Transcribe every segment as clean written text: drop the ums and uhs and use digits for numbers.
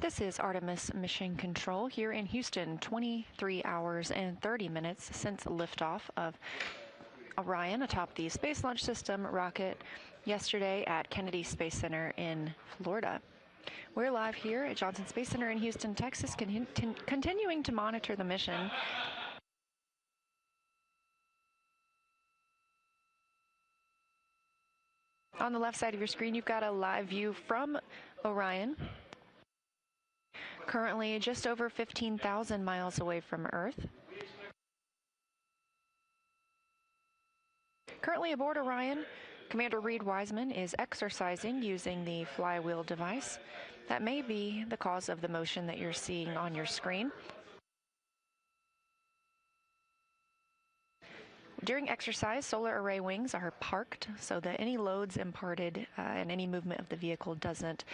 This is Artemis Mission Control here in Houston, 23 hours and 30 minutes since liftoff of Orion atop the Space Launch System rocket yesterday at Kennedy Space Center in Florida. We're live here at Johnson Space Center in Houston, Texas, continuing to monitor the mission. On the left side of your screen, you've got a live view from Orion. Currently just over 15,000 miles away from Earth. Currently aboard Orion, Commander Reed Wiseman is exercising using the Flywheel device. That may be the cause of the motion that you're seeing on your screen. During exercise, solar array wings are parked so that any loads imparted and any movement of the vehicle doesn't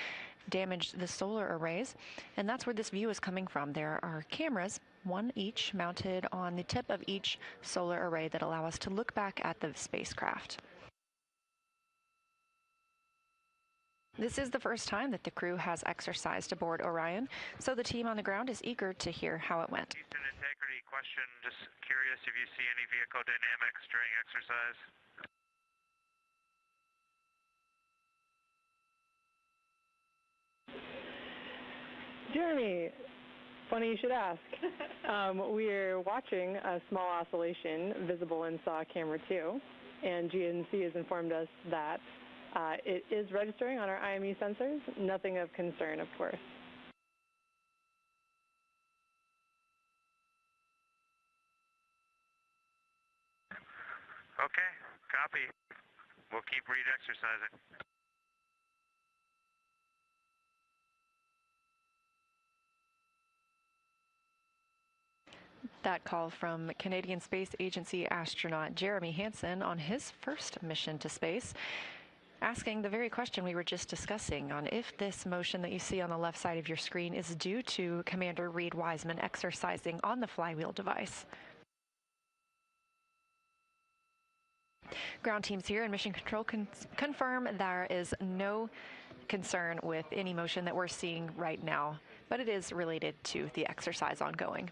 damage the solar arrays. And that's where this view is coming from. There are cameras, one each, mounted on the tip of each solar array that allow us to look back at the spacecraft. This is the first time that the crew has exercised aboard Orion, so the team on the ground is eager to hear how it went. Houston integrity question, just curious if you see any vehicle dynamics during exercise. Jeremy, funny you should ask. We're watching a small oscillation visible in SAW camera 2, and GNC has informed us that it is registering on our IME sensors. Nothing of concern, of course. Okay, copy. We'll keep Reed exercising. That call from Canadian Space Agency astronaut Jeremy Hansen on his first mission to space, asking the very question we were just discussing on if this motion that you see on the left side of your screen is due to Commander Reed Wiseman exercising on the Flywheel device. Ground teams here in Mission Control confirm there is no concern with any motion that we're seeing right now, but it is related to the exercise ongoing.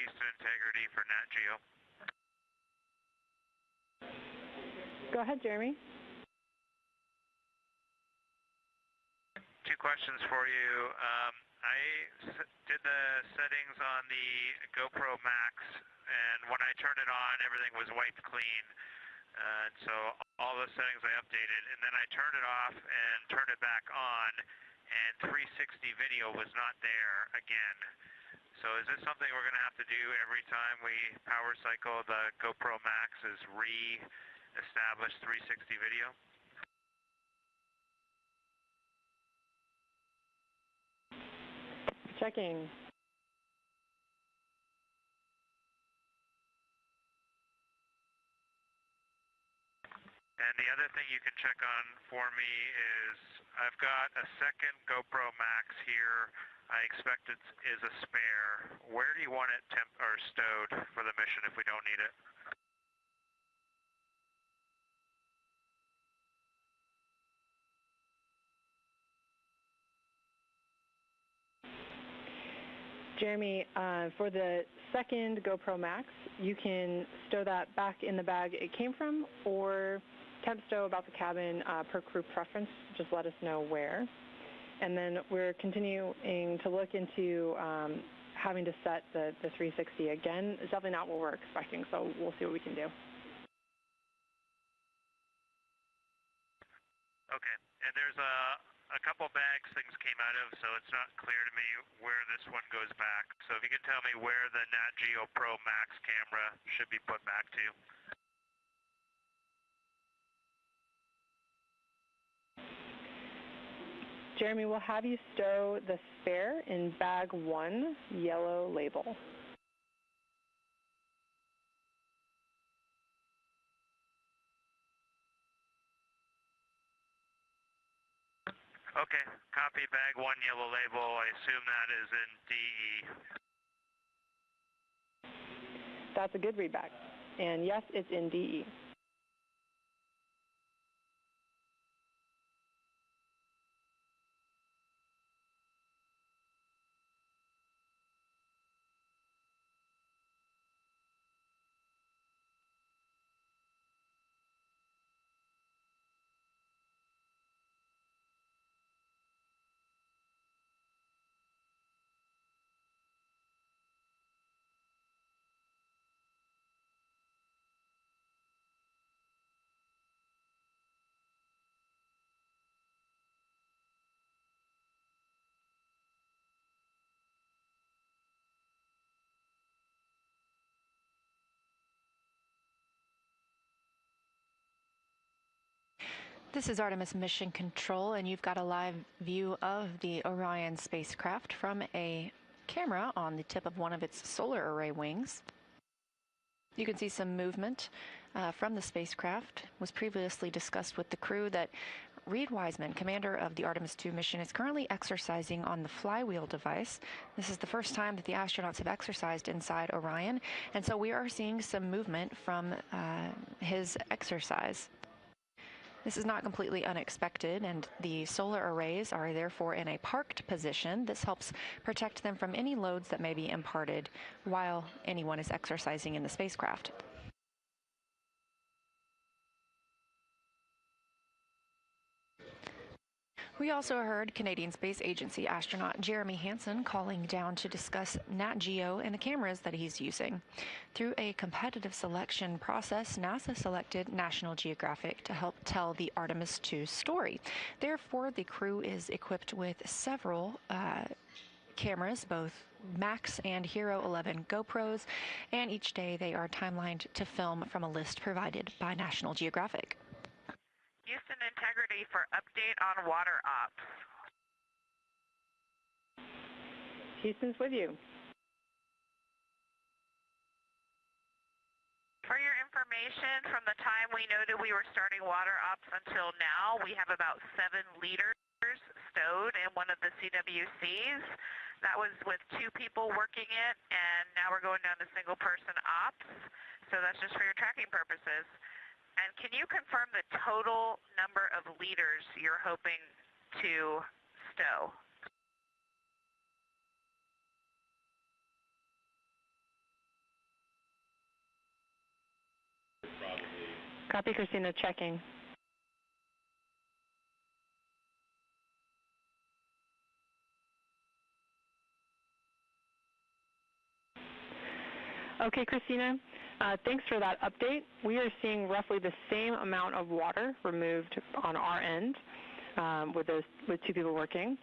Houston integrity for Nat Geo. Go ahead, Jeremy. Two questions for you. Did the settings on the GoPro Max, and when I turned it on, everything was wiped clean. So all those settings I updated, and then I turned it off and turned it back on, and 360 video was not there again. So is this something we're going to have to do every time we power cycle the GoPro Max, is re-establish 360 video? Checking. And the other thing you can check on for me is I've got a second GoPro Max here. I expect it is a spare. Where do you want it stowed for the mission if we don't need it? Jeremy, for the second GoPro Max, you can stow that back in the bag it came from, or temp stow about the cabin per crew preference. Just let us know where. And then we're continuing to look into having to set the 360 again. It's definitely not what we're expecting, so we'll see what we can do. Okay, and there's a couple bags things came out of, so it's not clear to me where this one goes back. So if you can tell me where the Nat Geo Pro Max camera should be put back to. Jeremy, we'll have you stow the spare in bag 1, yellow label. Okay, copy bag 1, yellow label. I assume that is in DE. That's a good readback. And yes, it's in DE. This is Artemis Mission Control, and you've got a live view of the Orion spacecraft from a camera on the tip of one of its solar array wings. You can see some movement from the spacecraft. It was previously discussed with the crew that Reed Wiseman, commander of the Artemis II mission, is currently exercising on the Flywheel device. This is the first time that the astronauts have exercised inside Orion, and so we are seeing some movement from his exercise. This is not completely unexpected, and the solar arrays are therefore in a parked position. This helps protect them from any loads that may be imparted while anyone is exercising in the spacecraft. We also heard Canadian Space Agency astronaut Jeremy Hansen calling down to discuss Nat Geo and the cameras that he's using. Through a competitive selection process, NASA selected National Geographic to help tell the Artemis II story. Therefore, the crew is equipped with several cameras, both Max and Hero 11 GoPros, and each day they are timelined to film from a list provided by National Geographic. Houston Integrity for update on water ops. Houston's with you. For your information, from the time we noted we were starting water ops until now, we have about 7 liters stowed in one of the CWCs. That was with 2 people working it, and now we're going down to single person ops. So that's just for your tracking purposes. And can you confirm the total number of liters you're hoping to stow? Copy, Christina, checking. Okay, Christina, thanks for that update. We are seeing roughly the same amount of water removed on our end with 2 people working.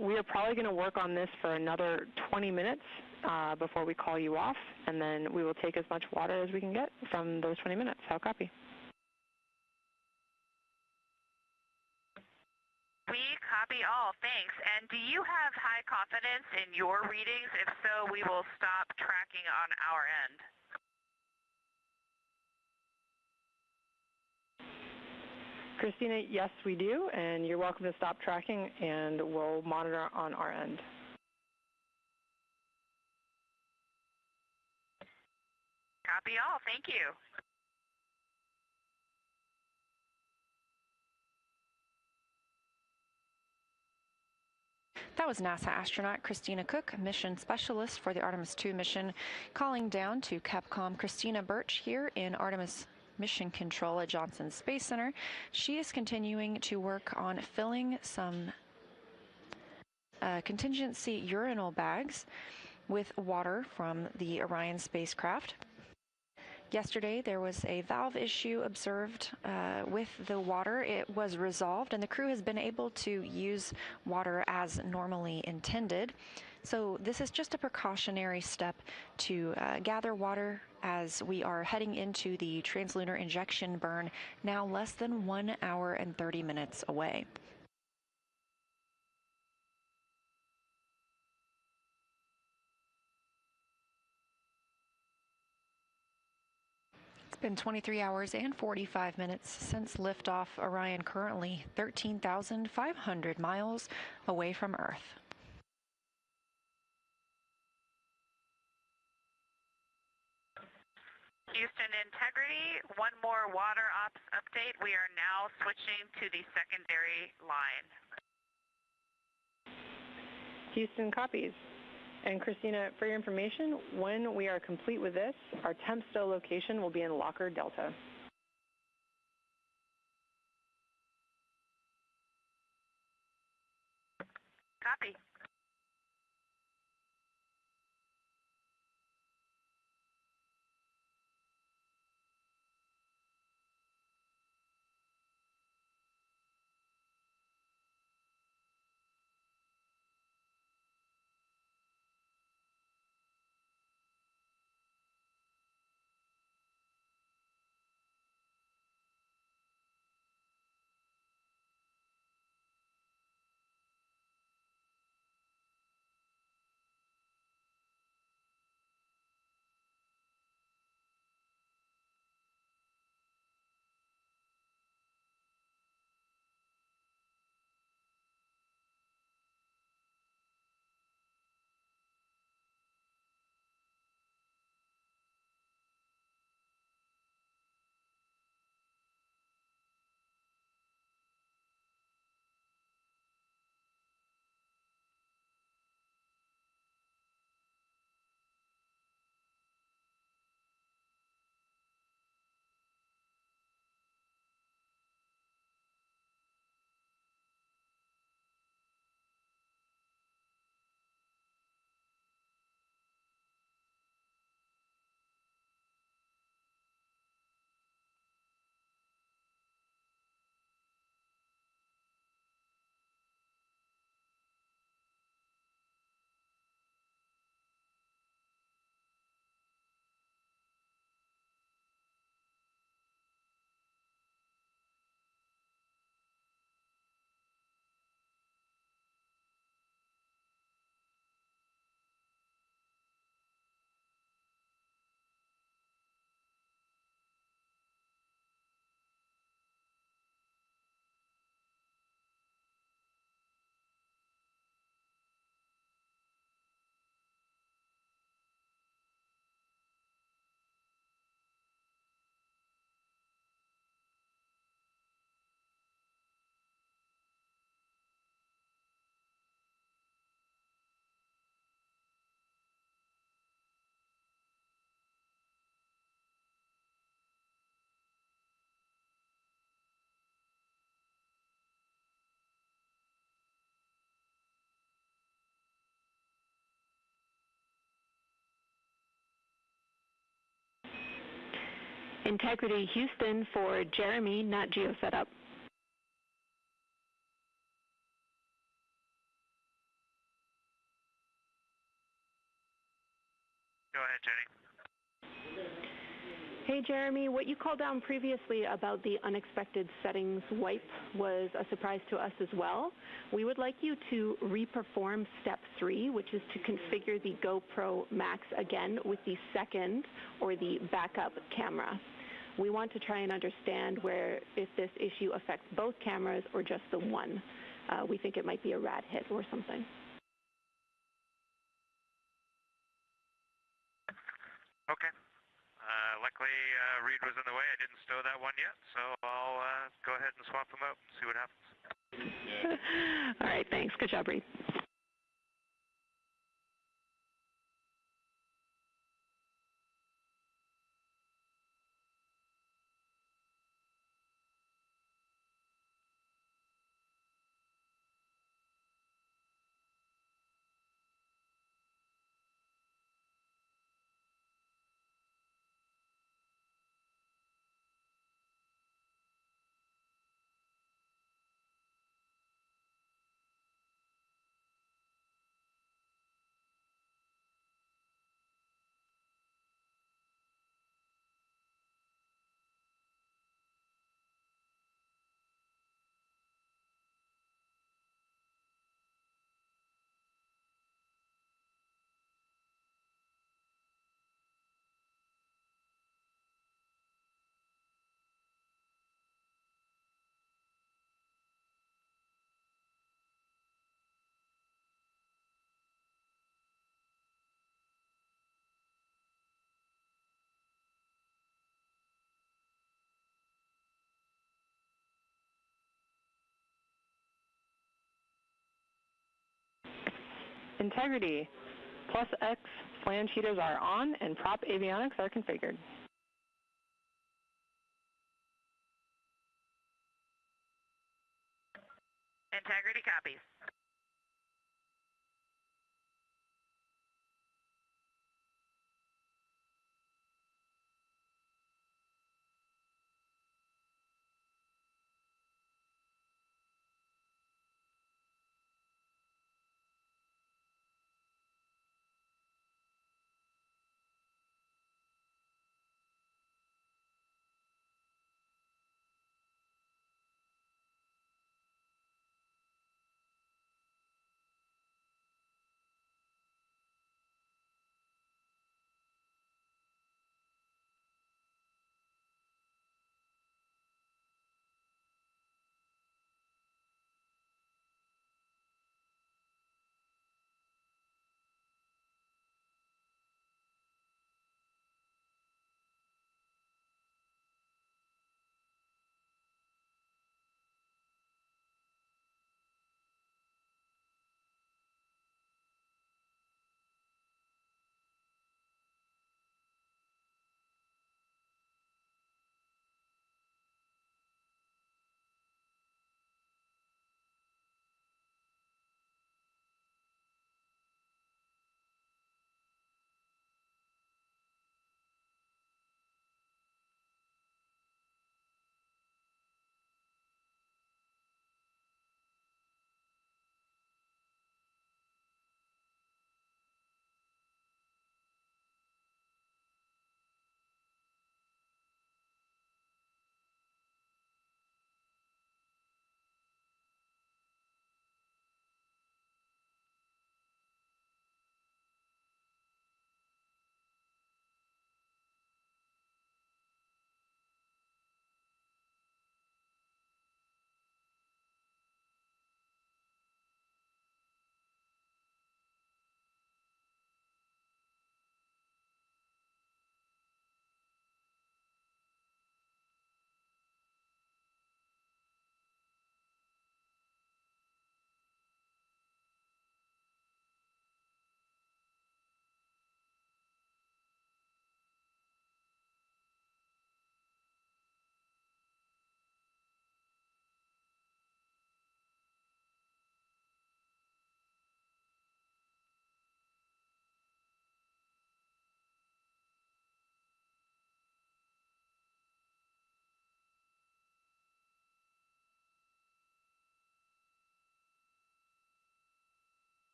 We are probably going to work on this for another 20 minutes before we call you off, and then we will take as much water as we can get from those 20 minutes. How copy? We copy all, thanks. And do you have high confidence in your readings? If so, we will stop tracking on our end. Christina, yes, we do, and you're welcome to stop tracking, and we'll monitor on our end. Copy all, thank you. That was NASA astronaut Christina Cook, mission specialist for the Artemis II mission, calling down to Capcom Christina Birch here in Artemis Mission Control at Johnson Space Center. She is continuing to work on filling some contingency urinal bags with water from the Orion spacecraft. Yesterday, there was a valve issue observed with the water. It was resolved, and the crew has been able to use water as normally intended. So this is just a precautionary step to gather water as we are heading into the translunar injection burn, now less than 1 hour and 30 minutes away. It's been 23 hours and 45 minutes since liftoff. Orion currently 13,500 miles away from Earth. Houston Integrity, one more water ops update. We are now switching to the secondary line. Houston copies. And Christina, for your information, when we are complete with this, our temp stow location will be in Lockheed Delta. Copy. Integrity Houston for Jeremy, not Geo Setup. Go ahead, Jenny. Hey Jeremy, what you called down previously about the unexpected settings wipe was a surprise to us as well. We would like you to reperform step 3, which is to configure the GoPro Max again with the second or the backup camera. We want to try and understand if this issue affects both cameras or just the one. We think it might be a rad hit or something. Okay. Luckily, Reed was in the way. I didn't stow that one yet, so I'll go ahead and swap them out and see what happens. All right, thanks. Good job, Reed. Integrity. Plus X flange heaters are on and prop avionics are configured. Integrity copies.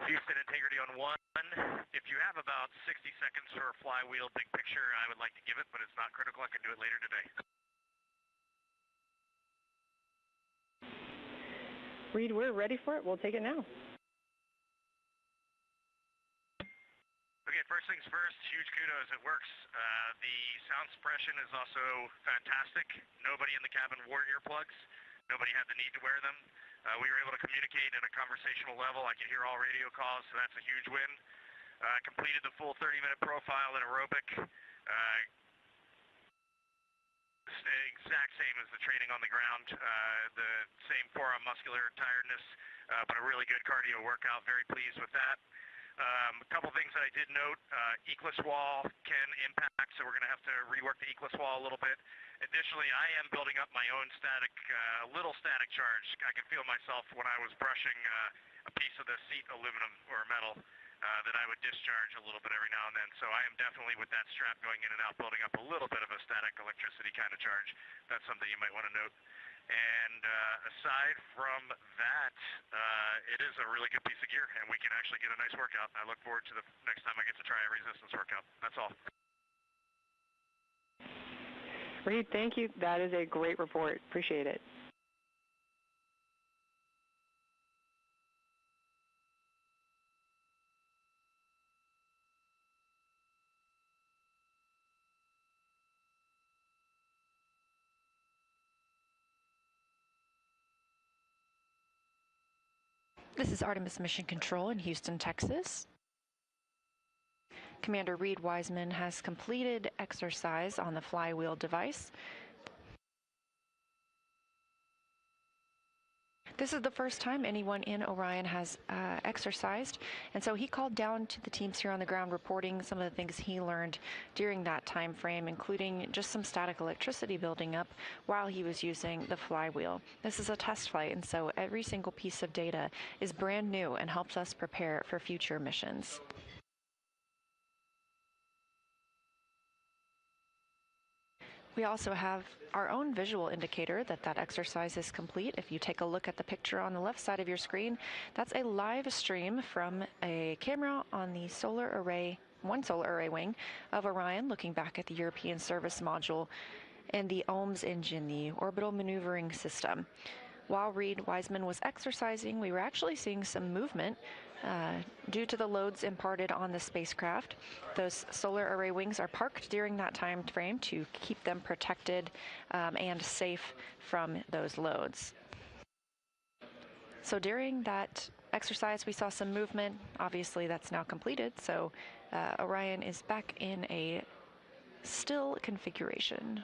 Houston, integrity on 1. If you have about 60 seconds for a flywheel big picture, I would like to give it, but it's not critical. I can do it later today. Reed, we're ready for it. We'll take it now. Okay, first things first, huge kudos, it works. The sound suppression is also fantastic. Nobody in the cabin wore earplugs. Nobody had the need to wear them. We were able to communicate at a conversational level. I could hear all radio calls, so that's a huge win. I completed the full 30-minute profile in aerobic. Exact same as the training on the ground. The same forearm muscular tiredness, but a really good cardio workout. Very pleased with that. A couple things that I did note, eclipse wall can impact, so we're going to have to rework the eclipse wall a little bit. Additionally, I am building up my own static, little static charge. I can feel myself when I was brushing a piece of the seat aluminum or metal that I would discharge a little bit every now and then. So I am definitely with that strap going in and out, building up a little bit of a static electricity kind of charge. That's something you might want to note. And aside from that, it is a really good piece of gear, and we can actually get a nice workout. I look forward to the next time I get to try a resistance workout. That's all. Reed, thank you. That is a great report. Appreciate it. This is Artemis Mission Control in Houston, Texas. Commander Reed Wiseman has completed exercise on the Flywheel device. This is the first time anyone in Orion has exercised, and so he called down to the teams here on the ground reporting some of the things he learned during that time frame, including just some static electricity building up while he was using the Flywheel. This is a test flight, and so every single piece of data is brand new and helps us prepare for future missions. We also have our own visual indicator that that exercise is complete. If you take a look at the picture on the left side of your screen, that's a live stream from a camera on the one solar array wing of Orion, looking back at the European Service Module and the OMS engine, the orbital maneuvering system. While Reed Wiseman was exercising, we were actually seeing some movement due to the loads imparted on the spacecraft. Those solar array wings are parked during that time frame to keep them protected and safe from those loads. So during that exercise, we saw some movement. Obviously, that's now completed, so Orion is back in a still configuration.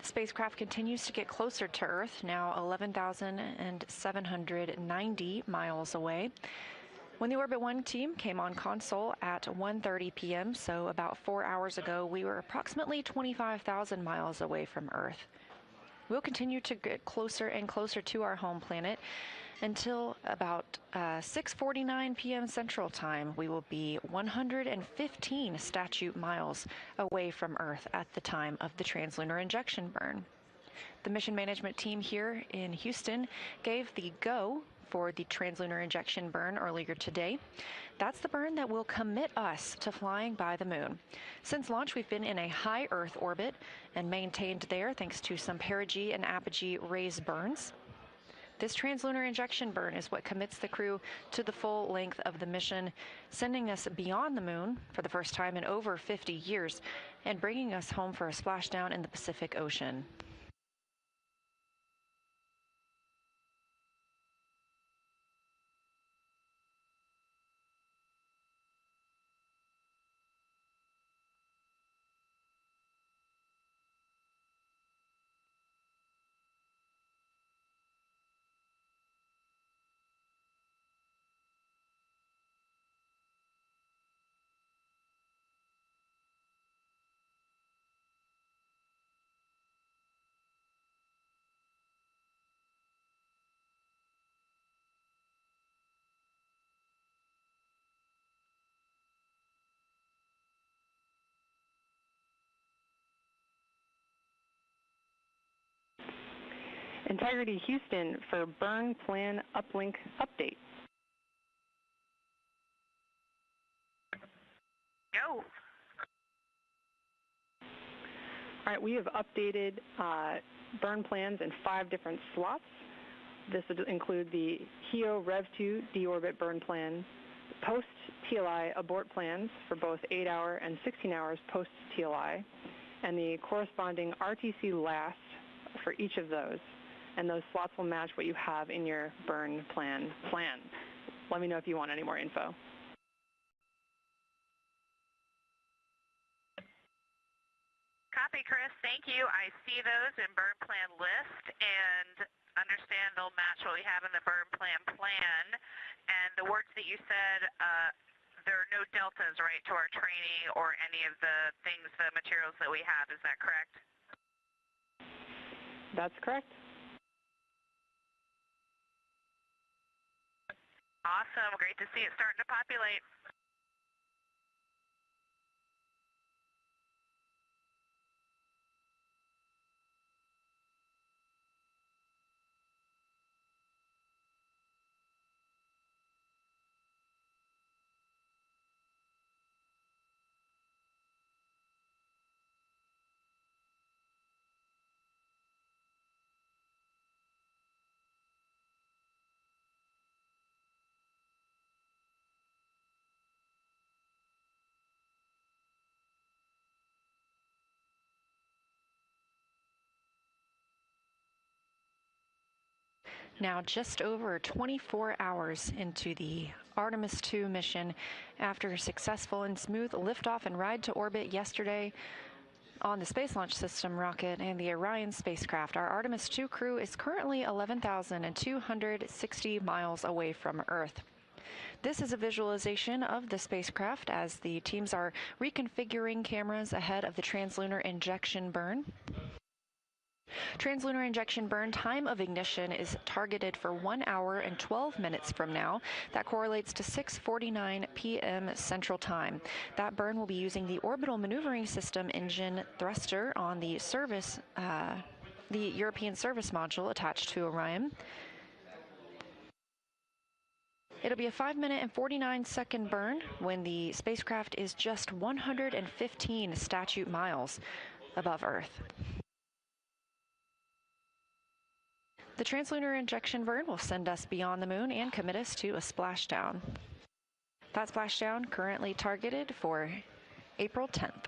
The spacecraft continues to get closer to Earth, now 11,790 miles away. When the Orbit 1 team came on console at 1:30 p.m., so about 4 hours ago, we were approximately 25,000 miles away from Earth. We'll continue to get closer and closer to our home planet until about 6:49 p.m. Central Time. We will be 115 statute miles away from Earth at the time of the translunar injection burn. The mission management team here in Houston gave the go for the translunar injection burn earlier today. That's the burn that will commit us to flying by the moon. Since launch, we've been in a high Earth orbit and maintained there thanks to some perigee and apogee raised burns. This translunar injection burn is what commits the crew to the full length of the mission, sending us beyond the moon for the first time in over 50 years and bringing us home for a splashdown in the Pacific Ocean. Integrity Houston for burn plan uplink update. Go. All right, we have updated burn plans in 5 different slots. This would include the HEO Rev 2 deorbit burn plan, post-TLI abort plans for both 8-hour and 16 hours post-TLI, and the corresponding RTC last for each of those. And those slots will match what you have in your burn plan. Let me know if you want any more info. Copy, Chris. Thank you. I see those in burn plan list and understand they'll match what we have in the burn plan. And the words that you said, there are no deltas, right, to our training or any of the things, the materials that we have. Is that correct? That's correct. Awesome. Great to see it starting to populate. Now just over 24 hours into the Artemis 2 mission, after a successful and smooth liftoff and ride to orbit yesterday on the Space Launch System rocket and the Orion spacecraft, our Artemis 2 crew is currently 11,260 miles away from Earth. This is a visualization of the spacecraft as the teams are reconfiguring cameras ahead of the translunar injection burn. Translunar injection burn time of ignition is targeted for 1 hour and 12 minutes from now. That correlates to 6:49 p.m. Central Time. That burn will be using the orbital maneuvering system engine thruster on the European service module attached to Orion. It'll be a 5-minute and 49-second burn when the spacecraft is just 115 statute miles above Earth. The translunar injection burn will send us beyond the moon and commit us to a splashdown. That splashdown currently targeted for April 10th.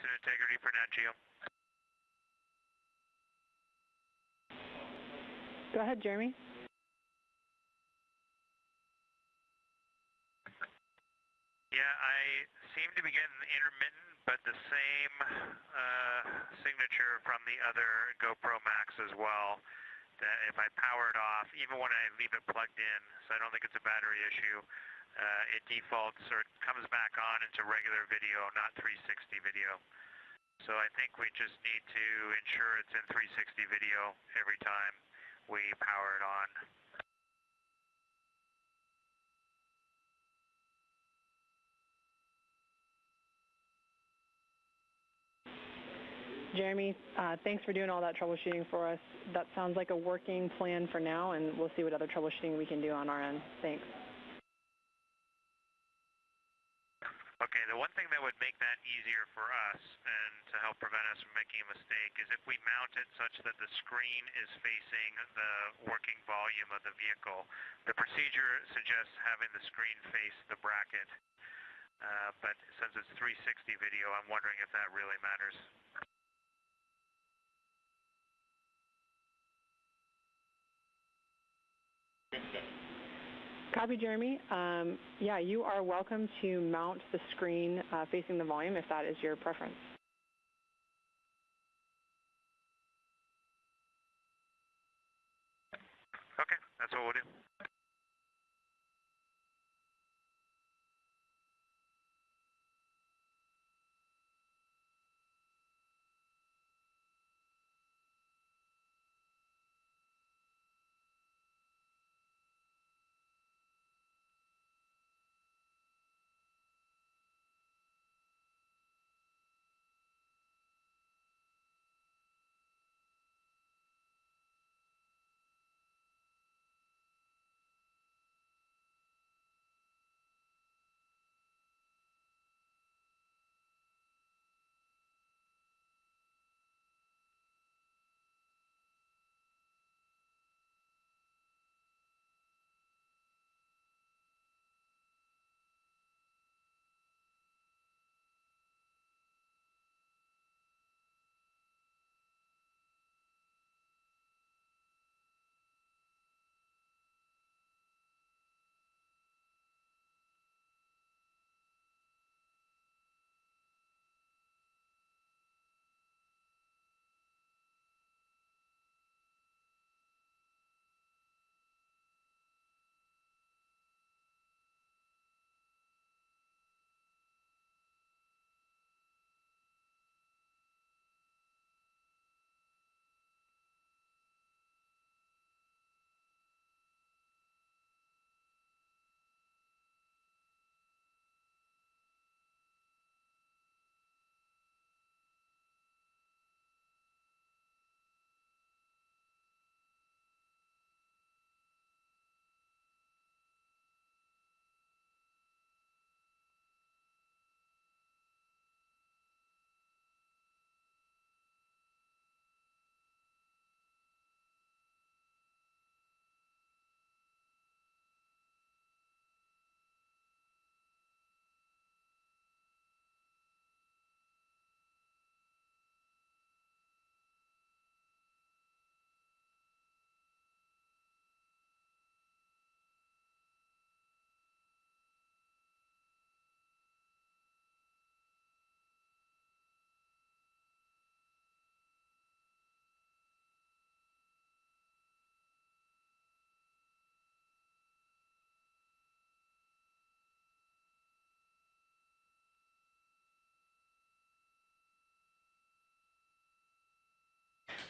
and integrity for Nat Geo. Go ahead, Jeremy. Yeah, I seem to be getting intermittent, but the same signature from the other GoPro Max as well. That if I power it off, even when I leave it plugged in, so I don't think it's a battery issue, it defaults or it comes back on into regular video, not 360 video. So I think we just need to ensure it's in 360 video every time we power it on. Jeremy, thanks for doing all that troubleshooting for us. That sounds like a working plan for now, and we'll see what other troubleshooting we can do on our end. Thanks. Okay, the one thing that would make that easier for us and to help prevent us from making a mistake is if we mount it such that the screen is facing the working volume of the vehicle. The procedure suggests having the screen face the bracket, but since it's 360 video, I'm wondering if that really matters. Copy, Jeremy. Yeah, you are welcome to mount the screen facing the volume if that is your preference. Okay, that's what we'll do.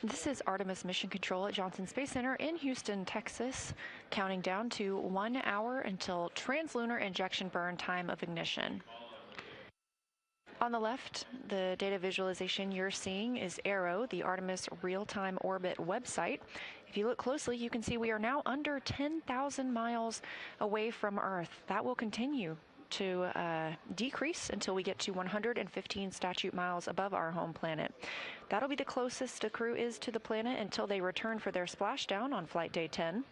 This is Artemis Mission Control at Johnson Space Center in Houston, Texas, counting down to 1 hour until translunar injection burn time of ignition. On the left, the data visualization you're seeing is ARROW, the Artemis real-time orbit website. If you look closely, you can see we are now under 10,000 miles away from Earth. That will continue to decrease until we get to 115 statute miles above our home planet. That'll be the closest a crew is to the planet until they return for their splashdown on flight day 10.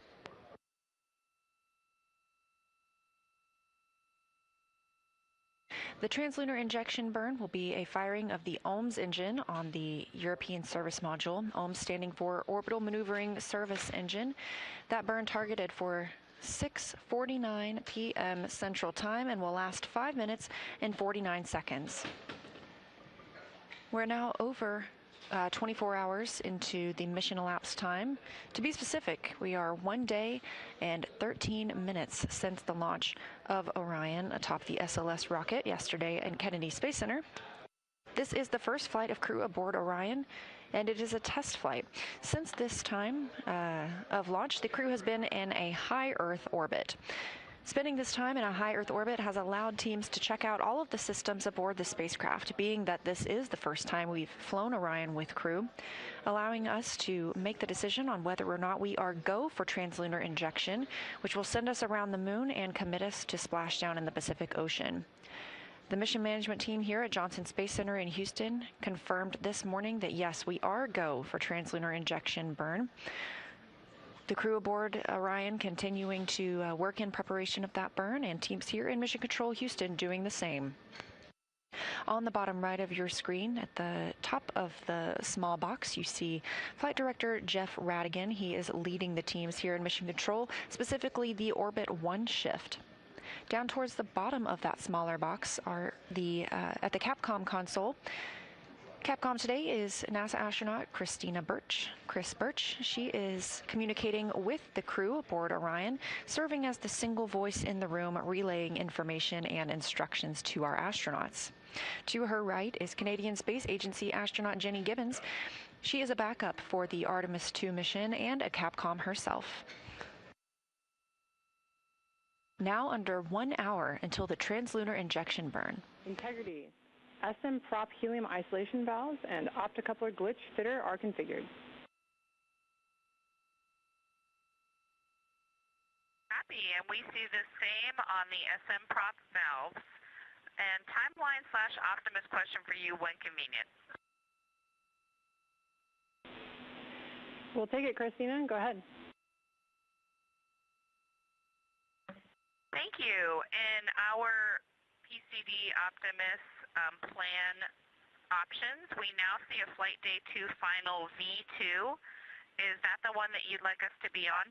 The translunar injection burn will be a firing of the OMS engine on the European Service Module, OMS standing for Orbital Maneuvering Service Engine. That burn targeted for 6:49 p.m. Central Time and will last 5 minutes and 49 seconds. We're now over 24 hours into the mission elapsed time. To be specific, we are 1 day and 13 minutes since the launch of Orion atop the SLS rocket yesterday in Kennedy Space Center. This is the first flight of crew aboard Orion, and it is a test flight. Since this time of launch, the crew has been in a high Earth orbit. Spending this time in a high Earth orbit has allowed teams to check out all of the systems aboard the spacecraft, being that this is the first time we've flown Orion with crew, allowing us to make the decision on whether or not we are go for translunar injection, which will send us around the moon and commit us to splashdown in the Pacific Ocean. The mission management team here at Johnson Space Center in Houston confirmed this morning that yes, we are go for translunar injection burn. The crew aboard Orion continuing to work in preparation of that burn, and teams here in Mission Control Houston doing the same. On the bottom right of your screen, at the top of the small box, you see Flight Director Jeff Radigan. He is leading the teams here in Mission Control, specifically the Orbit 1 shift. Down towards the bottom of that smaller box are at the Capcom console. Capcom today is NASA astronaut Chris Birch. She is communicating with the crew aboard Orion, serving as the single voice in the room, relaying information and instructions to our astronauts. To her right is Canadian Space Agency astronaut Jenny Gibbons. She is a backup for the Artemis 2 mission and a Capcom herself. Now under 1 hour until the translunar injection burn. Integrity. SM prop helium isolation valves and optocoupler glitch fitter are configured. Happy, and we see the same on the SM prop valves. And timeline/Optimus question for you when convenient. We'll take it, Christina. Go ahead. Thank you. In our PCD Optimus plan options, we now see a Flight Day 2 Final V2. Is that the one that you'd like us to be on?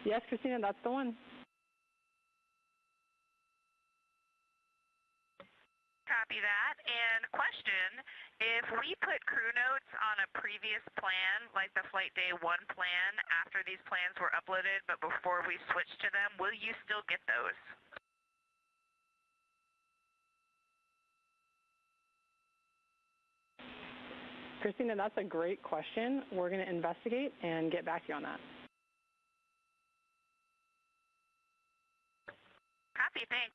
Yes, Christina, that's the one. Copy that. And question, if we put crew notes on a previous plan, like the Flight Day 1 plan, after these plans were uploaded, but before we switch to them, will you still get those? Christina, that's a great question. We're going to investigate and get back to you on that. Copy, thanks.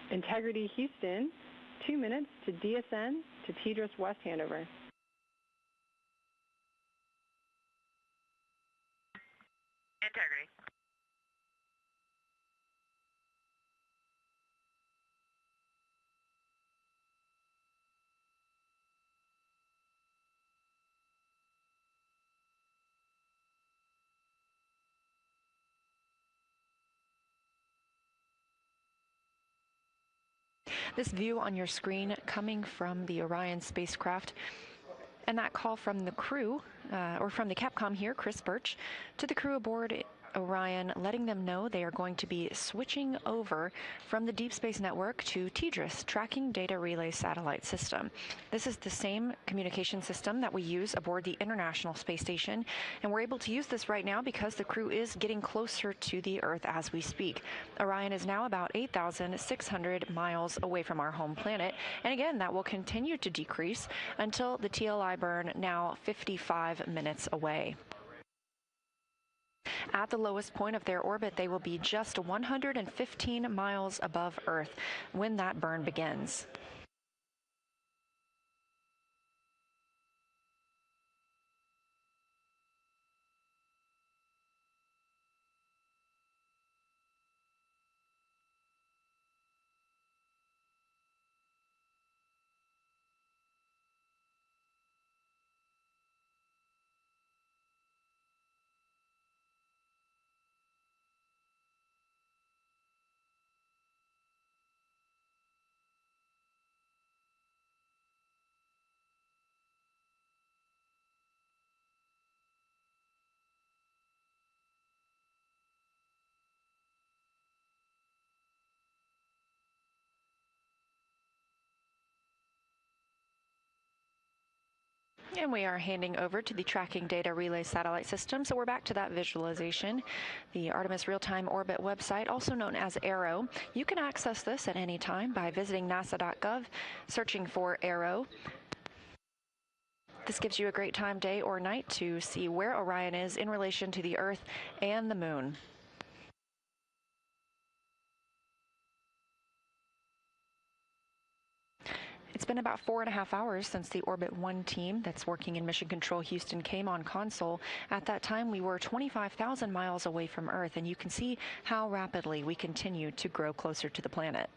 Integrity Houston, 2 minutes to DSN to TDRS West handover. Integrity. This view on your screen coming from the Orion spacecraft, and that call from the crew, or from the Capcom here, Chris Birch, to the crew aboard Orion, letting them know they are going to be switching over from the Deep Space Network to TDRS, Tracking Data Relay Satellite System. This is the same communication system that we use aboard the International Space Station, and we're able to use this right now because the crew is getting closer to the Earth as we speak. Orion is now about 8,600 miles away from our home planet, and again, that will continue to decrease until the TLI burn, now 55 minutes away. At the lowest point of their orbit, they will be just 115 miles above Earth when that burn begins. And we are handing over to the Tracking Data Relay Satellite System, so we're back to that visualization. The Artemis Real-Time Orbit website, also known as ARROW. You can access this at any time by visiting nasa.gov, searching for ARROW. This gives you a great time, day or night, to see where Orion is in relation to the Earth and the Moon. It's been about 4.5 hours since the Orbit 1 team that's working in Mission Control Houston came on console. At that time, we were 25,000 miles away from Earth, and you can see how rapidly we continue to grow closer to the planet.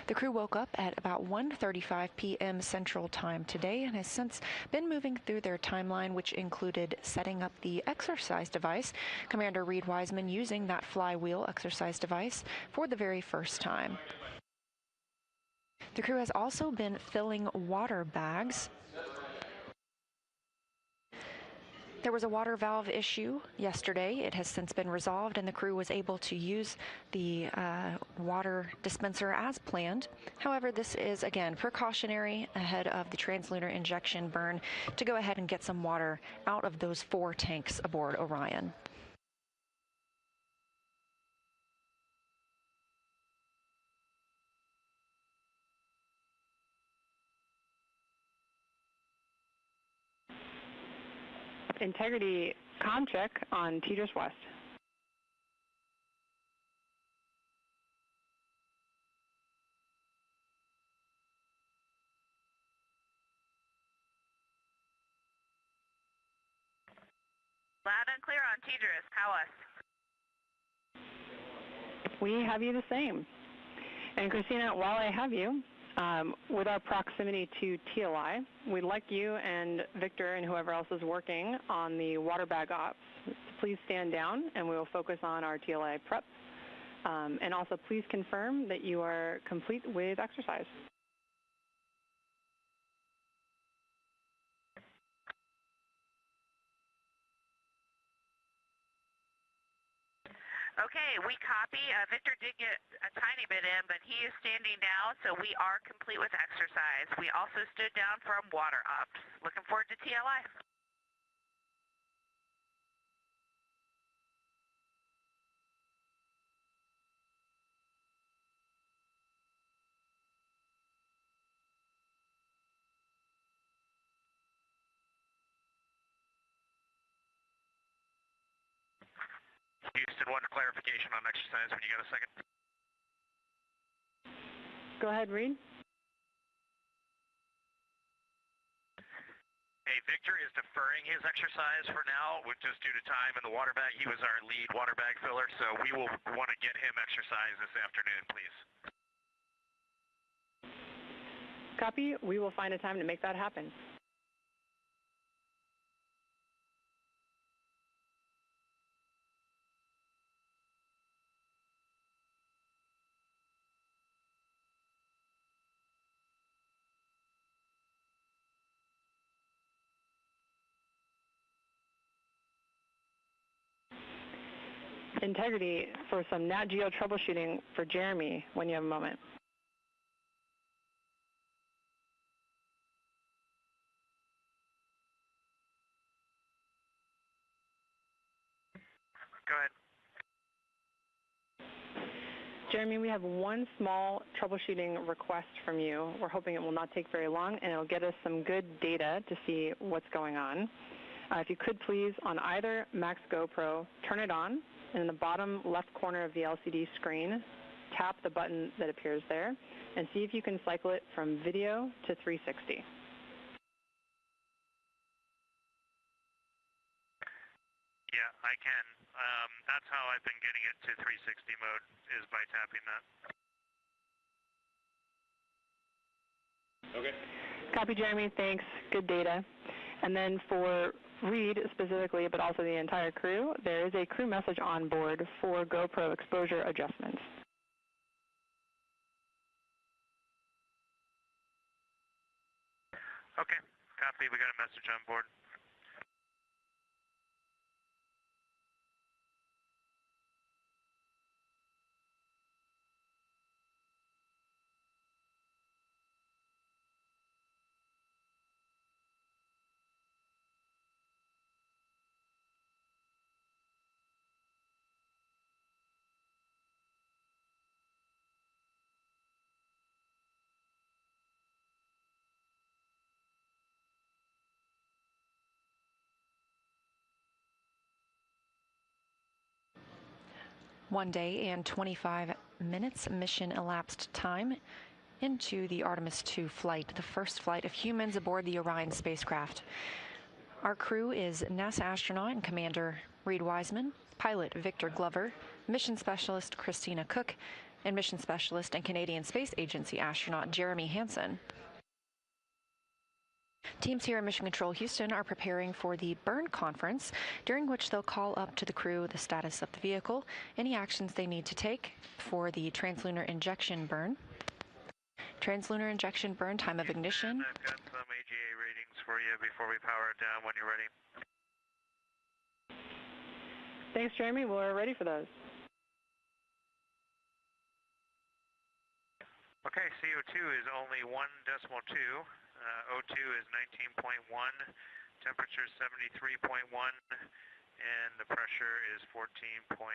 The crew woke up at about 1:35 p.m. Central Time today and has since been moving through their timeline, which included setting up the exercise device. Commander Reed Wiseman using that Flywheel exercise device for the very first time. The crew has also been filling water bags. There was a water valve issue yesterday. It has since been resolved, and the crew was able to use the water dispenser as planned. However, this is, again, precautionary ahead of the translunar injection burn to go ahead and get some water out of those 4 tanks aboard Orion. Integrity comm check on TDRS West. Loud and clear on TDRS. How us? We have you the same. And Christina, while I have you, with our proximity to TLI, we'd like you and Victor and whoever else is working on the water bag ops to please stand down, and we will focus on our TLI prep. And also please confirm that you are complete with exercise. Okay, we copy. Victor did get a tiny bit in, but he is standing down, so we are complete with exercise. We also stood down from water ops. Looking forward to TLI. Houston, one clarification on exercise when you got a second. Go ahead, Reed. Hey, Victor is deferring his exercise for now, just due to time in the water bag. He was our lead water bag filler, so we will want to get him exercise this afternoon, please. Copy. We will find a time to make that happen. Integrity for some Nat Geo troubleshooting for Jeremy when you have a moment. Go ahead. Jeremy, we have one small troubleshooting request from you. We're hoping it will not take very long, and it'll get us some good data to see what's going on. If you could please, on either Max GoPro, turn it on, and in the bottom left corner of the LCD screen, tap the button that appears there, and see if you can cycle it from video to 360. Yeah, I can. That's how I've been getting it to 360 mode, is by tapping that. Okay. Copy, Jeremy. Thanks. Good data. And then for Reed specifically, but also the entire crew, there is a crew message on board for GoPro exposure adjustments. Okay, copy. We got a message on board. One day and 25 minutes mission elapsed time into the Artemis 2 flight, the first flight of humans aboard the Orion spacecraft. Our crew is NASA astronaut and Commander Reed Wiseman, pilot Victor Glover, mission specialist Christina Cook, and mission specialist and Canadian Space Agency astronaut Jeremy Hansen. Teams here in Mission Control Houston are preparing for the burn conference, during which they'll call up to the crew the status of the vehicle, any actions they need to take for the translunar injection burn. Translunar injection burn time of ignition. I've got some AGA ratings for you before we power it down when you're ready. Thanks, Jeremy. We're ready for those. Okay, CO2 is only 1.2. O2 is 19.1, temperature is 73.1, and the pressure is 14.4.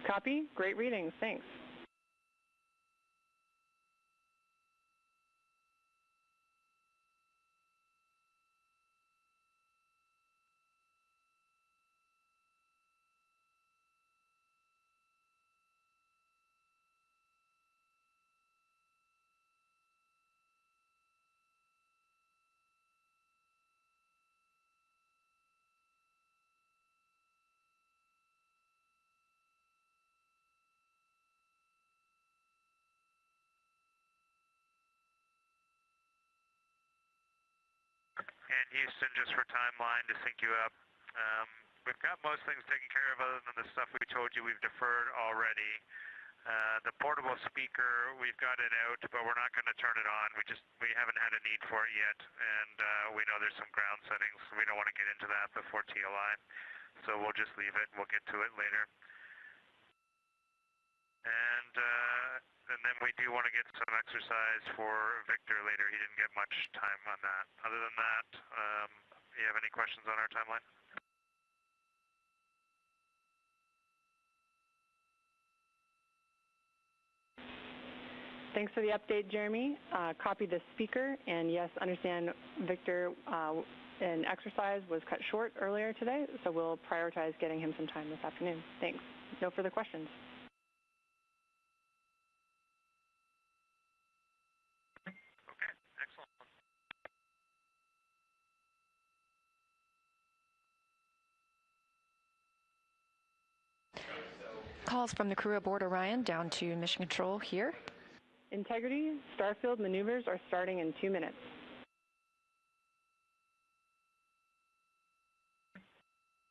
Copy. Great readings. Thanks. And Houston, just for timeline to sync you up, we've got most things taken care of other than the stuff we told you we've deferred already. The portable speaker, we've got it out, but we're not going to turn it on. We haven't had a need for it yet, and we know there's some ground settings, so we don't want to get into that before TLI. So we'll just leave it, and we'll get to it later. And then we do want to get some exercise for Victor later. He didn't get much time on that. Other than that, you have any questions on our timeline? Thanks for the update, Jeremy. Copy the speaker, and yes, understand Victor, an exercise was cut short earlier today, so we'll prioritize getting him some time this afternoon. Thanks. No further questions. Calls from the crew aboard Orion down to Mission Control here. Integrity, Starfield maneuvers are starting in 2 minutes.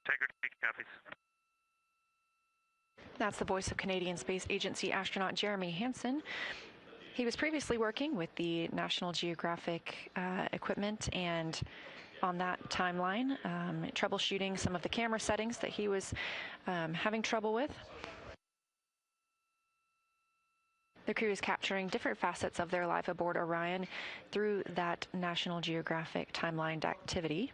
Integrity, copies. That's the voice of Canadian Space Agency astronaut Jeremy Hansen. He was previously working with the National Geographic equipment and on that timeline, troubleshooting some of the camera settings that he was having trouble with. The crew is capturing different facets of their life aboard Orion through that National Geographic timelined activity.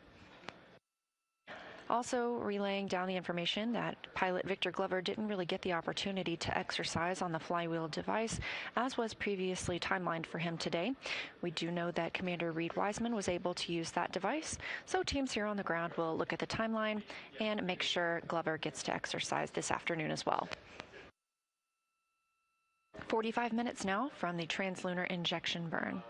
Also relaying down the information that pilot Victor Glover didn't really get the opportunity to exercise on the Flywheel device, as was previously timelined for him today. We do know that Commander Reed Wiseman was able to use that device, so teams here on the ground will look at the timeline and make sure Glover gets to exercise this afternoon as well. 45 minutes now from the translunar injection burn.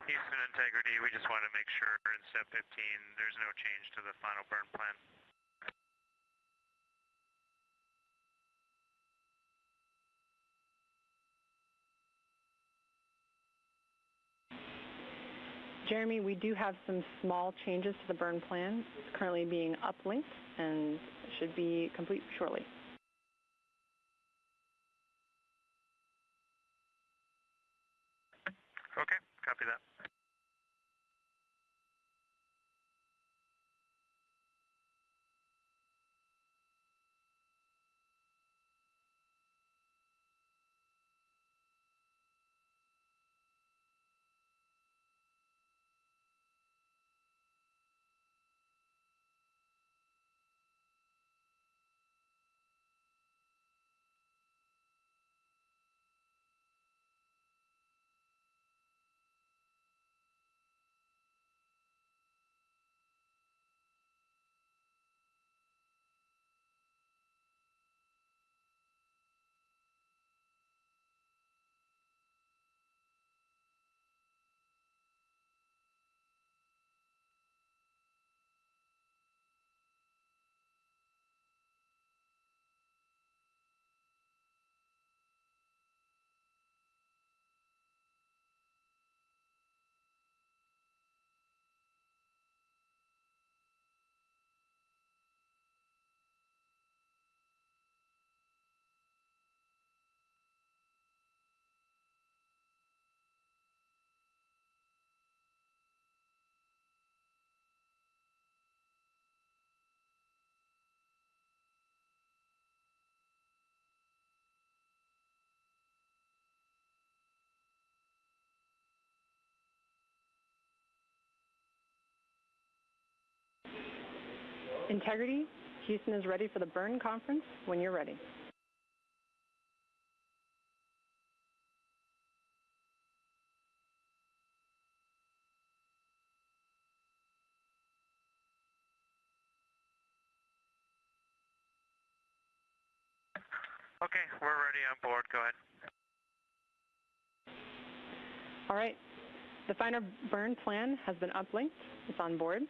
Houston integrity, we just want to make sure in step 15 there's no change to the final burn plan. Jeremy, we do have some small changes to the burn plan. It's currently being uplinked and should be complete shortly. Okay, copy that. Integrity, Houston is ready for the burn conference when you're ready. Okay, we're ready on board, go ahead. All right, the final burn plan has been uplinked. It's on board.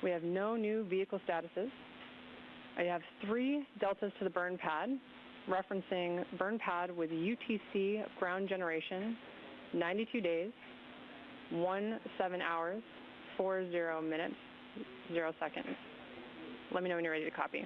We have no new vehicle statuses. I have 3 deltas to the burn pad, referencing burn pad with UTC ground generation, 92 days, 17 hours, 40 minutes, 0 seconds. Let me know when you're ready to copy.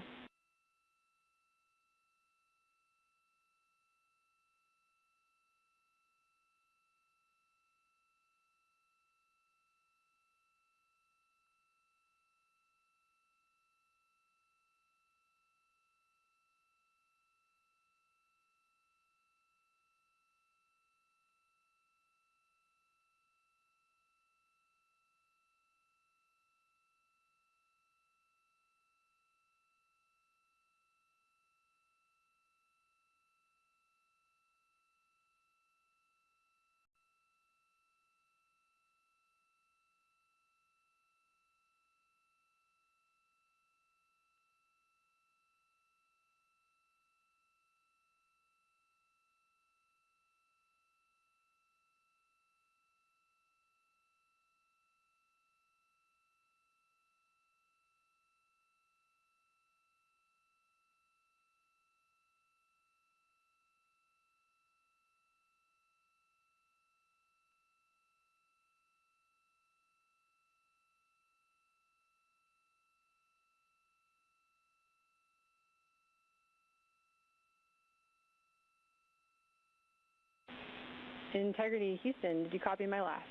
Integrity Houston, did you copy my last?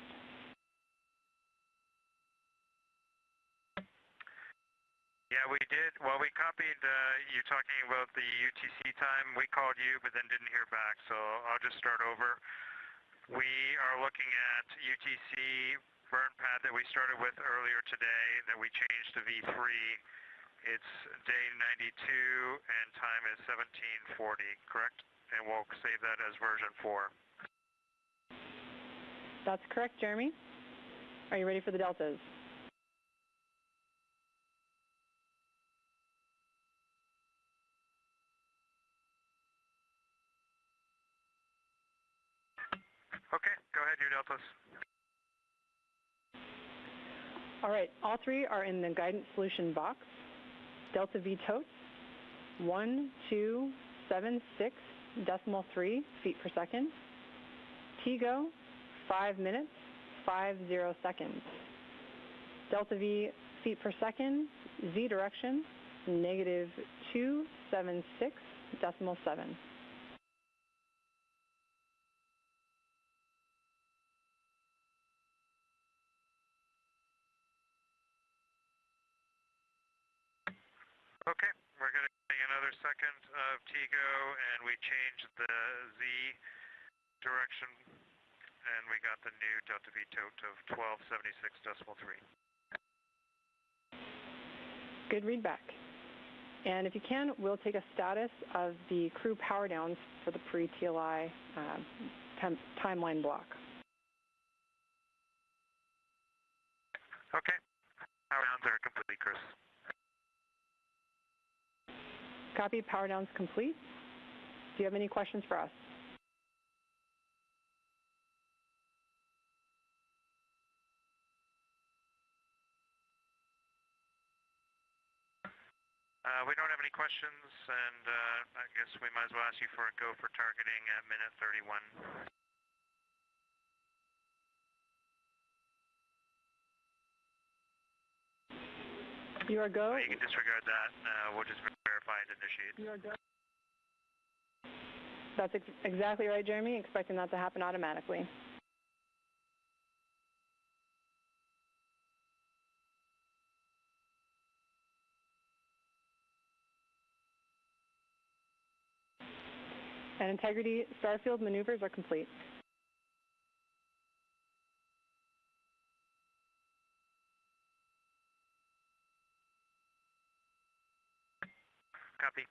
Yeah, we did. Well, we copied you talking about the UTC time. We called you, but then didn't hear back, so I'll just start over. We are looking at UTC burn pad that we started with earlier today that we changed to V3. It's day 92 and time is 1740, correct? And we'll save that as version 4. That's correct, Jeremy. Are you ready for the deltas? Okay, go ahead, your deltas. All right, all three are in the guidance solution box. Delta V totes, 1276.3 feet per second. TGO, 5 minutes, 50 seconds. Delta V feet per second, Z direction, negative 276.7. Okay, we're getting another second of TGO, and we changed the Z direction, and we got the new delta V tote of 1276.3. Good read back. And if you can, we'll take a status of the crew power downs for the pre-TLI timeline block. Okay, power downs are complete, Chris. Copy, power downs complete. Do you have any questions for us? We don't have any questions, and I guess we might as well ask you for a go for targeting at minute 31. You are go. You can disregard that. We'll just verify and initiate. You are go. That's exactly right, Jeremy. Expecting that to happen automatically. And integrity starfield maneuvers are complete. Copy.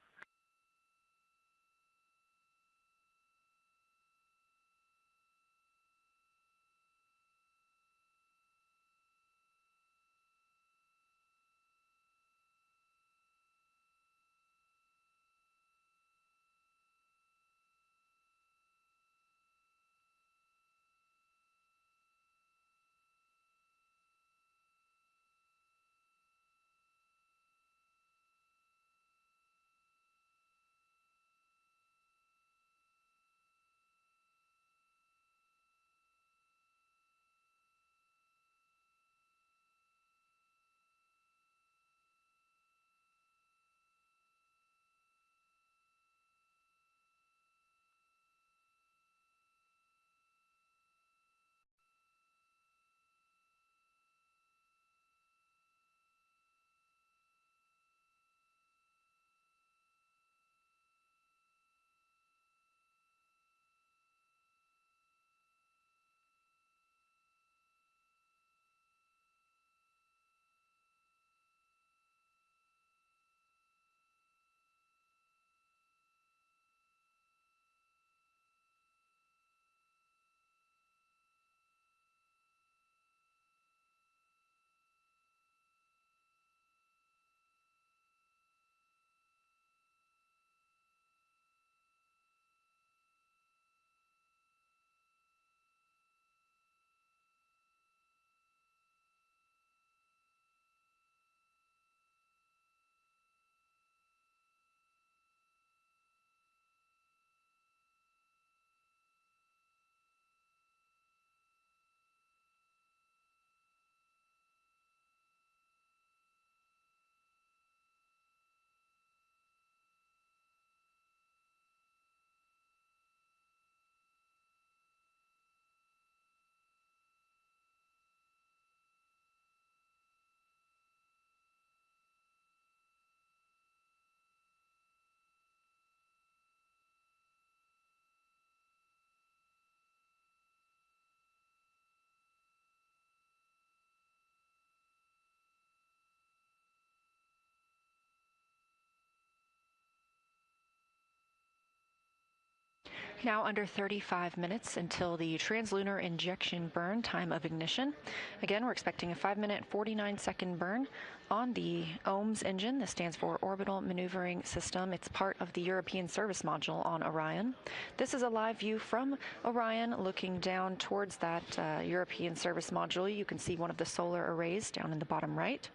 Now under 35 minutes until the translunar injection burn time of ignition. Again, we're expecting a 5-minute, 49-second burn on the OMS engine. This stands for Orbital Maneuvering System. It's part of the European Service Module on Orion. This is a live view from Orion looking down towards that European Service Module. You can see one of the solar arrays down in the bottom right.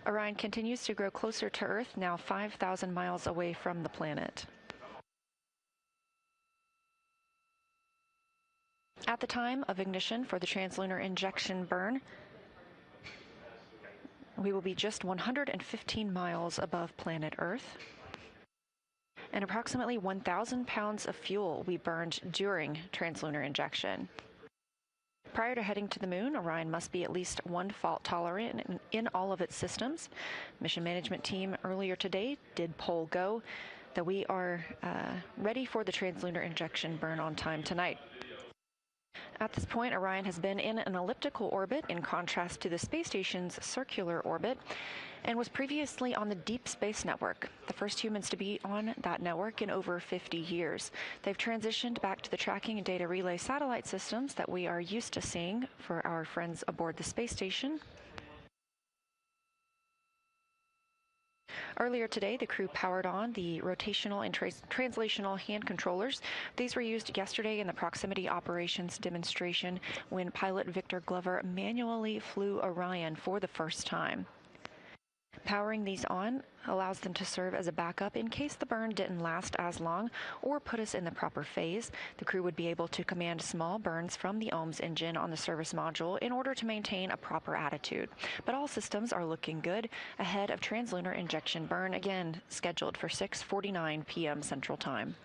Orion continues to grow closer to Earth, now 5,000 miles away from the planet. At the time of ignition for the translunar injection burn, we will be just 115 miles above planet Earth, and approximately 1,000 pounds of fuel will be burned during translunar injection. Prior to heading to the moon, Orion must be at least one fault tolerant in all of its systems. Mission management team earlier today did poll go that we are ready for the translunar injection burn on time tonight. At this point, Orion has been in an elliptical orbit in contrast to the space station's circular orbit and was previously on the Deep Space Network, the first humans to be on that network in over 50 years. They've transitioned back to the tracking and data relay satellite systems that we are used to seeing for our friends aboard the space station. Earlier today, the crew powered on the rotational and translational hand controllers. These were used yesterday in the proximity operations demonstration when pilot Victor Glover manually flew Orion for the first time. Powering these on allows them to serve as a backup in case the burn didn't last as long or put us in the proper phase. The crew would be able to command small burns from the OMS engine on the service module in order to maintain a proper attitude. But all systems are looking good ahead of translunar injection burn, again scheduled for 6:49 p.m. Central Time.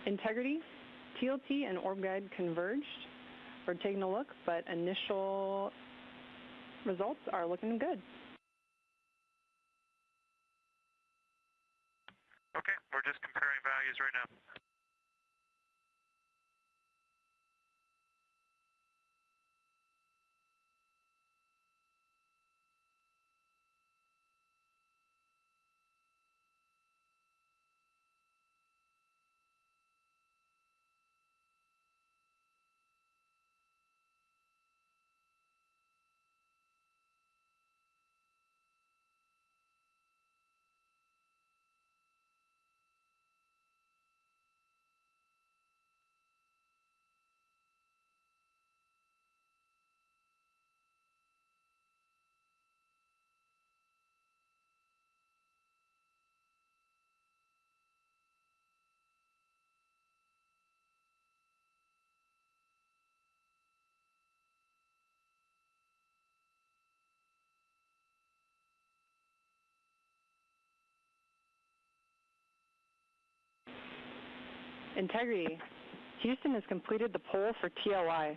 Integrity, TLT, and orb guide converged. We're taking a look, but initial results are looking good. Okay, we're just comparing values right now. Integrity. Houston has completed the pole for TLI.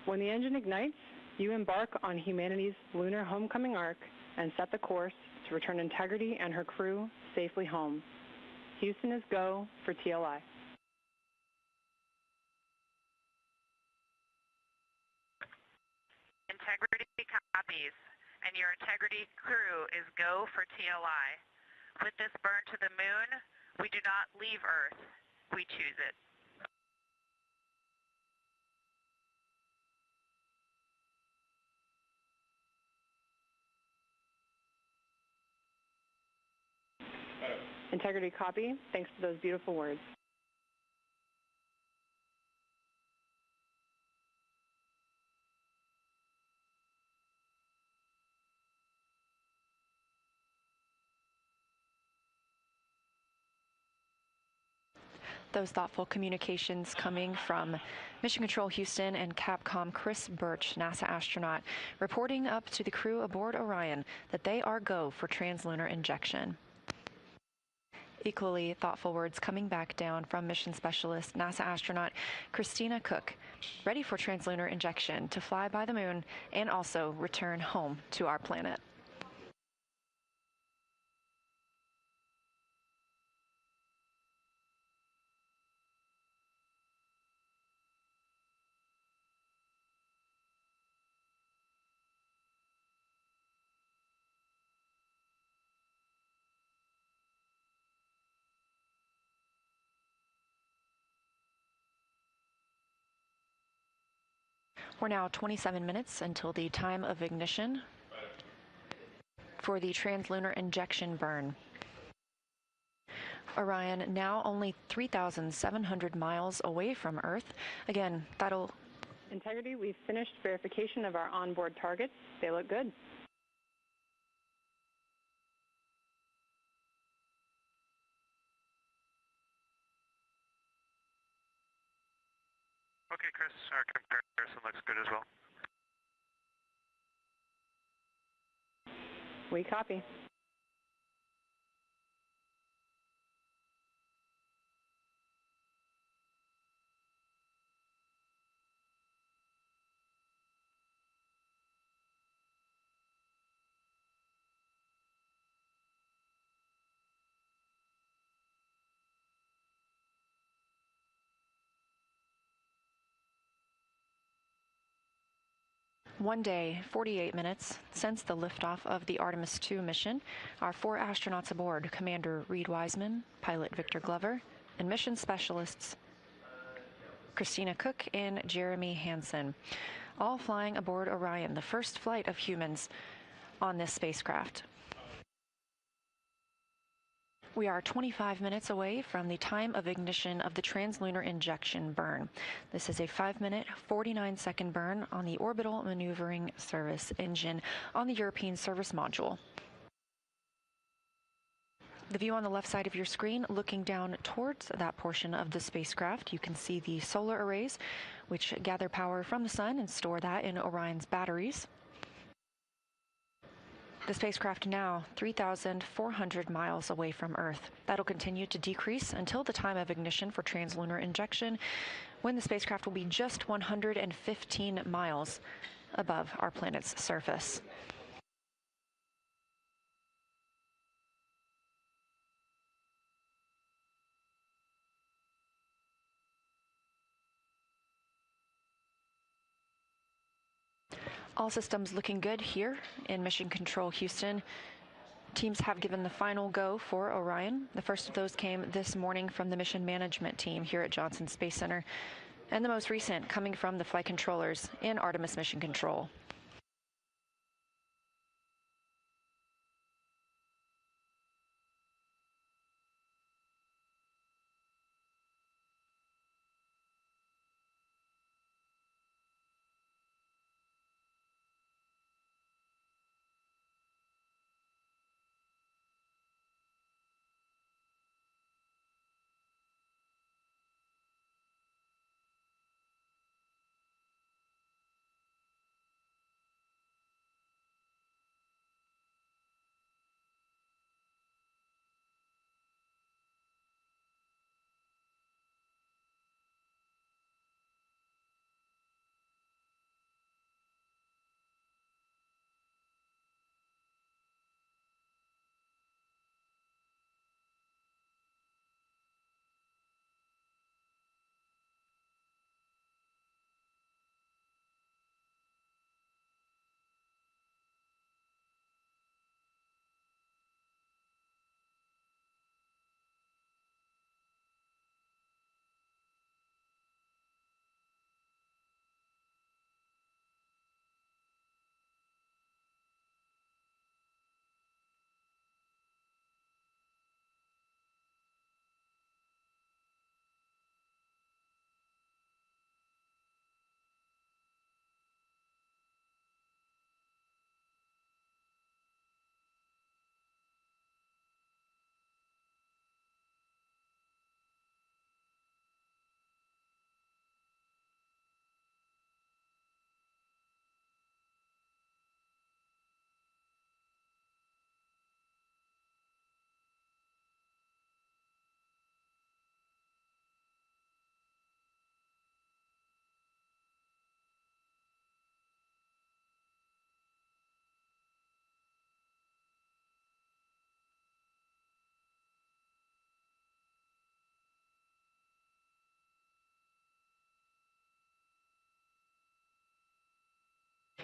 When the engine ignites, you embark on humanity's lunar homecoming arc and set the course to return Integrity and her crew safely home. Houston is go for TLI. Integrity copies, and your Integrity crew is go for TLI. With this burn to the moon, we do not leave Earth, we choose it. Integrity copy. Thanks for those beautiful words. Those thoughtful communications coming from Mission Control Houston and Capcom Chris Birch, NASA astronaut, reporting up to the crew aboard Orion that they are go for translunar injection. Equally thoughtful words coming back down from mission specialist NASA astronaut Christina Cook, ready for translunar injection to fly by the moon and also return home to our planet. We're now 27 minutes until the time of ignition for the translunar injection burn. Orion now only 3,700 miles away from Earth. Again, that'll... Integrity, we've finished verification of our onboard targets. They look good. Okay, Chris, our comparison looks good as well. We copy. One day, 48 minutes since the liftoff of the Artemis II mission, our 4 astronauts aboard, Commander Reed Wiseman, pilot Victor Glover, and mission specialists Christina Cook and Jeremy Hansen, all flying aboard Orion, the first flight of humans on this spacecraft. We are 25 minutes away from the time of ignition of the translunar injection burn. This is a 5-minute, 49-second burn on the orbital maneuvering service engine on the European service module. The view on the left side of your screen, looking down towards that portion of the spacecraft, you can see the solar arrays, which gather power from the sun and store that in Orion's batteries. The spacecraft now 3,400 miles away from Earth. That'll continue to decrease until the time of ignition for translunar injection, when the spacecraft will be just 115 miles above our planet's surface. All systems looking good here in Mission Control Houston. Teams have given the final go for Orion. The first of those came this morning from the mission management team here at Johnson Space Center, and the most recent coming from the flight controllers in Artemis Mission Control.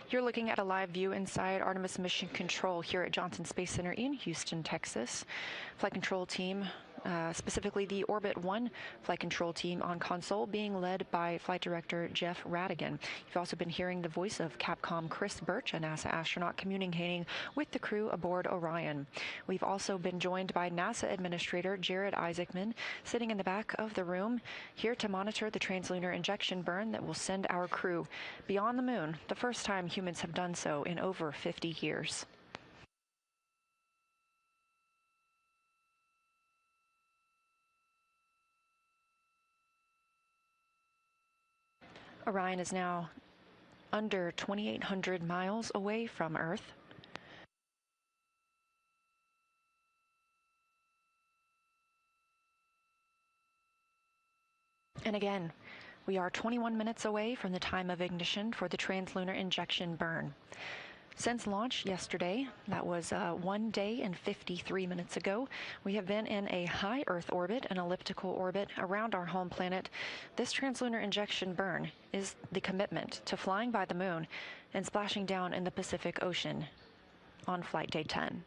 You're looking at a live view inside Artemis Mission Control here at Johnson Space Center in Houston, Texas. Flight control team, specifically the Orbit 1 flight control team on console, being led by Flight Director Jeff Radigan. You've also been hearing the voice of Capcom Chris Birch, a NASA astronaut communicating with the crew aboard Orion. We've also been joined by NASA Administrator Jared Isaacman, sitting in the back of the room, here to monitor the translunar injection burn that will send our crew beyond the moon, the first time humans have done so in over 50 years. Orion is now under 2,800 miles away from Earth. And again, we are 21 minutes away from the time of ignition for the translunar injection burn. Since launch yesterday, that was 1 day and 53 minutes ago, we have been in a high Earth orbit, an elliptical orbit around our home planet. This translunar injection burn is the commitment to flying by the moon and splashing down in the Pacific Ocean on flight day 10.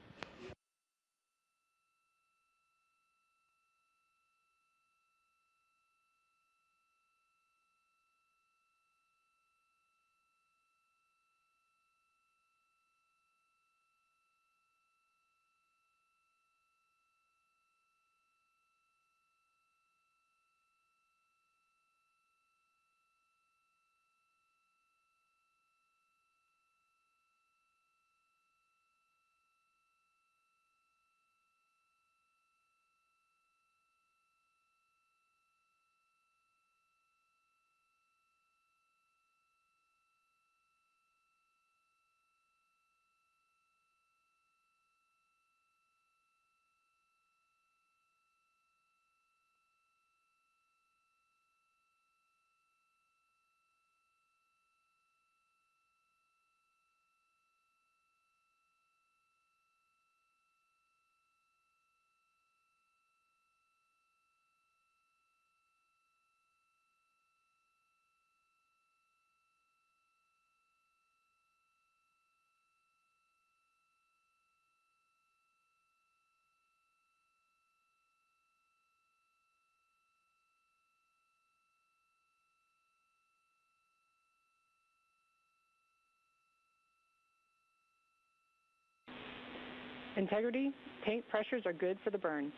Integrity, tank pressures are good for the burn.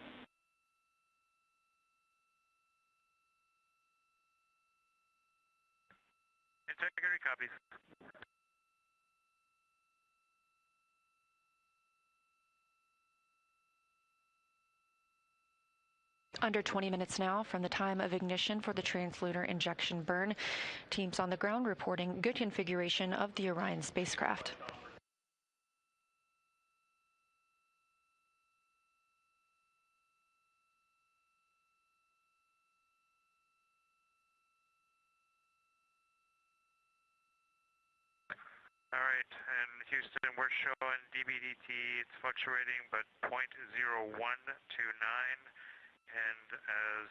Integrity copies. Under 20 minutes now from the time of ignition for the translunar injection burn. Teams on the ground reporting good configuration of the Orion spacecraft. All right, and Houston, we're showing DBDT, it's fluctuating, but 0.0129, and as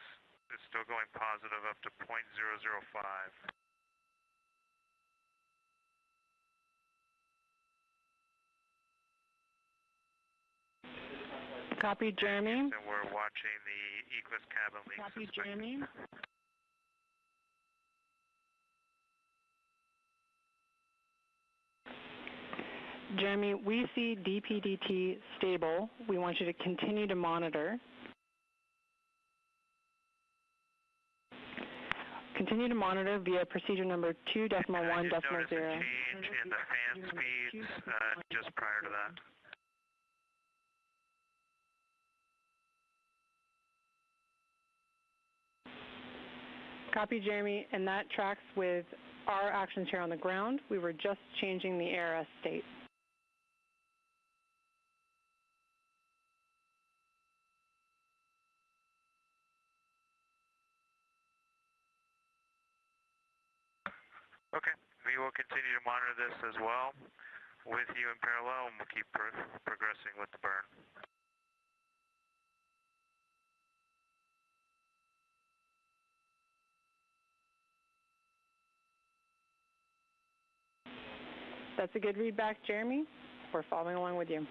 it's still going positive up to 0.005. Copy, Jeremy. And we're watching the Eclipse cabin leak. Copy, Jeremy. Jeremy, we see DPDT stable. We want you to continue to monitor. Continue to monitor via procedure number 2.1.0. I just noticed a change in the fan speeds just prior to that. Copy, Jeremy, and that tracks with our actions here on the ground. We were just changing the ARS state. Okay, we will continue to monitor this as well with you in parallel, and we'll keep progressing with the burn. That's a good read back, Jeremy. We're following along with you.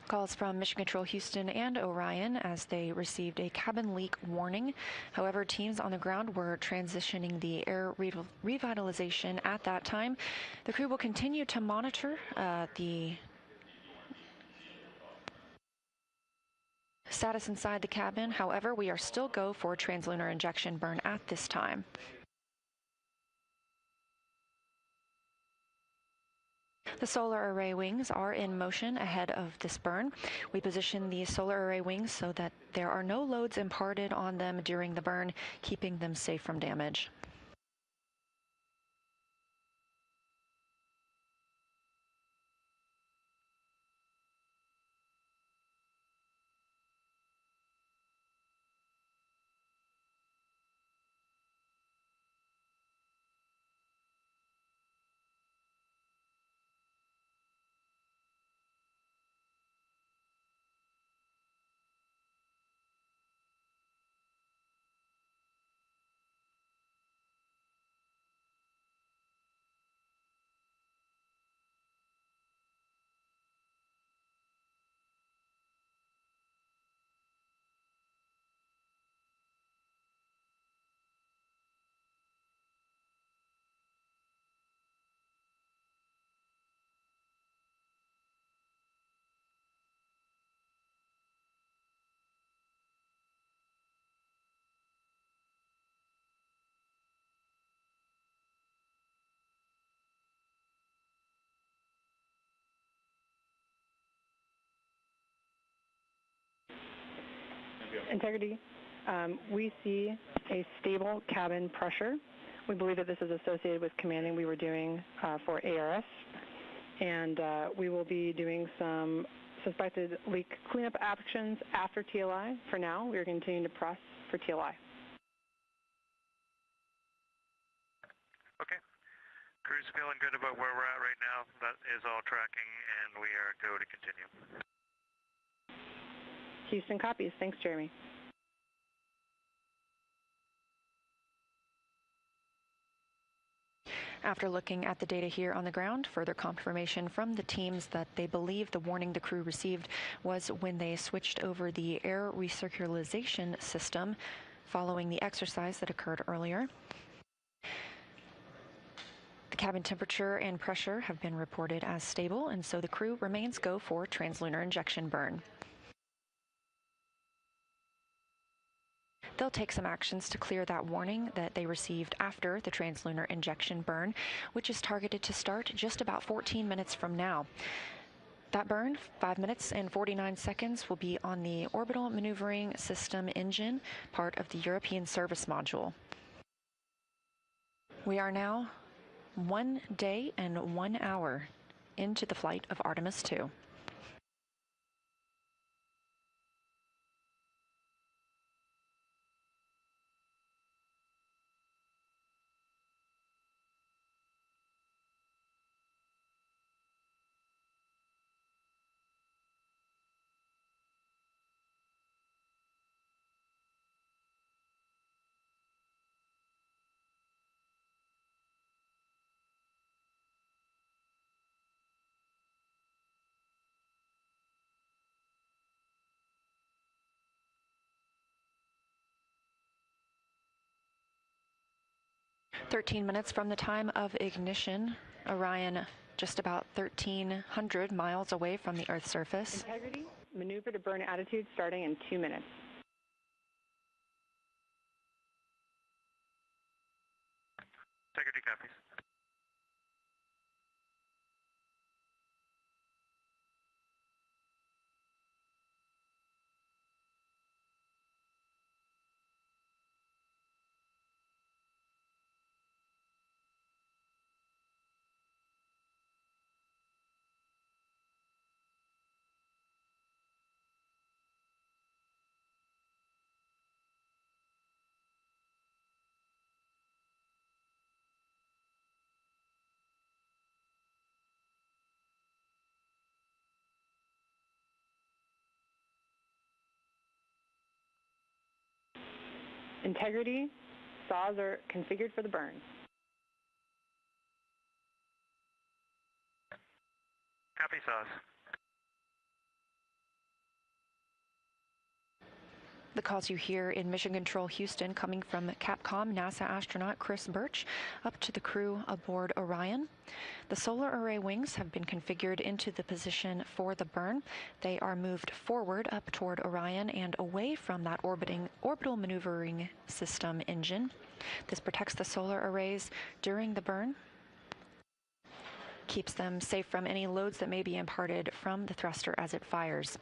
Calls from Mission Control Houston and Orion as they received a cabin leak warning. However, teams on the ground were transitioning the air revitalization at that time. The crew will continue to monitor the status inside the cabin. However, we are still go for translunar injection burn at this time. The solar array wings are in motion ahead of this burn. We position the solar array wings so that there are no loads imparted on them during the burn, keeping them safe from damage. Integrity, we see a stable cabin pressure. We believe that this is associated with commanding we were doing for ARS, and we will be doing some suspected leak cleanup actions after TLI. For now, we are continuing to press for TLI. Okay. Crew's feeling good about where we're at right now. That is all tracking, and we are go to continue. Houston copies. Thanks, Jeremy. After looking at the data here on the ground, further confirmation from the teams that they believe the warning the crew received was when they switched over the air recirculation system following the exercise that occurred earlier. The cabin temperature and pressure have been reported as stable, and so the crew remains go for translunar injection burn. They'll take some actions to clear that warning that they received after the translunar injection burn, which is targeted to start just about 14 minutes from now. That burn, 5 minutes and 49 seconds, will be on the orbital maneuvering system engine, part of the European service module. We are now 1 day and 1 hour into the flight of Artemis 2. "13 minutes from the time of ignition, Orion just about 1,300 miles away from the Earth's surface." Integrity, maneuver to burn attitude starting in 2 minutes. Integrity copies. Integrity, saws are configured for the burn. Copy saws. The calls you hear in Mission Control Houston coming from Capcom NASA astronaut Chris Birch up to the crew aboard Orion. The solar array wings have been configured into the position for the burn. They are moved forward up toward Orion and away from that orbital maneuvering system engine. This protects the solar arrays during the burn, keeps them safe from any loads that may be imparted from the thruster as it fires.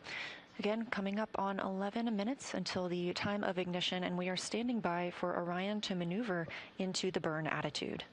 Again, coming up on 11 minutes until the time of ignition, and we are standing by for Orion to maneuver into the burn attitude.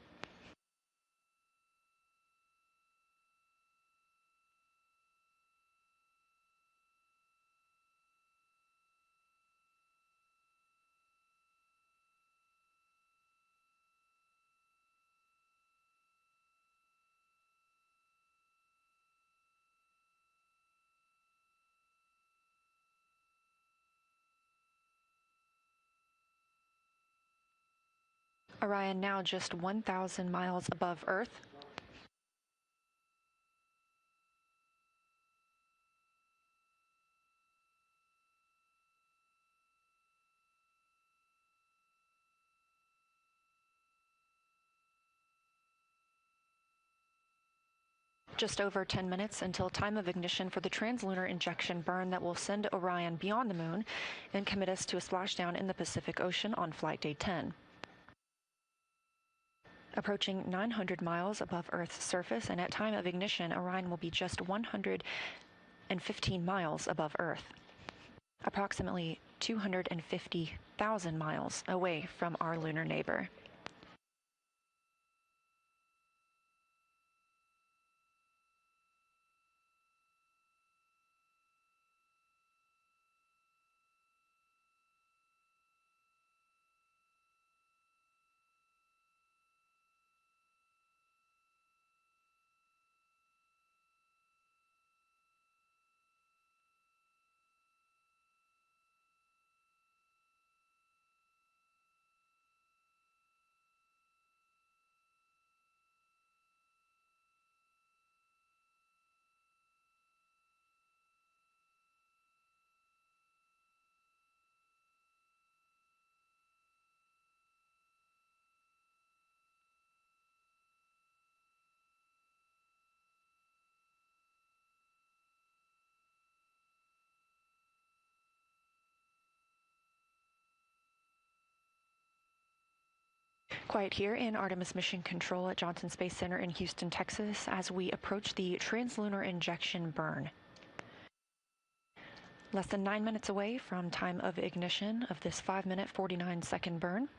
Orion now just 1,000 miles above Earth. Just over 10 minutes until time of ignition for the translunar injection burn that will send Orion beyond the moon and commit us to a splashdown in the Pacific Ocean on flight day 10. Approaching 900 miles above Earth's surface, and at time of ignition, Orion will be just 115 miles above Earth, approximately 250,000 miles away from our lunar neighbor. Quiet here in Artemis Mission Control at Johnson Space Center in Houston, Texas, as we approach the translunar injection burn. Less than 9 minutes away from time of ignition of this 5-minute, 49-second burn.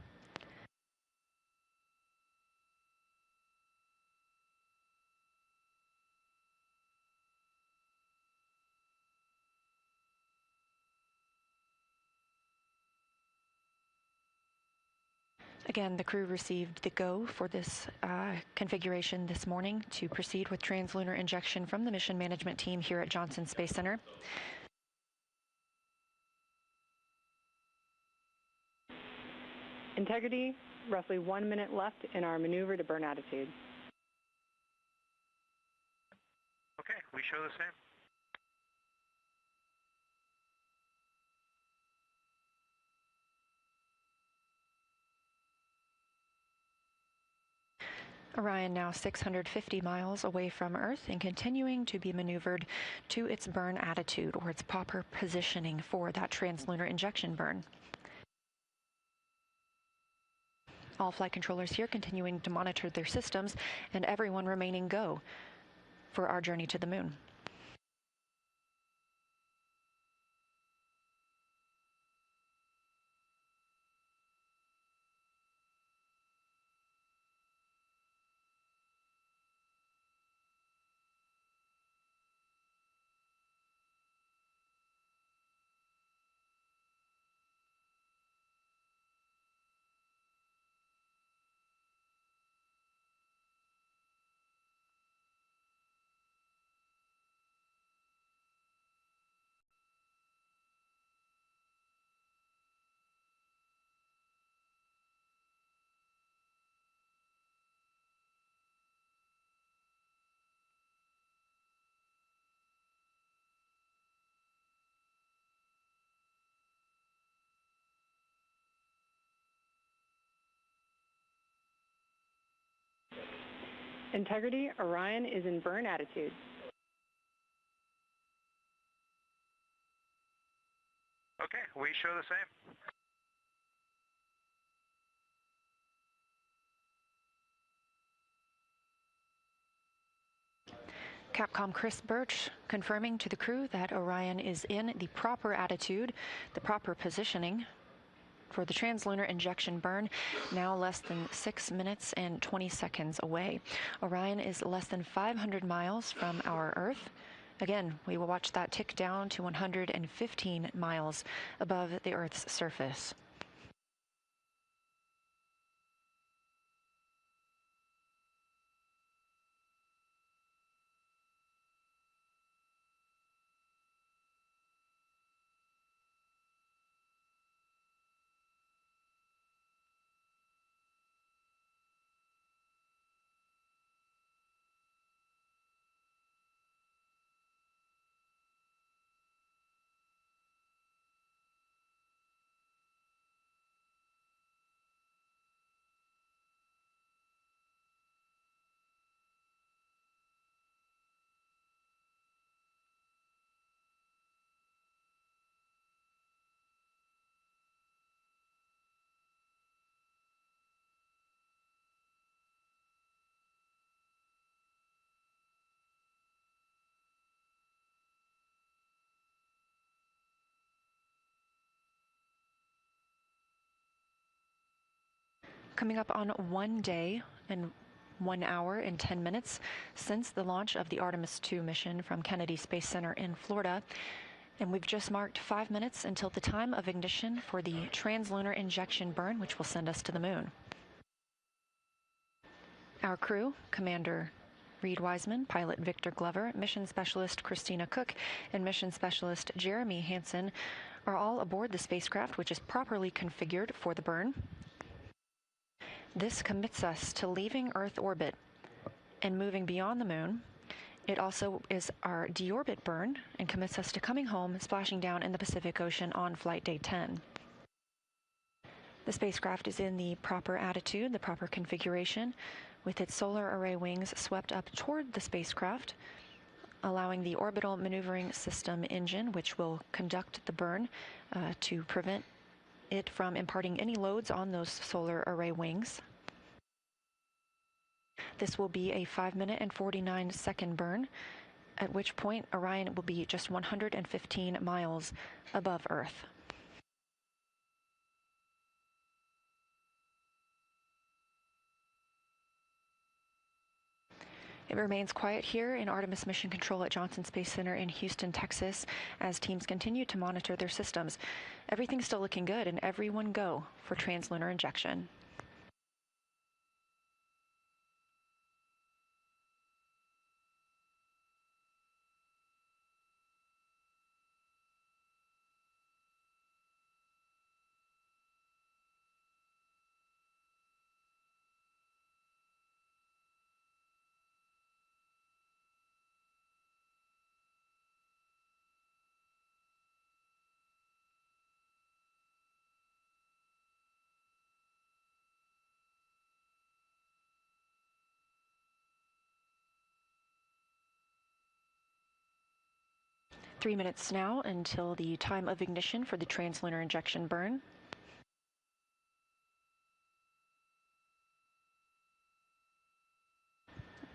Again, the crew received the go for this configuration this morning to proceed with translunar injection from the mission management team here at Johnson Space Center. Integrity, roughly 1 minute left in our maneuver to burn attitude. Okay, we show the same. Orion now 650 miles away from Earth and continuing to be maneuvered to its burn attitude, or its proper positioning for that translunar injection burn. All flight controllers here continuing to monitor their systems, and everyone remaining go for our journey to the moon. Integrity, Orion is in burn attitude. Okay, we show the same. Capcom Chris Birch confirming to the crew that Orion is in the proper attitude, the proper positioning for the translunar injection burn, now less than 6 minutes and 20 seconds away. Orion is less than 500 miles from our Earth. Again, we will watch that tick down to 115 miles above the Earth's surface. Coming up on 1 day and 1 hour and 10 minutes since the launch of the Artemis II mission from Kennedy Space Center in Florida. And we've just marked 5 minutes until the time of ignition for the translunar injection burn, which will send us to the moon. Our crew, Commander Reed Wiseman, Pilot Victor Glover, Mission Specialist Christina Cook, and Mission Specialist Jeremy Hansen are all aboard the spacecraft, which is properly configured for the burn. This commits us to leaving Earth orbit and moving beyond the moon. It also is our deorbit burn and commits us to coming home, splashing down in the Pacific Ocean on flight day 10. The spacecraft is in the proper attitude, the proper configuration, with its solar array wings swept up toward the spacecraft, allowing the orbital maneuvering system engine, which will conduct the burn to prevent it from imparting any loads on those solar array wings. This will be a 5-minute and 49-second burn, at which point Orion will be just 115 miles above Earth. It remains quiet here in Artemis Mission Control at Johnson Space Center in Houston, Texas, as teams continue to monitor their systems. Everything's still looking good, and everyone go for translunar injection. Three minutes now until the time of ignition for the translunar injection burn.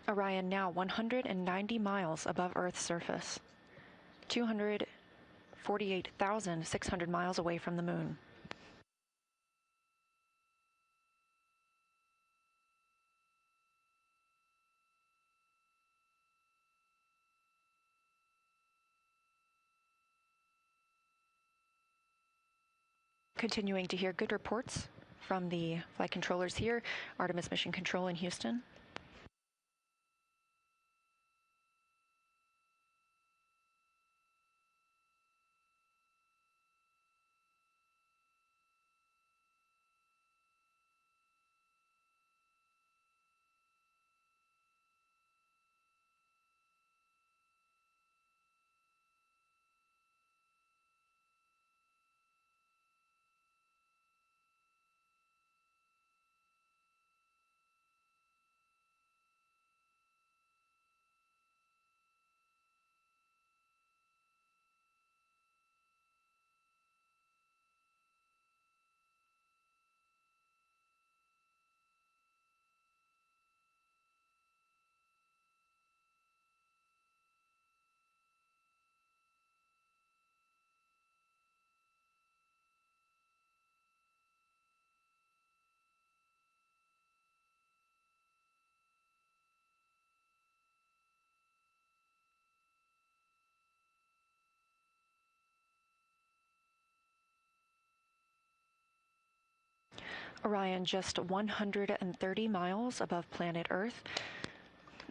Orion now 190 miles above Earth's surface, 248,600 miles away from the moon. Continuing to hear good reports from the flight controllers here, Artemis Mission Control in Houston. Orion just 130 miles above planet Earth.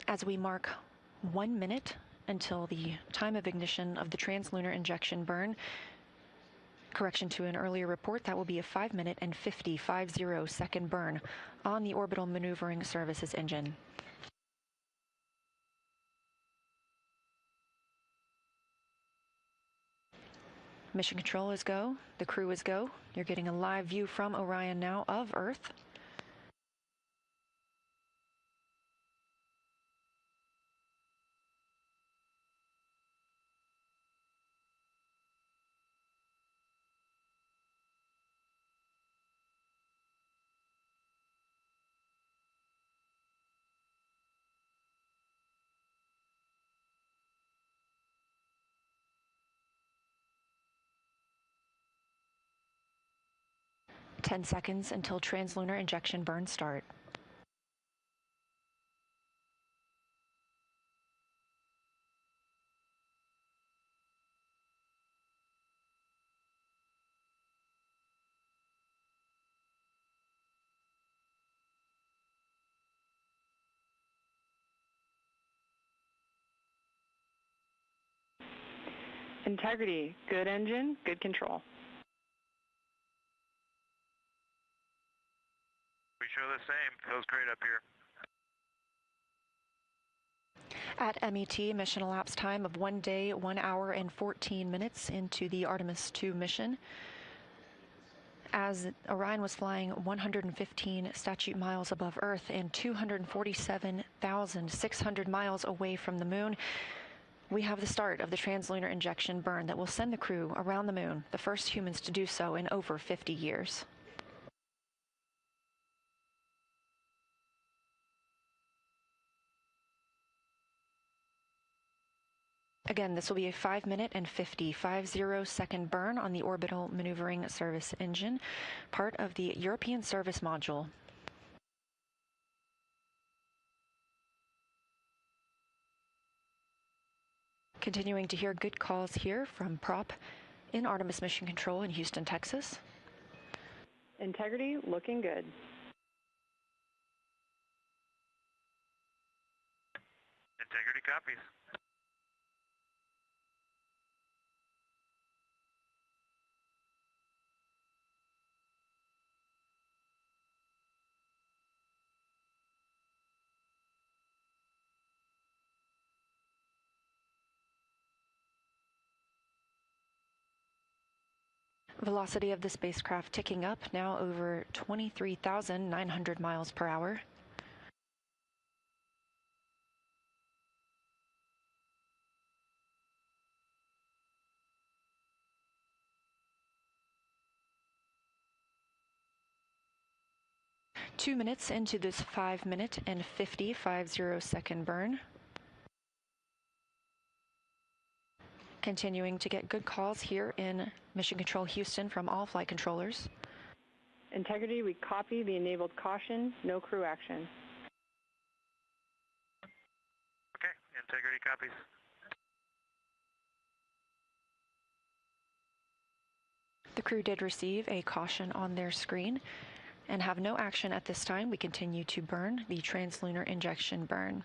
As we mark 1 minute until the time of ignition of the translunar injection burn, correction to an earlier report, that will be a 5-minute and 50 burn on the orbital maneuvering services engine. Mission control is go, the crew is go. You're getting a live view from Orion now of Earth. Ten seconds until translunar injection burn start. Integrity, good engine, good control. We show the same. Feels great up here. At MET, mission elapsed time of 1 day, 1 hour, and 14 minutes into the Artemis 2 mission. As Orion was flying 115 statute miles above Earth and 247,600 miles away from the moon, we have the start of the translunar injection burn that will send the crew around the moon, the first humans to do so in over 50 years. Again, this will be a 5-minute and 50 burn on the orbital maneuvering service engine, part of the European service module. Continuing to hear good calls here from Prop in Artemis Mission Control in Houston, Texas. Integrity, looking good. Integrity copies. Velocity of the spacecraft ticking up, now over 23,900 miles per hour. Two minutes into this 5-minute and 50 burn. Continuing to get good calls here in Mission Control Houston from all flight controllers. Integrity, we copy the enabled caution, no crew action. Okay, integrity copies. The crew did receive a caution on their screen and have no action at this time. We continue to burn the translunar injection burn.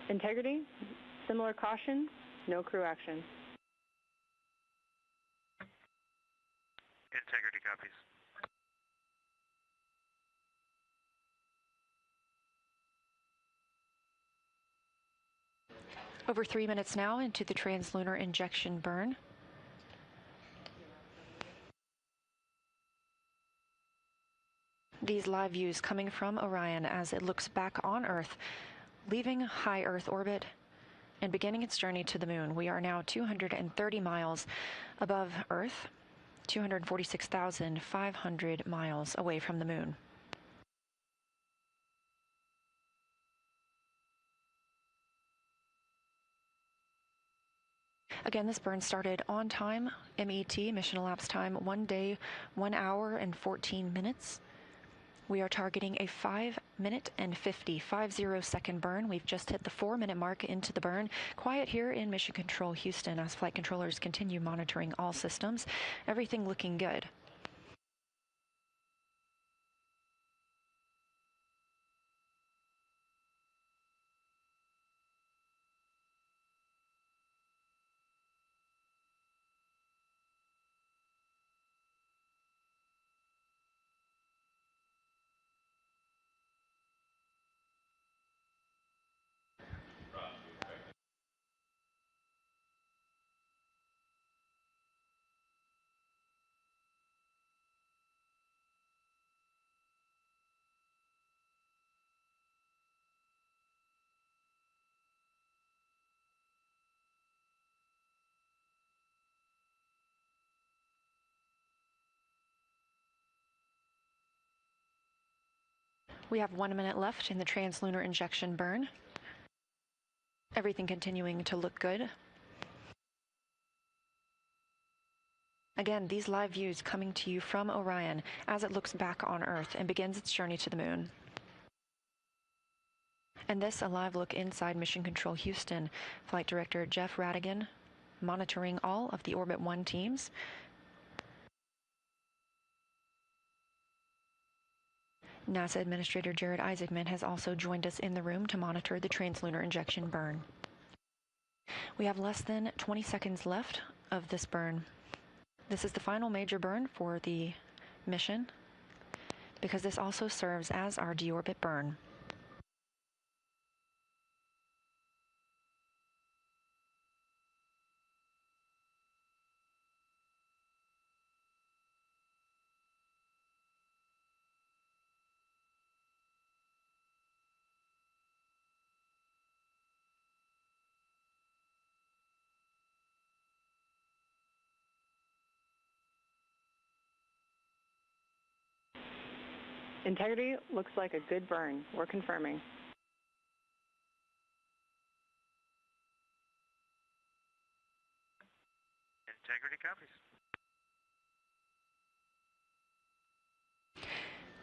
Integrity, similar caution, no crew action. Integrity copies. Over 3 minutes now into the translunar injection burn. These live views coming from Orion as it looks back on Earth, leaving high Earth orbit and beginning its journey to the moon. We are now 230 miles above Earth, 246,500 miles away from the moon. Again, this burn started on time, MET, mission elapsed time, 1 day, 1 hour, and 14 minutes. We are targeting a 5-minute and 50-second burn. We've just hit the 4-minute mark into the burn. Quiet here in Mission Control Houston as flight controllers continue monitoring all systems. Everything looking good. We have 1 minute left in the translunar injection burn. Everything continuing to look good. Again, these live views coming to you from Orion as it looks back on Earth and begins its journey to the moon. And this, a live look inside Mission Control Houston. Flight Director Jeff Radigan monitoring all of the Orbit 1 teams. NASA Administrator Jared Isaacman has also joined us in the room to monitor the translunar injection burn. We have less than 20 seconds left of this burn. This is the final major burn for the mission because this also serves as our deorbit burn. Integrity looks like a good burn. We're confirming. Integrity copies.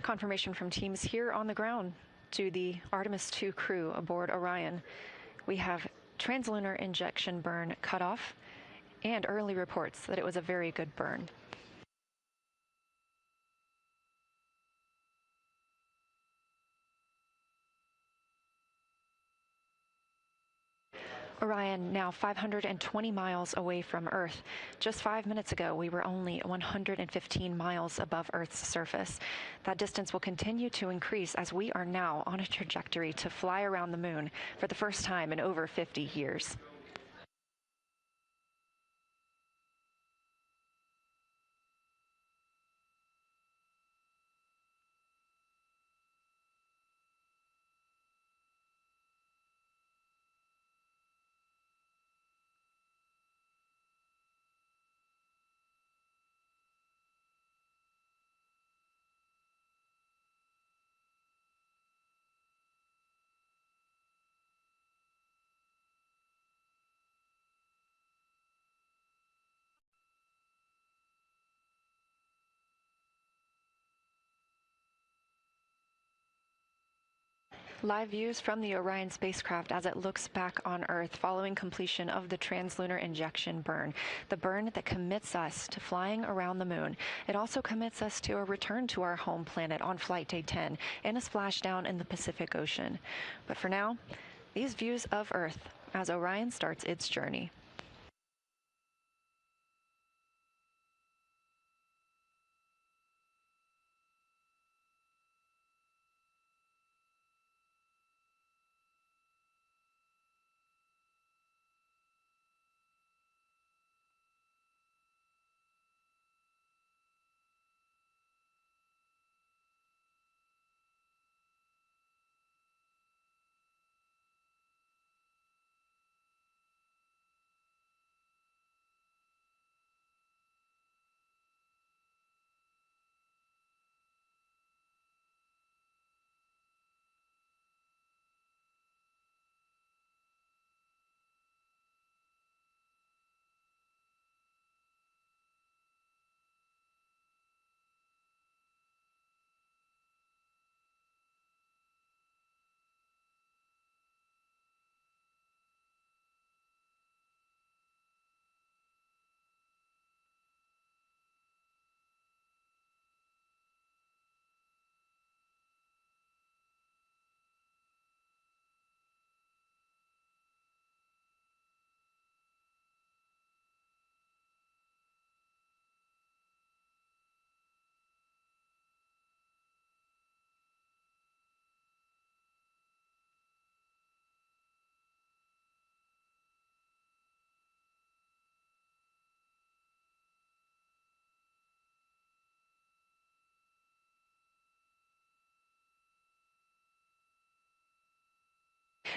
Confirmation from teams here on the ground to the Artemis 2 crew aboard Orion. We have translunar injection burn cutoff and early reports that it was a very good burn. Orion now 520 miles away from Earth. Just 5 minutes ago, we were only 115 miles above Earth's surface. That distance will continue to increase as we are now on a trajectory to fly around the moon for the first time in over 50 years. Live views from the Orion spacecraft as it looks back on Earth following completion of the translunar injection burn, the burn that commits us to flying around the moon. It also commits us to a return to our home planet on flight day 10 and a splashdown in the Pacific Ocean. But for now, these views of Earth as Orion starts its journey.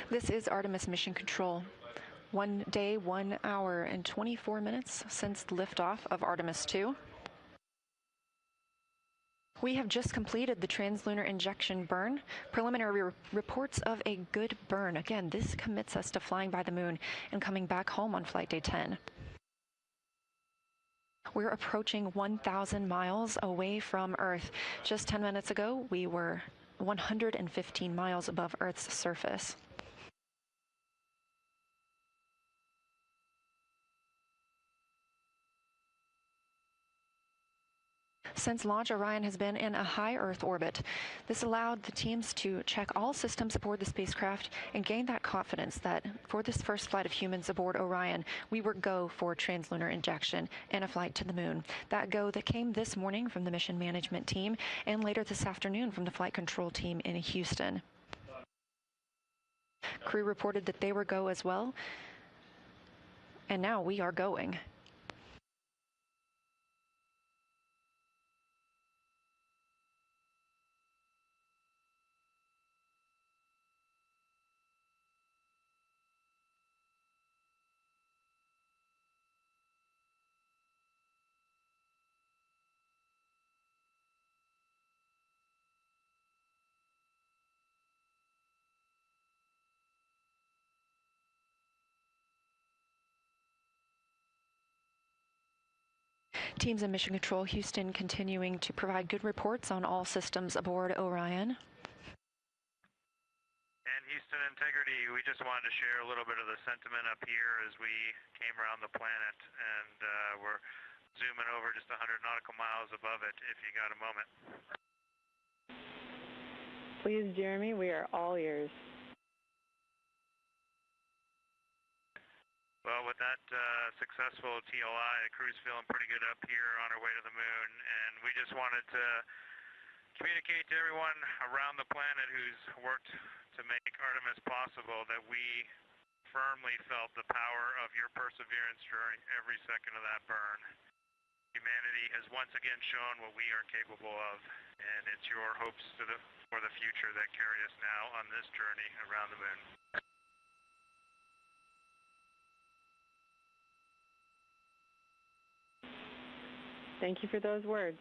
This is Artemis Mission Control. 1 day, 1 hour, and 24 minutes since liftoff of Artemis 2. We have just completed the translunar injection burn. Preliminary reports of a good burn. Again, this commits us to flying by the moon and coming back home on flight day 10. We're approaching 1,000 miles away from Earth. Just 10 minutes ago, we were 115 miles above Earth's surface. Since launch, Orion has been in a high Earth orbit. This allowed the teams to check all systems aboard the spacecraft and gain that confidence that for this first flight of humans aboard Orion, we were go for translunar injection and a flight to the moon. That go that came this morning from the mission management team and later this afternoon from the flight control team in Houston. Crew reported that they were go as well, and now we are going. Teams in Mission Control Houston continuing to provide good reports on all systems aboard Orion. And Houston Integrity, we just wanted to share a little bit of the sentiment up here as we came around the planet, and we're zooming over just 100 nautical miles above it if you got a moment. Please, Jeremy, we are all ears. Well, with that successful TLI, the crew's feeling pretty good up here on our way to the moon, and we just wanted to communicate to everyone around the planet who's worked to make Artemis possible that we firmly felt the power of your perseverance during every second of that burn. Humanity has once again shown what we are capable of, and it's your hopes for the future that carry us now on this journey around the moon. Thank you for those words.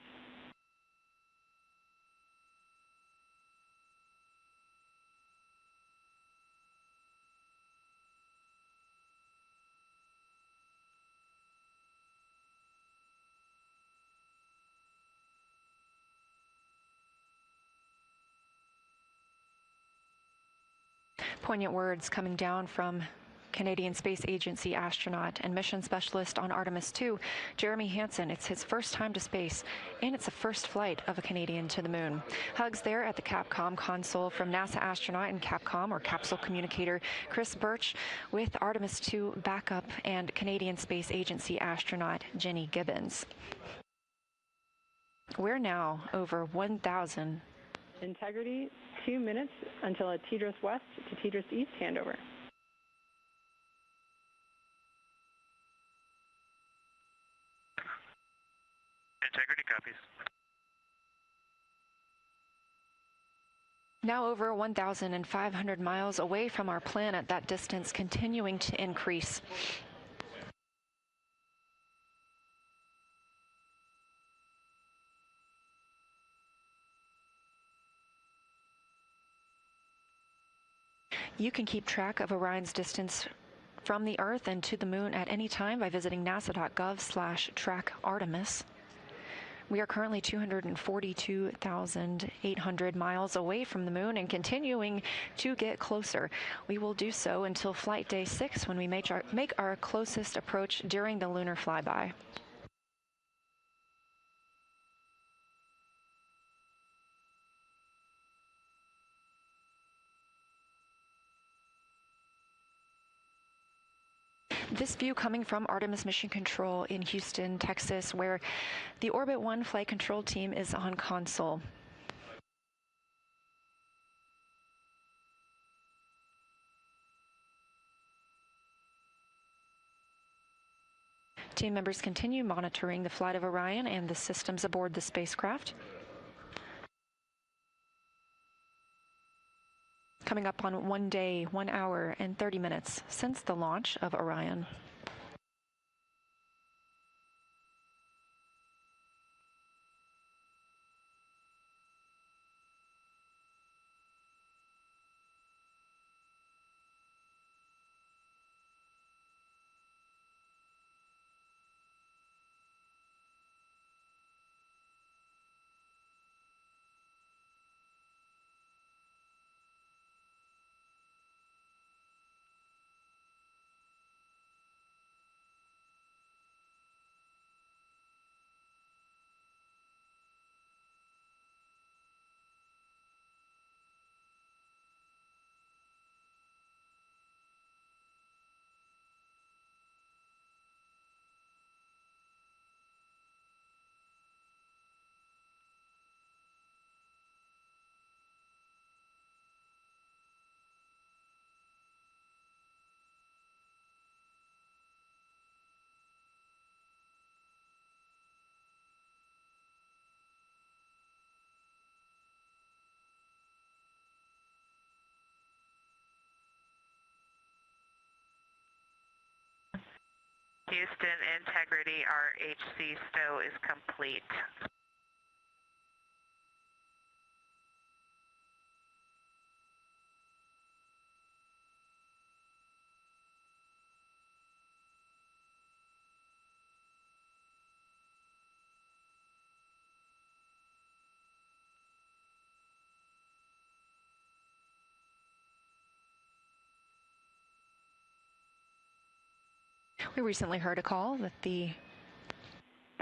Poignant words coming down from Canadian Space Agency astronaut and mission specialist on Artemis 2, Jeremy Hansen. It's his first time to space, and it's the first flight of a Canadian to the moon. Hugs there at the Capcom console from NASA astronaut and Capcom, or capsule communicator, Chris Birch, with Artemis 2 backup and Canadian Space Agency astronaut Jenny Gibbons. We're now over 1,000. Integrity, 2 minutes until a TDRS West to TDRS East handover. Integrity copies. Now over 1,500 miles away from our planet, that distance continuing to increase. You can keep track of Orion's distance from the Earth and to the moon at any time by visiting nasa.gov/track Artemis. We are currently 242,800 miles away from the moon and continuing to get closer. We will do so until flight day 6 when we make our closest approach during the lunar flyby. This view coming from Artemis Mission Control in Houston, Texas, where the Orbit 1 flight control team is on console. Team members continue monitoring the flight of Orion and the systems aboard the spacecraft. coming up on 1 day, 1 hour, and 30 minutes since the launch of Orion. Houston, integrity, RHC stow is complete. We recently heard a call that the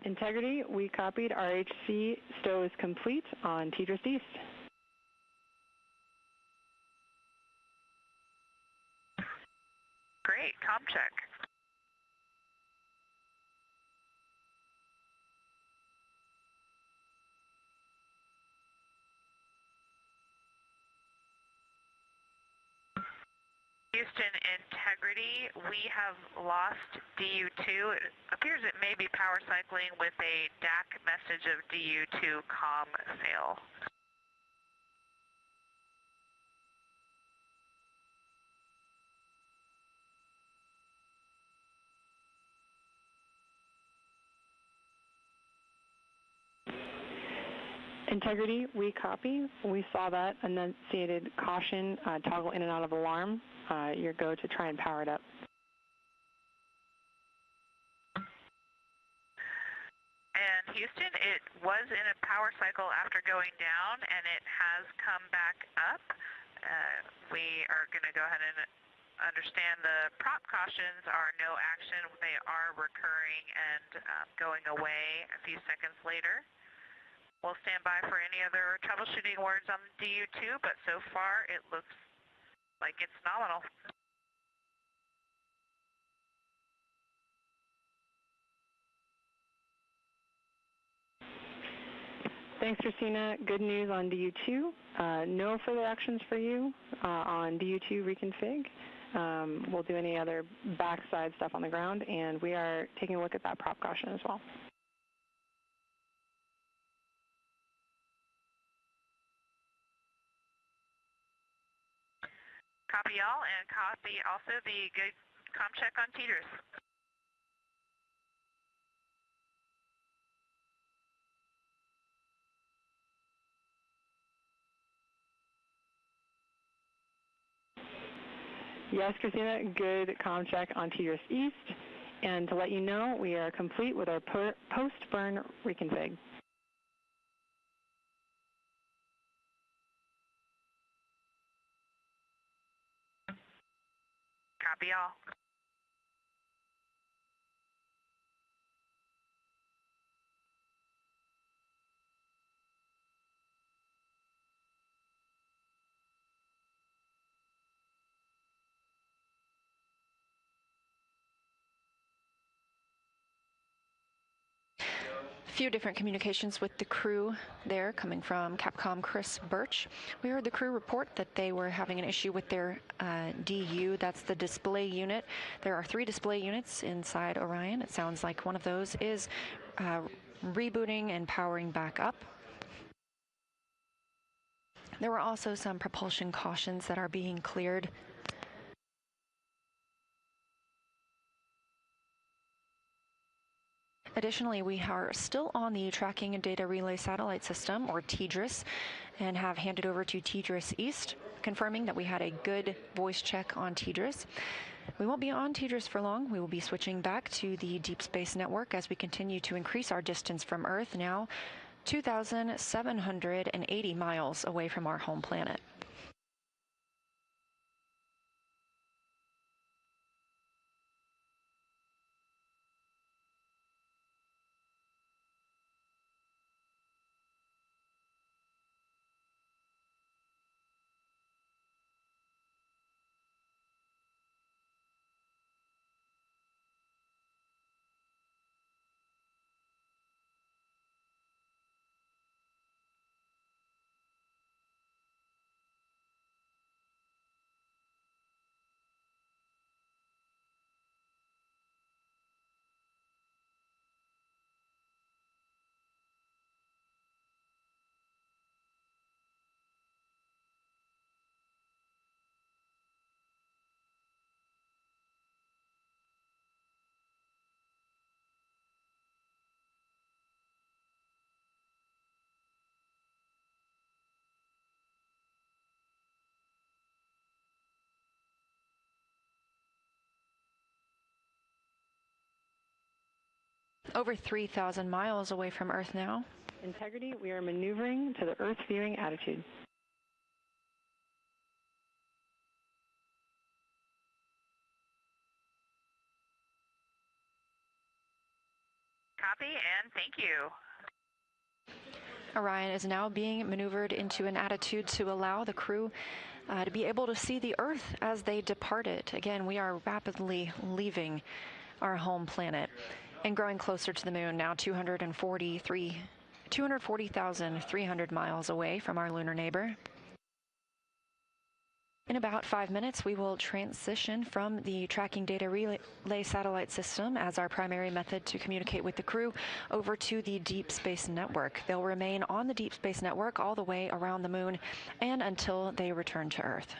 Integrity, we copied. RHC stow is complete on Tidris East. Great, comm check. Houston, integrity, we have lost DU2. It appears it may be power cycling with a DAC message of DU2 comm fail. Integrity, we copy. We saw that enunciated caution, toggle in and out of alarm. Your go to try and power it up. And Houston, it was in a power cycle after going down, and it has come back up. We are going to go ahead and understand the prop cautions are no action. They are recurring and going away a few seconds later. We'll stand by for any other troubleshooting words on DU2, but so far it looks like it's nominal. Thanks, Christina. Good news on DU2. No further actions for you on DU2 reconfig. We'll do any other backside stuff on the ground, and we are taking a look at that prop caution as well. Copy all, and copy also the good comm check on Tidris. Yes, Christina, good comm check on Tidris East. And to let you know, we are complete with our post-burn reconfig. Copy all. A few different communications with the crew there coming from Capcom Chris Birch. We heard the crew report that they were having an issue with their DU. That's the display unit. There are 3 display units inside Orion. It sounds like one of those is rebooting and powering back up. There were also some propulsion cautions that are being cleared. Additionally, we are still on the Tracking and Data Relay Satellite System, or TDRS, and have handed over to TDRS East, confirming that we had a good voice check on TDRS. We won't be on TDRS for long. We will be switching back to the Deep Space Network as we continue to increase our distance from Earth, now 2,780 miles away from our home planet. Over 3,000 miles away from Earth now. Integrity, we are maneuvering to the Earth viewing attitude. Copy, and thank you. Orion is now being maneuvered into an attitude to allow the crew to be able to see the Earth as they depart it. Again, we are rapidly leaving our home planet and growing closer to the moon, now 240,300 miles away from our lunar neighbor. In about 5 minutes, we will transition from the Tracking Data Relay Satellite System as our primary method to communicate with the crew over to the Deep Space Network. They'll remain on the Deep Space Network all the way around the moon and until they return to Earth.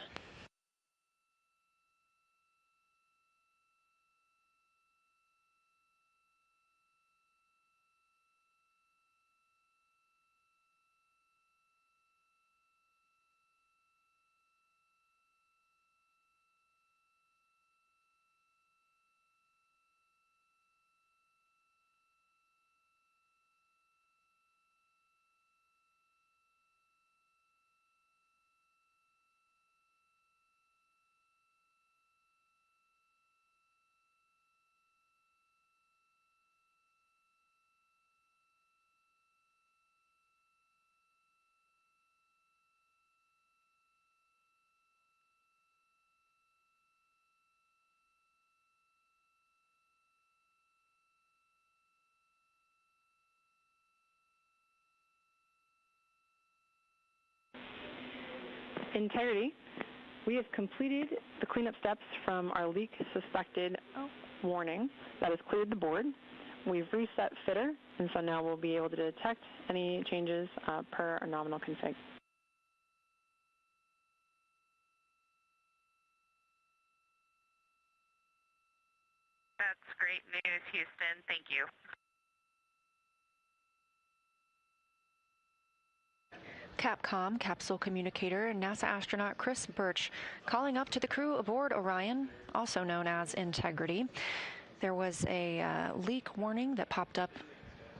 Integrity, we have completed the cleanup steps from our leak suspected warning that has cleared the board. We've reset FITR, and so now we'll be able to detect any changes per our nominal config. That's great news, Houston. Thank you. Capcom, capsule communicator, NASA astronaut Chris Birch calling up to the crew aboard Orion, also known as Integrity. There was a leak warning that popped up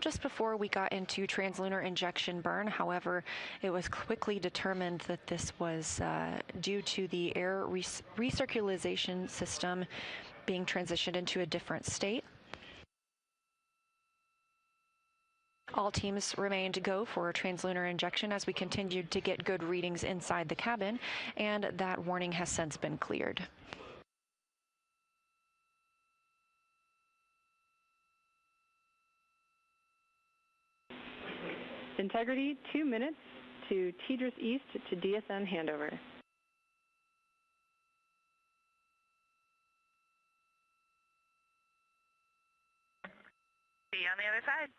just before we got into translunar injection burn. However, it was quickly determined that this was due to the air recirculation system being transitioned into a different state. All teams remained go for a translunar injection as we continued to get good readings inside the cabin, and that warning has since been cleared. Integrity, 2 minutes to TDRS East to DSN handover. See you on the other side.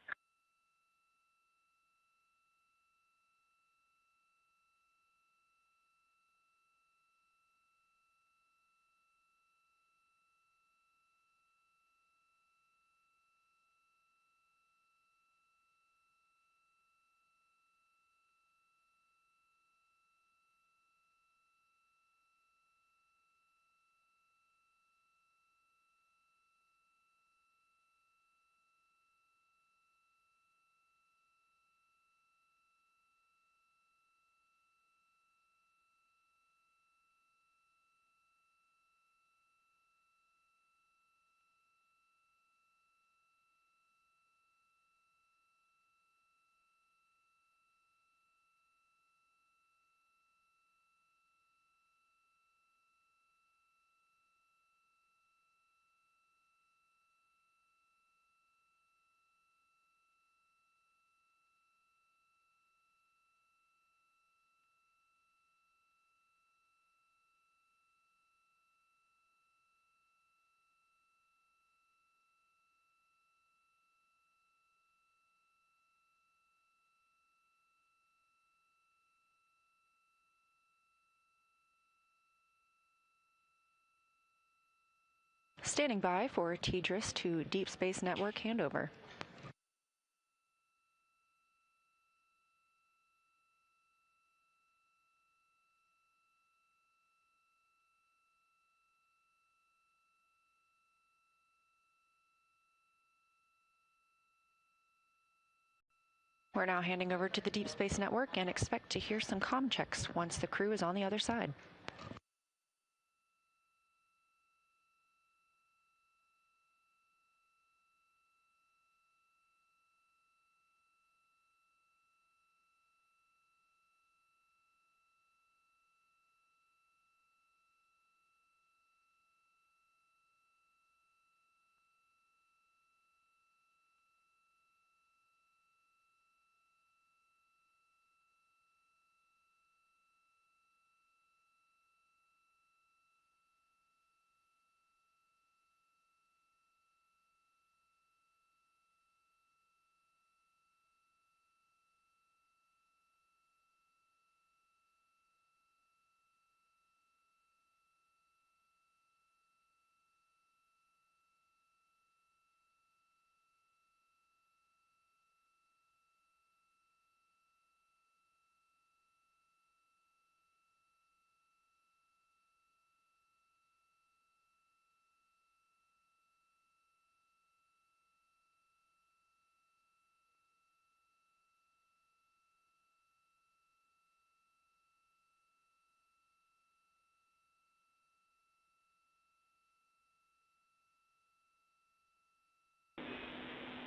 Standing by for TDRS to Deep Space Network handover. We're now handing over to the Deep Space Network and expect to hear some comm checks once the crew is on the other side.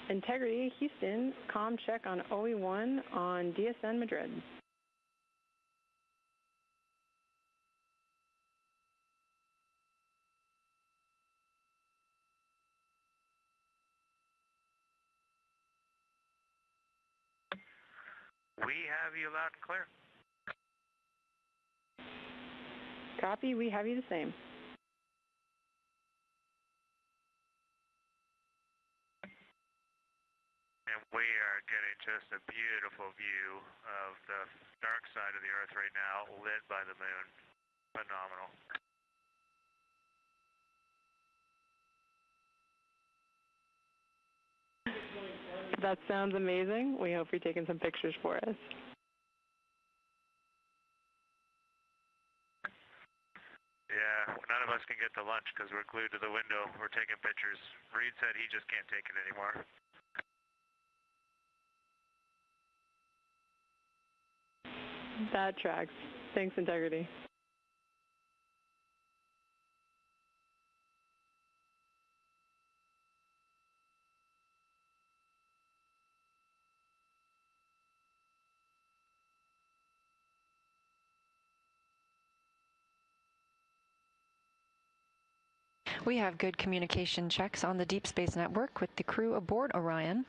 Integrity, Houston, comm check on OE1 on DSN Madrid. We have you loud and clear. Copy, we have you the same. And we are getting just a beautiful view of the dark side of the Earth right now, lit by the moon. Phenomenal. That sounds amazing. We hope you're taking some pictures for us. Yeah, none of us can get to lunch because we're glued to the window. We're taking pictures. Reed said he just can't take it anymore. That tracks. Thanks, Integrity. We have good communication checks on the Deep Space Network with the crew aboard Orion.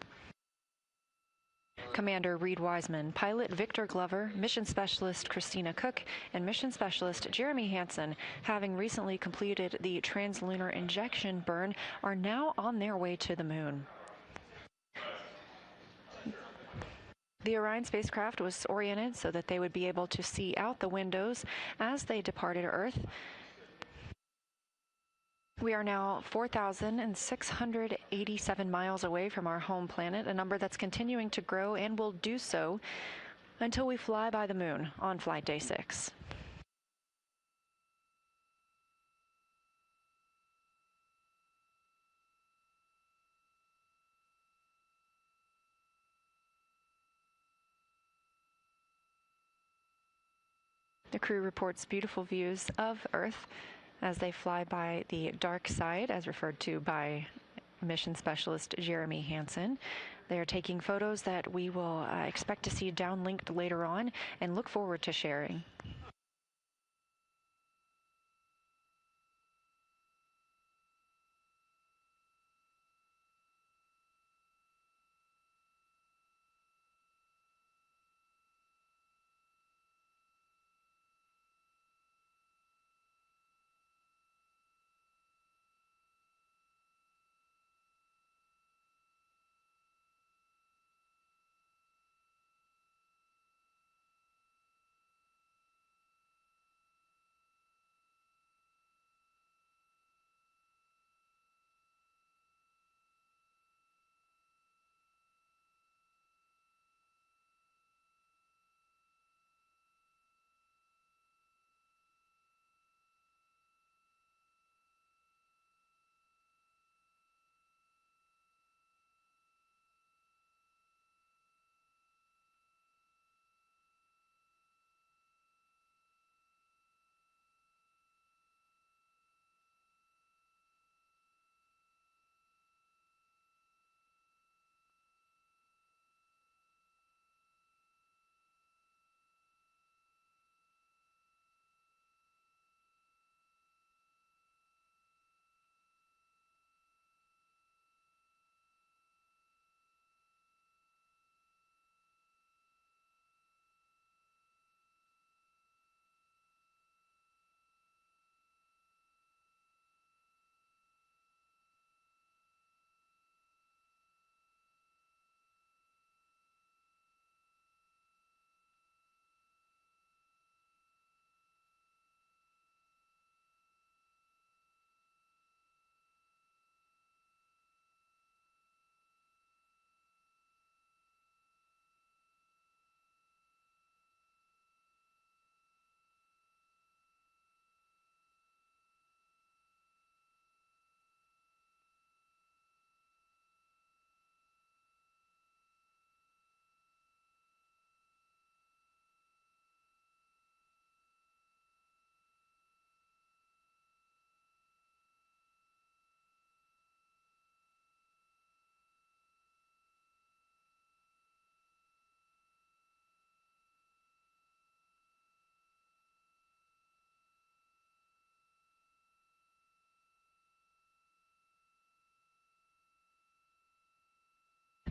Commander Reed Wiseman, pilot Victor Glover, mission specialist Christina Cook, and mission specialist Jeremy Hansen, having recently completed the translunar injection burn, are now on their way to the moon. The Orion spacecraft was oriented so that they would be able to see out the windows as they departed Earth. We are now 4,687 miles away from our home planet, a number that's continuing to grow and will do so until we fly by the moon on flight day 6. The crew reports beautiful views of Earth as they fly by the dark side, as referred to by mission specialist Jeremy Hansen. They are taking photos that we will expect to see downlinked later on and look forward to sharing.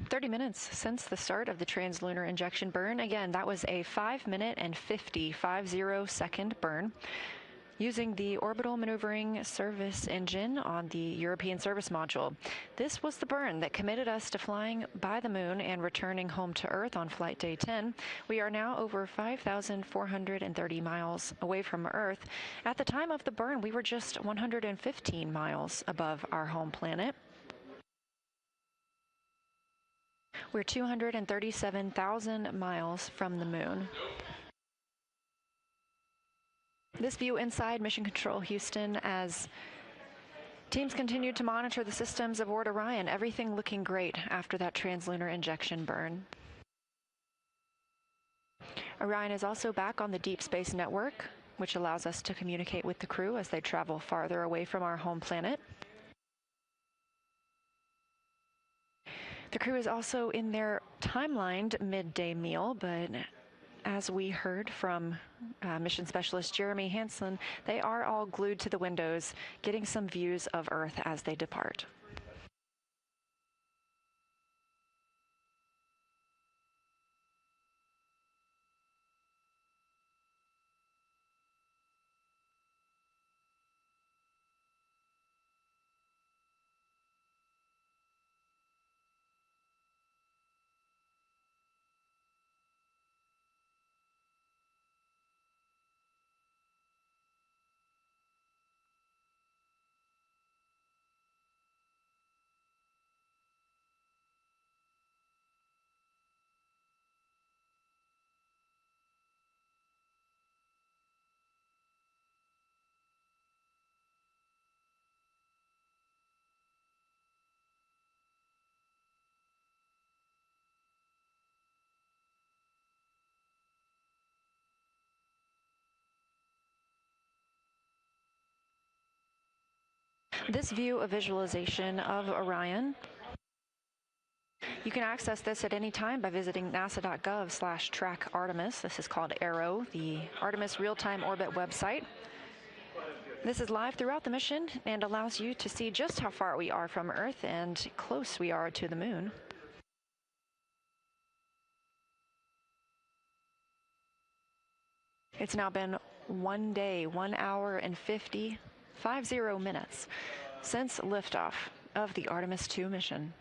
30 minutes since the start of the translunar injection burn. Again, that was a 5-minute and 50 second burn using the orbital maneuvering service engine on the European service module. This was the burn that committed us to flying by the moon and returning home to Earth on flight day 10. We are now over 5,430 miles away from Earth. At the time of the burn, we were just 115 miles above our home planet. We're 237,000 miles from the moon. This view inside Mission Control Houston as teams continue to monitor the systems aboard Orion. Everything looking great after that translunar injection burn. Orion is also back on the Deep Space Network, which allows us to communicate with the crew as they travel farther away from our home planet. The crew is also in their timelined midday meal, but as we heard from mission specialist Jeremy Hansen, they are all glued to the windows, getting some views of Earth as they depart. This view of visualization of Orion, you can access this at any time by visiting nasa.gov/track Artemis. This is called ARROW, the Artemis real-time orbit website. This is live throughout the mission and allows you to see just how far we are from Earth and close we are to the moon. It's now been 1 day, 1 hour and 50 minutes since liftoff of the Artemis 2 mission.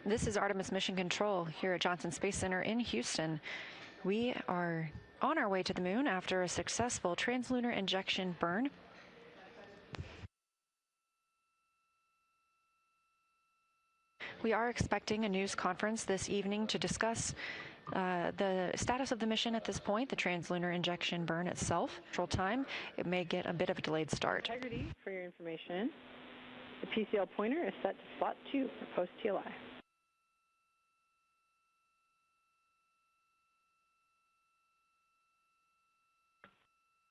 This is Artemis Mission Control here at Johnson Space Center in Houston. We are on our way to the moon after a successful translunar injection burn. We are expecting a news conference this evening to discuss the status of the mission at this point, the translunar injection burn itself. Control time, it may get a bit of a delayed start. Integrity, for your information, the PCL pointer is set to slot 2 for post-TLI.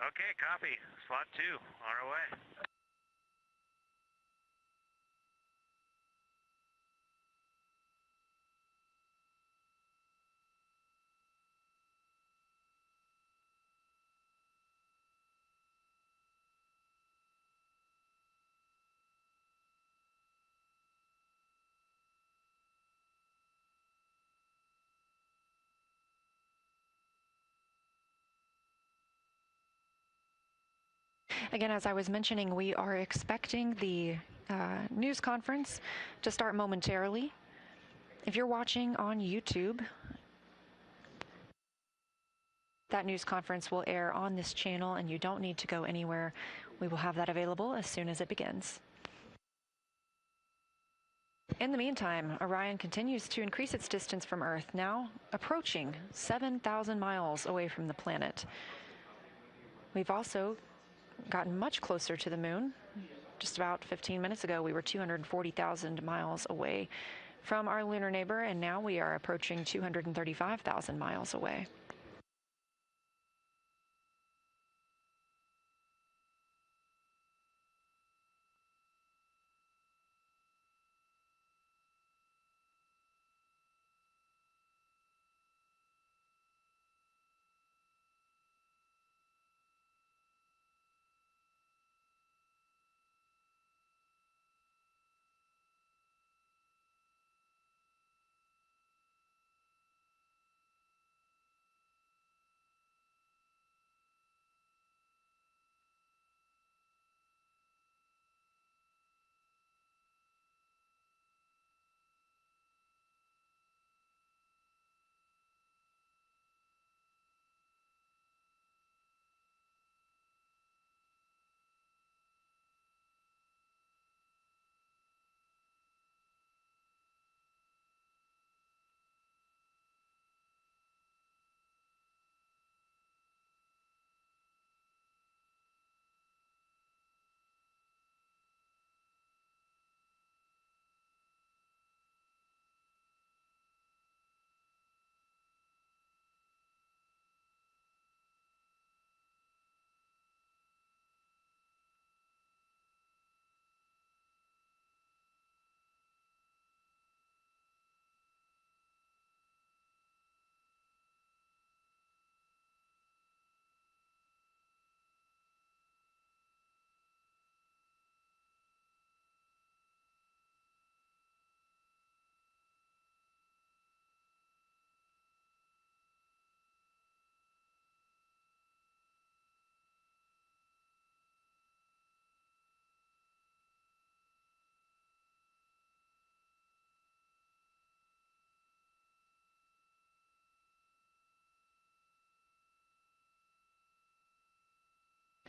Okay, copy. Slot 2, on our way. Again, as I was mentioning, we are expecting the news conference to start momentarily. If you're watching on YouTube, that news conference will air on this channel and you don't need to go anywhere. We will have that available as soon as it begins. In the meantime, Orion continues to increase its distance from Earth, now approaching 7,000 miles away from the planet. We've also gotten much closer to the moon. Just about 15 minutes ago, we were 240,000 miles away from our lunar neighbor, and now we are approaching 235,000 miles away.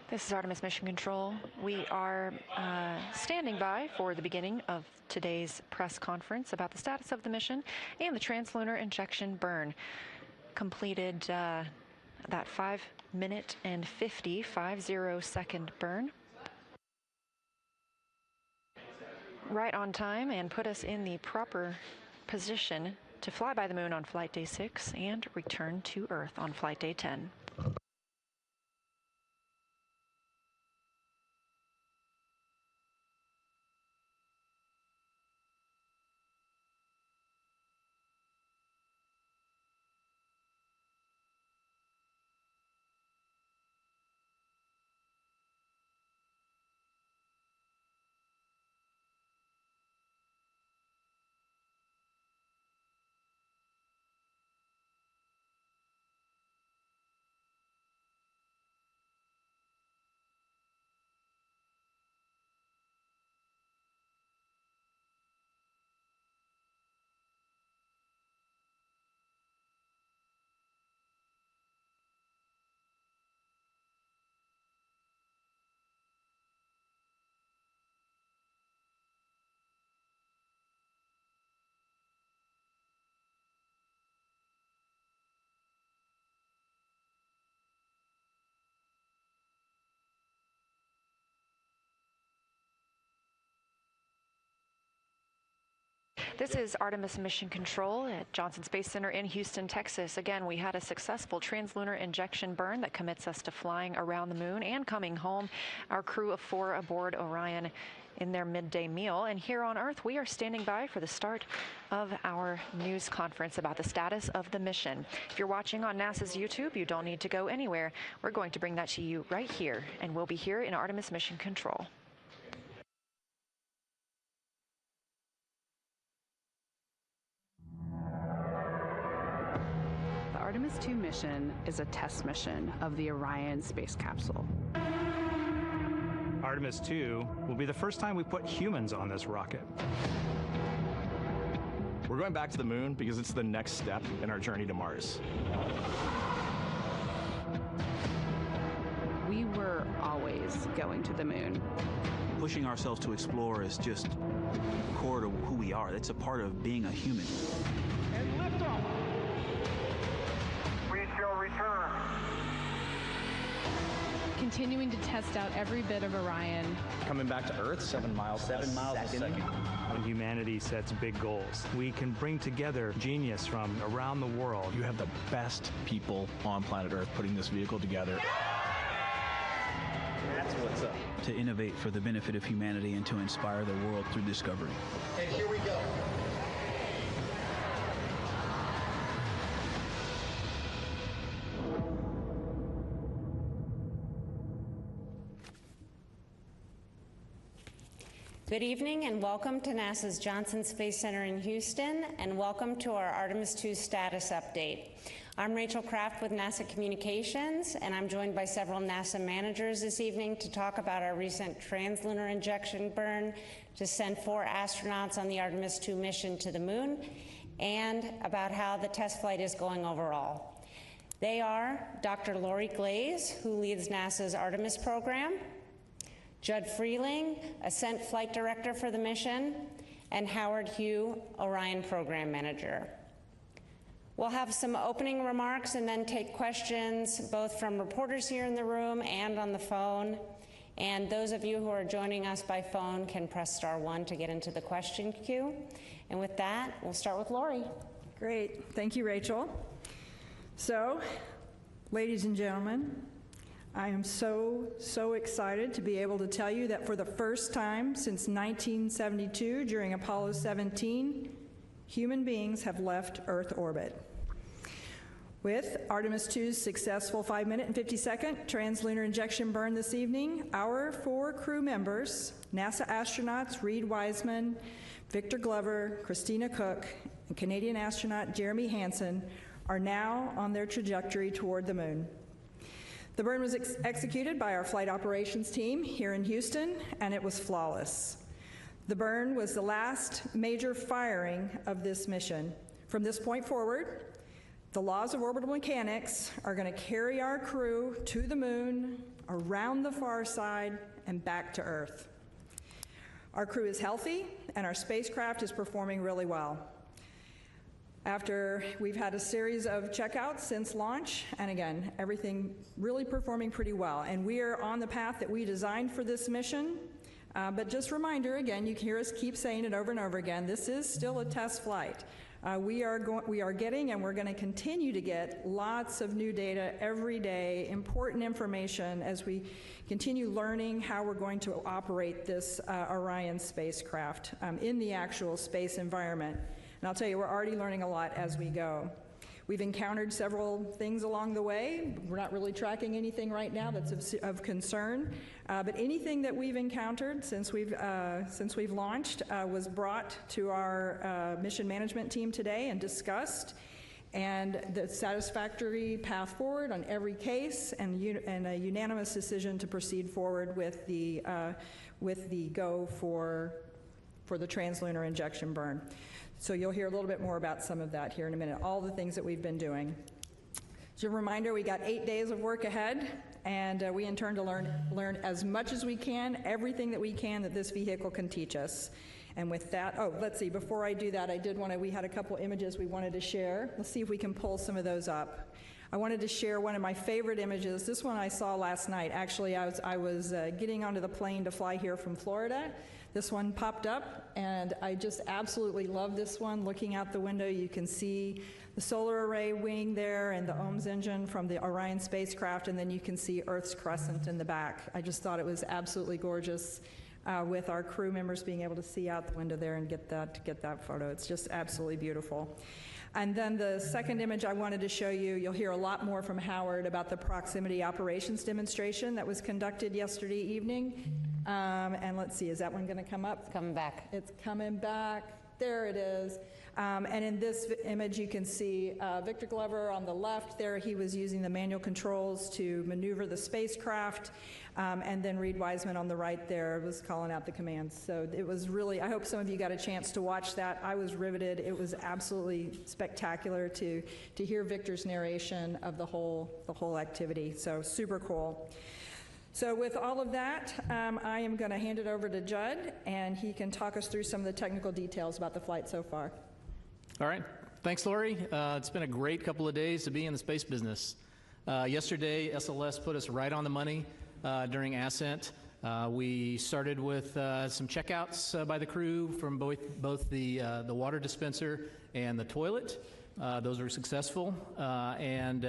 This is Artemis Mission Control. We are standing by for the beginning of today's press conference about the status of the mission and the translunar injection burn. Completed that 5-minute and 50-second burn. Right on time and put us in the proper position to fly by the moon on flight day 6 and return to Earth on flight day 10. This is Artemis Mission Control at Johnson Space Center in Houston, Texas. Again, we had a successful translunar injection burn that commits us to flying around the moon and coming home. Our crew of 4 aboard Orion in their midday meal. And here on Earth, we are standing by for the start of our news conference about the status of the mission. If you're watching on NASA's YouTube, you don't need to go anywhere. We're going to bring that to you right here, and we'll be here in Artemis Mission Control. The Artemis II mission is a test mission of the Orion space capsule. Artemis II will be the first time we put humans on this rocket. We're going back to the moon because it's the next step in our journey to Mars. We were always going to the moon. Pushing ourselves to explore is just core to who we are. It's a part of being a human. And liftoff. We shall return. Continuing to test out every bit of Orion. Coming back to Earth, 7 miles a second. When humanity sets big goals, we can bring together genius from around the world. You have the best people on planet Earth putting this vehicle together. That's what's up. To innovate for the benefit of humanity and to inspire the world through discovery. And here we go. Good evening and welcome to NASA's Johnson Space Center in Houston, and welcome to our Artemis II status update. I'm Rachel Kraft with NASA Communications, and I'm joined by several NASA managers this evening to talk about our recent translunar injection burn to send 4 astronauts on the Artemis II mission to the moon, and about how the test flight is going overall. They are Dr. Lori Glaze, who leads NASA's Artemis program, Judd Freeling, Ascent Flight Director for the mission, and Howard Hugh, Orion Program Manager. We'll have some opening remarks and then take questions both from reporters here in the room and on the phone. And those of you who are joining us by phone can press *1 to get into the question queue. And with that, we'll start with Lori. Great. Thank you, Rachel. So, ladies and gentlemen, I am so excited to be able to tell you that for the first time since 1972, during Apollo 17, human beings have left Earth orbit. With Artemis II's successful 5-minute and 50-second translunar injection burn this evening, our 4 crew members, NASA astronauts Reed Wiseman, Victor Glover, Christina Cook, and Canadian astronaut Jeremy Hansen, are now on their trajectory toward the moon. The burn was executed by our flight operations team here in Houston, and it was flawless. The burn was the last major firing of this mission. From this point forward, the laws of orbital mechanics are going to carry our crew to the moon, around the far side, and back to Earth. Our crew is healthy, and our spacecraft is performing really well. After we've had a series of checkouts since launch, and again, everything really performing pretty well. And we are on the path that we designed for this mission. But just a reminder, again, you can hear us keep saying it over and over again, this is still a test flight. We are getting, and we're going to continue to get, lots of new data every day, important information as we continue learning how we're going to operate this Orion spacecraft in the actual space environment. And I'll tell you, we're already learning a lot as we go. We've encountered several things along the way. We're not really tracking anything right now that's of concern, but anything that we've encountered since we've launched was brought to our mission management team today and discussed, and the satisfactory path forward on every case, and a unanimous decision to proceed forward with the go for the translunar injection burn. So you'll hear a little bit more about some of that here in a minute, all the things that we've been doing. As a reminder, we got 8 days of work ahead, and we intend to learn as much as we can, everything that we can that this vehicle can teach us. And with that, let's see, before I do that, we had a couple images we wanted to share. Let's see if we can pull some of those up. I wanted to share one of my favorite images. This one I saw last night. Actually, I was getting onto the plane to fly here from Florida. this one popped up, and I just absolutely love this one. Looking out the window, you can see the solar array wing there and the OMS engine from the Orion spacecraft, and then you can see Earth's crescent in the back. I just thought it was absolutely gorgeous with our crew members being able to see out the window there and get that photo. It's just absolutely beautiful. And then the second image I wanted to show you, you'll hear a lot more from Howard about the proximity operations demonstration that was conducted yesterday evening. And let's see, is that one going to come up? It's coming back. It's coming back. There it is. And in this image, you can see Victor Glover on the left there. He was using the manual controls to maneuver the spacecraft. And then Reed Wiseman on the right there was calling out the commands. So it was really, I hope some of you got a chance to watch that. I was riveted. It was absolutely spectacular to hear Victor's narration of the whole activity. So super cool. So with all of that, I am going to hand it over to Judd, and he can talk us through some of the technical details about the flight so far. All right. Thanks, Lori. It's been a great couple of days to be in the space business. Yesterday, SLS put us right on the money during ascent. We started with some checkouts by the crew from both the water dispenser and the toilet. Those were successful. And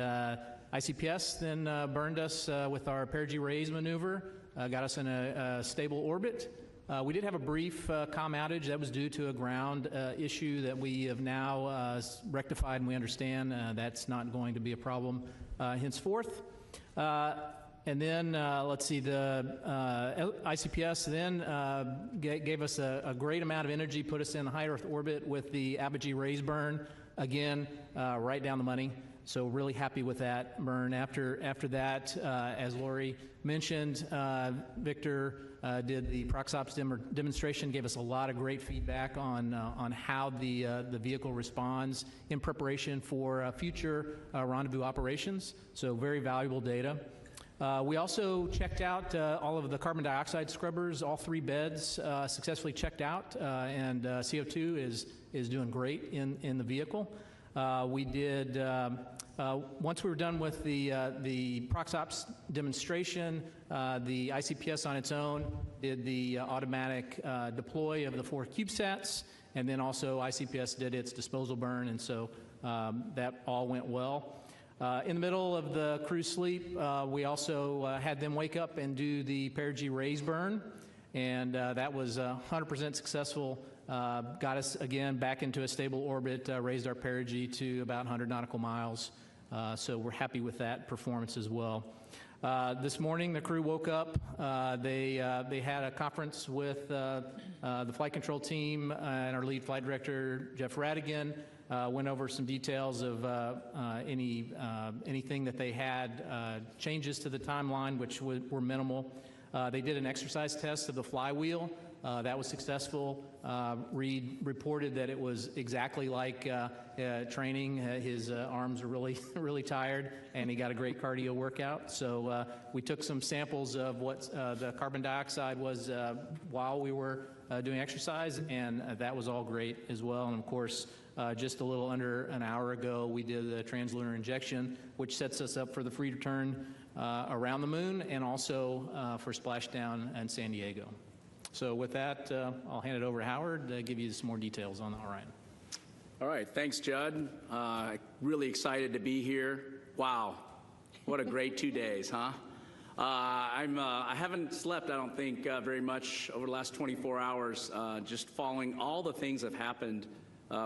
ICPS then burned us with our perigee raise maneuver, got us in a stable orbit. We did have a brief comm outage that was due to a ground issue that we have now rectified, and we understand that's not going to be a problem henceforth. And then, let's see, the ICPS then gave us a great amount of energy, put us in high Earth orbit with the apogee raise burn, again, right down the money. So really happy with that burn. After that, as Lori mentioned, Victor did the ProxOps demonstration, gave us a lot of great feedback on how the vehicle responds in preparation for future rendezvous operations. So very valuable data. We also checked out all of the carbon dioxide scrubbers, all 3 beds successfully checked out, and CO2 is doing great in the vehicle. We did, once we were done with the ProxOps demonstration, the ICPS on its own did the automatic deploy of the 4 CubeSats, and then also ICPS did its disposal burn, and so that all went well. In the middle of the crew sleep, we also had them wake up and do the perigee raise burn, and that was 100% successful. Got us again back into a stable orbit, raised our perigee to about 100 nautical miles. So we're happy with that performance as well. This morning, the crew woke up. They had a conference with the flight control team and our lead flight director, Jeff Radigan. Went over some details of anything that they had, changes to the timeline, which were minimal. They did an exercise test of the Flywheel. That was successful. Reed reported that it was exactly like training. His arms were really tired, and he got a great cardio workout. So we took some samples of what the carbon dioxide was while we were doing exercise, and that was all great as well. And of course, just a little under an hour ago, we did the translunar injection, which sets us up for the free return around the moon, and also for splashdown in San Diego. So with that, I'll hand it over to Howard to give you some more details on the Orion. All right, thanks, Judd. Really excited to be here. Wow, what a great 2 days, huh? I haven't slept, I don't think, very much over the last 24 hours, just following all the things that have happened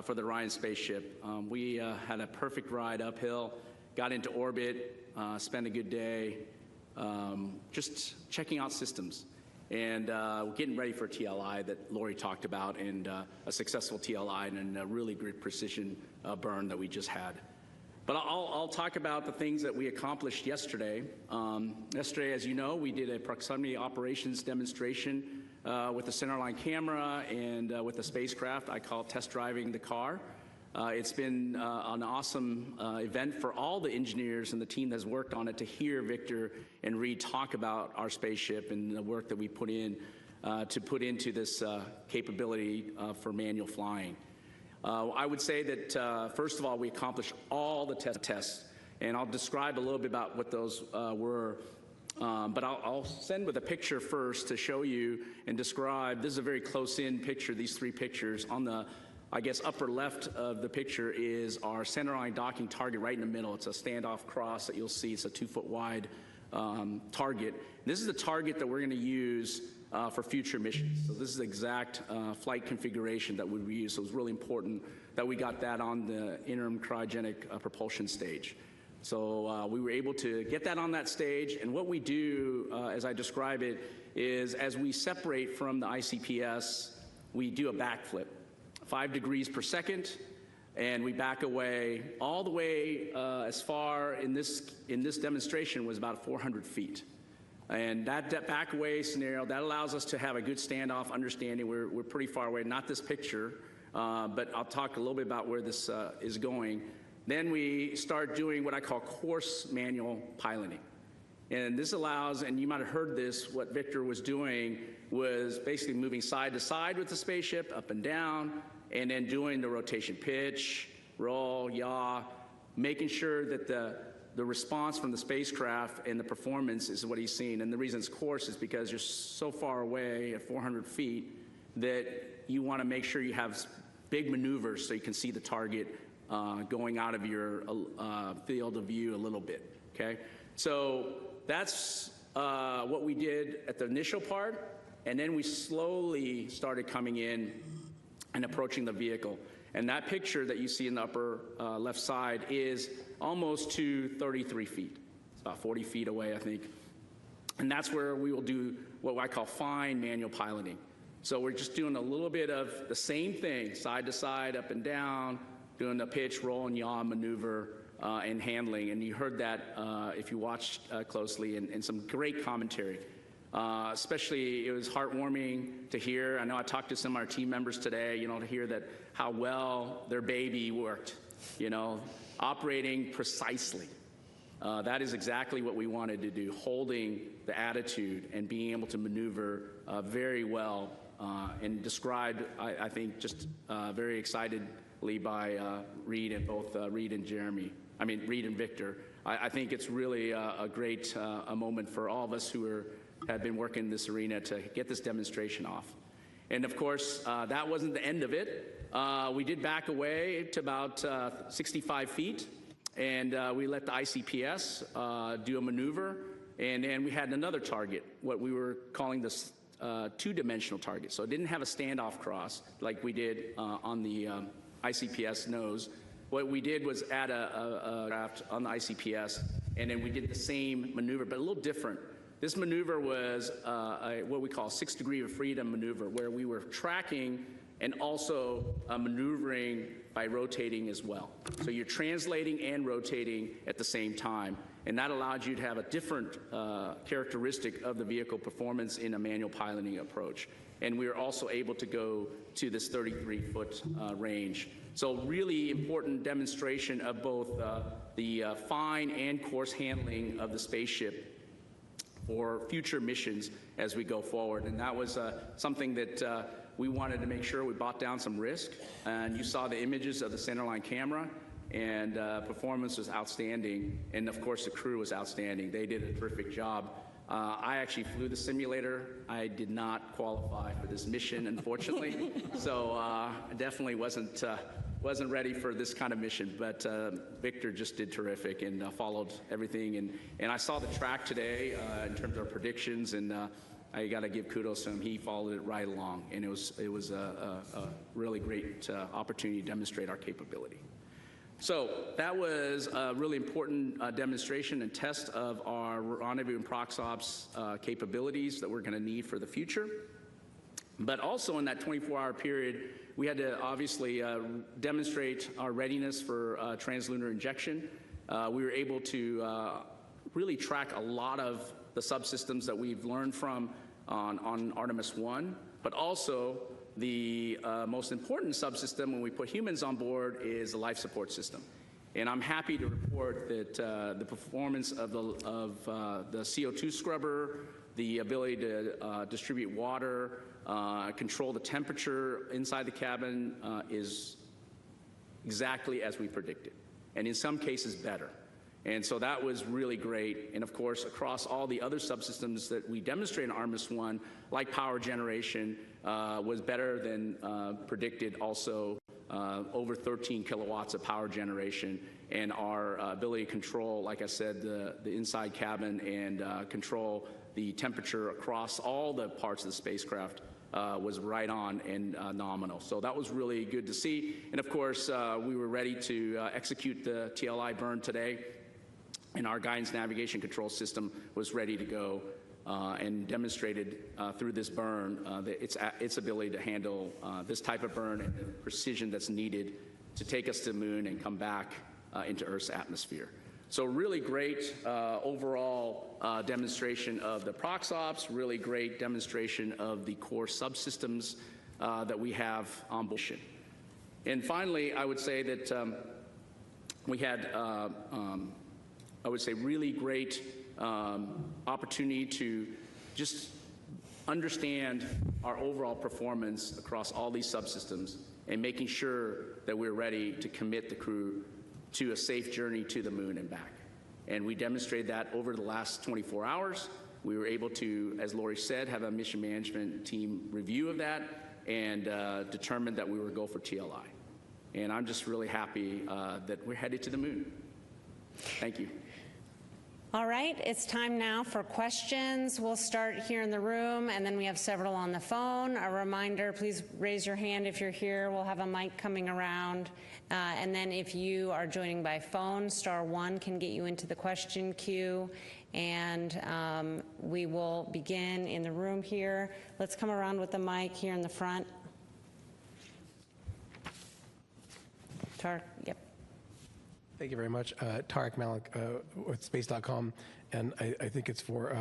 for the Orion spaceship. We had a perfect ride uphill, got into orbit, spent a good day, just checking out systems. And we're getting ready for TLI that Lori talked about, and a successful TLI and a really great precision burn that we just had. But I'll talk about the things that we accomplished yesterday. Yesterday, as you know, we did a proximity operations demonstration with the centerline camera and with the spacecraft. I call it test driving the car. It's been an awesome event for all the engineers and the team that's worked on it to hear Victor and Reed talk about our spaceship and the work that we put in to put into this capability for manual flying. I would say that, first of all, we accomplished all the tests, and I'll describe a little bit about what those were. But I'll send with a picture first to show you and describe. This is a very close-in picture, these three pictures. On the, I guess, upper left of the picture is our centerline docking target right in the middle. It's a standoff cross that you'll see. It's a 2-foot wide target. This is the target that we're going to use for future missions. So this is the exact flight configuration that we would use. So it was really important that we got that on the interim cryogenic propulsion stage. So we were able to get that on that stage, and what we do, as I describe it, is as we separate from the ICPS, we do a backflip, 5 degrees per second, and we back away all the way as far in this demonstration was about 400 feet. And that back away scenario, that allows us to have a good standoff understanding. We're pretty far away, not this picture, but I'll talk a little bit about where this is going. Then we start doing what I call course manual piloting. And this allows, and you might have heard this, what Victor was doing was basically moving side to side with the spaceship, up and down, and then doing the rotation pitch, roll, yaw, making sure that the response from the spacecraft and the performance is what he's seen. And the reason it's course is because you're so far away at 400 feet that you want to make sure you have big maneuvers so you can see the target going out of your field of view a little bit, okay? So that's what we did at the initial part, and then we slowly started coming in and approaching the vehicle. And that picture that you see in the upper left side is almost to 33 feet. It's about 40 feet away, I think. And that's where we will do what I call fine manual piloting. So we're just doing a little bit of the same thing, side to side, up and down, doing the pitch, roll, and yaw maneuver and handling. And you heard that if you watched closely, and some great commentary. Especially, it was heartwarming to hear. I know I talked to some of our team members today, you know, to hear that how well their baby worked, you know, operating precisely. That is exactly what we wanted to do, holding the attitude and being able to maneuver very well and described, I think, just very excitedly by Reed and both Reed and Reed and Victor. I think it's really a great a moment for all of us who have been working in this arena to get this demonstration off. And of course, that wasn't the end of it. We did back away to about 65 feet, and we let the ICPS do a maneuver, and then we had another target, what we were calling this two-dimensional target. So it didn't have a standoff cross like we did on the ICPS nose. What we did was add a craft on the ICPS, and then we did the same maneuver, but a little different. This maneuver was what we call 6 degree of freedom maneuver, where we were tracking and also maneuvering by rotating as well. So you're translating and rotating at the same time, and that allowed you to have a different characteristic of the vehicle performance in a manual piloting approach. And we were also able to go to this 33-foot range. So really important demonstration of both the fine and coarse handling of the spaceship for future missions as we go forward. And that was something that we wanted to make sure we brought down some risk. And you saw the images of the centerline camera, and performance was outstanding. And of course, the crew was outstanding. They did a terrific job. I actually flew the simulator. I did not qualify for this mission, unfortunately. So I definitely wasn't ready for this kind of mission, but Victor just did terrific and followed everything. And I saw the track today in terms of predictions, and I got to give kudos to him. He followed it right along, and it was a really great opportunity to demonstrate our capability. So that was a really important demonstration and test of our rendezvous and prox ops capabilities that we're going to need for the future. But also in that 24-hour period, we had to obviously demonstrate our readiness for translunar injection. We were able to really track a lot of the subsystems that we've learned from on Artemis 1, but also the most important subsystem when we put humans on board is the life support system. And I'm happy to report that the performance of the CO2 scrubber, the ability to distribute water, control the temperature inside the cabin is exactly as we predicted, and in some cases better. And so that was really great. And of course, across all the other subsystems that we demonstrated in Artemis 1, like power generation, was better than predicted also. Over 13 kilowatts of power generation, and our ability to control, like I said, the inside cabin and control the temperature across all the parts of the spacecraft was right on and nominal. So that was really good to see. And of course, we were ready to execute the TLI burn today, and our guidance navigation control system was ready to go. And demonstrated through this burn its ability to handle this type of burn and the precision that's needed to take us to the moon and come back into Earth's atmosphere. So really great overall demonstration of the proxops, really great demonstration of the core subsystems that we have on board. And finally, I would say that we had, I would say, really great opportunity to just understand our overall performance across all these subsystems and making sure that we're ready to commit the crew to a safe journey to the moon and back. And we demonstrated that over the last 24 hours. We were able to, as Lori said, have a mission management team review of that and determined that we were go for TLI. And I'm just really happy that we're headed to the moon. Thank you. All right, it's time now for questions. We'll start here in the room, and then we have several on the phone. A reminder, please raise your hand if you're here. We'll have a mic coming around. And then if you are joining by phone, *1 can get you into the question queue. And we will begin in the room here. Let's come around with the mic here in the front. Yep. Thank you very much. Tarek Malik with Space.com, and I think it's for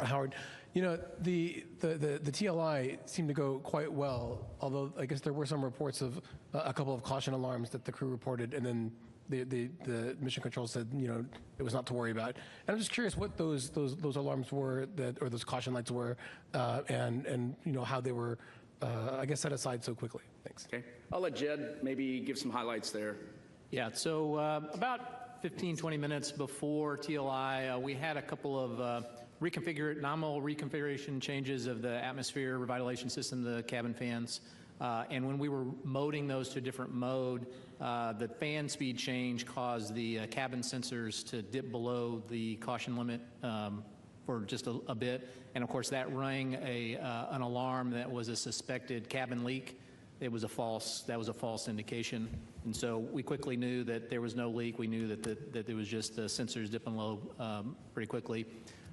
Howard. You know, the TLI seemed to go quite well, although I guess there were some reports of a couple of caution alarms that the crew reported, and then the mission control said, you know, it was not to worry about. And I'm just curious what those alarms were, or those caution lights were, and you know, how they were, I guess, set aside so quickly. Thanks. Okay. I'll let Jed maybe give some highlights there. Yeah, so about 15, 20 minutes before TLI, we had a couple of nominal reconfiguration changes of the atmosphere revitalization system, the cabin fans. And when we were moding those to a different mode, the fan speed change caused the cabin sensors to dip below the caution limit for just a bit. And of course, that rang an alarm that was a suspected cabin leak. That was a false indication. And so we quickly knew that there was no leak. We knew that it was just the sensors dipping low pretty quickly.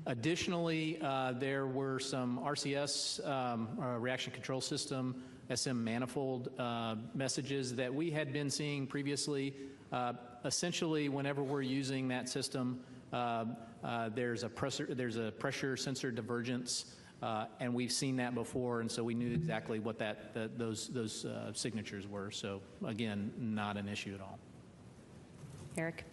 Additionally, there were some RCS, reaction control system, SM manifold messages that we had been seeing previously. Essentially, whenever we're using that system, there's a pressure sensor divergence. And we've seen that before, and so we knew exactly what those signatures were. So again, not an issue at all. Eric.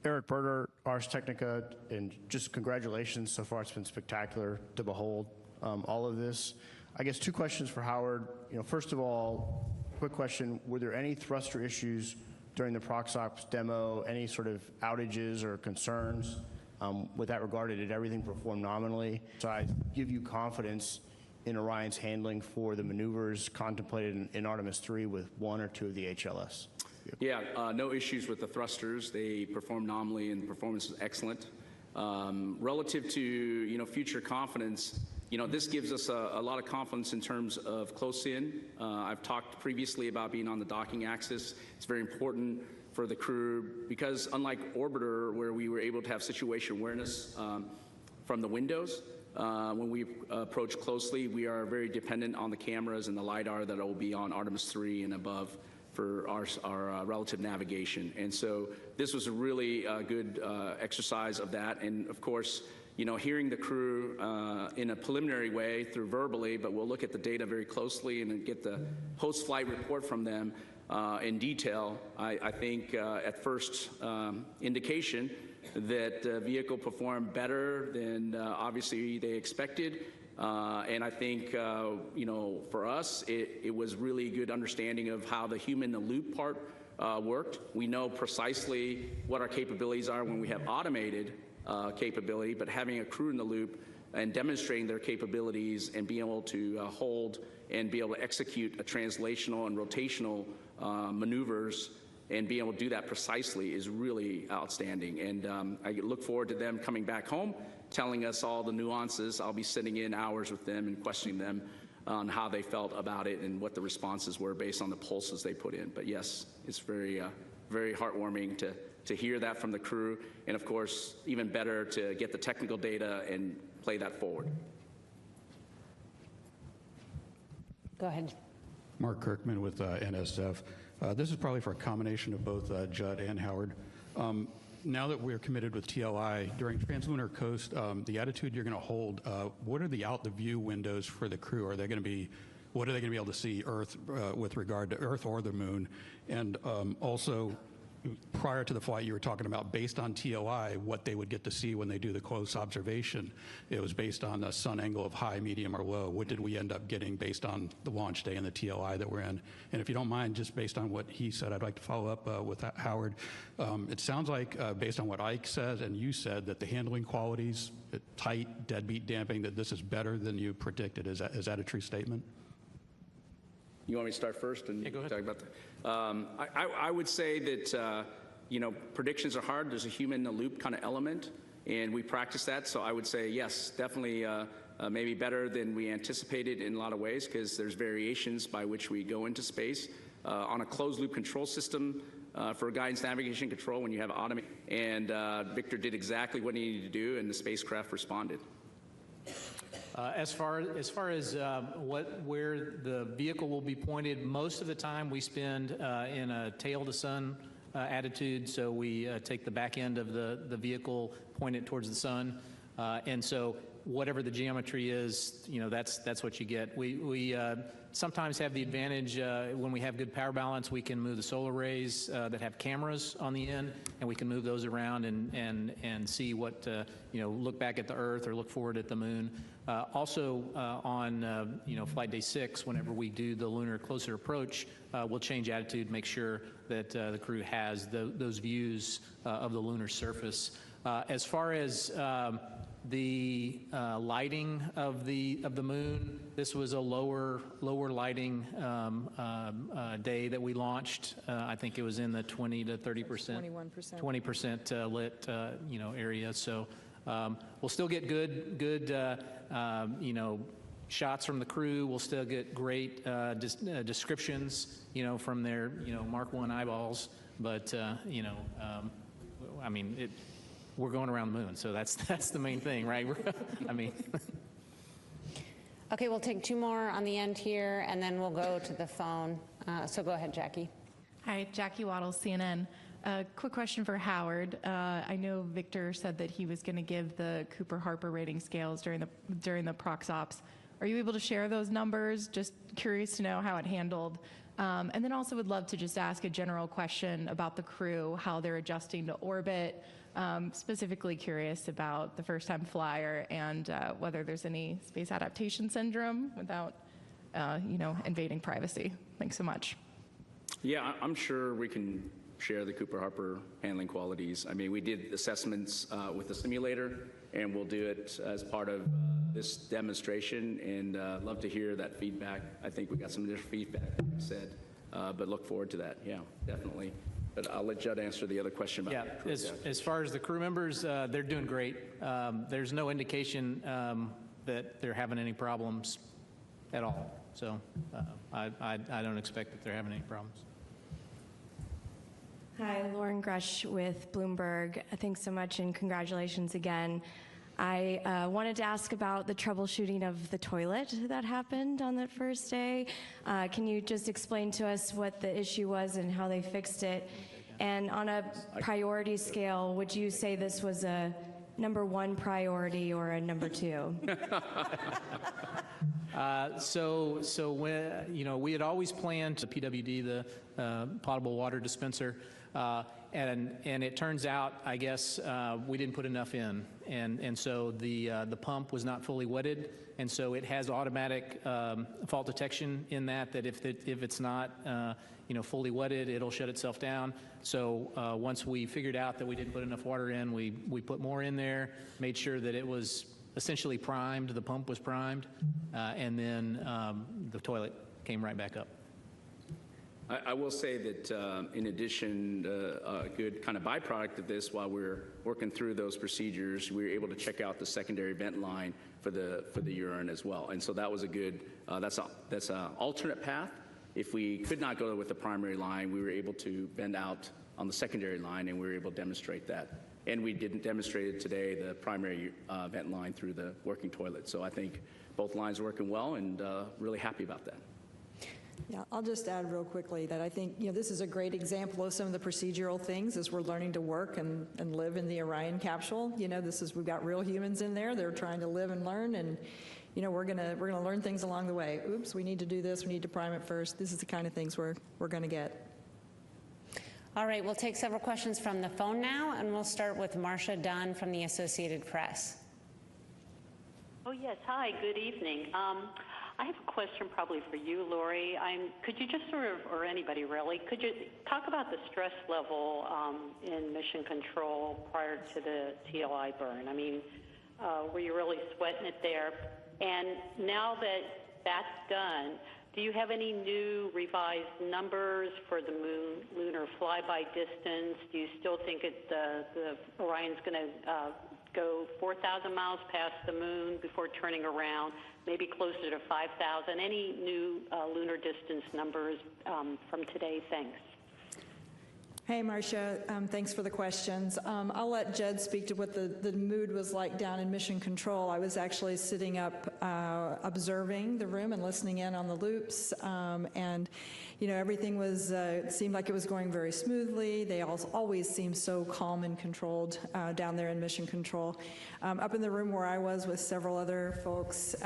Eric Berger, Ars Technica, and just congratulations. So far, it's been spectacular to behold all of this. I guess two questions for Howard. You know, first of all, quick question: were there any thruster issues during the ProxOps demo? Any sort of outages or concerns? With that regard, did everything perform nominally? So I give you confidence in Orion's handling for the maneuvers contemplated in Artemis 3 with one or two of the HLS. Yeah, no issues with the thrusters. They performed nominally, and the performance was excellent. Relative to future confidence, this gives us a lot of confidence in terms of close in. I've talked previously about being on the docking axis. It's very important for the crew because unlike Orbiter, where we were able to have situation awareness from the windows, when we approach closely, we are very dependent on the cameras and the LiDAR that will be on Artemis 3 and above for our relative navigation. And so this was a really good exercise of that. And of course, hearing the crew in a preliminary way through verbally, but we'll look at the data very closely and get the post-flight report from them in detail. I think at first indication that the vehicle performed better than obviously they expected. And I think, for us, it was really good understanding of how the human-in-the-loop part worked. We know precisely what our capabilities are when we have automated capability, but having a crew in the loop and demonstrating their capabilities and being able to hold and be able to execute a translational and rotational maneuvers and being able to do that precisely is really outstanding. And I look forward to them coming back home, telling us all the nuances. I'll be sitting in hours with them and questioning them on how they felt about it and what the responses were based on the pulses they put in. But yes, it's very, very heartwarming to hear that from the crew, and of course, even better to get the technical data and play that forward. Go ahead. Mark Kirkman with NSF. This is probably for a combination of both Judd and Howard. Now that we're committed with TLI, during translunar coast, the attitude you're going to hold, what are the out-the-view windows for the crew? Are they going to be, what are they going to be able to see Earth with regard to Earth or the moon? And also, prior to the flight, you were talking about, based on TLI, what they would get to see when they do the close observation. It was based on the sun angle of high, medium, or low. What did we end up getting based on the launch day and the TLI that we're in? And if you don't mind, just based on what he said, I'd like to follow up with Howard. It sounds like, based on what Ike said and you said, that the handling qualities, tight, deadbeat damping, that this is better than you predicted. Is that a true statement? You want me to start first and go ahead. talk about that? I would say that, predictions are hard. There's a human in the loop kind of element, and we practice that. So I would say, yes, definitely maybe better than we anticipated in a lot of ways, because there's variations by which we go into space. On a closed loop control system, for guidance, navigation, control, when you have automated, and Victor did exactly what he needed to do, and the spacecraft responded. As far as where the vehicle will be pointed, most of the time we spend in a tail to sun attitude. So we take the back end of the vehicle, point it towards the sun, and so whatever the geometry is, that's what you get. We sometimes have the advantage when we have good power balance. We can move the solar arrays that have cameras on the end, and we can move those around and see what look back at the Earth or look forward at the moon. Also on flight day 6, whenever we do the lunar closer approach, we'll change attitude, make sure that the crew has those views of the lunar surface. As far as the lighting of the moon, this was a lower lighting day that we launched. I think it was in the 20 to 30%, 20% lit area. So we'll still get good shots from the crew. We'll still get great descriptions from their Mark I eyeballs. But we're going around the moon, so that's the main thing, right? Okay, we'll take 2 more on the end here, and then we'll go to the phone. So go ahead, Jackie. Hi, Jackie Waddles, CNN. Quick question for Howard. I know Victor said that he was going to give the Cooper-Harper rating scales during the prox ops. Are you able to share those numbers? Just curious to know how it handled. And then also would love to just ask a general question about the crew, how they're adjusting to orbit. Specifically curious about the first-time flyer and whether there's any space adaptation syndrome without, invading privacy. Thanks so much. Yeah, I'm sure we can share the Cooper-Harper handling qualities. We did assessments with the simulator, and we'll do it as part of this demonstration, and love to hear that feedback. I think we got some different feedback, like I said, but look forward to that. Yeah, definitely. But I'll let Judd answer the other question about the crew. As far as the crew members, they're doing great. There's no indication that they're having any problems at all. So I don't expect that they're having any problems. Hi, Lauren Grush with Bloomberg. Thanks so much and congratulations again. I wanted to ask about the troubleshooting of the toilet that happened on that first day. Can you just explain to us what the issue was and how they fixed it? And on a priority scale, would you say this was a #1 priority or a #2? So when, we had always planned to PWD, the potable water dispenser. And it turns out, I guess, we didn't put enough in, and so the pump was not fully wetted, and so it has automatic fault detection in that if it's not fully wetted, it'll shut itself down. So once we figured out that we didn't put enough water in, we put more in there, made sure that it was essentially primed, the pump was primed, and then the toilet came right back up. I will say that in addition, a good kind of byproduct of this, while we're working through those procedures, we were able to check out the secondary vent line for the urine as well. And so that was a good, that's an alternate path. If we could not go with the primary line, we were able to bend out on the secondary line, and we were able to demonstrate that. And we didn't demonstrate it today, the primary vent line through the working toilet. So I think both lines are working well, and really happy about that. Yeah, I'll just add real quickly that I think this is a great example of some of the procedural things as we're learning to work and live in the Orion capsule. We've got real humans in there. They're trying to live and learn, and we're gonna learn things along the way. Oops, we need to do this. We need to prime it first. This is the kind of things we're gonna get. All right, we'll take several questions from the phone now, and we'll start with Marcia Dunn from the Associated Press. Oh yes, hi. Good evening. I have a question probably for you, Lori. Could you just or anybody really, could you talk about the stress level in mission control prior to the TLI burn? I mean, were you really sweating it there? And now that that's done, do you have any new revised numbers for the lunar flyby distance? Do you still think the Orion's going to go 4,000 miles past the moon before turning around, maybe closer to 5,000? Any new lunar distance numbers from today? Thanks. Hey, Marcia, thanks for the questions. I'll let Jed speak to what the mood was like down in Mission Control. I was actually sitting up observing the room and listening in on the loops, and everything was, it seemed like it was going very smoothly. They always seem so calm and controlled down there in Mission Control. Up in the room where I was with several other folks,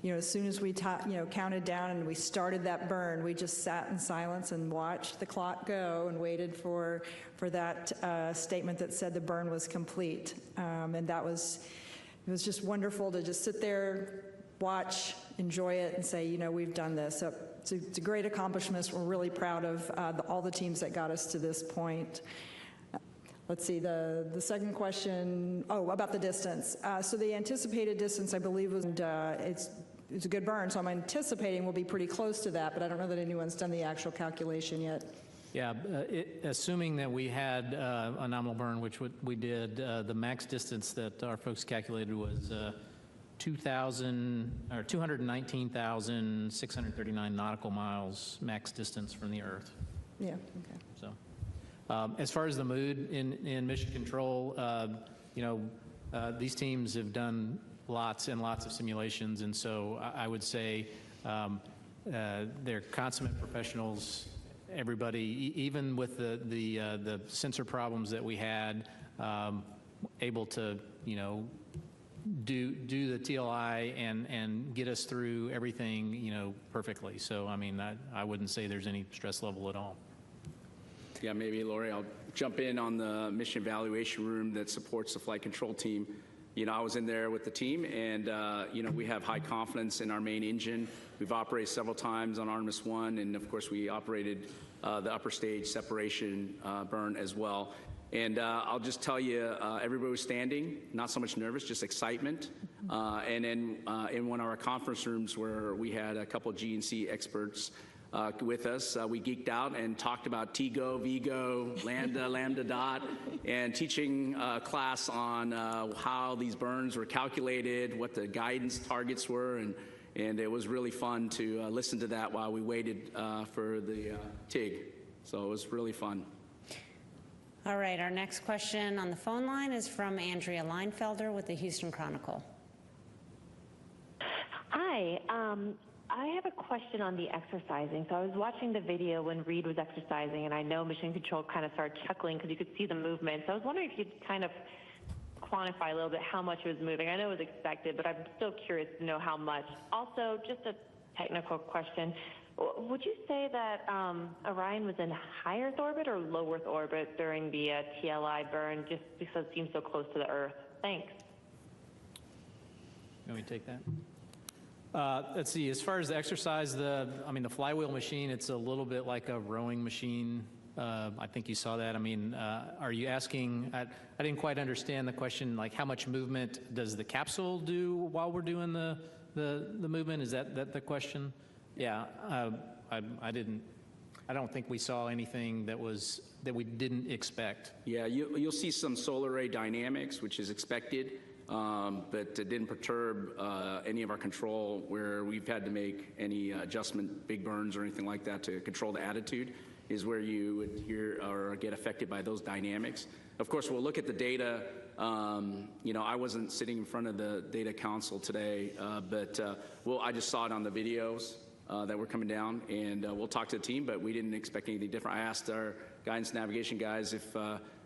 as soon as we counted down and we started that burn, we just sat in silence and watched the clock go and waited for that statement that said the burn was complete. And it was just wonderful to just sit there, watch, enjoy it, and say, we've done this. So it's a great accomplishment. We're really proud of all the teams that got us to this point. Let's see, the second question, about the distance. So the anticipated distance, I believe, was, it's a good burn, so I'm anticipating we'll be pretty close to that, but I don't know that anyone's done the actual calculation yet. Yeah, assuming that we had a nominal burn, which we did, the max distance that our folks calculated was 219,639 nautical miles max distance from the Earth. Yeah, okay. So, as far as the mood in Mission Control, these teams have done lots and lots of simulations, and so I would say they're consummate professionals. Everybody, even with the sensor problems that we had, able to do the TLI and get us through everything perfectly. So I mean, I wouldn't say there's any stress level at all. Yeah, maybe Lori, I'll jump in on the mission evaluation room that supports the flight control team. I was in there with the team, and we have high confidence in our main engine. We've operated several times on Artemis 1, and of course we operated the upper stage separation burn as well. And I'll just tell you, everybody was standing, not so much nervous, just excitement. And then in one of our conference rooms where we had a couple of GNC experts with us, we geeked out and talked about TGO, VGO, Lambda, Lambda dot, and teaching a class on how these burns were calculated, what the guidance targets were, and it was really fun to listen to that while we waited for the TIG. So it was really fun. All right, our next question on the phone line is from Andrea Leinfelder with the Houston Chronicle. Hi. I have a question on the exercising. So I was watching the video when Reed was exercising, and I know Mission Control kind of started chuckling because you could see the movement. So I was wondering if you'd kind of quantify a little bit how much it was moving. I know it was expected, but I'm still curious to know how much. Also, just a technical question. Would you say that Orion was in high Earth orbit or low Earth orbit during the TLI burn, just because it seems so close to the Earth? Thanks. Let me take that. Let's see, as far as the exercise, the Flywheel machine, it's a little bit like a rowing machine. I think you saw that. I mean, are you asking, I didn't quite understand the question, like how much movement does the capsule do while we're doing the movement? Is that the question? Yeah, I don't think we saw anything that we didn't expect. Yeah, you'll see some solar array dynamics, which is expected, but it didn't perturb any of our control where we've had to make any adjustment, big burns or anything like that to control the attitude is where you would hear or get affected by those dynamics. Of course, we'll look at the data. I wasn't sitting in front of the data console today, but I just saw it on the videos that were coming down, and we'll talk to the team, but we didn't expect anything different. I asked our guidance navigation guys if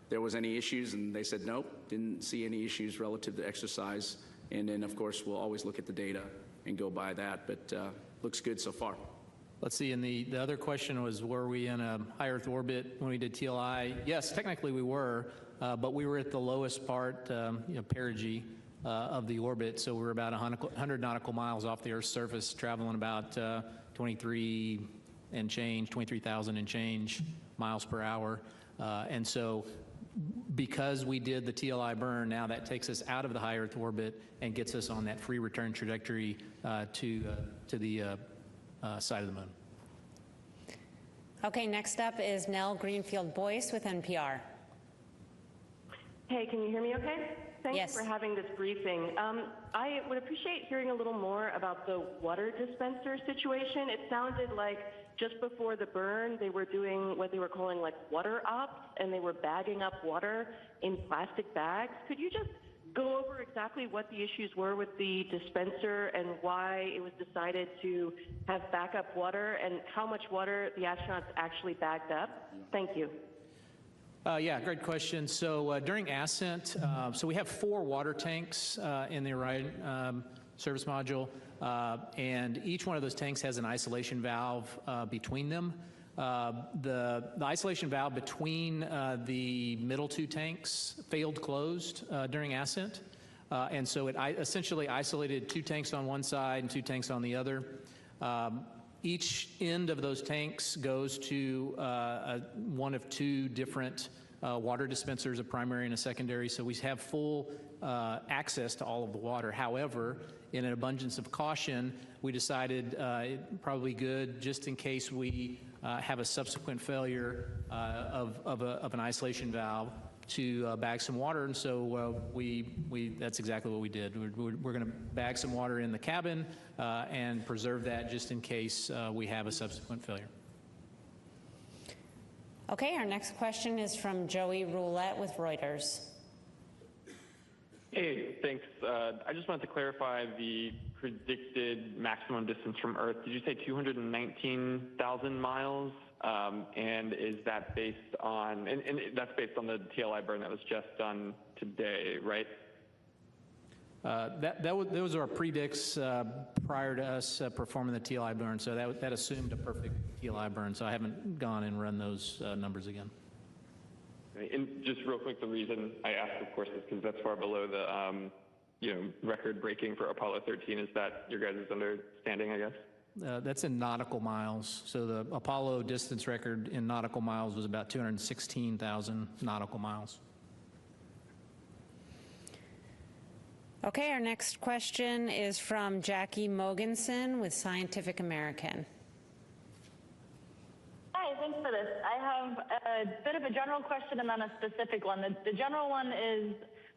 there was any issues, and they said nope, didn't see any issues relative to exercise. And then, of course, we'll always look at the data and go by that, but looks good so far. Let's see, and the other question was, were we in a high Earth orbit when we did TLI? Yes, technically we were, but we were at the lowest part, perigee, of the orbit, so we're about 100 nautical miles off the Earth's surface, traveling about 23,000 and change miles per hour. And so because we did the TLI burn, now that takes us out of the high Earth orbit and gets us on that free return trajectory to the side of the moon. Okay, next up is Nell Greenfield-Boyce with NPR. Hey, can you hear me okay? Thanks for having this briefing. I would appreciate hearing a little more about the water dispenser situation. It sounded like just before the burn, they were doing what they were calling like water ops, and they were bagging up water in plastic bags. Could you just go over exactly what the issues were with the dispenser and why it was decided to have backup water and how much water the astronauts actually bagged up? Thank you. Yeah, great question. So during ascent, so we have 4 water tanks in the Orion service module, and each one of those tanks has an isolation valve between them. The isolation valve between the middle 2 tanks failed closed during ascent, and so it essentially isolated 2 tanks on one side and 2 tanks on the other. Each end of those tanks goes to one of 2 different water dispensers, a primary and a secondary, so we have full access to all of the water. However, in an abundance of caution, we decided probably good, just in case we have a subsequent failure of an isolation valve, to bag some water, and so that's exactly what we did. We're going to bag some water in the cabin and preserve that just in case we have a subsequent failure. Okay, our next question is from Joey Roulette with Reuters. Hey, thanks. I just wanted to clarify the predicted maximum distance from Earth. Did you say 219,000 miles? And is that based on, and that's based on the TLI burn that was just done today, right? Those are our predicts prior to us performing the TLI burn, so that assumed a perfect TLI burn, so I haven't gone and run those numbers again. And just real quick, the reason I asked, of course, is because that's far below the record breaking for Apollo 13. Is that your guys' understanding, I guess? That's in nautical miles. So the Apollo distance record in nautical miles was about 216,000 nautical miles. Okay, our next question is from Jackie Mogensen with Scientific American. Hi, thanks for this. I have a bit of a general question and then a specific one. The general one is,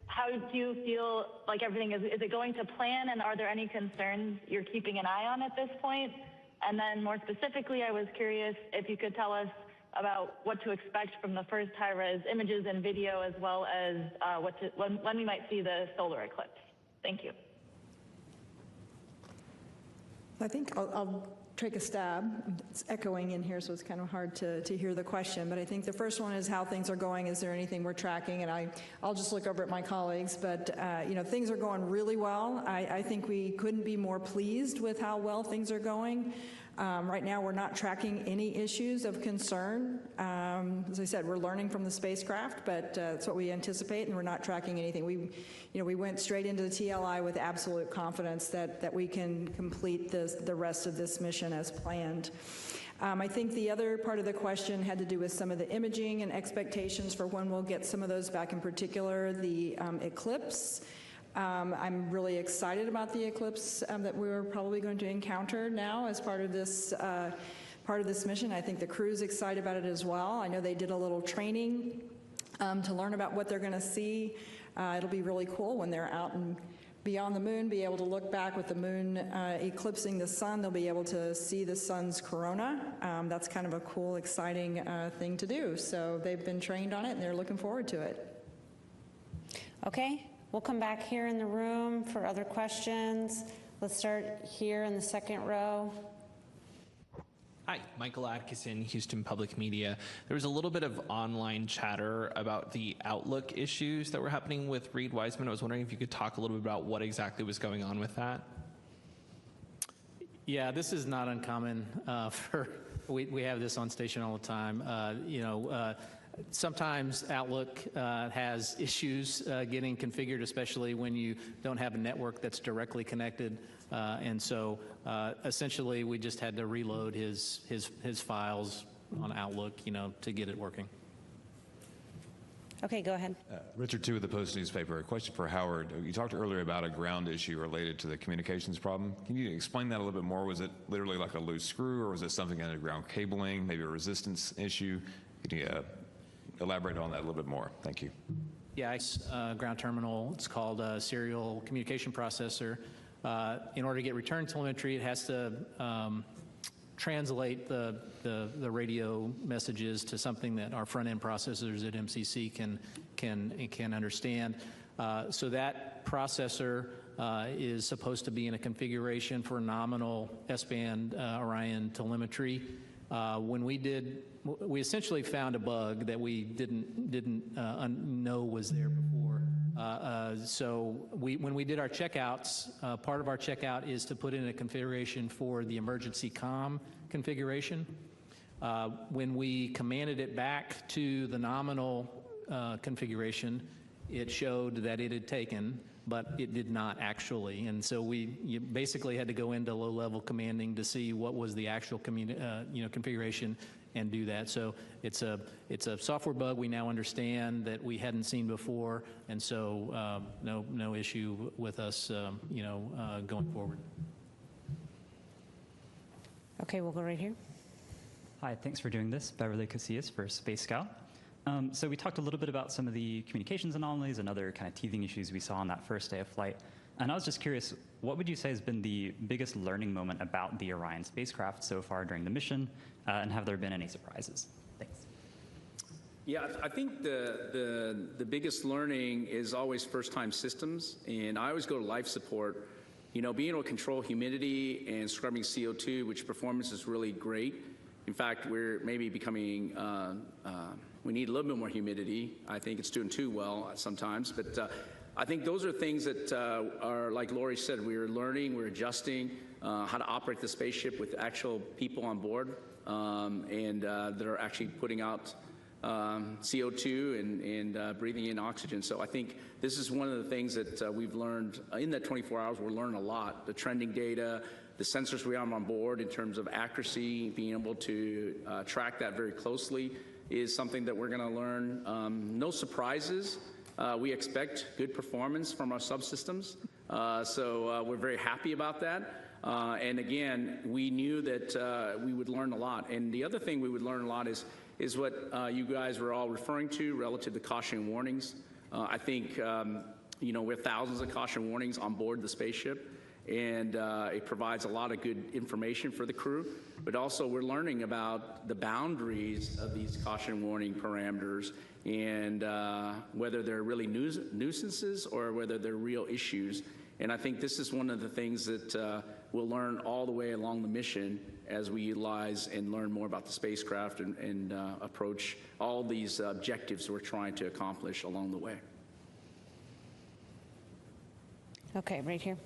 how do you feel like everything is it going to plan, and are there any concerns you're keeping an eye on at this point? And then more specifically, I was curious if you could tell us about what to expect from the first high-res images and video, as well as when we might see the solar eclipse. Thank you. I think I'll take a stab. It's echoing in here, so it's kind of hard to hear the question, but I think the first one is how things are going. Is there anything we're tracking? And I'll just look over at my colleagues, but things are going really well. I think we couldn't be more pleased with how well things are going. Right now, we're not tracking any issues of concern. As I said, we're learning from the spacecraft, but that's what we anticipate, and we're not tracking anything. We went straight into the TLI with absolute confidence that we can complete the rest of this mission as planned. I think the other part of the question had to do with some of the imaging and expectations for when we'll get some of those back, in particular the eclipse. I'm really excited about the eclipse that we're probably going to encounter now as part of this mission. I think the crew's excited about it as well. I know they did a little training to learn about what they're going to see. It'll be really cool when they're out and beyond the moon, be able to look back with the moon eclipsing the sun. They'll be able to see the sun's corona. That's kind of a cool, exciting thing to do. So they've been trained on it, and they're looking forward to it. Okay, we'll come back here in the room for other questions. Let's start here in the second row. Hi, Michael Atkinson, Houston Public Media. There was a little bit of online chatter about the Outlook issues that were happening with Reed Wiseman. I was wondering if you could talk a little bit about what exactly was going on with that. Yeah, this is not uncommon. We have this on station all the time. Sometimes Outlook has issues getting configured, especially when you don't have a network that's directly connected. And so essentially we just had to reload his files on Outlook, to get it working. Okay, go ahead. Richard Tu with the Post newspaper. A question for Howard. You talked earlier about a ground issue related to the communications problem. Can you explain that a little bit more? Was it literally like a loose screw, or was it something underground cabling, maybe a resistance issue? Can you elaborate on that a little bit more? Thank you. Yeah, ground terminal. It's called a serial communication processor. In order to get return telemetry, it has to translate the radio messages to something that our front-end processors at MCC can understand. So that processor is supposed to be in a configuration for nominal S-band Orion telemetry. When we essentially found a bug that we didn't know was there before. So when we did our checkouts, part of our checkout is to put in a configuration for the emergency comm configuration. When we commanded it back to the nominal configuration, it showed that it had taken, but it did not actually. And so you basically had to go into low-level commanding to see what was the actual configuration and do that. So it's a software bug we now understand that we hadn't seen before, and so no issue with us going forward. Okay, we'll go right here. Hi, thanks for doing this. Beverly Casillas for Space Scout. So we talked a little bit about some of the communications anomalies and other kind of teething issues we saw on that first day of flight. And I was just curious, what would you say has been the biggest learning moment about the Orion spacecraft so far during the mission, and have there been any surprises? Thanks. Yeah, I think the biggest learning is always first-time systems, and I always go to life support. Being able to control humidity and scrubbing CO2, which performance is really great. In fact, we're maybe becoming, we need a little bit more humidity. I think it's doing too well sometimes, but I think those are things that are, like Lori said, we're learning, we're adjusting how to operate the spaceship with actual people on board and that are actually putting out CO2 and breathing in oxygen. So I think this is one of the things that we've learned in that 24 hours. We're learning a lot. The trending data, the sensors we have on board in terms of accuracy, being able to track that very closely is something that we're going to learn. No surprises. We expect good performance from our subsystems. So we're very happy about that. And again, we knew that we would learn a lot. And the other thing we would learn a lot is what you guys were all referring to relative to caution warnings. I think, we have thousands of caution warnings on board the spaceship, and it provides a lot of good information for the crew. But also we're learning about the boundaries of these caution warning parameters and whether they're really nuisances or whether they're real issues. And I think this is one of the things that we'll learn all the way along the mission as we utilize and learn more about the spacecraft and approach all these objectives we're trying to accomplish along the way. Okay, right here.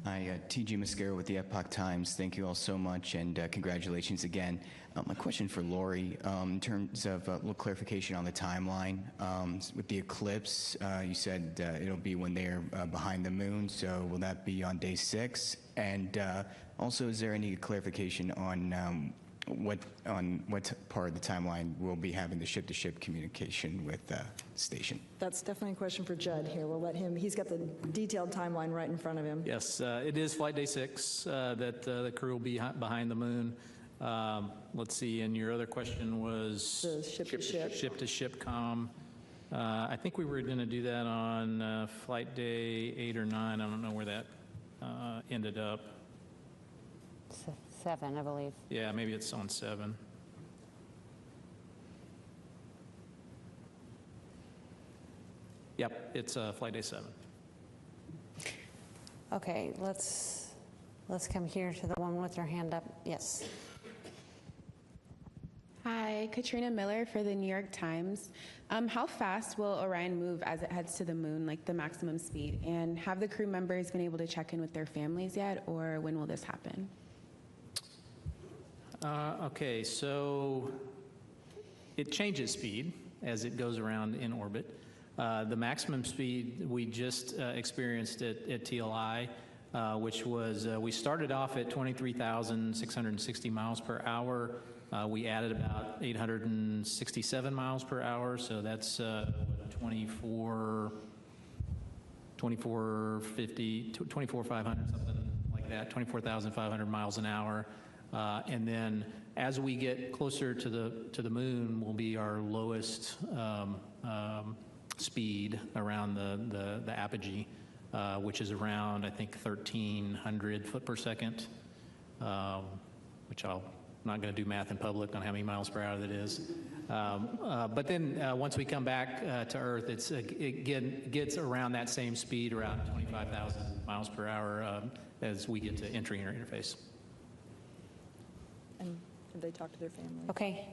Hi, TG Mascara with the Epoch Times. Thank you all so much, and congratulations again. My question for Lori, in terms of a little clarification on the timeline. With the eclipse, you said it'll be when they're behind the moon, so will that be on day 6? And also, is there any clarification on what part of the timeline we'll be having the ship-to-ship communication with the station? That's definitely a question for Judd here. We'll let him, he's got the detailed timeline right in front of him. Yes, it is flight day 6 that the crew will be behind the moon. Let's see, and your other question was? The ship-to-ship. Ship-to-ship comm. I think we were going to do that on flight day 8 or 9. I don't know where that ended up. 7, I believe. Yeah, maybe it's on 7. Yep, it's flight day 7. Okay, let's come here to the one with their hand up. Yes. Hi, Katrina Miller for the New York Times. How fast will Orion move as it heads to the moon, like the maximum speed? And have the crew members been able to check in with their families yet, or when will this happen? Okay, so it changes speed as it goes around in orbit. The maximum speed we just experienced at TLI, which was, we started off at 23,660 miles per hour. We added about 867 miles per hour, so that's 24,500, something like that, 24,500 miles an hour. And then as we get closer to the moon will be our lowest speed around the apogee, which is around, I think, 1,300 foot per second, which I'm not going to do math in public on how many miles per hour that is. But then once we come back to Earth, it gets around that same speed, around 25,000 miles per hour as we get to entering our interface. And have they talked to their family? Okay.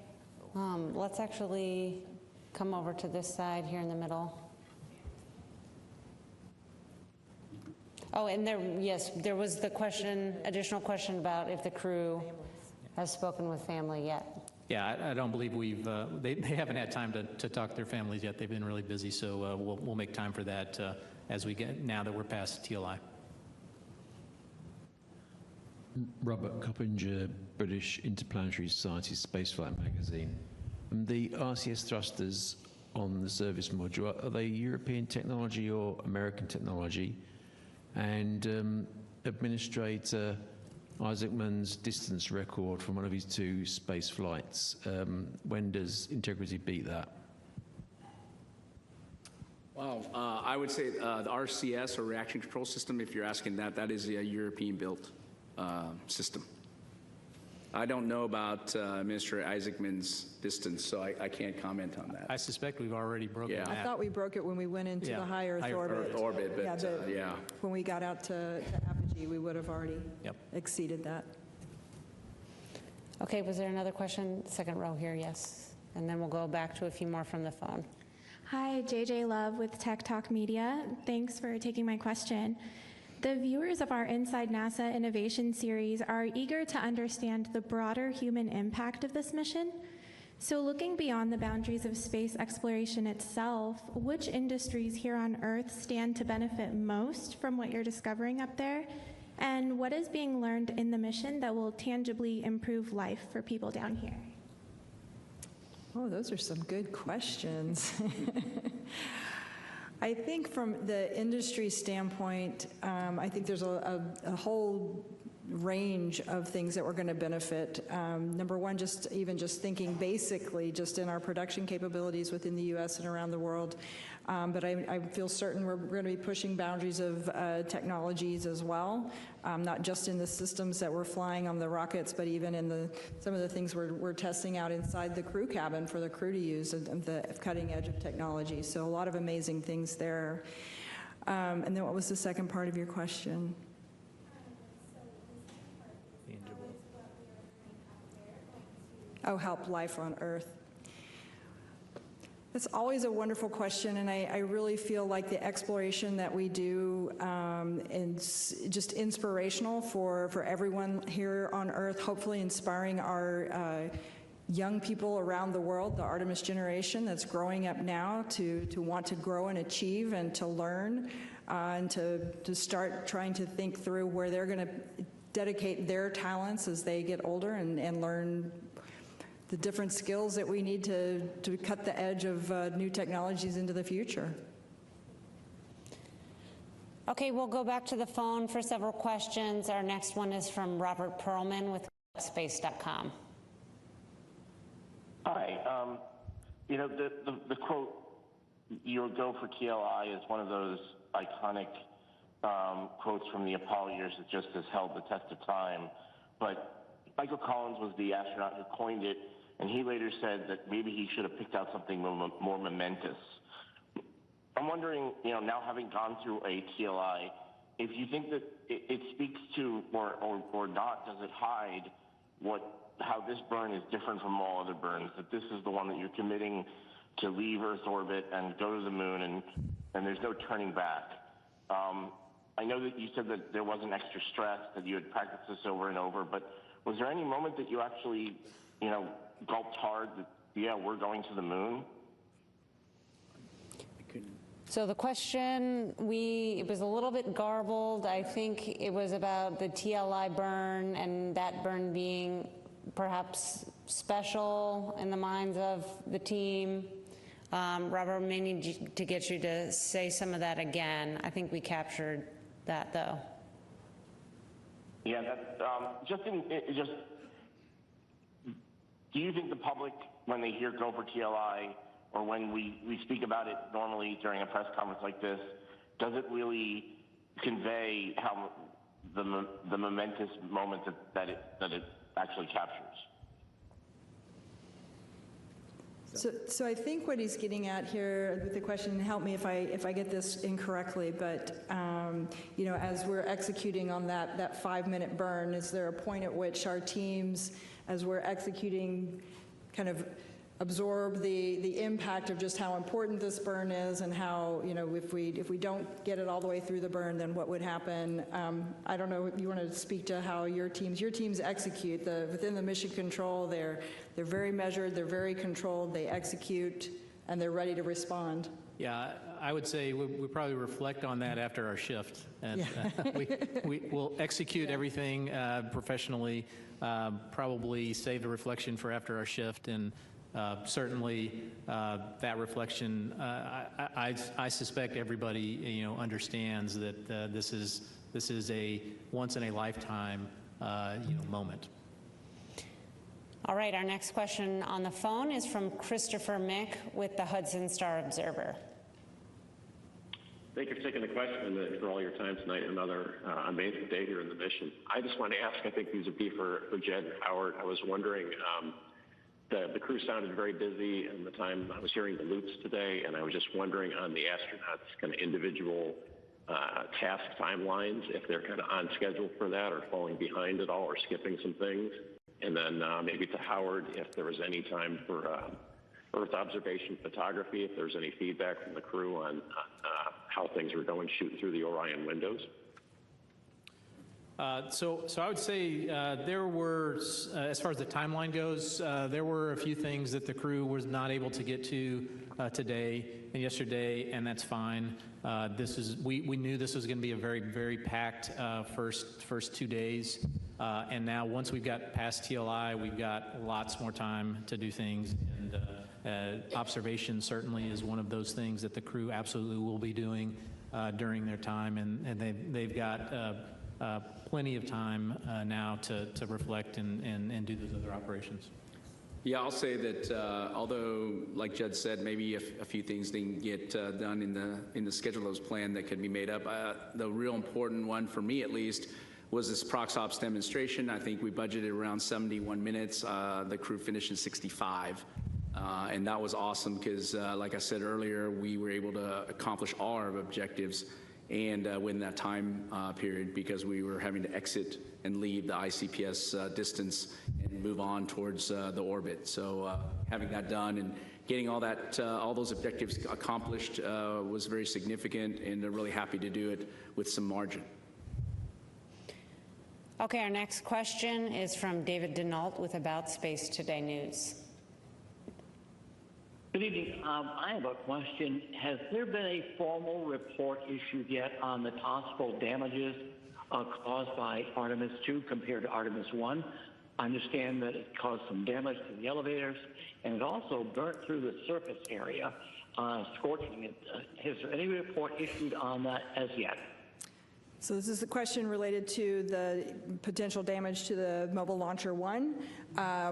Let's actually come over to this side here in the middle. Oh, and there was the question, additional question about if the crew has spoken with family yet. Yeah, I don't believe they haven't had time to talk to their families yet. They've been really busy, so we'll make time for that now that we're past TLI. Robert Coppinger, British Interplanetary Society Spaceflight Magazine. The RCS thrusters on the service module, are they European technology or American technology? And Administrator Isaacman's distance record from one of his 2 space flights, when does Integrity beat that? Wow, I would say the RCS, or Reaction Control System, if you're asking that is a European-built system. I don't know about Minister Isaacman's distance, so I can't comment on that. I suspect we've already broken that. I thought we broke it when we went into the high Earth orbit. But when we got out to apogee, we would have already exceeded that. Okay, was there another question? Second row here, yes. And then we'll go back to a few more from the phone. Hi, JJ Love with Tech Talk Media. Thanks for taking my question. The viewers of our Inside NASA Innovation series are eager to understand the broader human impact of this mission. So looking beyond the boundaries of space exploration itself, which industries here on Earth stand to benefit most from what you're discovering up there? And what is being learned in the mission that will tangibly improve life for people down here? Oh, those are some good questions. I think from the industry standpoint, I think there's a whole range of things that we're going to benefit. Number one, just thinking basically just in our production capabilities within the U.S. and around the world. But I feel certain we're going to be pushing boundaries of technologies as well, not just in the systems that we're flying on the rockets, but even in some of the things we're testing out inside the crew cabin for the crew to use, and the cutting edge of technology. So a lot of amazing things there. And then what was the second part of your question? Oh, help life on Earth. That's always a wonderful question, and I really feel like the exploration that we do and just inspirational for everyone here on Earth, hopefully inspiring our young people around the world, the Artemis generation that's growing up now to want to grow and achieve and to learn and to start trying to think through where they're going to dedicate their talents as they get older and learn the different skills that we need to cut the edge of new technologies into the future. Okay, we'll go back to the phone for several questions. Our next one is from Robert Perlman with space.com. Hi. You know, the quote, "You'll go for TLI," is one of those iconic quotes from the Apollo years that just has held the test of time. But Michael Collins was the astronaut who coined it, and he later said that maybe he should have picked out something more momentous. I'm wondering, you know, now having gone through a TLI, if you think that it speaks to, or not, does it hide how this burn is different from all other burns, that this is the one that you're committing to leave Earth orbit and go to the moon, and there's no turning back. I know that you said that there wasn't extra stress, that you had practiced this over and over, but was there any moment that you actually, you know, gulped hard that, yeah, we're going to the moon? So the question, it was a little bit garbled. I think it was about the TLI burn and that burn being perhaps special in the minds of the team. Robert, may need to get you to say some of that again. I think we captured that, though. Yeah, do you think the public, when they hear go for TLI, or when we speak about it normally during a press conference like this, does it really convey how the momentous moment that it actually captures? So I think what he's getting at here with the question, help me if I get this incorrectly, but you know, as we're executing on that 5-minute burn, is there a point at which our teams, as we're executing, kind of absorb the impact of just how important this burn is, and how, you know, if we don't get it all the way through the burn, then what would happen? I don't know if you want to speak to how your teams execute within the mission control. They're very measured, they're very controlled, they execute, and they're ready to respond. Yeah, I would say we probably reflect on that after our shift, and we'll execute everything professionally, probably save the reflection for after our shift, and certainly that reflection, I suspect everybody, you know, understands that this is a once in a lifetime moment. All right, our next question on the phone is from Christopher Mick with the Hudson Star Observer. Thank you for taking the question and for all your time tonight. Another amazing day here in the mission. I just want to ask, I think these would be for Jed and Howard. I was wondering, the crew sounded very busy in the time I was hearing the loops today, and I was just wondering on the astronauts' kind of individual task timelines, if they're kind of on schedule for that or falling behind at all or skipping some things. And then maybe to Howard, if there was any time for Earth observation photography, if there's any feedback from the crew on how things were going shooting through the Orion windows. So I would say there were, as far as the timeline goes, there were a few things that the crew was not able to get to today and yesterday, and that's fine. We knew this was going to be a very, very packed first 2 days, and now once we've got past TLI, we've got lots more time to do things, and observation certainly is one of those things that the crew absolutely will be doing during their time, and they've got plenty of time now to reflect and do those other operations. Yeah, I'll say that although, like Jed said, maybe a few things didn't get done in the schedule that was planned that could be made up, the real important one for me at least was this ProxOps demonstration. I think we budgeted around 71 minutes. The crew finished in 65. And that was awesome because, like I said earlier, we were able to accomplish all our objectives and within that time period, because we were having to exit and leave the ICPS distance and move on towards the orbit. So having that done and getting all those objectives accomplished was very significant, and they're really happy to do it with some margin. Okay, our next question is from David Denault with About Space Today News. Good evening. I have a question. Has there been a formal report issued yet on the possible damages caused by Artemis 2 compared to Artemis 1? I understand that it caused some damage to the elevators, and it also burnt through the surface area, scorching it. Has there any report issued on that as yet? So this is a question related to the potential damage to the Mobile Launcher 1,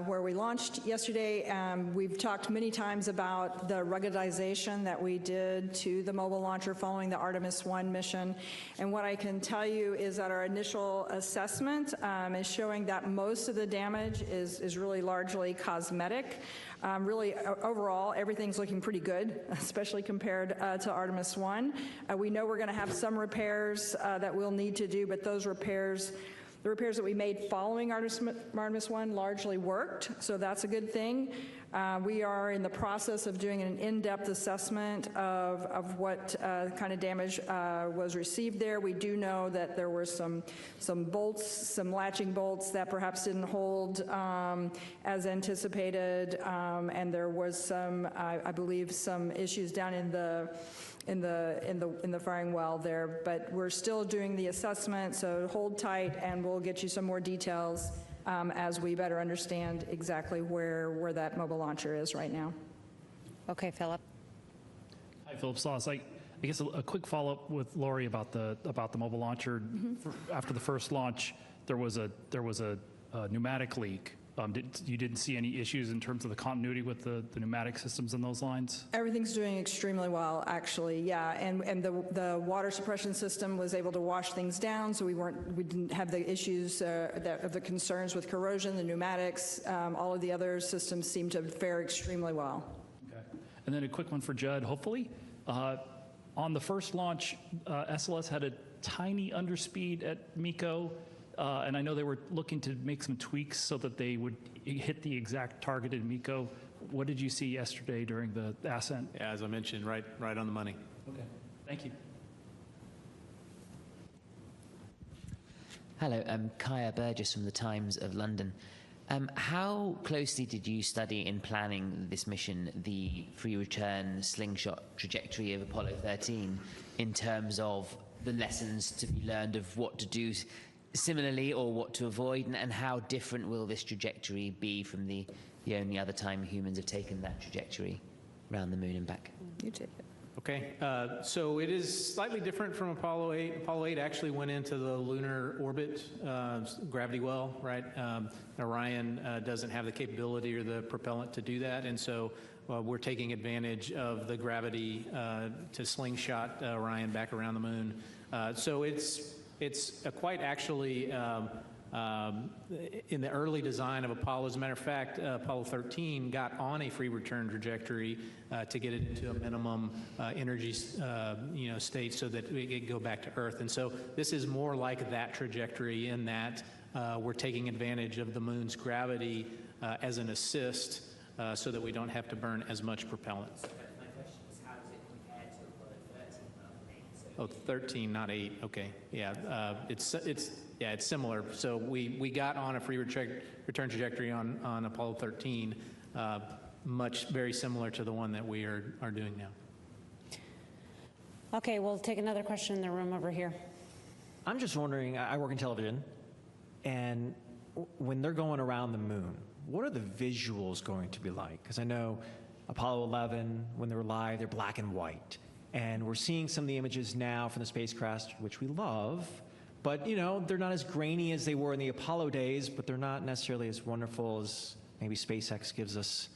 where we launched yesterday. We've talked many times about the ruggedization that we did to the Mobile Launcher following the Artemis 1 mission. And what I can tell you is that our initial assessment is showing that most of the damage is really largely cosmetic. Really, overall, everything's looking pretty good, especially compared to Artemis 1. We know we're going to have some repairs that we'll need to do, but those repairs, the repairs that we made following Artemis 1 largely worked, so that's a good thing. We are in the process of doing an in-depth assessment of what kind of damage was received there. We do know that there were some bolts, some latching bolts that perhaps didn't hold as anticipated, and there was some, I believe, some issues down in the firing well there. But we're still doing the assessment, so hold tight, and we'll get you some more details as we better understand exactly where that mobile launcher is right now. Okay, Philip. Hi, Philip Sloss. I guess a quick follow-up with Lori about the mobile launcher. After the first launch, there was a pneumatic leak. You didn't see any issues in terms of the continuity with the pneumatic systems in those lines? Everything's doing extremely well, actually, yeah. And the water suppression system was able to wash things down, so we didn't have the issues of the concerns with corrosion, the pneumatics. All of the other systems seem to fare extremely well. Okay. And then a quick one for Judd, hopefully. On the first launch, SLS had a tiny underspeed at MECO. And I know they were looking to make some tweaks so that they would hit the exact targeted MECO. What did you see yesterday during the ascent? Yeah, as I mentioned, right on the money. Okay, thank you. Hello, I'm Kaya Burgess from the Times of London. How closely did you study in planning this mission the free return slingshot trajectory of Apollo 13 in terms of the lessons to be learned of what to do similarly or what to avoid, and how different will this trajectory be from the only other time humans have taken that trajectory around the moon and back? You take it. Okay, so it is slightly different from Apollo 8. Apollo 8 actually went into the lunar orbit, gravity well, right? Orion doesn't have the capability or the propellant to do that, and so we're taking advantage of the gravity to slingshot Orion back around the moon. So it's quite actually in the early design of Apollo. As a matter of fact, Apollo 13 got on a free return trajectory to get it into a minimum energy state so that it could go back to Earth. And so this is more like that trajectory in that we're taking advantage of the moon's gravity as an assist so that we don't have to burn as much propellant. Oh, 13, not 8. Okay, yeah, it's similar. So we got on a free return trajectory on Apollo 13, very similar to the one that we are doing now. Okay, we'll take another question in the room over here. I'm just wondering. I work in television, and when they're going around the moon, what are the visuals going to be like? Because I know Apollo 11, when they were live, they're black and white. And we're seeing some of the images now from the spacecraft, which we love, but they're not as grainy as they were in the Apollo days, but they're not necessarily as wonderful as maybe SpaceX gives us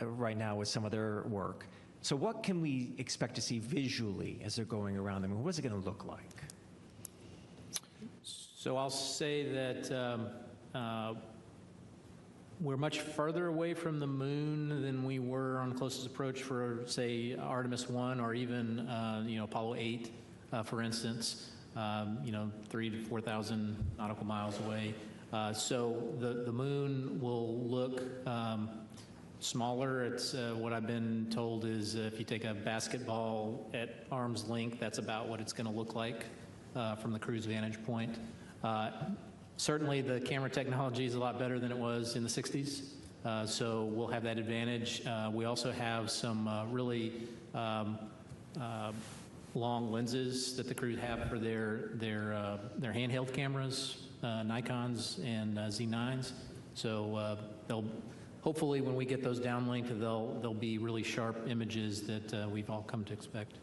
right now with some of their work. So what can we expect to see visually as they're going around the moon? What's it going to look like? So I'll say that we're much further away from the moon than we were on closest approach for, say, Artemis 1 or even, Apollo 8, for instance, 3,000 to 4,000 nautical miles away. So the moon will look smaller. It's what I've been told is if you take a basketball at arm's length, that's about what it's going to look like from the crew's vantage point. Certainly the camera technology is a lot better than it was in the 60s, so we'll have that advantage. We also have some really long lenses that the crew have for their handheld cameras, Nikons and Z9s. So they'll hopefully, when we get those downlinked, they'll be really sharp images that we've all come to expect.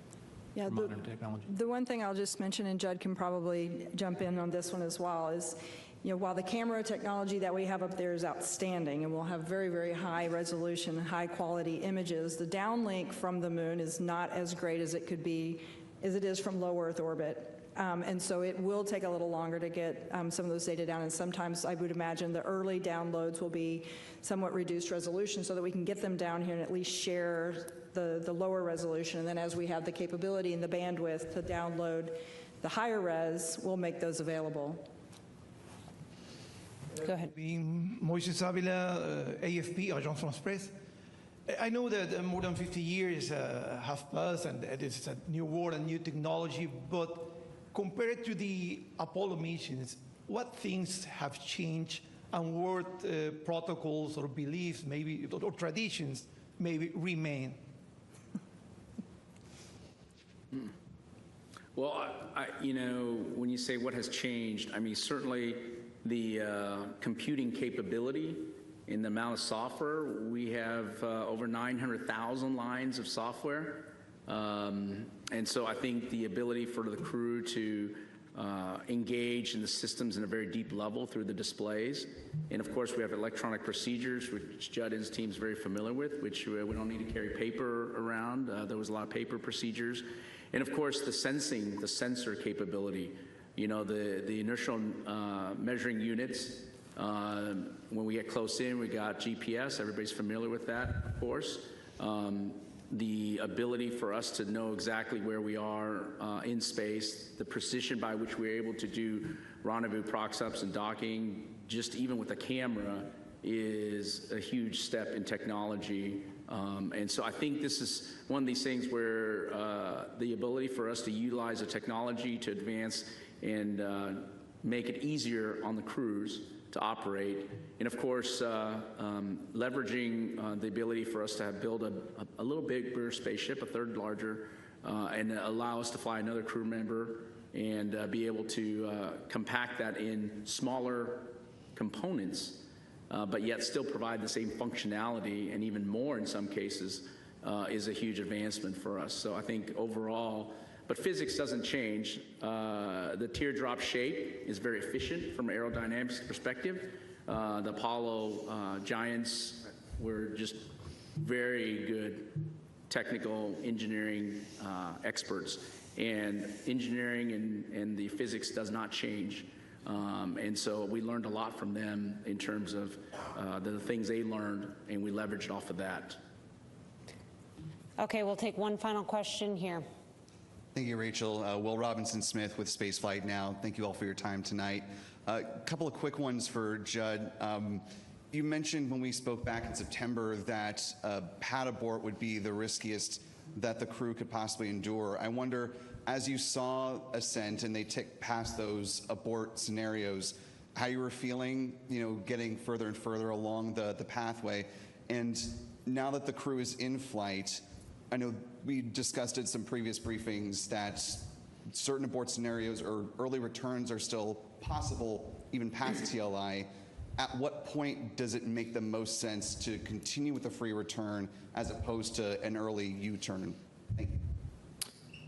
Yeah, from modern technology. The one thing I'll just mention, and Judd can probably jump in on this one as well, is while the camera technology that we have up there is outstanding, and we'll have very, very high resolution, high quality images, the downlink from the moon is not as great as it could be, as it is from low Earth orbit. And so it will take a little longer to get some of those data down, and sometimes I would imagine the early downloads will be somewhat reduced resolution so that we can get them down here and at least share the lower resolution, and then as we have the capability and the bandwidth to download the higher res, we'll make those available. Go ahead. Moises Avila, AFP, Agence France Presse. I know that more than 50 years have passed and it's a new world and new technology, but compared to the Apollo missions, what things have changed and what protocols or beliefs maybe, or traditions maybe remain? Well, when you say what has changed, I mean, certainly the computing capability in the amount of software. We have over 900,000 lines of software. And so I think the ability for the crew to engage in the systems in a very deep level through the displays. And of course, we have electronic procedures, which Judd and his team is very familiar with, which we don't need to carry paper around. There was a lot of paper procedures. And of course, the sensor capability. The inertial measuring units. When we get close in, we got GPS. Everybody's familiar with that, of course. The ability for us to know exactly where we are in space, the precision by which we're able to do rendezvous, prox-ups, and docking, just even with a camera, is a huge step in technology. And so I think this is one of these things where the ability for us to utilize the technology to advance and make it easier on the crews to operate. And of course, leveraging the ability for us to build a little bigger spaceship, a third larger, and allow us to fly another crew member and be able to compact that in smaller components, but yet still provide the same functionality and even more in some cases, is a huge advancement for us. So I think overall, but physics doesn't change. The teardrop shape is very efficient from an aerodynamics perspective. The Apollo giants were just very good technical engineering experts. And engineering and the physics does not change. And so we learned a lot from them in terms of the things they learned, and we leveraged off of that. Okay, we'll take one final question here. Thank you, Rachel. Will Robinson-Smith with Spaceflight Now. Thank you all for your time tonight. A couple of quick ones for Judd. You mentioned when we spoke back in September that pad abort would be the riskiest that the crew could possibly endure. I wonder, as you saw Ascent and they ticked past those abort scenarios, how you were feeling, getting further and further along the pathway. And now that the crew is in flight, I know we discussed in some previous briefings that certain abort scenarios or early returns are still possible even past TLI. At what point does it make the most sense to continue with a free return as opposed to an early U-turn? Thank you.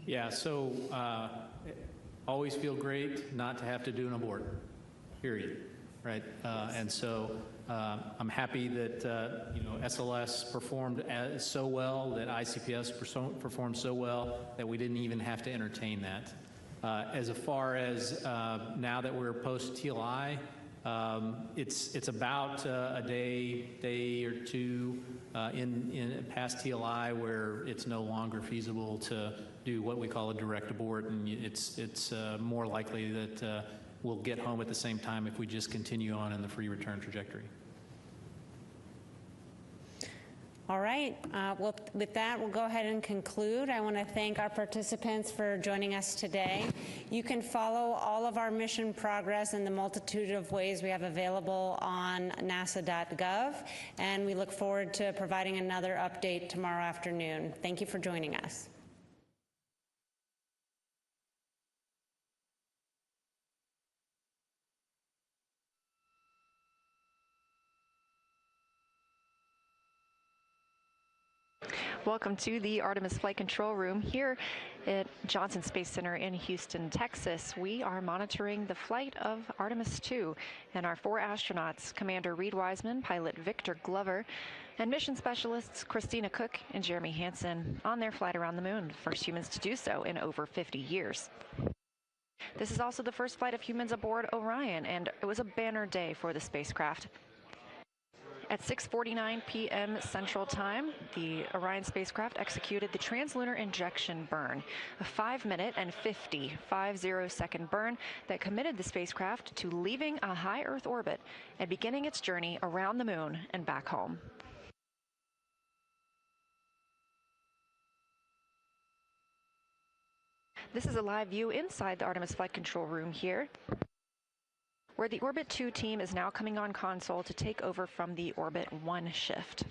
Yeah, so always feel great not to have to do an abort, period, right? And so I'm happy that SLS performed so well, that ICPS performed so well that we didn't even have to entertain that. As far as now that we're post TLI, it's about a day or two in past TLI where it's no longer feasible to do what we call a direct abort, and it's more likely that we'll get home at the same time if we just continue on in the free return trajectory. All right. Well, with that, we'll go ahead and conclude. I want to thank our participants for joining us today. You can follow all of our mission progress in the multitude of ways we have available on nasa.gov, and we look forward to providing another update tomorrow afternoon. Thank you for joining us. Welcome to the Artemis Flight Control Room here at Johnson Space Center in Houston, Texas. We are monitoring the flight of Artemis 2 and our 4 astronauts, Commander Reed Wiseman, pilot Victor Glover, and mission specialists Christina Cook and Jeremy Hansen on their flight around the moon, first humans to do so in over 50 years. This is also the first flight of humans aboard Orion, and it was a banner day for the spacecraft. At 6:49 p.m. Central Time, the Orion spacecraft executed the translunar injection burn, a 5-minute and 50-second burn that committed the spacecraft to leaving a high Earth orbit and beginning its journey around the moon and back home. This is a live view inside the Artemis Flight Control Room here, where the Orbit 2 team is now coming on console to take over from the Orbit 1 shift.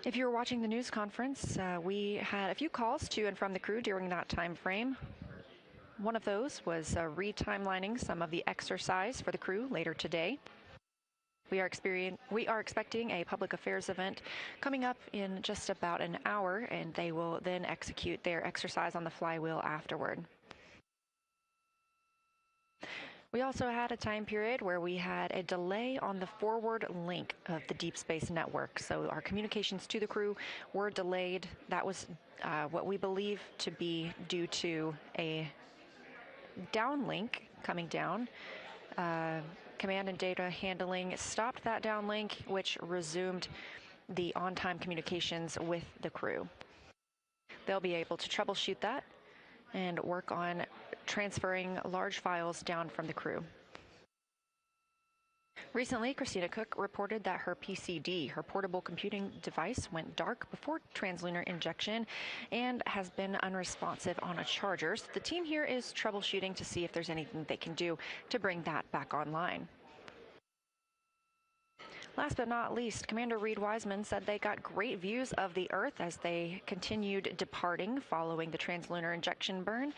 If you were watching the news conference, we had a few calls to and from the crew during that time frame. One of those was re-timelining some of the exercise for the crew later today. We are expecting a public affairs event coming up in just about an hour, and they will then execute their exercise on the Flywheel afterward. We also had a time period where we had a delay on the forward link of the Deep Space Network. So our communications to the crew were delayed. That was what we believe to be due to a downlink coming down. Command and data handling stopped that downlink, which resumed the on-time communications with the crew. They'll be able to troubleshoot that and work on transferring large files down from the crew. Recently, Christina Cook reported that her PCD, her portable computing device, went dark before translunar injection and has been unresponsive on a charger. So the team here is troubleshooting to see if there's anything they can do to bring that back online. Last but not least, Commander Reed Wiseman said they got great views of the Earth as they continued departing following the translunar injection burn,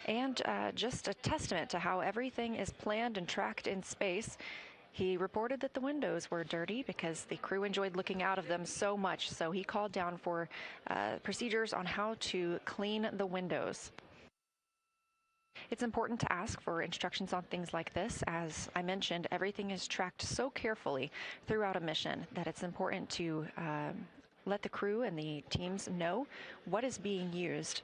and just a testament to how everything is planned and tracked in space. He reported that the windows were dirty because the crew enjoyed looking out of them so much, so he called down for procedures on how to clean the windows. It's important to ask for instructions on things like this. As I mentioned, everything is tracked so carefully throughout a mission that it's important to let the crew and the teams know what is being used.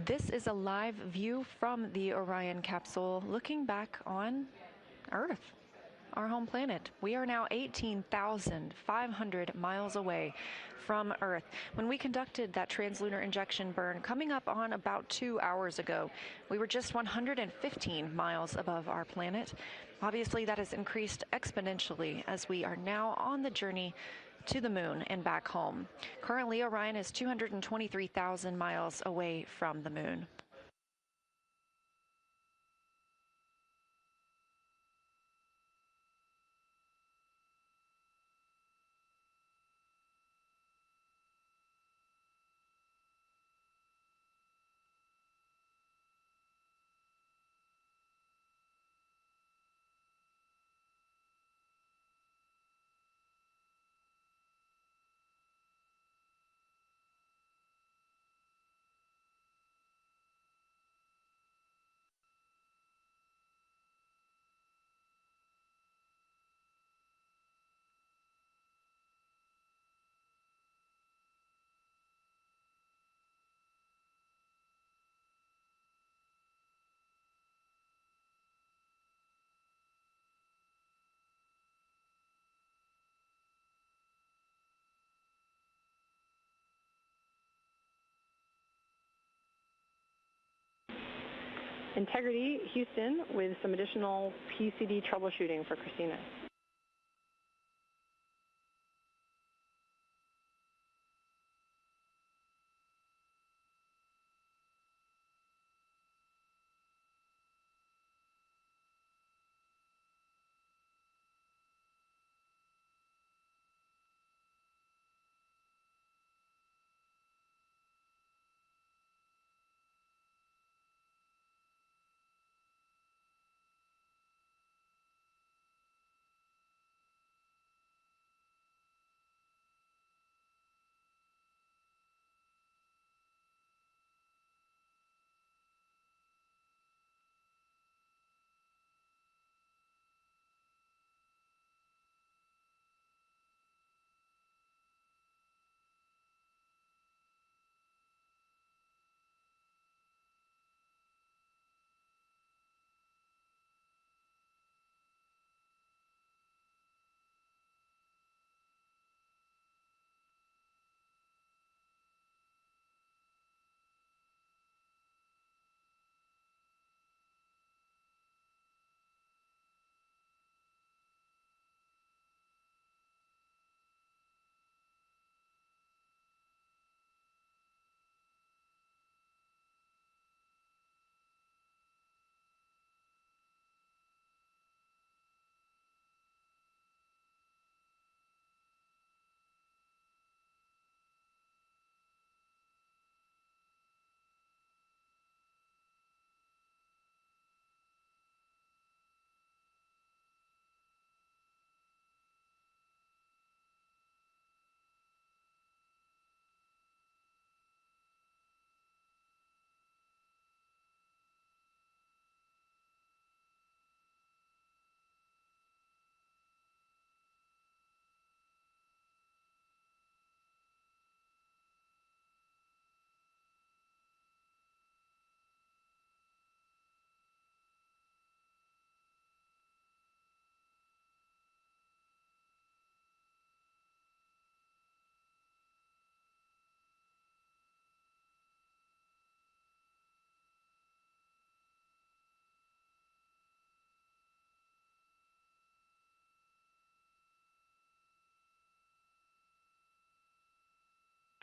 This is a live view from the Orion capsule looking back on Earth, our home planet. We are now 18,500 miles away from Earth. When we conducted that translunar injection burn coming up on about 2 hours ago, we were just 115 miles above our planet. Obviously, that has increased exponentially as we are now on the journey to the moon and back home. Currently, Orion is 223,000 miles away from the moon. Integrity, Houston, with some additional PCD troubleshooting for Christina.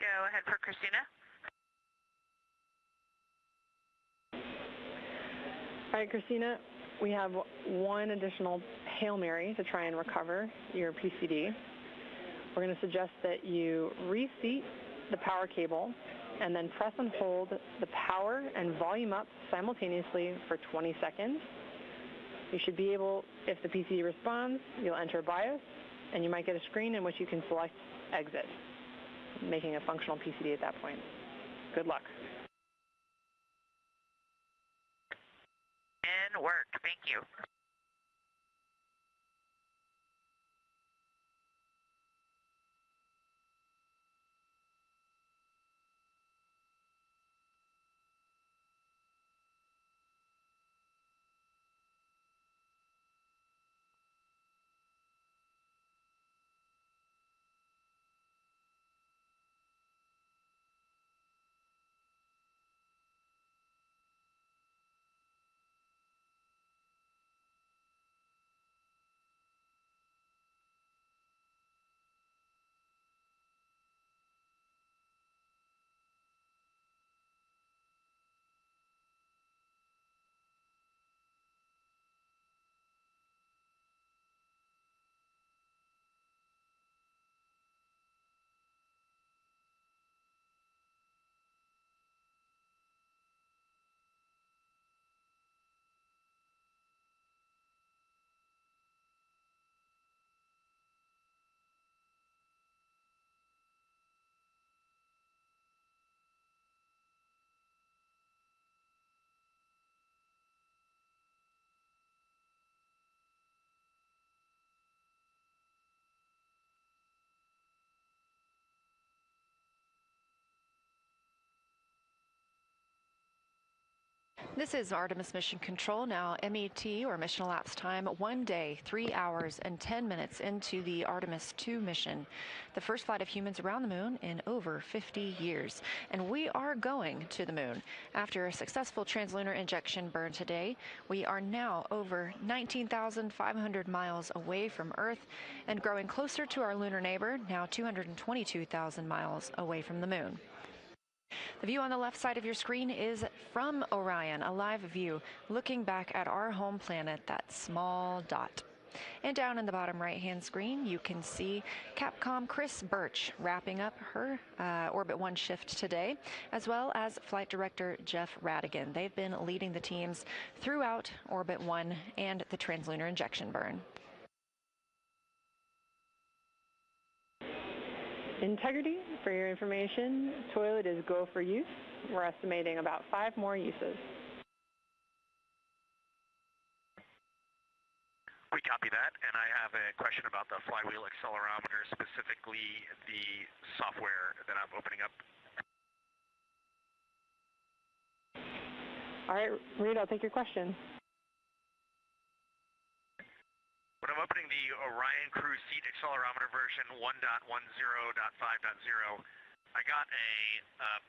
Go ahead for Christina. All right, Christina, we have one additional Hail Mary to try and recover your PCD. We're going to suggest that you reseat the power cable and then press and hold the power and volume up simultaneously for 20 seconds. You should be able, if the PCD responds, you'll enter BIOS, and you might get a screen in which you can select exit, making a functional PCD at that point. Good luck. And work. Thank you. This is Artemis Mission Control now, MET or mission elapsed time, 1 day, 3 hours and 10 minutes into the Artemis 2 mission, the first flight of humans around the moon in over 50 years. And we are going to the moon. After a successful translunar injection burn today, we are now over 19,500 miles away from Earth and growing closer to our lunar neighbor, now 222,000 miles away from the moon. The view on the left side of your screen is from Orion, a live view looking back at our home planet, that small dot. And down in the bottom right-hand screen, you can see Capcom Chris Birch wrapping up her Orbit 1 shift today, as well as Flight Director Jeff Radigan. They've been leading the teams throughout Orbit 1 and the translunar injection burn. Integrity, for your information, toilet is go for use. We're estimating about 5 more uses. We copy that, and I have a question about the flywheel accelerometer, specifically the software that I'm opening up. All right, Reed, I'll take your question. When I'm opening the Orion Crew Seat Accelerometer version 1.10.5.0, I got a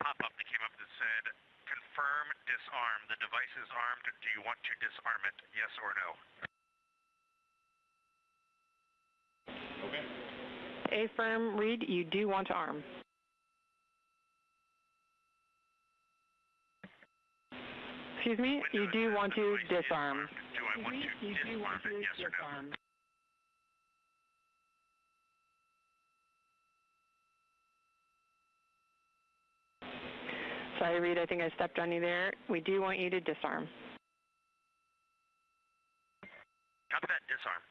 pop-up that came up that said, confirm disarm. The device is armed. Do you want to disarm it? Yes or no? Okay. Affirm, Reed, you do want to arm. Excuse me, you do want to disarm. Do I want to disarm it? Yes or no? Sorry, Reed, I think I stepped on you there. We do want you to disarm. Copy that, disarm.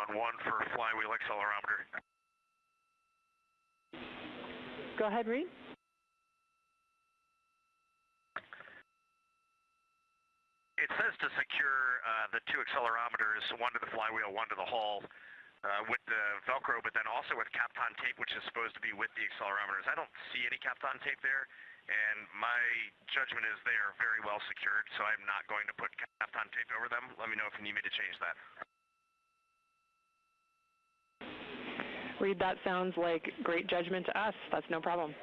on 1 for flywheel accelerometer. Go ahead, Reed. It says to secure the 2 accelerometers, 1 to the flywheel, 1 to the hull, with the Velcro, but then also with Kapton tape, which is supposed to be with the accelerometers. I don't see any Kapton tape there, and my judgment is they are very well secured, so I'm not going to put Kapton tape over them. Let me know if you need me to change that. Reed, that sounds like great judgment to us. That's no problem.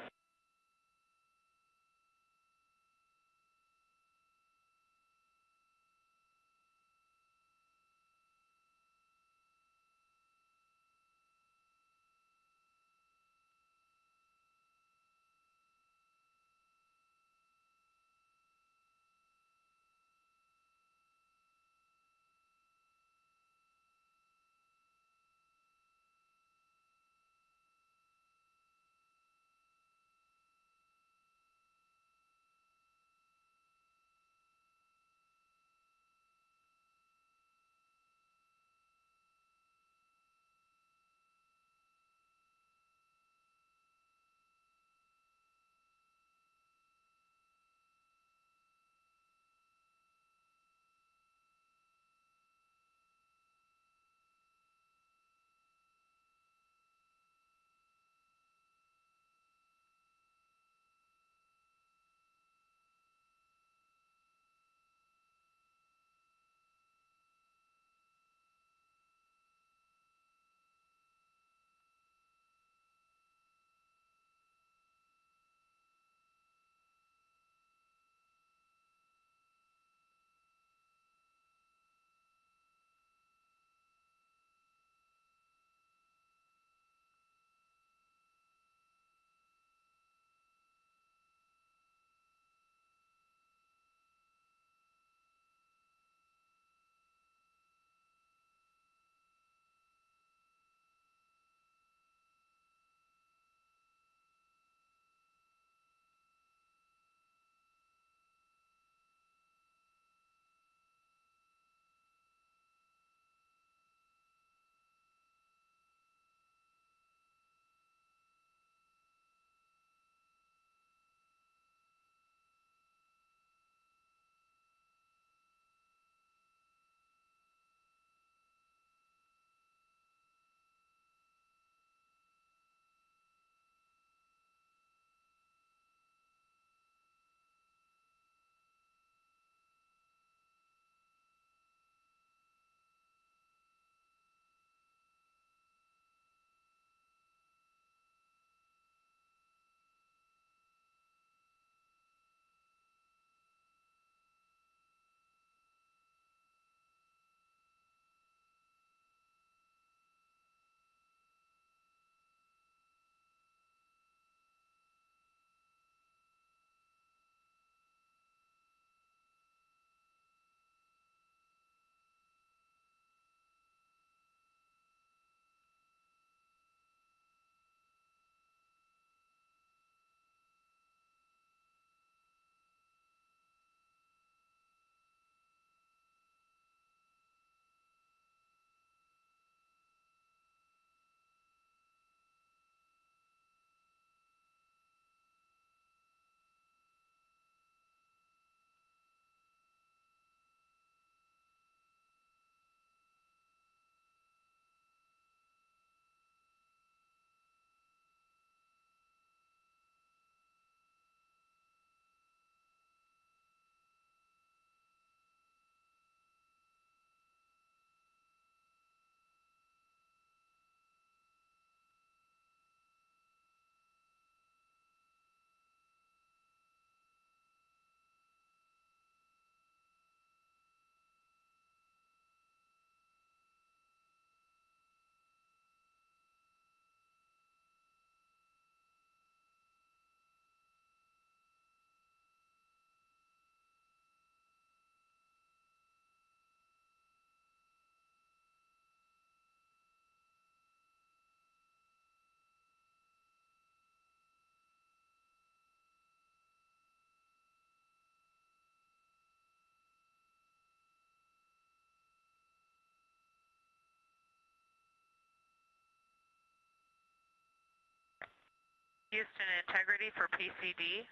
Houston integrity for PCD.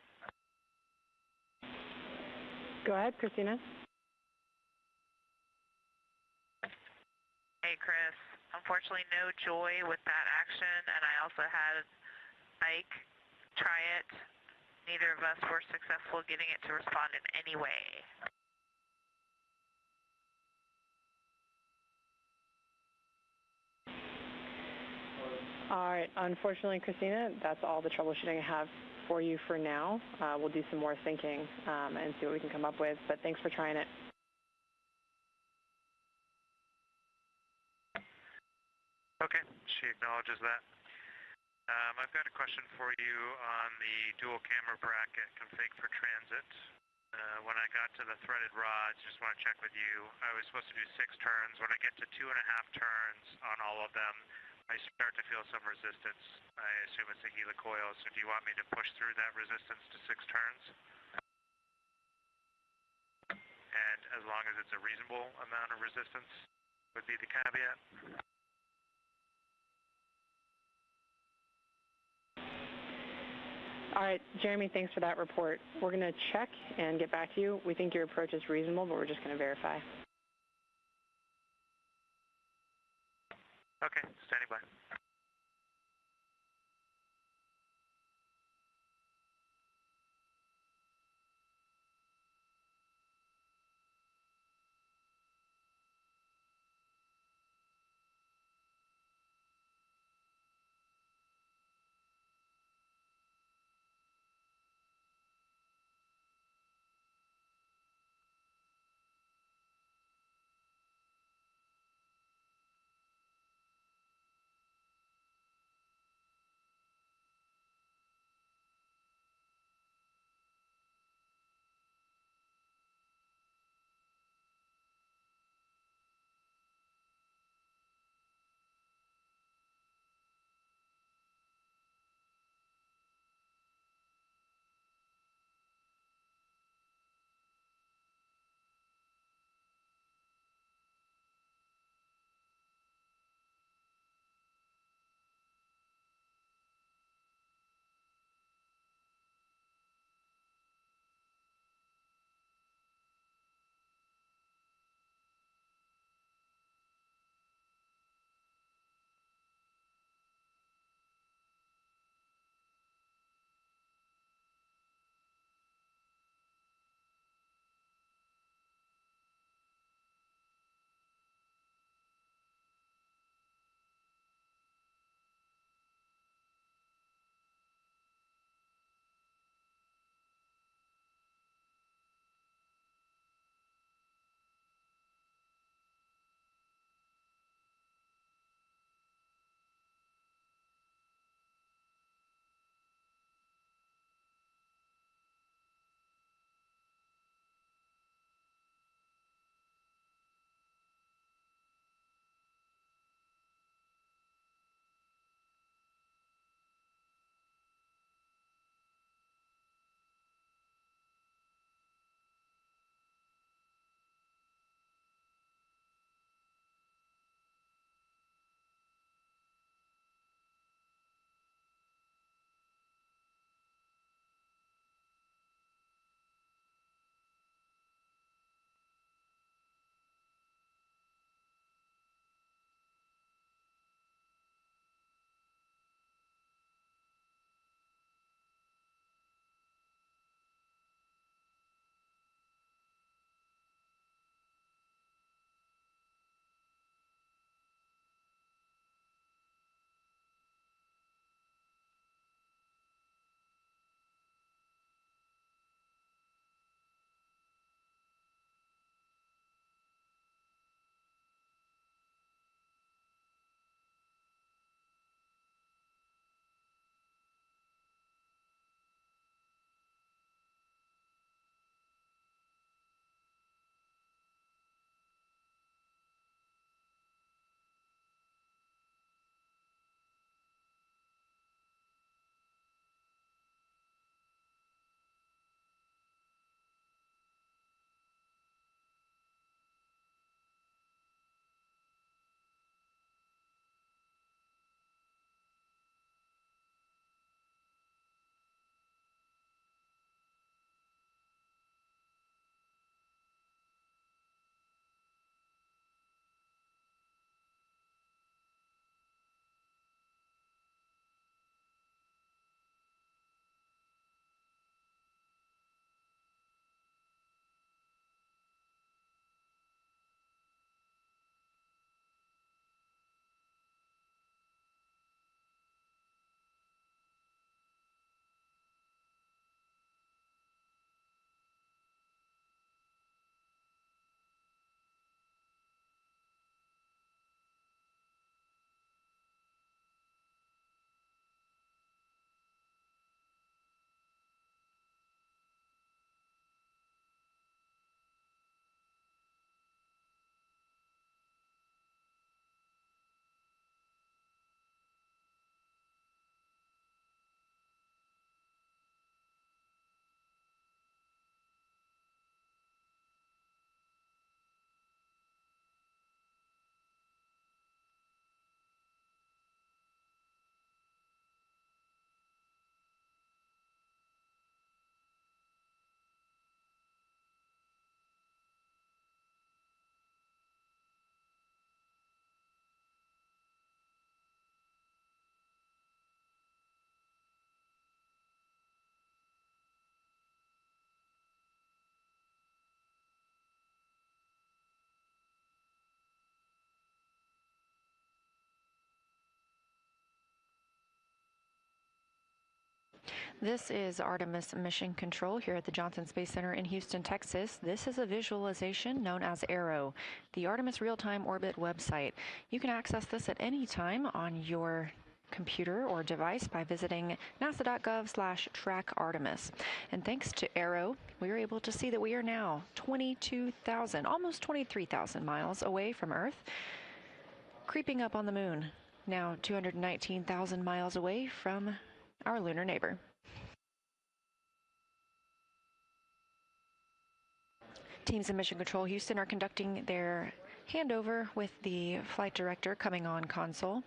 Go ahead, Christina. Hey, Chris. Unfortunately, no joy with that action, and I also had Ike try it. Neither of us were successful getting it to respond in any way. All right, unfortunately, Christina, that's all the troubleshooting I have for you for now. We'll do some more thinking and see what we can come up with, but thanks for trying it. Okay, she acknowledges that. I've got a question for you on the dual camera bracket config for transit. When I got to the threaded rods, just want to check with you. I was supposed to do 6 turns. When I get to 2.5 turns on all of them, I start to feel some resistance. I assume it's a helicoil, so do you want me to push through that resistance to 6 turns? And as long as it's a reasonable amount of resistance would be the caveat. All right, Jeremy, thanks for that report. We're going to check and get back to you. We think your approach is reasonable, but we're just going to verify. Okay, standing by. This is Artemis Mission Control here at the Johnson Space Center in Houston, Texas. This is a visualization known as ARROW, the Artemis Real-Time Orbit website. You can access this at any time on your computer or device by visiting nasa.gov/trackartemis. And thanks to ARROW, we were able to see that we are now 22,000, almost 23,000 miles away from Earth, creeping up on the moon, now 219,000 miles away from our lunar neighbor. Teams in Mission Control Houston are conducting their handover with the flight director coming on console.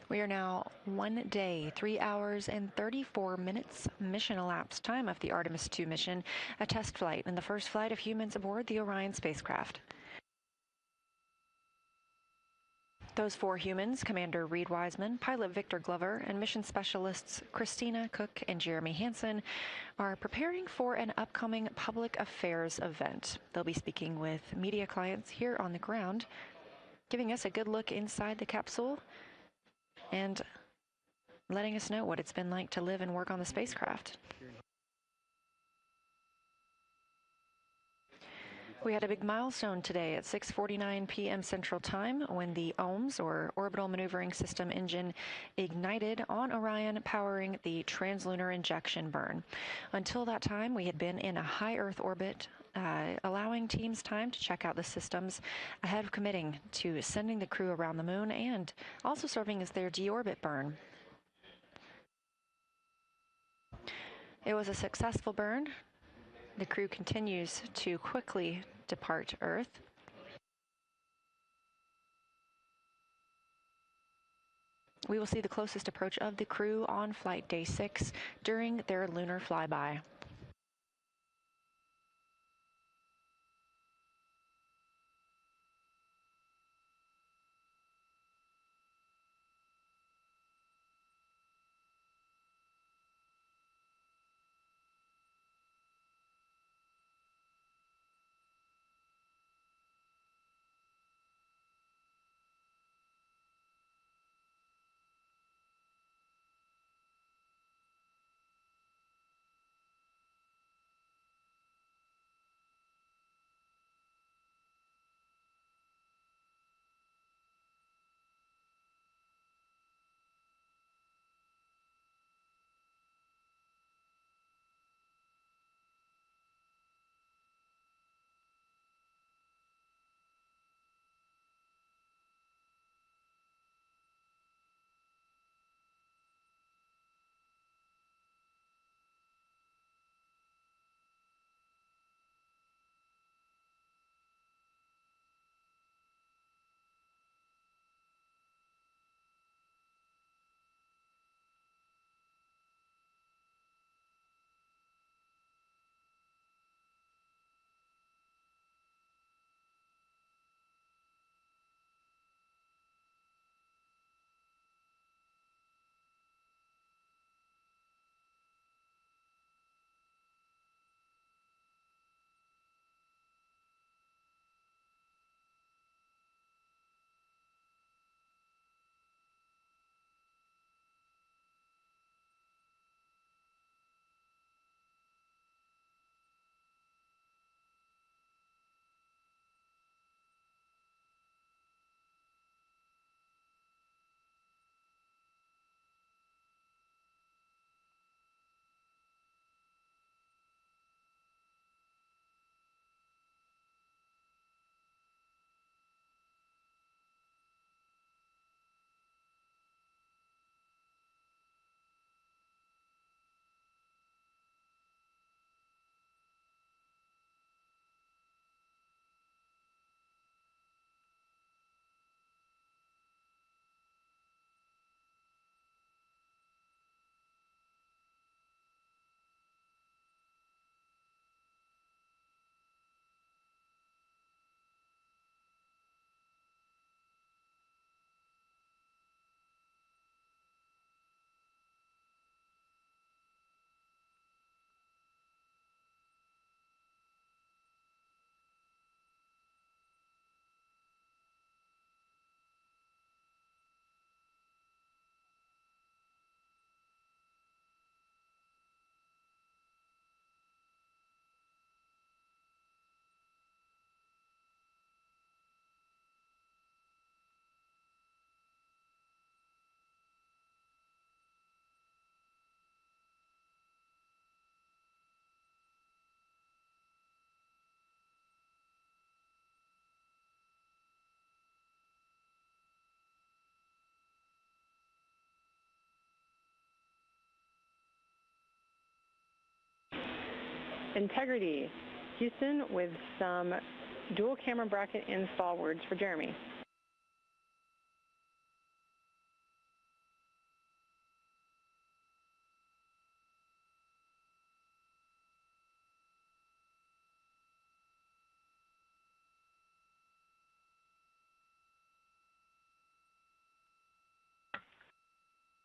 We are now 1 day, 3 hours, and 34 minutes mission elapsed time of the Artemis II mission, a test flight and the first flight of humans aboard the Orion spacecraft. Those 4 humans, Commander Reed Wiseman, pilot Victor Glover, and mission specialists Christina Cook and Jeremy Hansen, are preparing for an upcoming public affairs event. They'll be speaking with media clients here on the ground, giving us a good look inside the capsule and letting us know what it's been like to live and work on the spacecraft. We had a big milestone today at 6:49 p.m. Central Time when the OMS, or Orbital Maneuvering System engine, ignited on Orion, powering the translunar injection burn. Until that time, we had been in a high Earth orbit, allowing teams time to check out the systems ahead of committing to sending the crew around the moon and also serving as their deorbit burn. It was a successful burn. The crew continues to quickly depart Earth. We will see the closest approach of the crew on flight day 6 during their lunar flyby. Integrity. Houston with some dual camera bracket install words for Jeremy.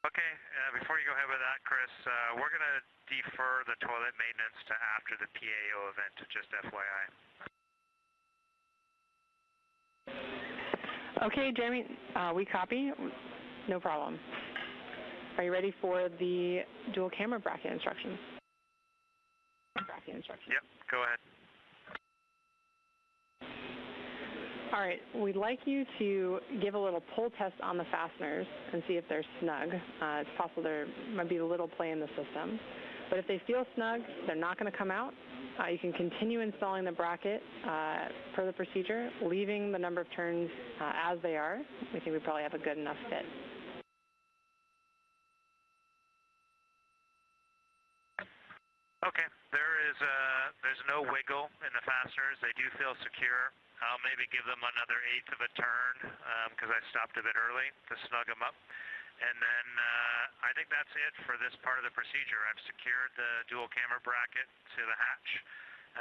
Okay, before you go ahead with that, Chris, we're going to defer the toilet maintenance to after the PAO event, just FYI. Okay, Jeremy, we copy. No problem. Are you ready for the dual camera bracket instructions? Yep, go ahead. All right, we'd like you to give a little pull test on the fasteners and see if they're snug. It's possible there might be a little play in the system. But if they feel snug, they're not going to come out. You can continue installing the bracket per the procedure, leaving the number of turns as they are. We think we probably have a good enough fit. Okay, there's no wiggle in the fasteners. They do feel secure. I'll maybe give them another eighth of a turn because I stopped a bit early to snug them up. And then I think that's it for this part of the procedure. I've secured the dual camera bracket to the hatch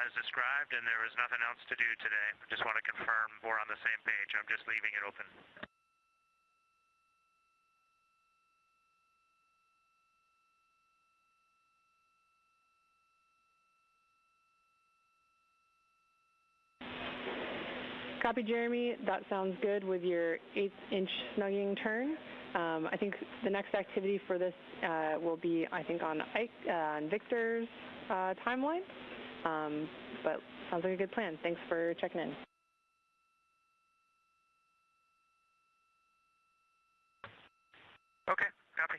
as described, and there was nothing else to do today. I just want to confirm we're on the same page. I'm just leaving it open. Copy, Jeremy. That sounds good with your 1/8-inch snugging turn. I think the next activity for this will be, I think, on Victor's timeline. But sounds like a good plan. Thanks for checking in. Okay, copy.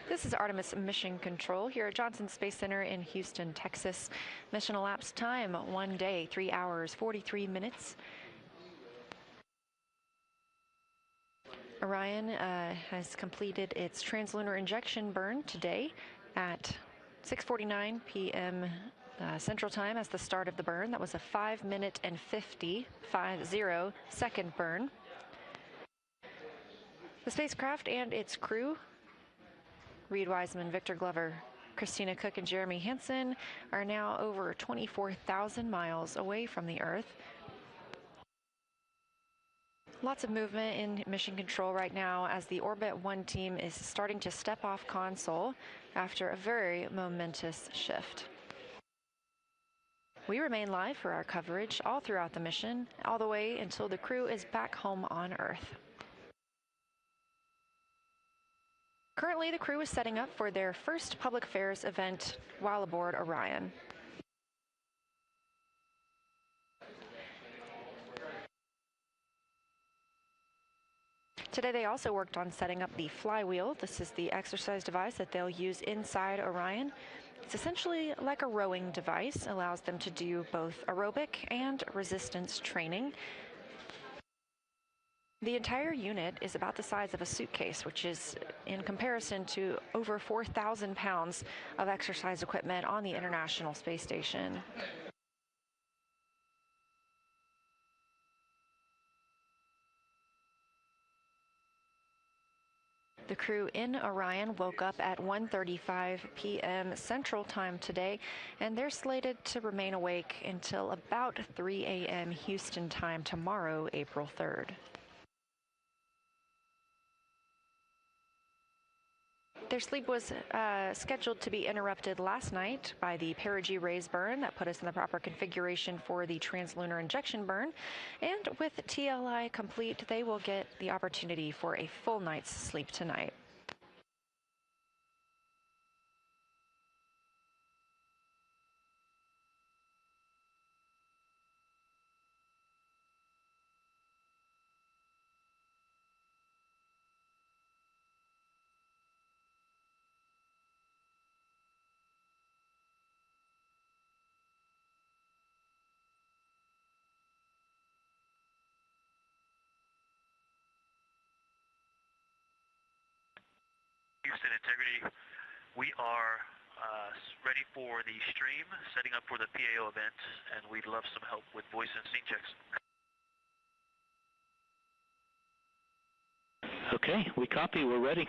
This is Artemis Mission Control here at Johnson Space Center in Houston, Texas. Mission elapsed time, 1 day, 3 hours, 43 minutes. Orion has completed its translunar injection burn today at 6:49 p.m. Central Time as the start of the burn. That was a 5-minute and 50-second burn. The spacecraft and its crew, Reed Wiseman, Victor Glover, Christina Cook, and Jeremy Hansen, are now over 24,000 miles away from the Earth. Lots of movement in mission control right now as the Orbit 1 team is starting to step off console after a very momentous shift. We remain live for our coverage all throughout the mission, all the way until the crew is back home on Earth. Currently, the crew is setting up for their first public affairs event while aboard Orion. Today they also worked on setting up the Flywheel. This is the exercise device that they'll use inside Orion. It's essentially like a rowing device, allows them to do both aerobic and resistance training. The entire unit is about the size of a suitcase, which is in comparison to over 4,000 pounds of exercise equipment on the International Space Station. The crew in Orion woke up at 1:35 p.m. Central Time today, and they're slated to remain awake until about 3 a.m. Houston time tomorrow, April 3rd. Their sleep was scheduled to be interrupted last night by the perigee raise burn that put us in the proper configuration for the translunar injection burn. And with TLI complete, they will get the opportunity for a full night's sleep tonight. Houston Integrity, we are ready for the stream, setting up for the PAO event, and we'd love some help with voice and scene checks. Okay, we copy. We're ready.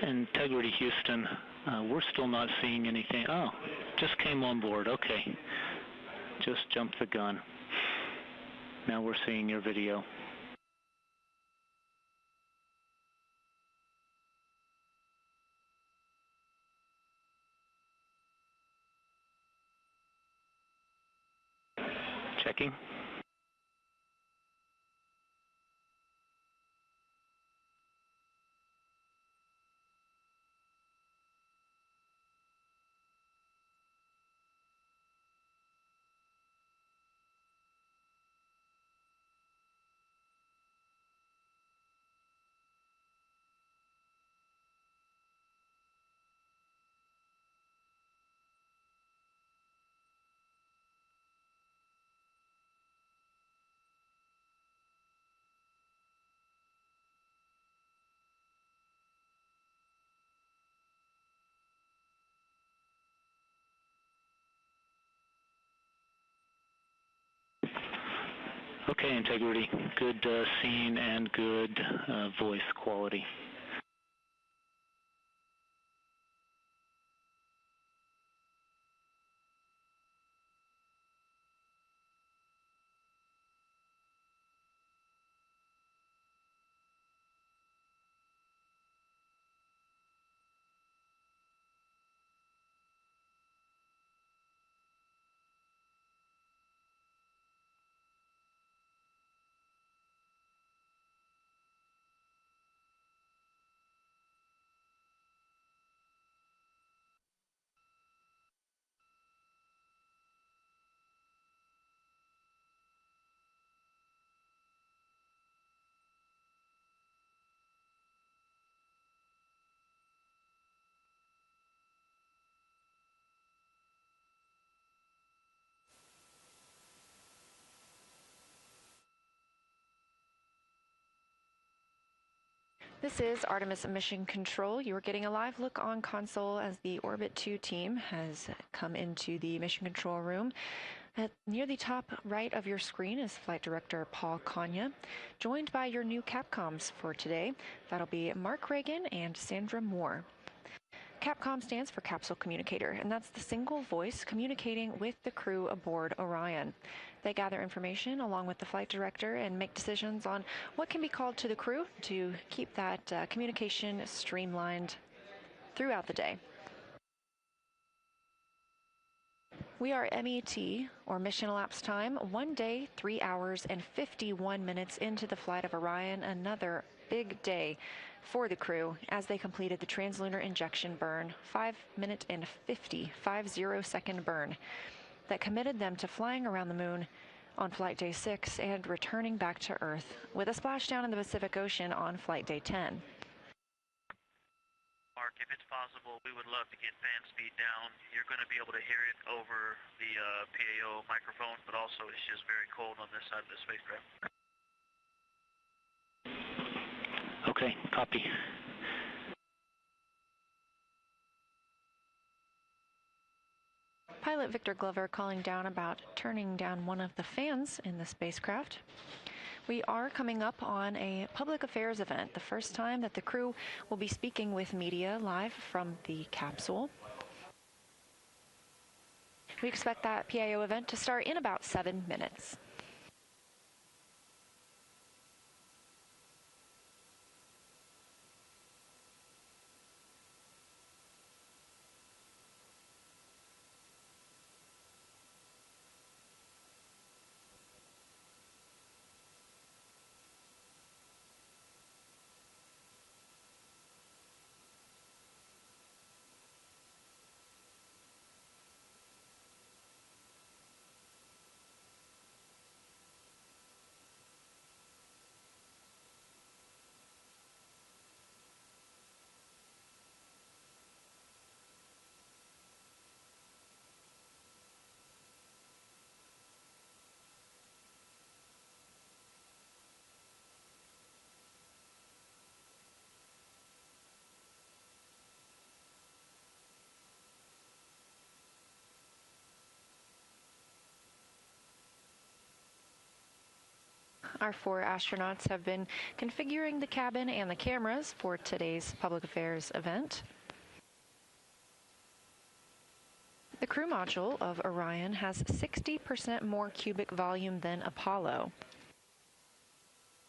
Integrity Houston, we're still not seeing anything. Oh, just came on board. Okay. Just jumped the gun. Now we're seeing your video. Checking. Okay, Integrity. Good scene and good voice quality. This is Artemis Mission Control. You are getting a live look on console as the Orbit 2 team has come into the mission control room. Near the top right of your screen is Flight Director Paul Kanya, joined by your new Capcoms for today. That'll be Mark Reagan and Sandra Moore. Capcom stands for Capsule Communicator, and that's the single voice communicating with the crew aboard Orion. They gather information along with the flight director and make decisions on what can be called to the crew to keep that communication streamlined throughout the day. We are MET, or Mission Elapsed Time, 1 day, 3 hours, and 51 minutes into the flight of Orion, another big day for the crew as they completed the translunar injection burn, 5-minute and 50-second burn that committed them to flying around the moon on flight day 6 and returning back to Earth with a splashdown in the Pacific Ocean on flight day 10. Mark, if it's possible, we would love to get fan speed down. You're going to be able to hear it over the PAO microphone, but also it's just very cold on this side of the spacecraft. Okay, copy. Pilot Victor Glover calling down about turning down one of the fans in the spacecraft. We are coming up on a public affairs event, the first time that the crew will be speaking with media live from the capsule. We expect that PAO event to start in about 7 minutes. Our 4 astronauts have been configuring the cabin and the cameras for today's public affairs event. The crew module of Orion has 60% more cubic volume than Apollo.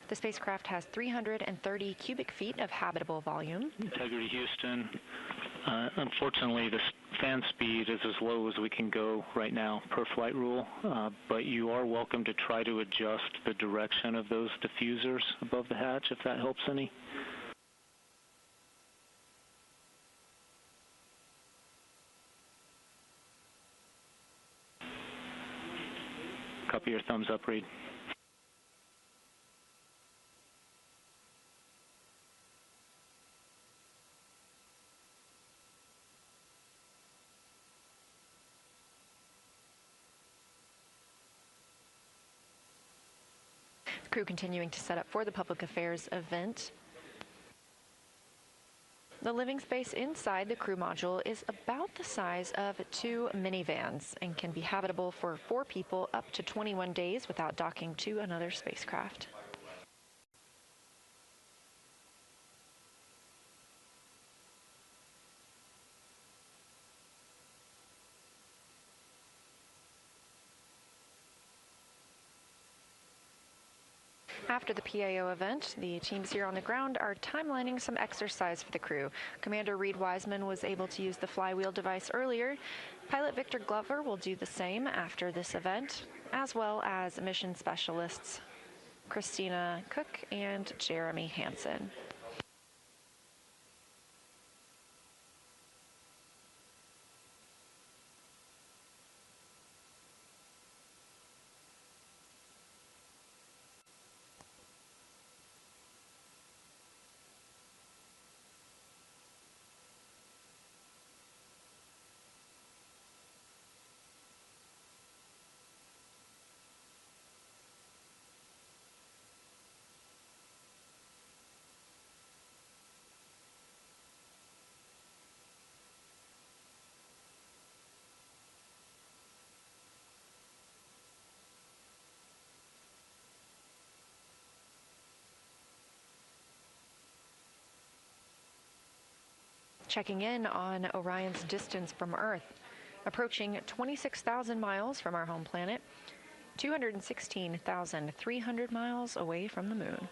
The spacecraft has 330 cubic feet of habitable volume. Integrity Houston. Unfortunately, the fan speed is as low as we can go right now per flight rule, but you are welcome to try to adjust the direction of those diffusers above the hatch if that helps any. Copy your thumbs up, Reed. Crew continuing to set up for the public affairs event. The living space inside the crew module is about the size of 2 minivans and can be habitable for 4 people up to 21 days without docking to another spacecraft. After the PAO event, the teams here on the ground are timelining some exercise for the crew. Commander Reed Wiseman was able to use the Flywheel device earlier. Pilot Victor Glover will do the same after this event, as well as mission specialists Christina Cook and Jeremy Hansen. Checking in on Orion's distance from Earth, approaching 26,000 miles from our home planet, 216,300 miles away from the moon.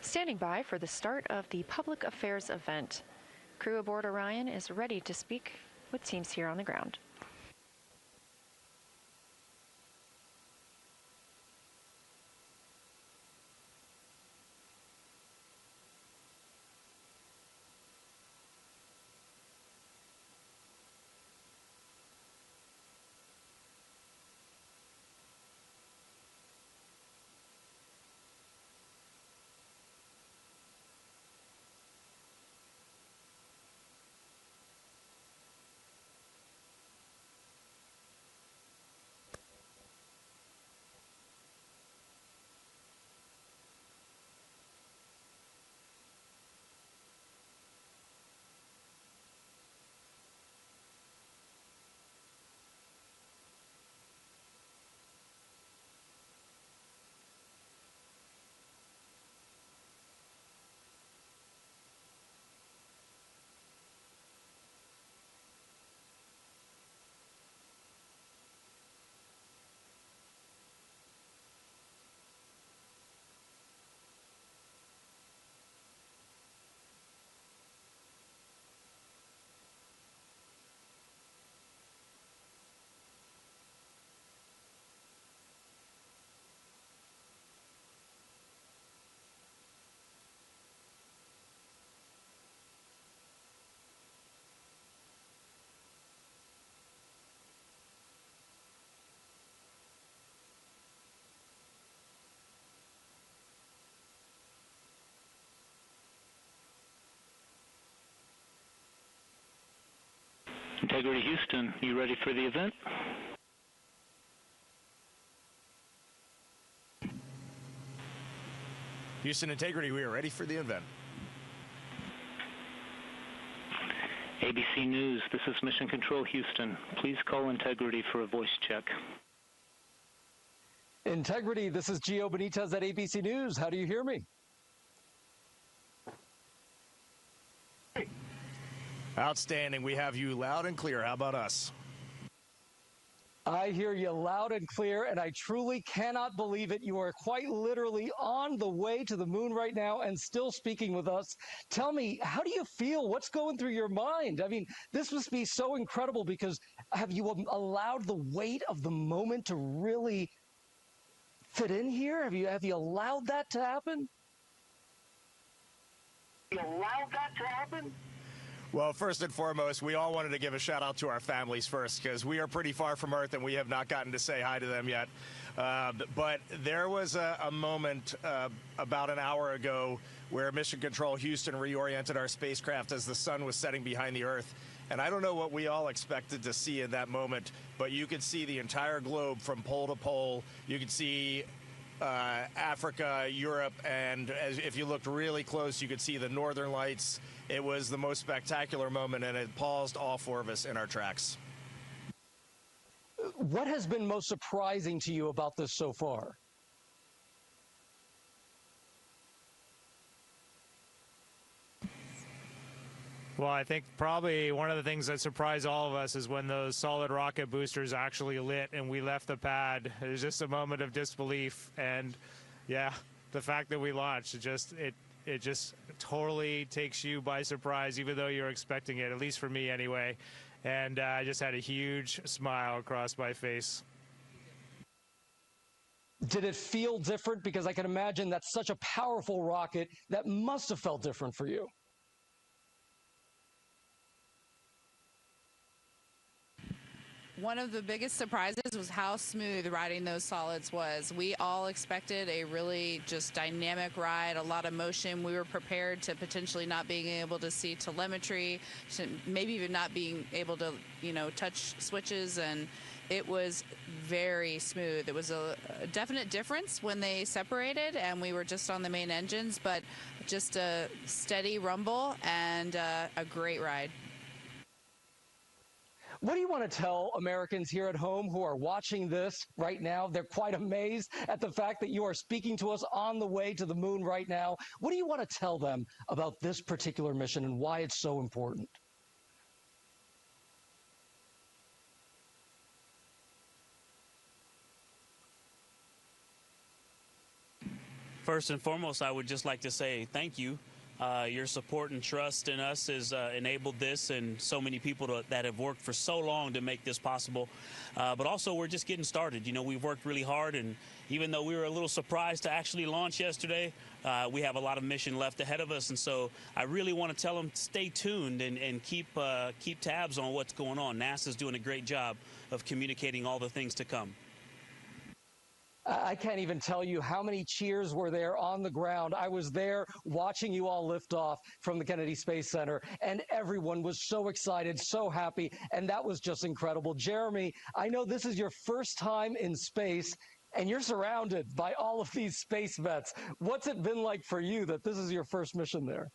Standing by for the start of the public affairs event. Crew aboard Orion is ready to speak with teams here on the ground. Integrity Houston, you ready for the event? Houston Integrity, we are ready for the event. ABC News, this is Mission Control Houston. Please call Integrity for a voice check. Integrity, this is Gio Benitez at ABC News. How do you hear me? Outstanding. We have you loud and clear. How about us? I hear you loud and clear, and I truly cannot believe it. You are quite literally on the way to the moon right now and still speaking with us. Tell me, how do you feel? What's going through your mind? I mean, this must be so incredible because have you allowed the weight of the moment to really fit in here? Have you allowed that to happen? Well, first and foremost, we all wanted to give a shout out to our families first because we are pretty far from Earth and we have not gotten to say hi to them yet. But there was a moment about an hour ago where Mission Control Houston reoriented our spacecraft as the sun was setting behind the Earth. And I don't know what we all expected to see in that moment, but you could see the entire globe from pole to pole. You could see Africa, Europe, and if you looked really close, you could see the northern lights. It was the most spectacular moment, and it paused all four of us in our tracks. What has been most surprising to you about this so far? Well, I think probably one of the things that surprised all of us is when those solid rocket boosters actually lit and we left the pad. It was just a moment of disbelief, and yeah, the fact that we launched, it just totally takes you by surprise, even though you're expecting it, at least for me anyway. And I just had a huge smile across my face. Did it feel different? Because I can imagine that's such a powerful rocket that must have felt different for you. One of the biggest surprises was how smooth riding those solids was. We all expected a really just dynamic ride, a lot of motion. We were prepared to potentially not being able to see telemetry, maybe even not being able to, touch switches, and it was very smooth. It was a definite difference when they separated and we were just on the main engines, but just a steady rumble and a great ride. What do you want to tell Americans here at home who are watching this right now? They're quite amazed at the fact that you are speaking to us on the way to the moon right now. What do you want to tell them about this particular mission and why it's so important? First and foremost, I would just like to say thank you. Your support and trust in us has enabled this, and so many people that have worked for so long to make this possible. But also, we're just getting started. You know, we've worked really hard, and even though we were a little surprised to actually launch yesterday, we have a lot of mission left ahead of us. And so I really want to tell them, stay tuned and keep tabs on what's going on. NASA's doing a great job of communicating all the things to come. I can't even tell you how many cheers were there on the ground. I was there watching you all lift off from the Kennedy Space Center, and everyone was so excited, so happy, and that was just incredible. Jeremy, I know this is your first time in space, and you're surrounded by all of these space vets. What's it been like for you that this is your first mission there?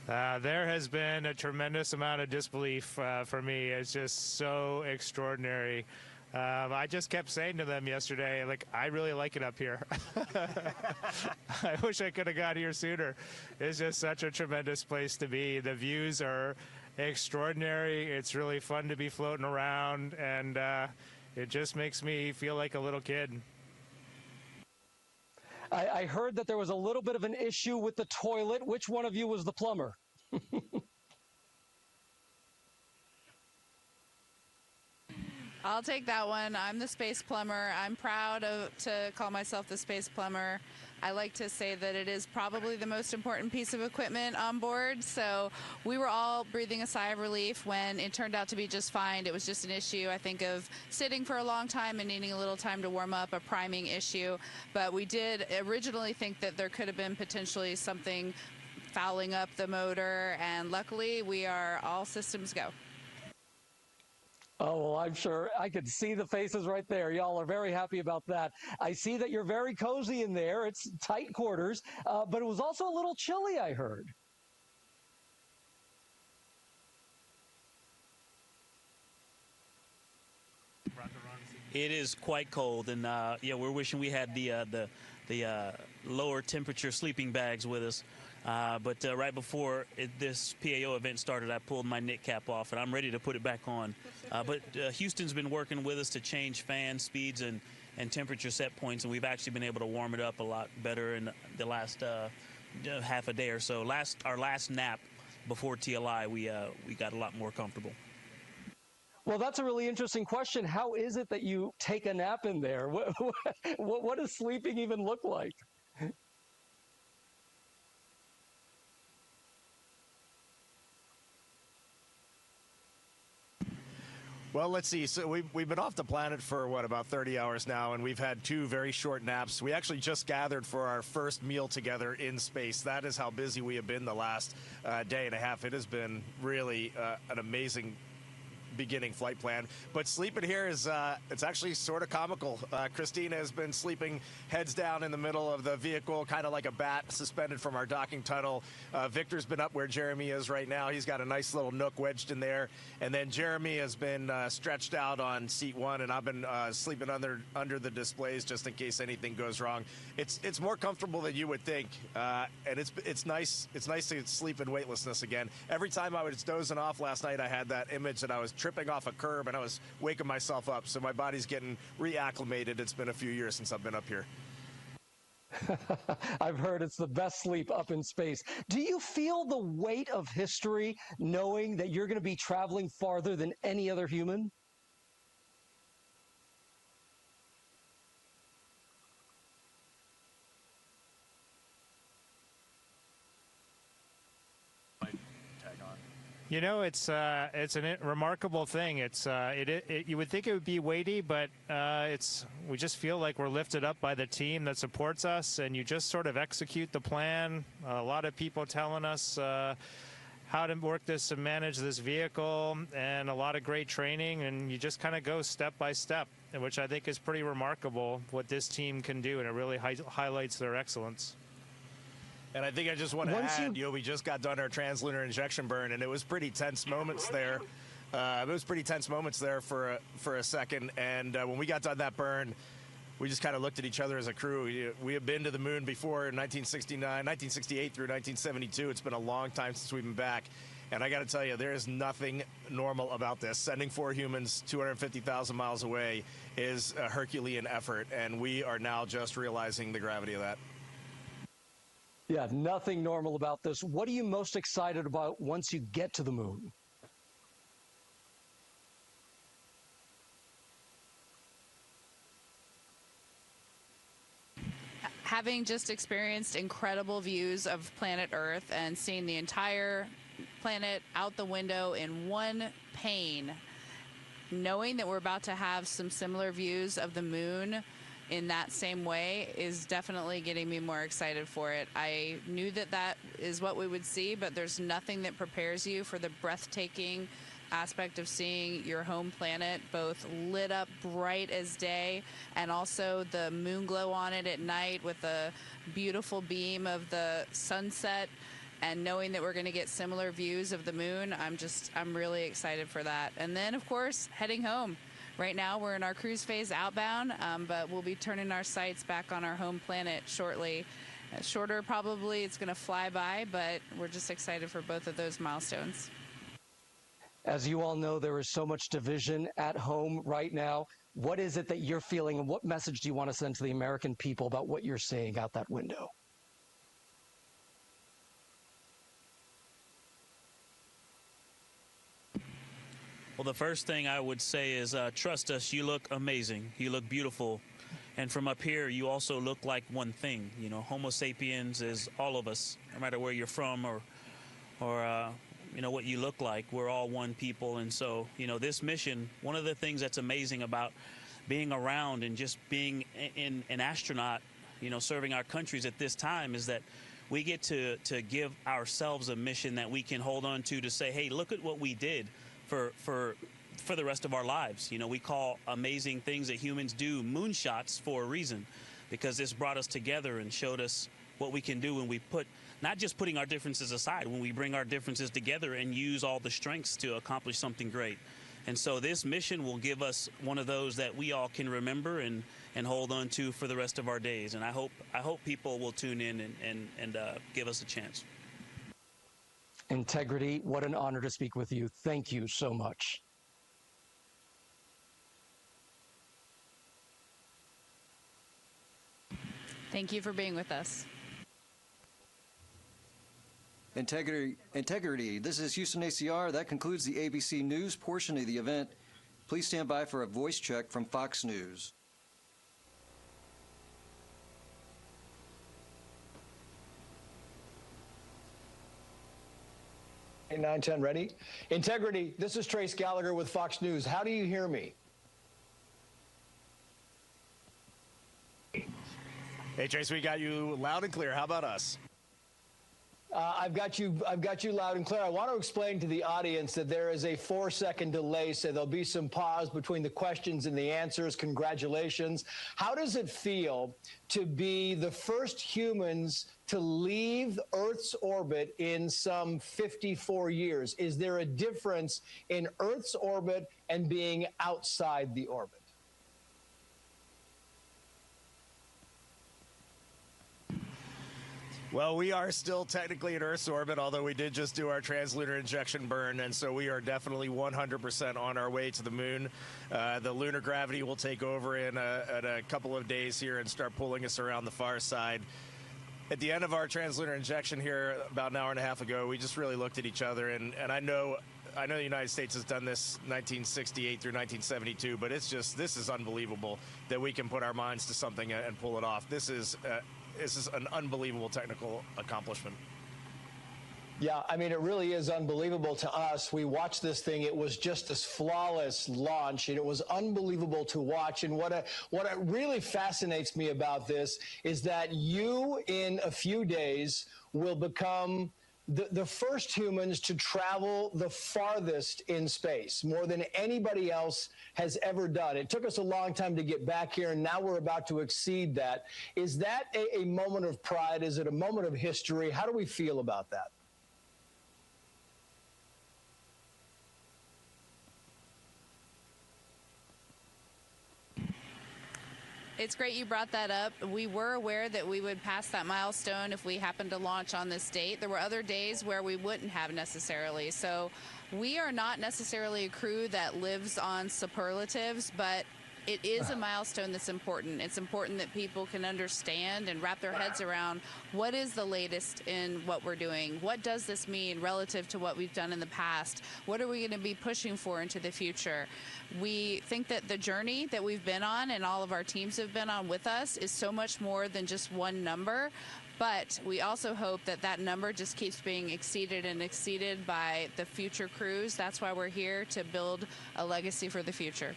There has been a tremendous amount of disbelief for me. It's just so extraordinary. I just kept saying to them yesterday, like, I really like it up here. I wish I could have got here sooner. It's just such a tremendous place to be. The views are extraordinary. It's really fun to be floating around, and it just makes me feel like a little kid. I heard that there was a little bit of an issue with the toilet. Which one of you was the plumber? I'll take that one. I'm the space plumber. I'm proud to call myself the space plumber. I like to say that it is probably the most important piece of equipment on board. So we were all breathing a sigh of relief when it turned out to be just fine. It was just an issue, I think, of sitting for a long time and needing a little time to warm up, a priming issue. But we did originally think that there could have been potentially something fouling up the motor, and luckily we are all systems go. Oh, well, I'm sure I could see the faces right there. Y'all are very happy about that. I see that you're very cozy in there. It's tight quarters, but it was also a little chilly, I heard. It is quite cold, and yeah, we're wishing we had the lower temperature sleeping bags with us. But right before this PAO event started, I pulled my knit cap off, and I'm ready to put it back on. But Houston's been working with us to change fan speeds and temperature set points, and we've actually been able to warm it up a lot better in the last half a day or so. Our last nap before TLI, we got a lot more comfortable. Well, that's a really interesting question. How is it that you take a nap in there? What does sleeping even look like? Well, let's see. So we've been off the planet for, what, about 30 hours now, and we've had 2 very short naps. We actually just gathered for our first meal together in space. That is how busy we have been the last day and a half. It has been really an amazing beginning flight plan, but sleeping here is it's actually sort of comical. Christina has been sleeping heads down in the middle of the vehicle, kind of like a bat suspended from our docking tunnel. Victor's been up where Jeremy is right now. He's got a nice little nook wedged in there, and then Jeremy has been stretched out on seat 1, and I've been sleeping under the displays just in case anything goes wrong. It's more comfortable than you would think, and it's nice to sleep in weightlessness again. Every time I was dozing off last night, I had that image that I was tripping off a curb and I was waking myself up, so my body's getting reacclimated. It's been a few years since I've been up here. I've heard it's the best sleep up in space. Do you feel the weight of history knowing that you're going to be traveling farther than any other human? You know, it's a remarkable thing. You would think it would be weighty, but we just feel like we're lifted up by the team that supports us, and you just sort of execute the plan. A lot of people telling us how to work this and manage this vehicle, and a lot of great training, and you just kind of go step by step, which I think is pretty remarkable what this team can do, and it really highlights their excellence. And I think I just want to add, we just got done our translunar injection burn, and it was pretty tense moments there. For a second, and when we got done that burn, we just kind of looked at each other as a crew. We have been to the moon before in 1968 through 1972. It's been a long time since we've been back. And I got to tell you, there is nothing normal about this. Sending 4 humans 250,000 miles away is a Herculean effort, and we are now just realizing the gravity of that. Yeah, nothing normal about this. What are you most excited about once you get to the moon? Having just experienced incredible views of planet Earth and seeing the entire planet out the window in one pane, knowing that we're about to have some similar views of the moon in that same way is definitely getting me more excited for it. I knew that that is what we would see, but there's nothing that prepares you for the breathtaking aspect of seeing your home planet both lit up bright as day and also the moon glow on it at night with a beautiful beam of the sunset, and knowing that we're going to get similar views of the moon. I'm really excited for that. And then of course heading home. Right now we're in our cruise phase outbound, but we'll be turning our sights back on our home planet shortly. Shorter probably, it's going to fly by, but we're just excited for both of those milestones. As you all know, there is so much division at home right now. What is it that you're feeling, and what message do you want to send to the American people about what you're seeing out that window? Well, the first thing I would say is trust us. You look amazing. You look beautiful. And from up here, you also look like one thing. You know, Homo sapiens is all of us, no matter where you're from or you know, what you look like. We're all one people. And so, you know, this mission, one of the things that's amazing about being around and just being an astronaut, you know, serving our countries at this time is that we get to give ourselves a mission that we can hold on to say, hey, look at what we did for the rest of our lives. You know, we call amazing things that humans do moonshots for a reason, because this brought us together and showed us what we can do when we put, not just putting our differences aside, when we bring our differences together and use all the strengths to accomplish something great. And so this mission will give us one of those that we all can remember and hold on to for the rest of our days. And I hope people will tune in and give us a chance. Integrity, what an honor to speak with you. Thank you so much. Thank you for being with us. Integrity. This is Houston ACR. That concludes the ABC News portion of the event. Please stand by for a voice check from Fox News. 910 ready. Integrity, this is Trace Gallagher with Fox News. How do you hear me? Hey, Trace, we got you loud and clear. How about us? I've got you loud and clear. I want to explain to the audience that there is a 4-second delay, so there'll be some pause between the questions and the answers. Congratulations. How does it feel to be the first humans to leave Earth's orbit in some 54 years? Is there a difference in Earth's orbit and being outside the orbit? Well, we are still technically in Earth's orbit, although we did just do our translunar injection burn, and so we are definitely 100% on our way to the moon. The lunar gravity will take over in a couple of days here and start pulling us around the far side. At the end of our translunar injection here about an hour and a half ago, we just really looked at each other, and I know the United States has done this 1968 through 1972, but this is unbelievable that we can put our minds to something and pull it off. This is an unbelievable technical accomplishment. Yeah, I mean, it really is unbelievable to us. We watched this thing. It was just this flawless launch, and it was unbelievable to watch. And what really fascinates me about this is that you, in a few days, will become the first humans to travel the farthest in space, more than anybody else has ever done. It took us a long time to get back here, and now we're about to exceed that. Is that a moment of pride? Is it a moment of history? How do we feel about that? It's great you brought that up. We were aware that we would pass that milestone if we happened to launch on this date. There were other days where we wouldn't have necessarily. So we are not necessarily a crew that lives on superlatives, but it is a milestone that's important. It's important that people can understand and wrap their heads around what is the latest in what we're doing. What does this mean relative to what we've done in the past? What are we going to be pushing for into the future? We think that the journey that we've been on and all of our teams have been on with us is so much more than just one number. But we also hope that that number just keeps being exceeded and exceeded by the future crews. That's why we're here, to build a legacy for the future.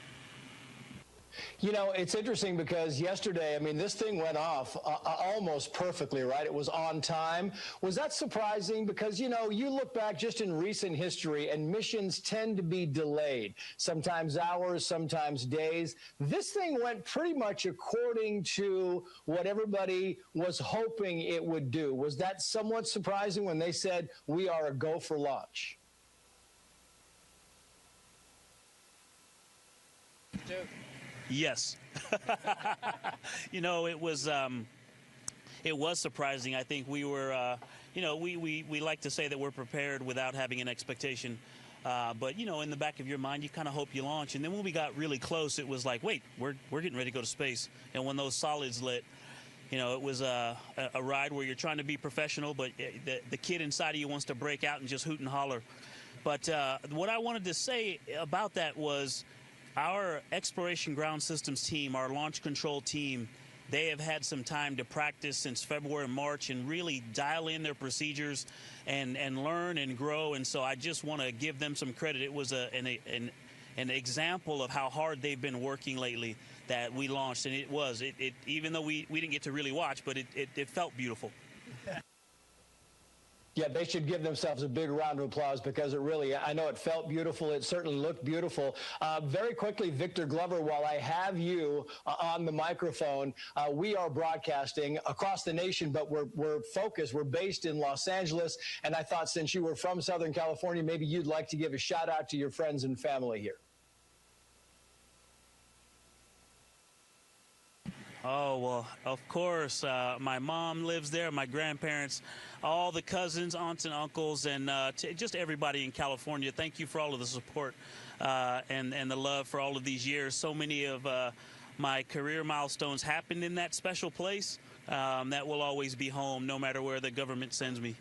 You know, it's interesting because yesterday, I mean, this thing went off almost perfectly, right? It was on time. Was that surprising? Because, you know, you look back just in recent history and missions tend to be delayed, sometimes hours, sometimes days. This thing went pretty much according to what everybody was hoping it would do. Was that somewhat surprising when they said we are a go for launch? Yes. You know, it was surprising. I think we were, you know, we like to say that we're prepared without having an expectation. But, you know, in the back of your mind, you kind of hope you launch. And then when we got really close, it was like, wait, we're getting ready to go to space. And when those solids lit, you know, it was a ride where you're trying to be professional, but the kid inside of you wants to break out and just hoot and holler. But what I wanted to say about that was, our exploration ground systems team, our launch control team, they have had some time to practice since February and March and really dial in their procedures and learn and grow. And so I just want to give them some credit. It was an example of how hard they've been working lately that we launched. And it was, even though we didn't get to really watch, but it felt beautiful. Yeah, they should give themselves a big round of applause because it really, I know it felt beautiful. It certainly looked beautiful. Very quickly, Victor Glover, while I have you on the microphone, we are broadcasting across the nation, but we're focused. We're based in Los Angeles. And I thought since you were from Southern California, maybe you'd like to give a shout out to your friends and family here. Oh, well, of course. My mom lives there, my grandparents, all the cousins, aunts and uncles, and just everybody in California. Thank you for all of the support and the love for all of these years. So many of my career milestones happened in that special place that will always be home, no matter where the government sends me.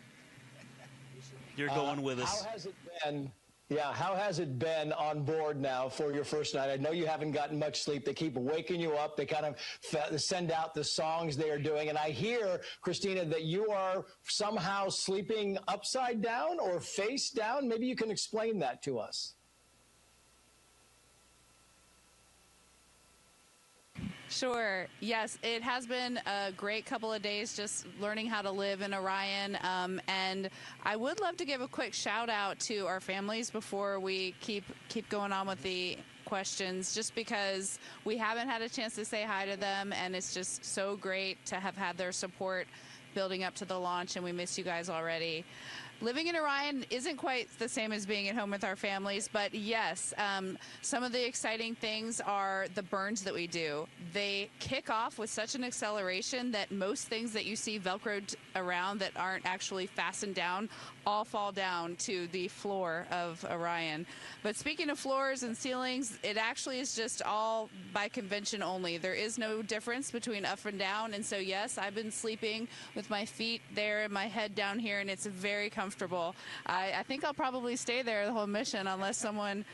You're going with us. How has it been? Yeah, how has it been on board now for your first night? I know you haven't gotten much sleep. They keep waking you up. They kind of send out the songs they are doing. And I hear, Christina, that you are somehow sleeping upside down or face down. Maybe you can explain that to us. Sure. Yes, it has been a great couple of days just learning how to live in Orion. And I would love to give a quick shout out to our families before we keep going on with the questions, just because we haven't had a chance to say hi to them, and it's just so great to have had their support building up to the launch, and we miss you guys already. Living in Orion isn't quite the same as being at home with our families, but yes, some of the exciting things are the burns that we do. They kick off with such an acceleration that most things that you see Velcroed around that aren't actually fastened down all fall down to the floor of Orion. But speaking of floors and ceilings, it actually is just all by convention only. There is no difference between up and down, and so yes, I've been sleeping with my feet there and my head down here, and it's very comfortable. I think I'll probably stay there the whole mission unless someone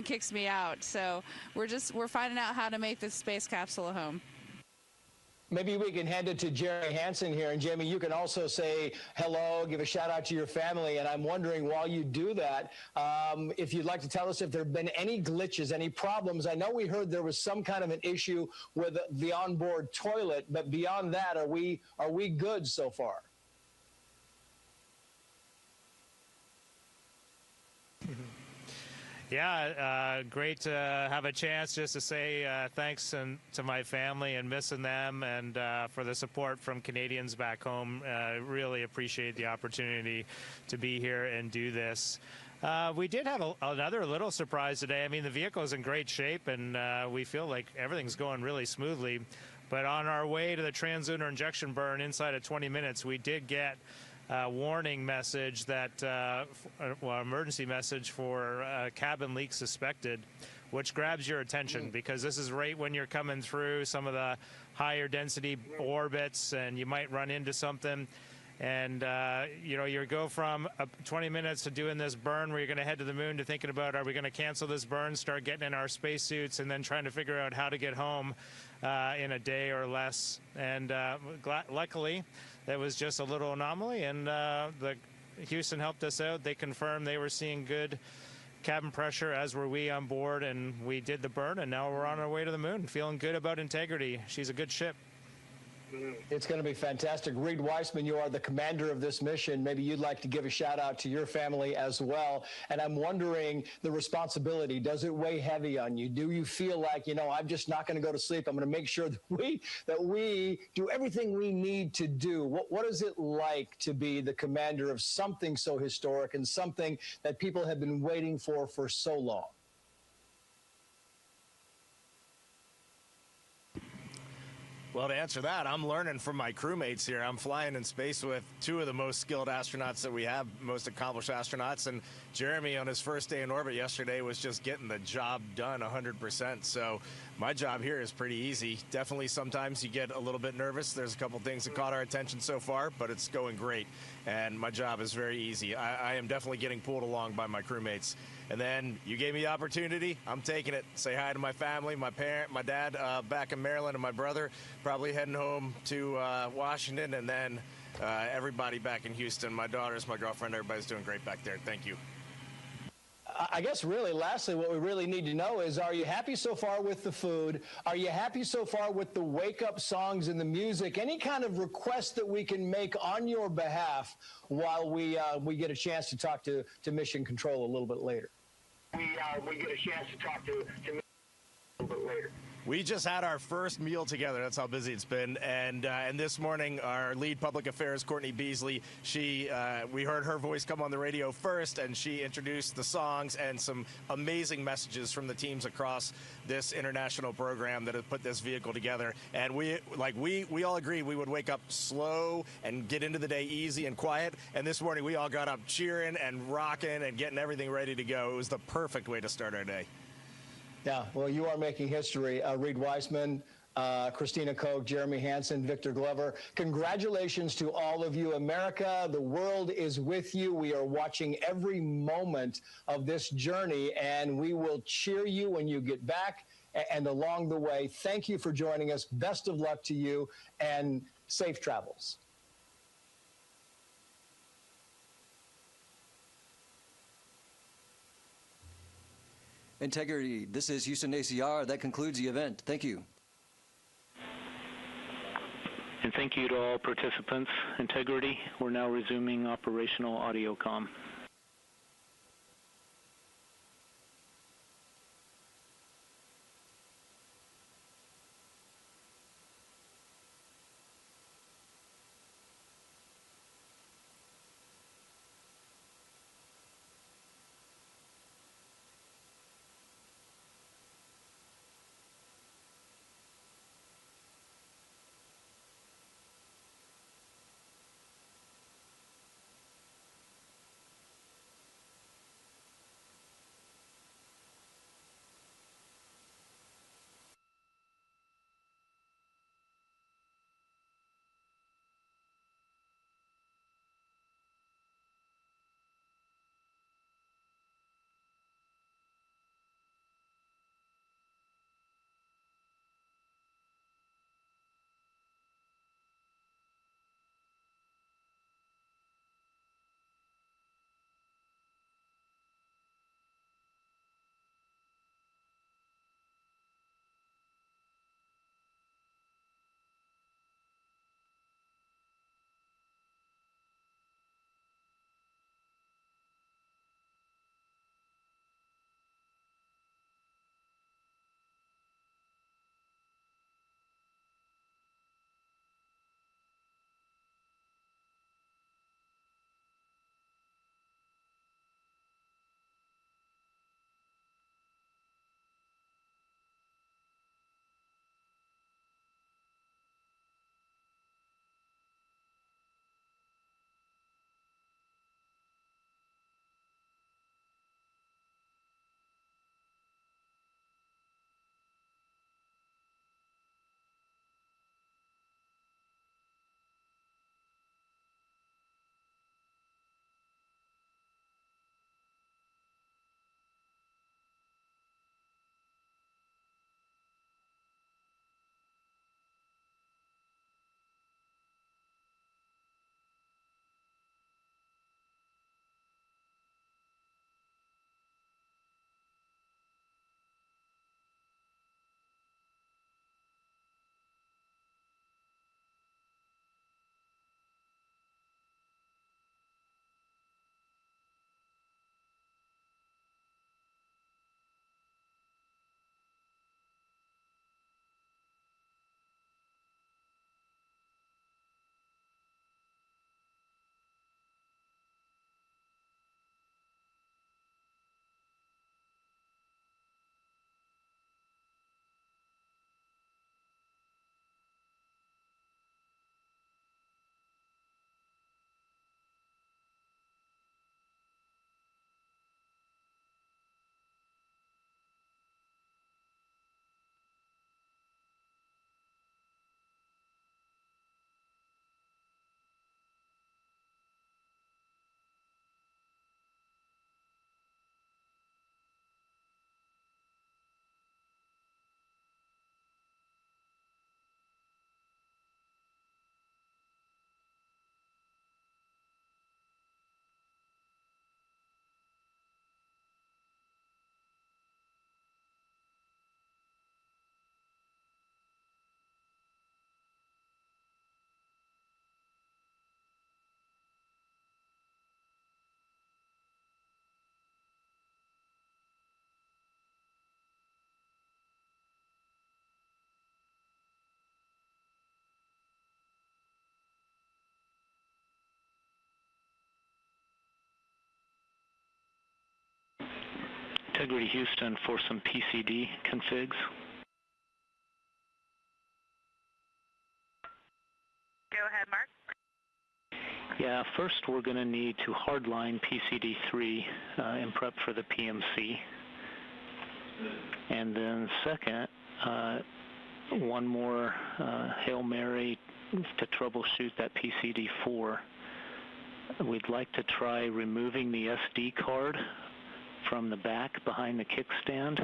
kicks me out. So we're finding out how to make this space capsule a home. Maybe we can hand it to Jerry Hansen here. And Jamie, you can also say hello, give a shout out to your family. And I'm wondering, while you do that, if you'd like to tell us if there have been any glitches, any problems. I know we heard there was some kind of an issue with the onboard toilet, but beyond that, are we good so far? Yeah, great to have a chance just to say thanks to my family and missing them, and for the support from Canadians back home. Really appreciate the opportunity to be here and do this. We did have another little surprise today. I mean, the vehicle is in great shape, and we feel like everything's going really smoothly. But on our way to the translunar injection burn inside of 20 minutes, we did get a warning message that, well, emergency message for cabin leak suspected, which grabs your attention because this is right when you're coming through some of the higher density orbits and you might run into something. And, you know, you go from 20 minutes to doing this burn where you're going to head to the moon to thinking about, are we going to cancel this burn, start getting in our spacesuits, and then trying to figure out how to get home in a day or less. And luckily, that was just a little anomaly, and the Houston helped us out. They confirmed they were seeing good cabin pressure, as were we on board, and we did the burn, and now we're on our way to the moon, feeling good about Integrity. She's a good ship. It's going to be fantastic. Reed Weissman, you are the commander of this mission. Maybe you'd like to give a shout out to your family as well. And I'm wondering, the responsibility, does it weigh heavy on you? Do you feel like, you know, I'm just not going to go to sleep. I'm going to make sure that we do everything we need to do. What is it like to be the commander of something so historic and something that people have been waiting for so long? Well, to answer that, I'm learning from my crewmates here. I'm flying in space with two of the most skilled astronauts that we have, most accomplished astronauts, and Jeremy on his first day in orbit yesterday was just getting the job done 100%. So my job here is pretty easy. Definitely sometimes you get a little bit nervous. There's a couple things that caught our attention so far, but it's going great. And my job is very easy. I am definitely getting pulled along by my crewmates. And then you gave me the opportunity. I'm taking it. Say hi to my family, my dad back in Maryland, and my brother probably heading home to Washington, and then everybody back in Houston. My daughters, my girlfriend, everybody's doing great back there. Thank you. I guess really, lastly, what we really need to know is, are you happy so far with the food? Are you happy so far with the wake-up songs and the music? Any kind of request that we can make on your behalf while we get a chance to talk to Mission Control a little bit later? We get a chance to talk to Mission Control a little bit later. We just had our first meal together. That's how busy it's been. And this morning, our lead public affairs, Courtney Beasley, we heard her voice come on the radio first, and she introduced the songs and some amazing messages from the teams across this international program that have put this vehicle together. And we all agreed we would wake up slow and get into the day easy and quiet. And this morning, we all got up cheering and rocking and getting everything ready to go. It was the perfect way to start our day. Yeah, well, you are making history. Reed Weissman, Christina Koch, Jeremy Hansen, Victor Glover. Congratulations to all of you. America, the world is with you. We are watching every moment of this journey, and we will cheer you when you get back and along the way. Thank you for joining us. Best of luck to you, and safe travels. Integrity, this is Houston ACR. That concludes the event. Thank you. And thank you to all participants. Integrity, we're now resuming operational audio comm. Integrity Houston for some PCD configs. Go ahead, Mark. Yeah, first we're going to need to hardline PCD3 in prep for the PMC. And then second, one more Hail Mary to troubleshoot that PCD4. We'd like to try removing the SD card from the back behind the kickstand,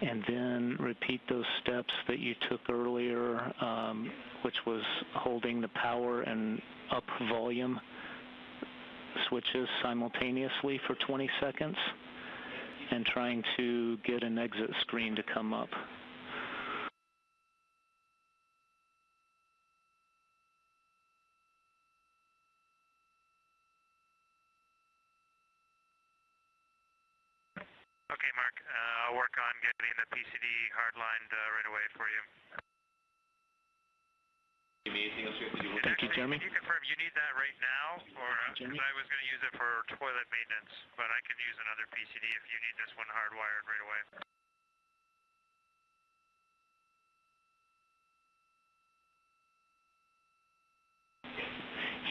and then repeat those steps that you took earlier, which was holding the power and up volume switches simultaneously for 20 seconds and trying to get an exit screen to come up. Okay, Mark, I'll work on getting the PCD hardlined right away for you. Thank you, Jeremy. Can you confirm you need that right now, or because I was going to use it for toilet maintenance, but I can use another PCD if you need this one hardwired right away.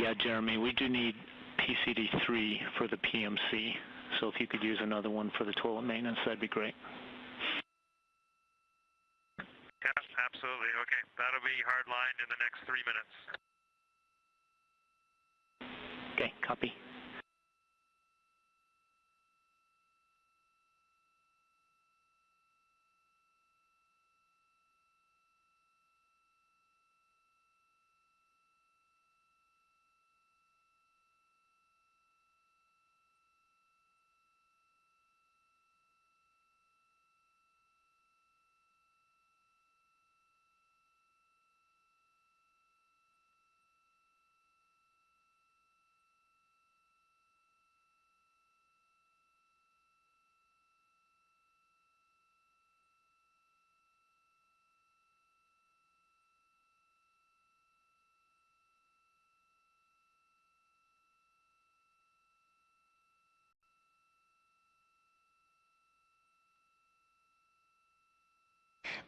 Yeah, Jeremy, we do need PCD3 for the PMC, so if you could use another one for the toilet maintenance, that'd be great. Yeah, absolutely. Okay, that'll be hardlined in the next 3 minutes. Okay, copy.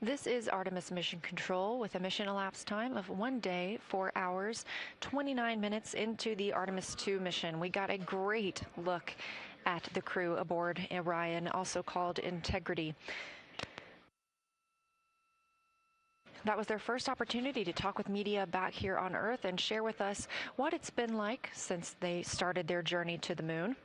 This is Artemis Mission Control with a mission elapsed time of 1 day, 4 hours, 29 minutes into the Artemis 2 mission. We got a great look at the crew aboard Orion, also called Integrity. That was their first opportunity to talk with media back here on Earth and share with us what it's been like since they started their journey to the moon.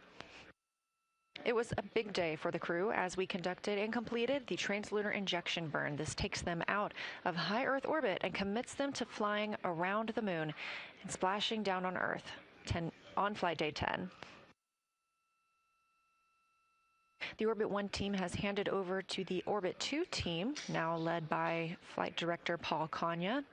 It was a big day for the crew as we conducted and completed the translunar injection burn. This takes them out of high Earth orbit and commits them to flying around the moon and splashing down on Earth on flight day 10. The Orbit 1 team has handed over to the Orbit 2 team, now led by Flight Director Paul Kanya.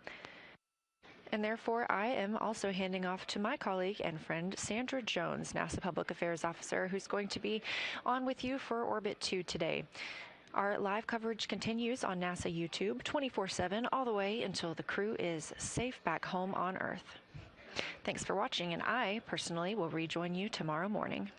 And therefore, I am also handing off to my colleague and friend, Sandra Jones, NASA Public Affairs Officer, who's going to be on with you for Orbit 2 today. Our live coverage continues on NASA YouTube 24/7 all the way until the crew is safe back home on Earth. Thanks for watching, and I personally will rejoin you tomorrow morning.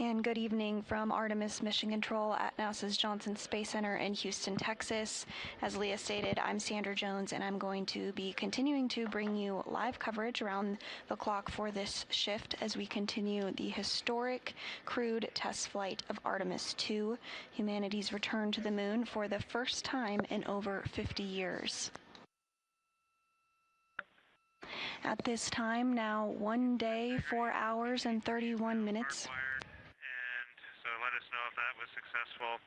And good evening from Artemis Mission Control at NASA's Johnson Space Center in Houston, Texas. As Leah stated, I'm Sandra Jones, and I'm going to be continuing to bring you live coverage around the clock for this shift as we continue the historic crewed test flight of Artemis 2, humanity's return to the moon for the first time in over 50 years. At this time, now 1 day, 4 hours, and 31 minutes. So let us know if that was successful.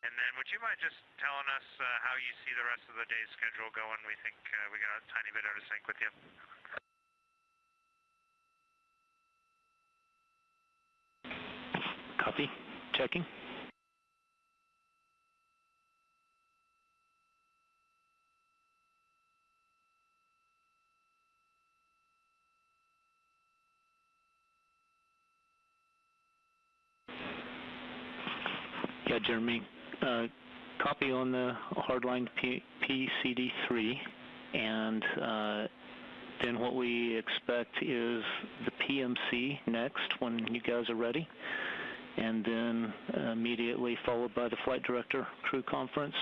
And then would you mind just telling us how you see the rest of the day's schedule going? We think we got a tiny bit out of sync with you. Copy. Checking. Yeah, Jeremy. Copy on the hardline PCD3, and then what we expect is the PMC next when you guys are ready, and then immediately followed by the flight director crew conference,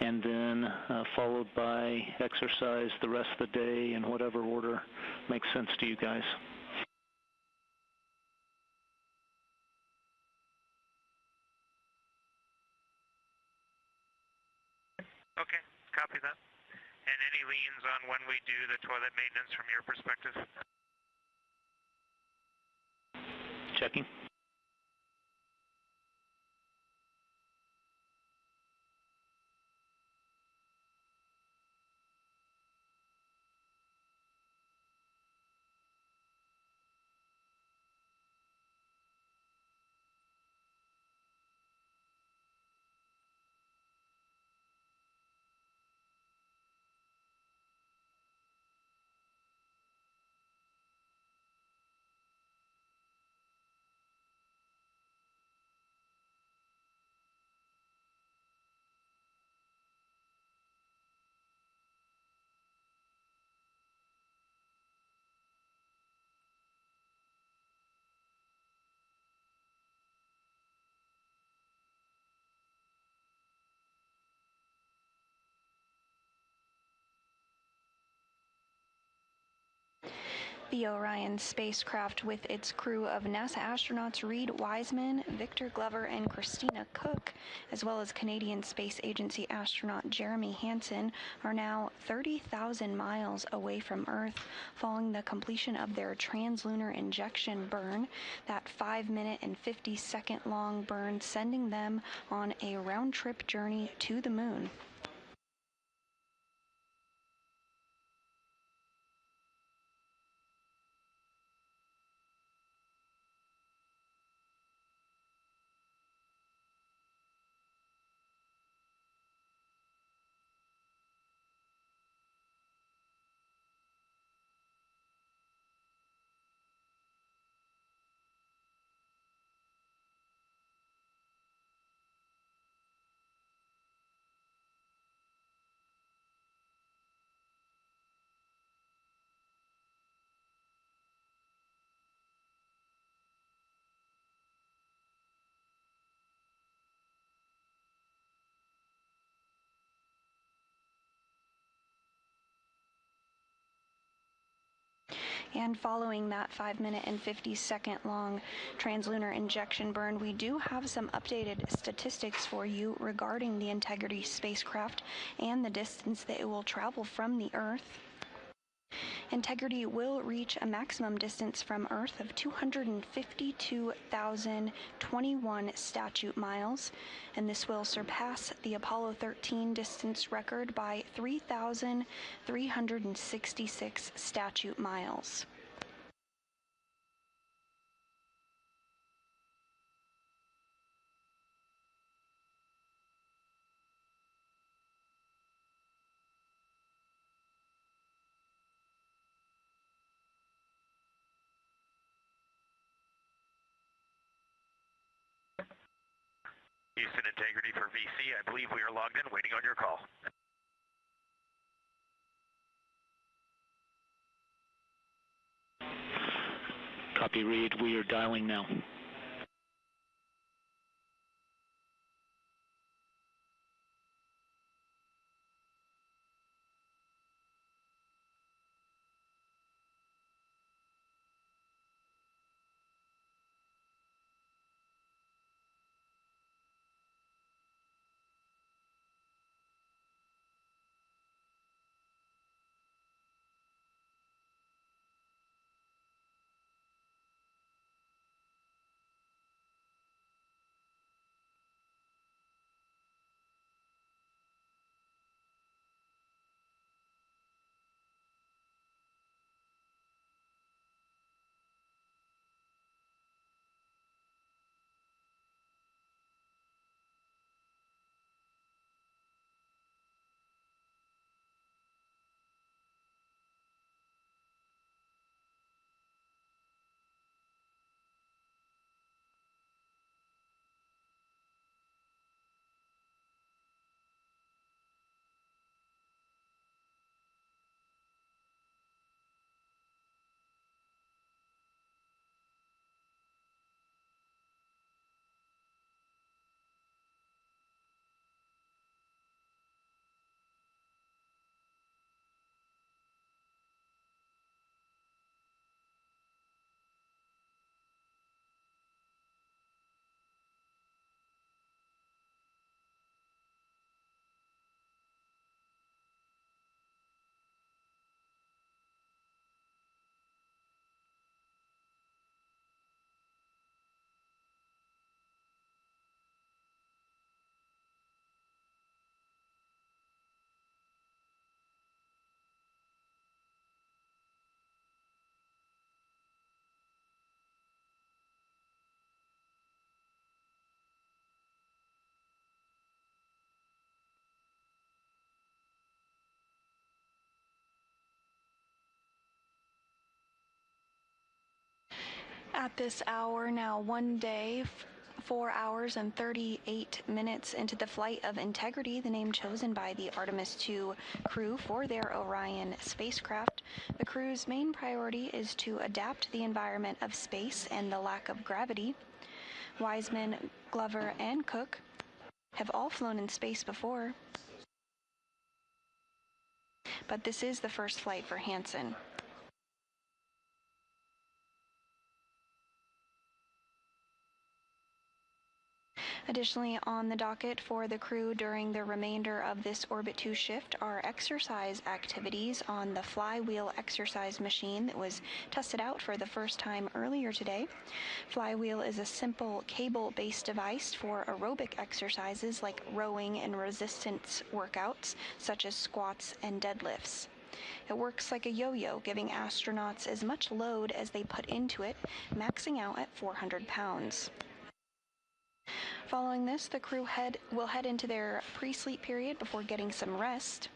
and then followed by exercise the rest of the day in whatever order makes sense to you guys. Okay, copy that. And any leans on when we do the toilet maintenance from your perspective? Checking. The Orion spacecraft, with its crew of NASA astronauts Reed Wiseman, Victor Glover, and Christina Cook, as well as Canadian Space Agency astronaut Jeremy Hansen, are now 30,000 miles away from Earth following the completion of their translunar injection burn, that 5-minute and 50-second long burn, sending them on a round-trip journey to the Moon. And following that 5-minute and 50-second long translunar injection burn, we do have some updated statistics for you regarding the Integrity spacecraft and the distance that it will travel from the Earth. Integrity will reach a maximum distance from Earth of 252,021 statute miles, and this will surpass the Apollo 13 distance record by 3,366 statute miles. Houston Integrity for VC. I believe we are logged in, waiting on your call. Copy, Reed. We are dialing now. At this hour, now 1 day, 4 hours and 38 minutes into the flight of Integrity, the name chosen by the Artemis II crew for their Orion spacecraft, the crew's main priority is to adapt to the environment of space and the lack of gravity. Wiseman, Glover, and Cook have all flown in space before, but this is the first flight for Hansen. Additionally, on the docket for the crew during the remainder of this Orbit 2 shift are exercise activities on the Flywheel exercise machine that was tested out for the first time earlier today. Flywheel is a simple cable-based device for aerobic exercises like rowing and resistance workouts, such as squats and deadlifts. It works like a yo-yo, giving astronauts as much load as they put into it, maxing out at 400 pounds. Following this, the crew will head into their pre-sleep period before getting some rest.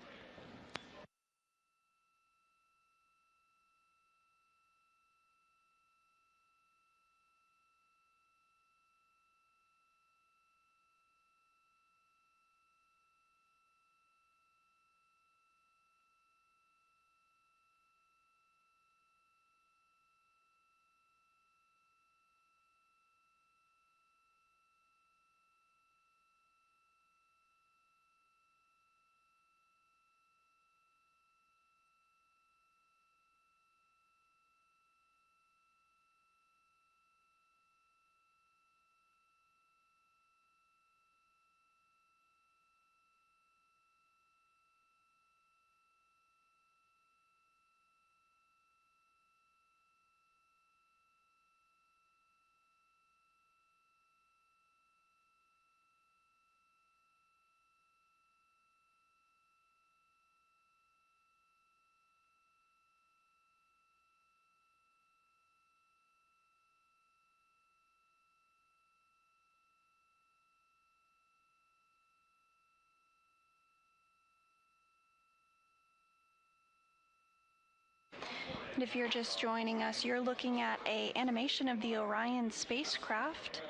And if you're just joining us, you're looking at an animation of the Orion spacecraft.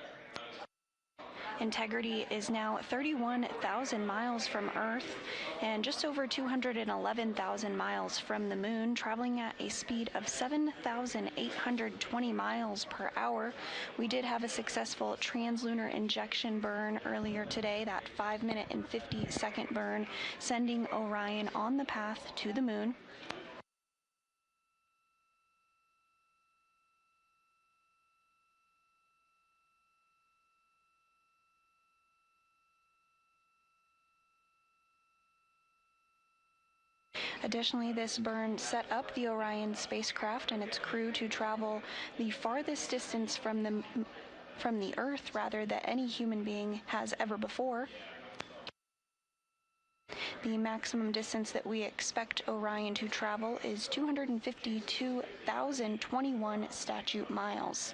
Integrity is now 31,000 miles from Earth and just over 211,000 miles from the Moon, traveling at a speed of 7,820 miles per hour. We did have a successful translunar injection burn earlier today, that 5-minute and 50-second burn, sending Orion on the path to the Moon. Additionally, this burn set up the Orion spacecraft and its crew to travel the farthest distance from the Earth, rather, that any human being has ever before. The maximum distance that we expect Orion to travel is 252,021 statute miles.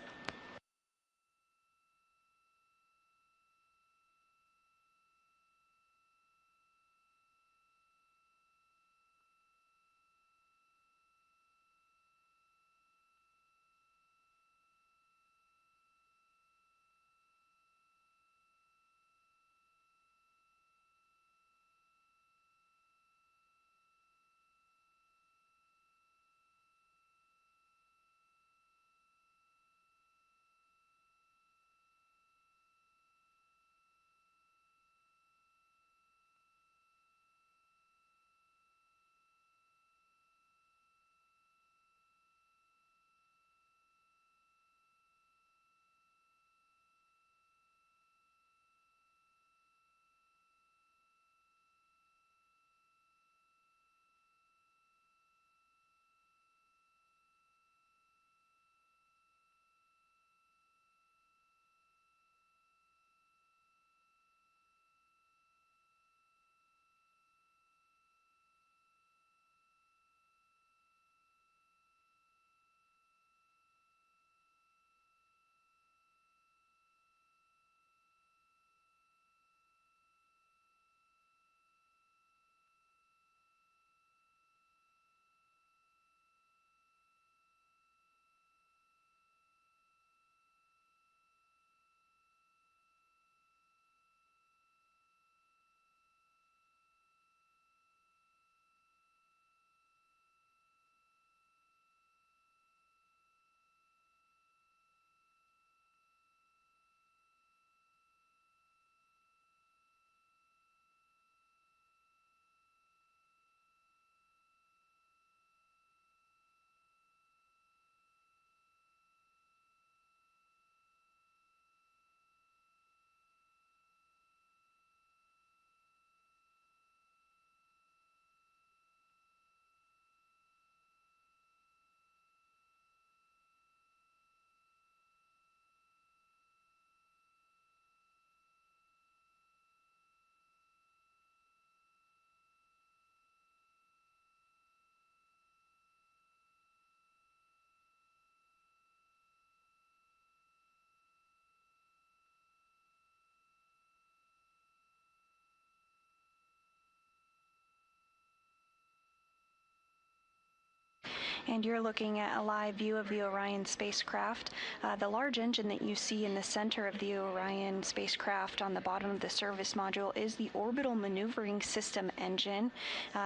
And you're looking at a live view of the Orion spacecraft. The large engine that you see in the center of the Orion spacecraft on the bottom of the service module is the Orbital Maneuvering System engine.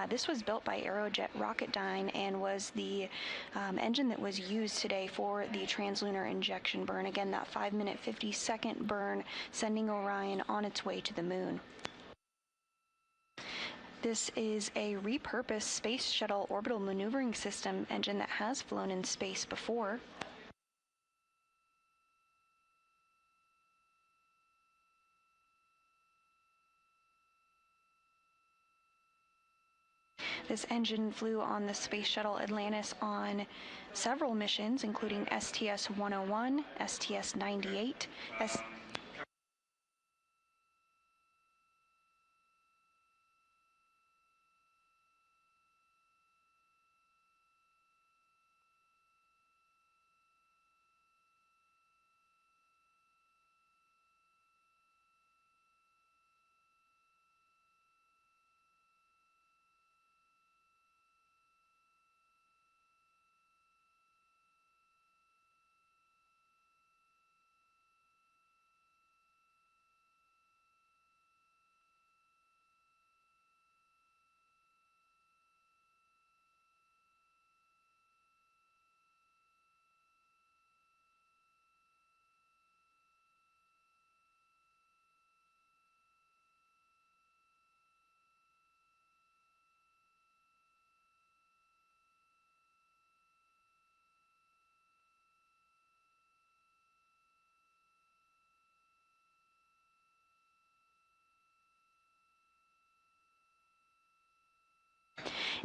This was built by Aerojet Rocketdyne and was the engine that was used today for the translunar injection burn. Again, that 5-minute 50-second burn, sending Orion on its way to the moon. This is a repurposed Space Shuttle Orbital Maneuvering System engine that has flown in space before. This engine flew on the Space Shuttle Atlantis on several missions, including STS-101, STS-98,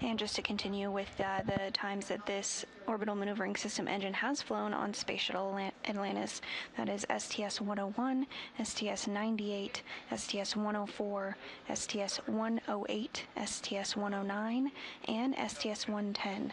And just to continue with the times that this Orbital Maneuvering System engine has flown on Space Shuttle Atlantis, that is STS-101, STS-98, STS-104, STS-108, STS-109, and STS-110.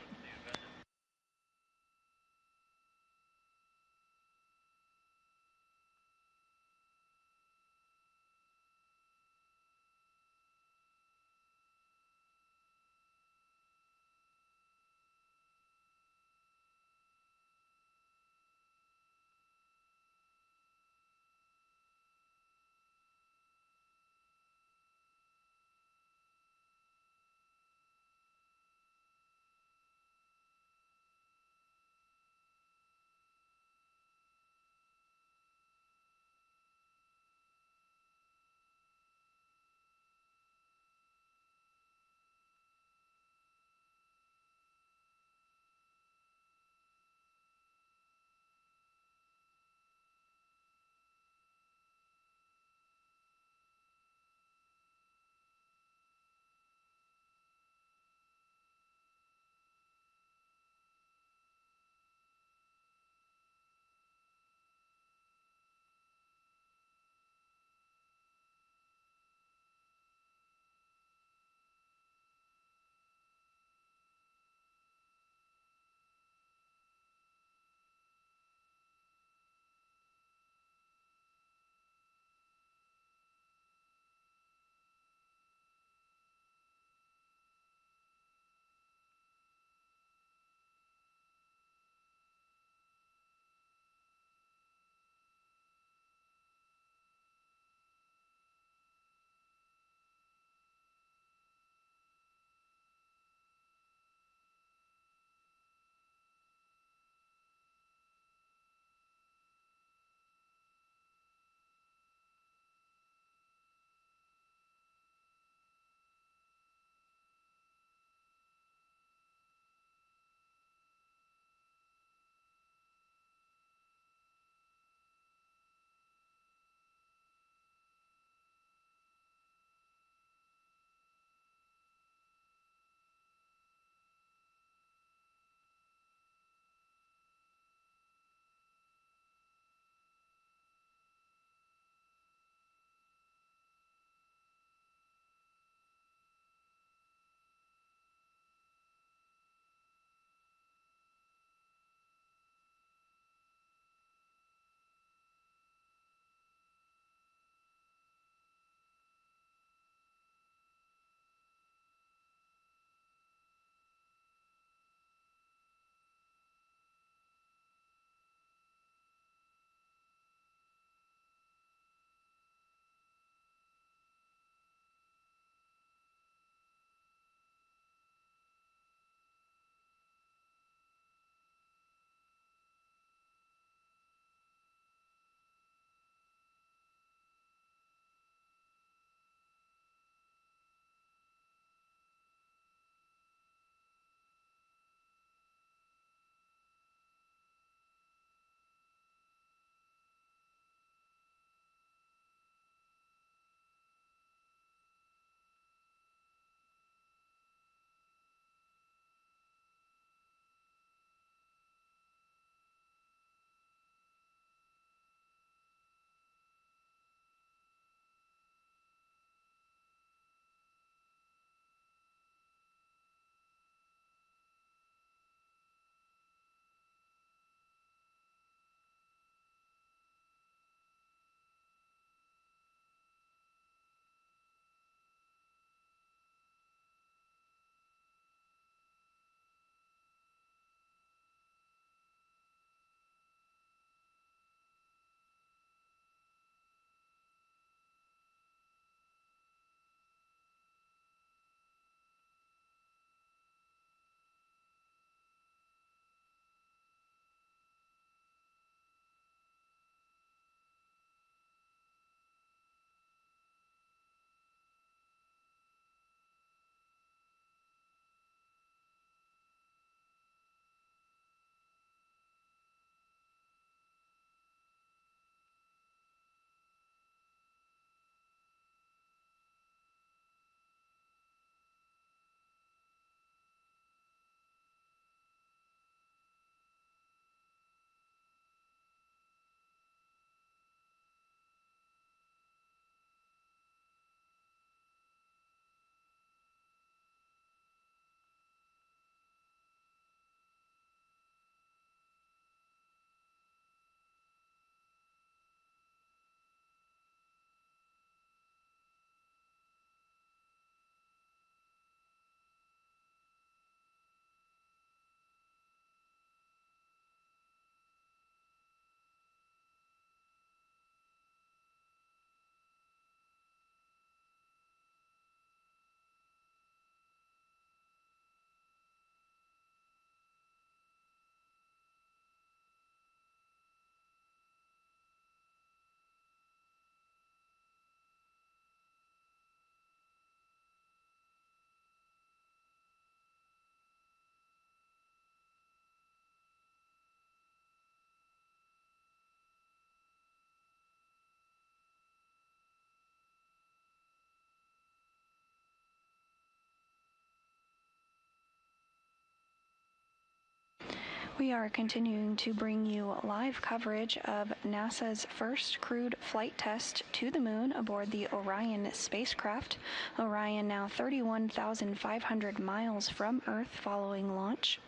We are continuing to bring you live coverage of NASA's first crewed flight test to the moon aboard the Orion spacecraft. Orion now 31,500 miles from Earth following launch.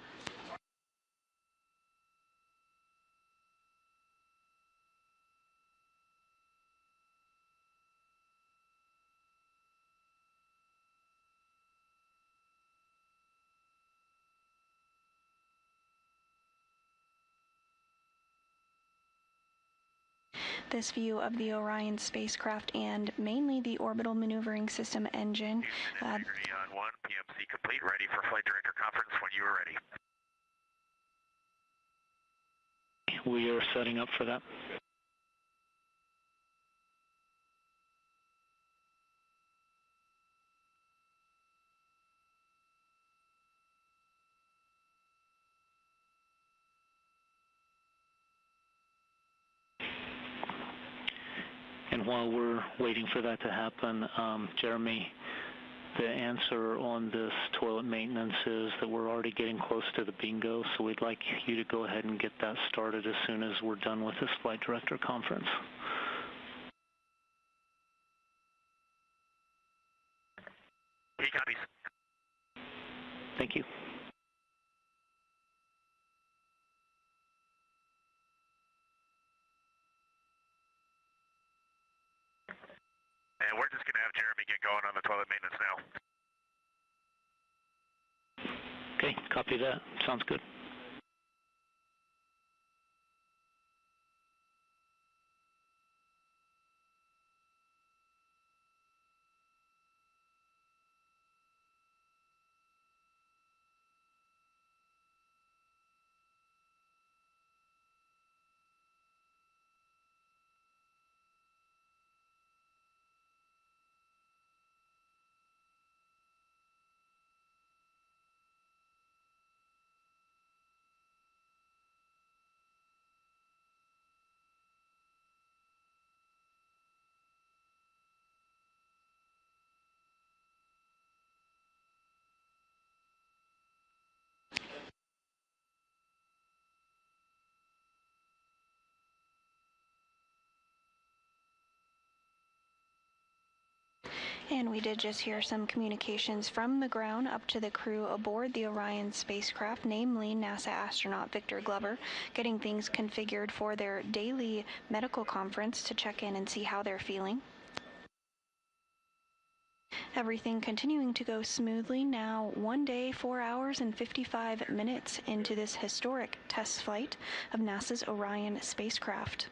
This view of the Orion spacecraft and mainly the orbital maneuvering system engine. Integrity on 1, PMC complete, ready for flight director conference when you are ready. We are setting up for that. And while we're waiting for that to happen, Jeremy, the answer on this toilet maintenance is that we're already getting close to the bingo, so we'd like you to go ahead and get that started as soon as we're done with this flight director conference. He copies. Thank you. And we're just going to have Jeremy get going on the toilet maintenance now. Okay, copy that. Sounds good. And we did just hear some communications from the ground up to the crew aboard the Orion spacecraft, namely NASA astronaut Victor Glover, getting things configured for their daily medical conference to check in and see how they're feeling. Everything continuing to go smoothly now, 1 day, 4 hours and 55 minutes into this historic test flight of NASA's Orion spacecraft.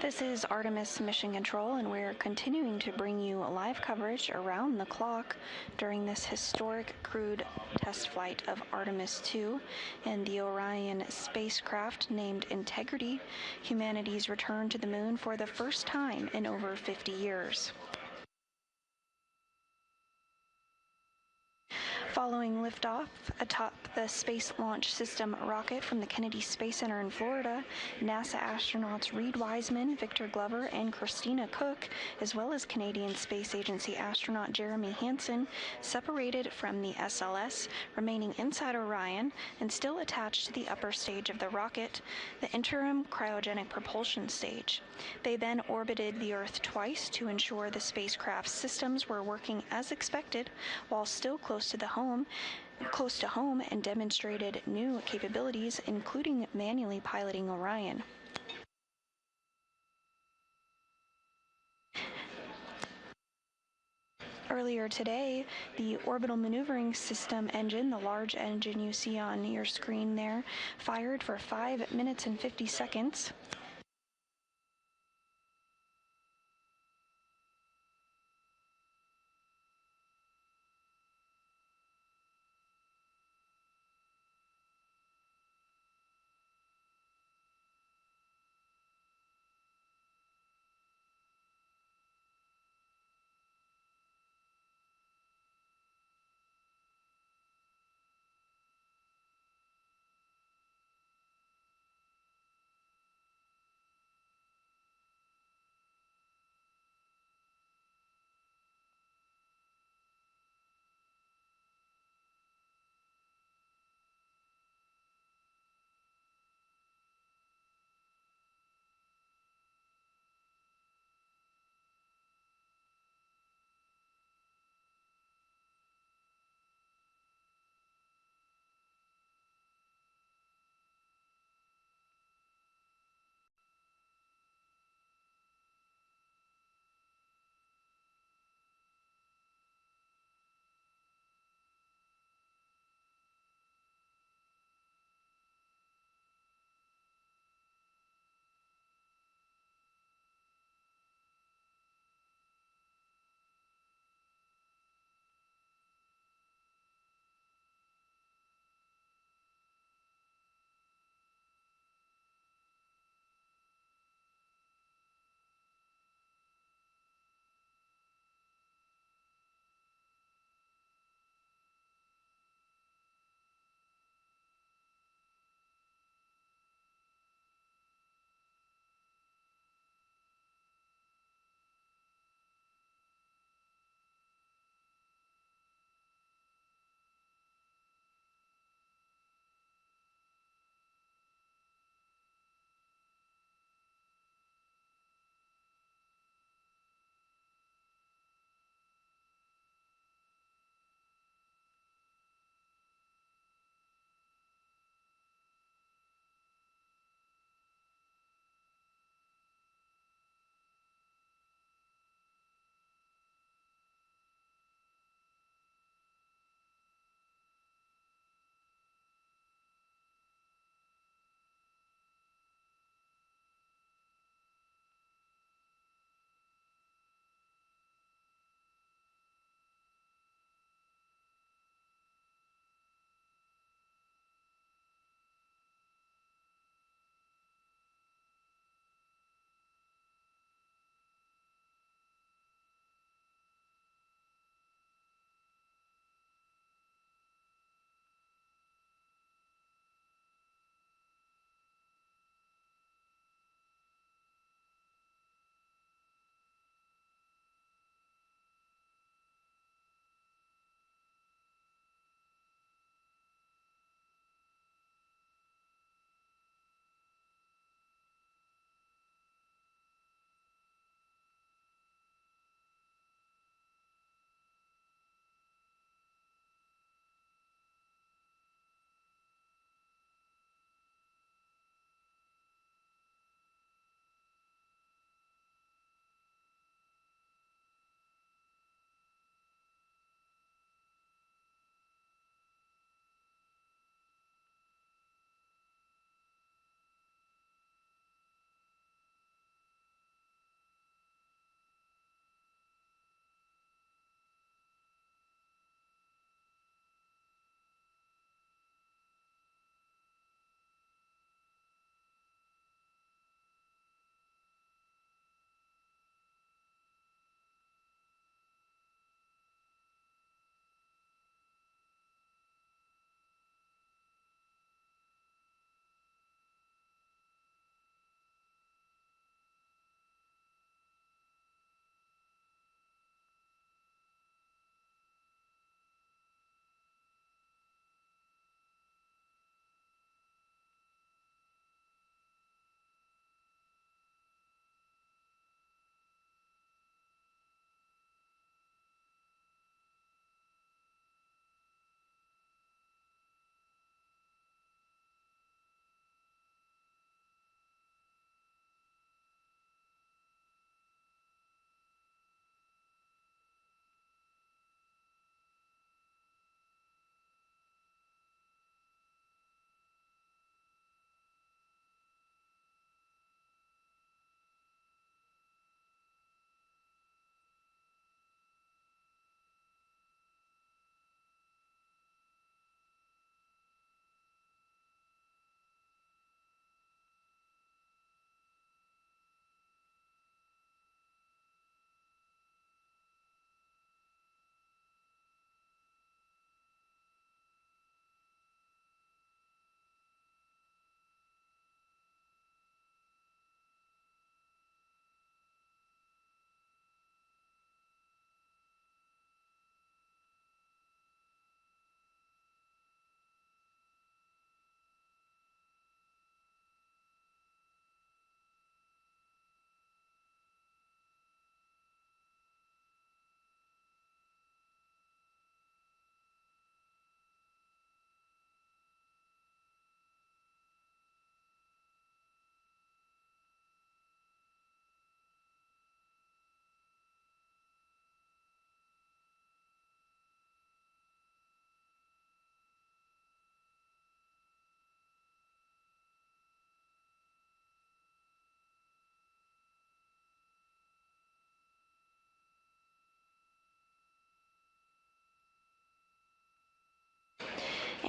This is Artemis Mission Control, and we're continuing to bring you live coverage around the clock during this historic crewed test flight of Artemis 2 and the Orion spacecraft named Integrity, humanity's return to the moon for the first time in over 50 years. Following liftoff atop the Space Launch System rocket from the Kennedy Space Center in Florida, NASA astronauts Reed Wiseman, Victor Glover, and Christina Cook, as well as Canadian Space Agency astronaut Jeremy Hansen, separated from the SLS, remaining inside Orion and still attached to the upper stage of the rocket, the interim cryogenic propulsion stage. They then orbited the Earth twice to ensure the spacecraft's systems were working as expected, while still close to home, and demonstrated new capabilities, including manually piloting Orion. Earlier today, the orbital maneuvering system engine, the large engine you see on your screen there, fired for 5 minutes and 50 seconds.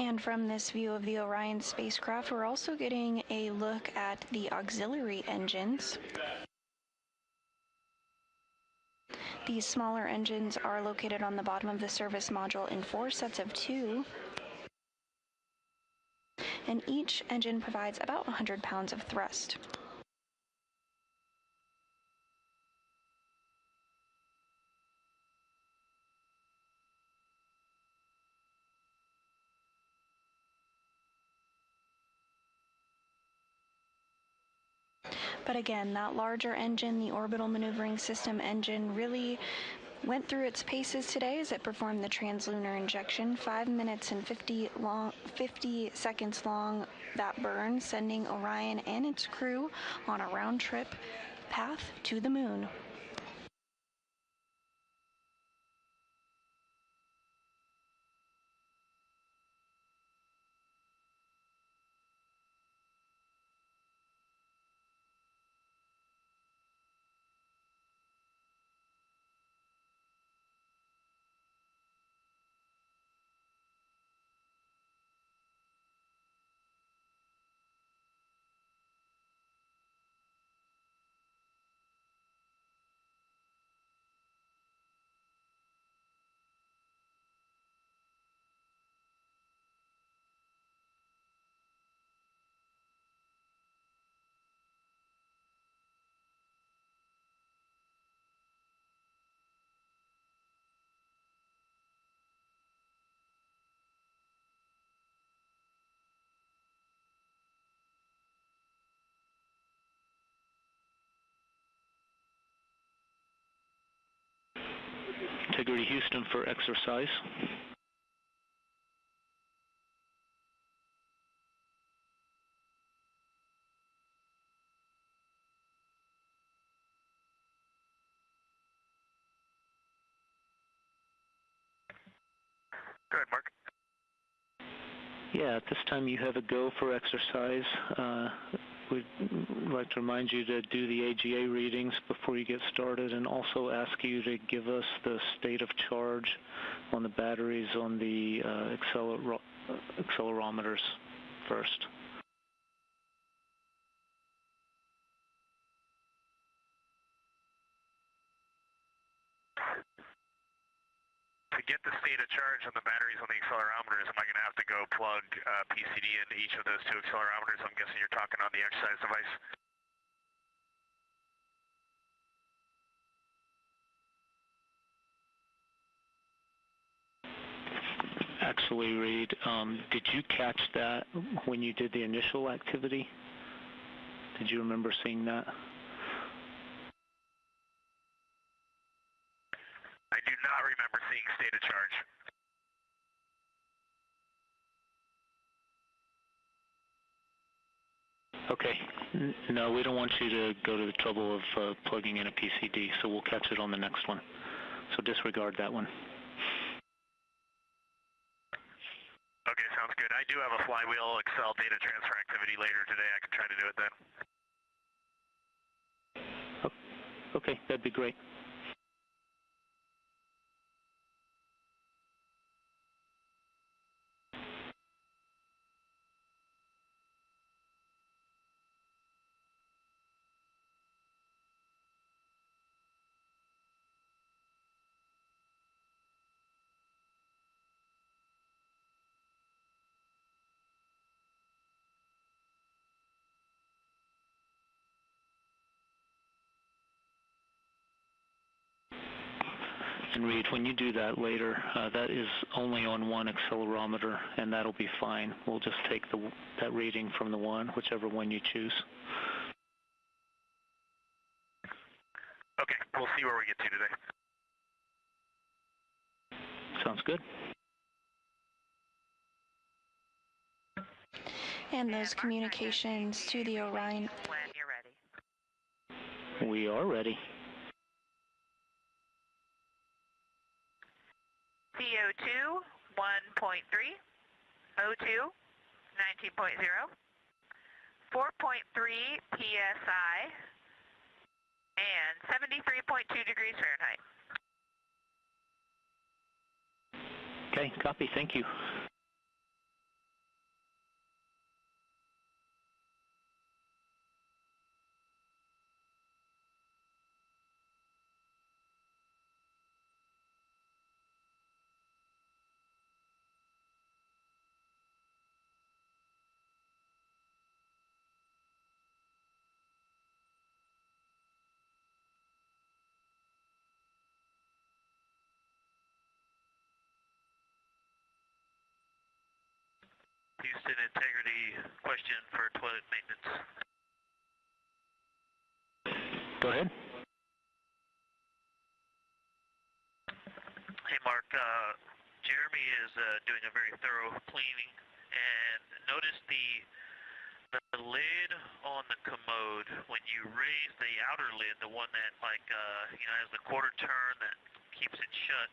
And from this view of the Orion spacecraft, we're also getting a look at the auxiliary engines. These smaller engines are located on the bottom of the service module in 4 sets of 2. And each engine provides about 100 pounds of thrust. But again, that larger engine, the orbital maneuvering system engine, really went through its paces today as it performed the translunar injection. 5 minutes and 50 seconds long, that burn, sending Orion and its crew on a round trip path to the moon. Integrity Houston for exercise. Go ahead, Mark. Yeah, at this time you have a go for exercise. We'd like to remind you to do the AGA readings before you get started, and also ask you to give us the state of charge on the batteries on the accelerometers first. To get the state of charge on the batteries on the accelerometers, am I going to have to go plug PCD into each of those 2 accelerometers? I'm guessing you're talking on the exercise device. Actually, Reed, did you catch that when you did the initial activity? Did you remember seeing that? I do not remember seeing state of charge. Okay. No, we don't want you to go to the trouble of plugging in a PCD, so we'll catch it on the next one. So disregard that one. Okay, sounds good. I do have a Flywheel Excel data transfer activity later today. I can try to do it then. Okay, that'd be great. And Reed, when you do that later, that is only on one accelerometer, and that'll be fine. We'll just take that reading from the one, whichever one you choose. Okay, we'll see where we get to today. Sounds good. And those communications to the Orion. When you're ready. We are ready. CO2 1.3, O2 19.0, 4.3 psi, and 73.2 degrees Fahrenheit. Okay, copy. Thank you. an integrity question for toilet maintenance. Go ahead. Hey, Mark. Jeremy is doing a very thorough cleaning, and notice the lid on the commode. When you raise the outer lid, the one that has the quarter turn that keeps it shut,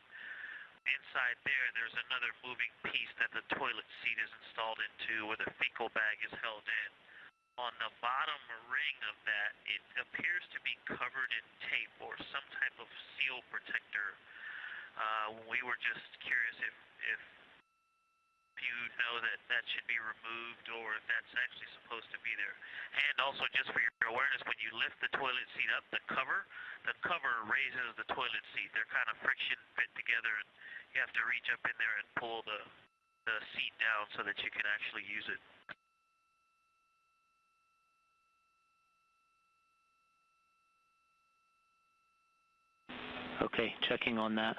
inside there's another moving piece that the toilet seat is installed into, where the fecal bag is held in. On the bottom ring of that, it appears to be covered in tape or some type of seal protector. We were just curious if you know that should be removed, or if that's actually supposed to be there. And also, just for your awareness, when you lift the toilet seat up, the cover raises the toilet seat. They're kind of friction fit together, and you have to reach up in there and pull the seat down so that you can actually use it. Okay, checking on that.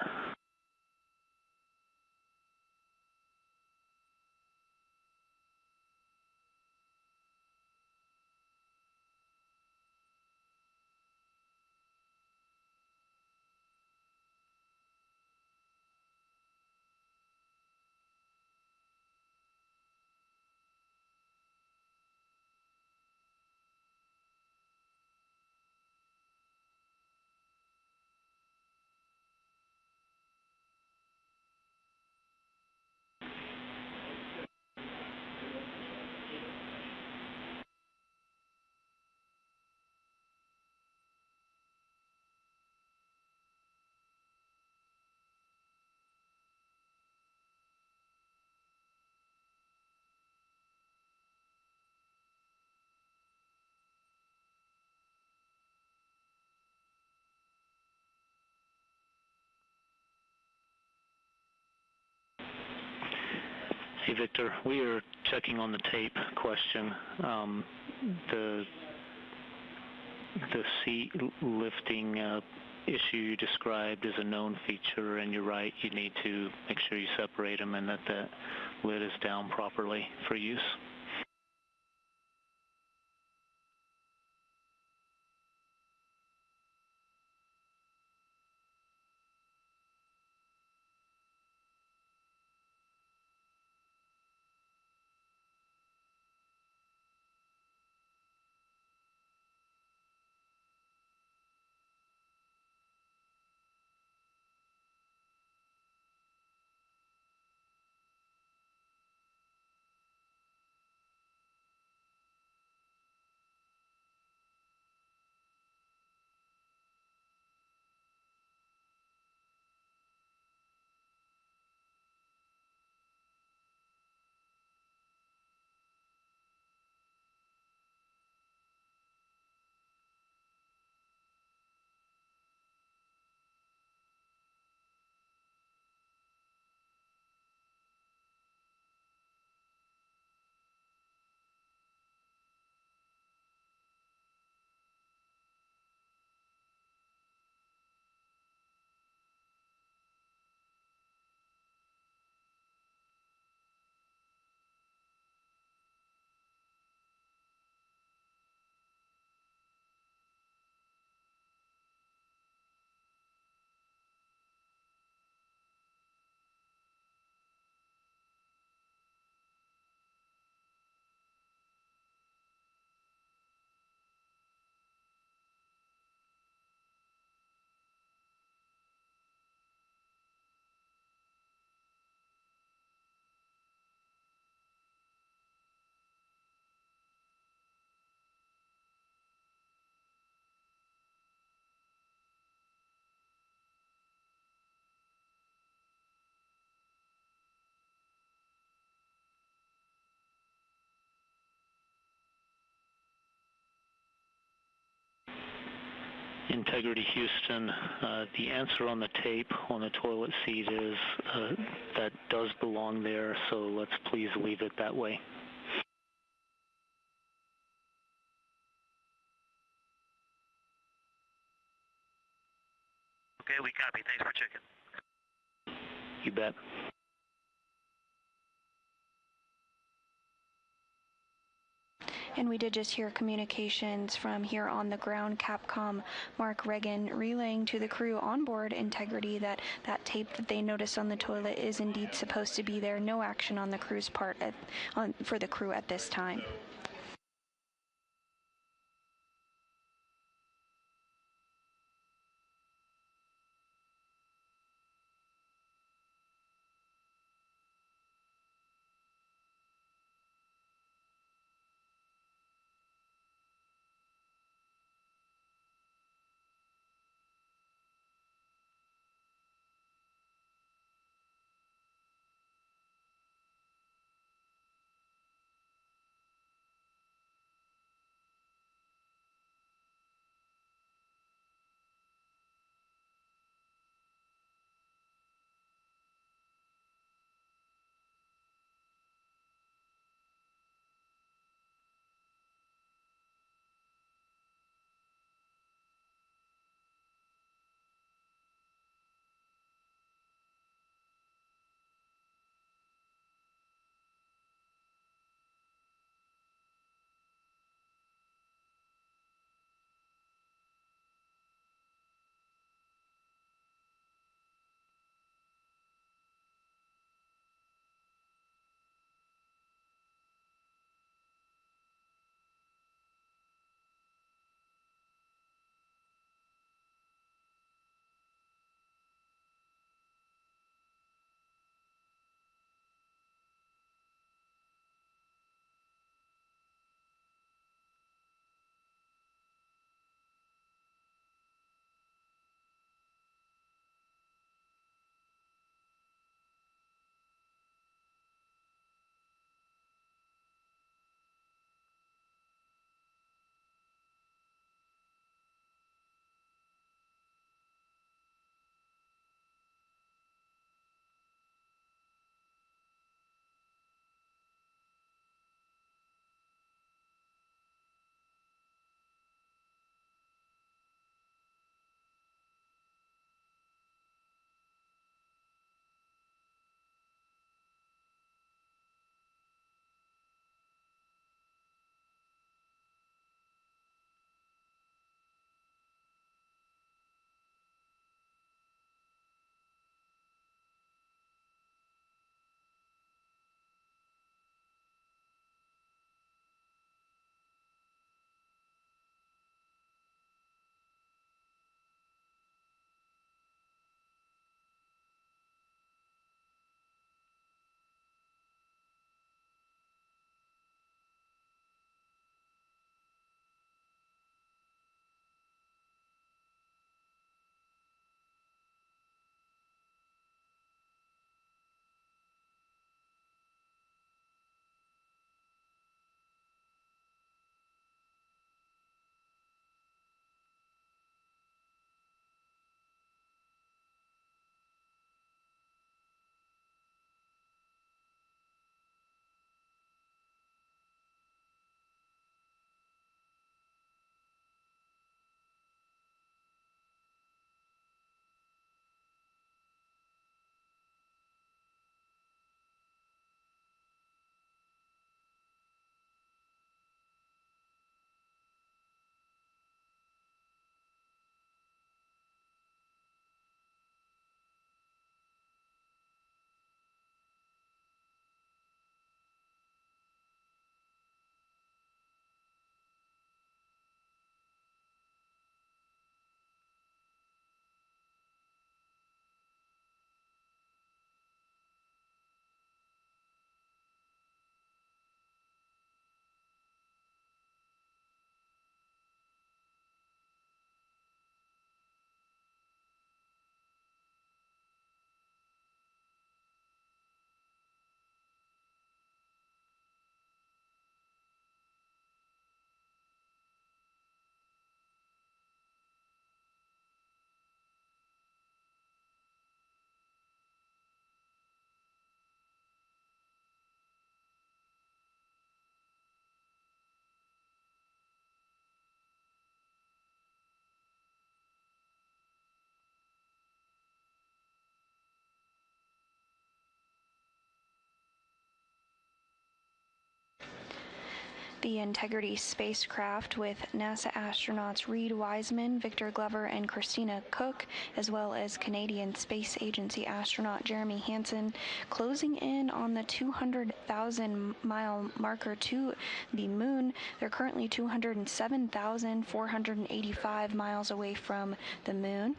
Hey, Victor, we are checking on the tape question. The seat lifting issue you described is a known feature, and you're right, you need to make sure you separate them and that the lid is down properly for use. Integrity Houston, the answer on the tape on the toilet seat is that does belong there, so let's please leave it that way. Okay, we copy. Thanks for checking. You bet. And we did just hear communications from here on the ground, Capcom Mark Reagan relaying to the crew on board Integrity that that tape that they noticed on the toilet is indeed supposed to be there. No action on the crew's part for the crew at this time. The Integrity spacecraft with NASA astronauts Reed Wiseman, Victor Glover, and Christina Cook, as well as Canadian Space Agency astronaut Jeremy Hansen, closing in on the 200,000-mile marker to the moon. They're currently 207,485 miles away from the moon,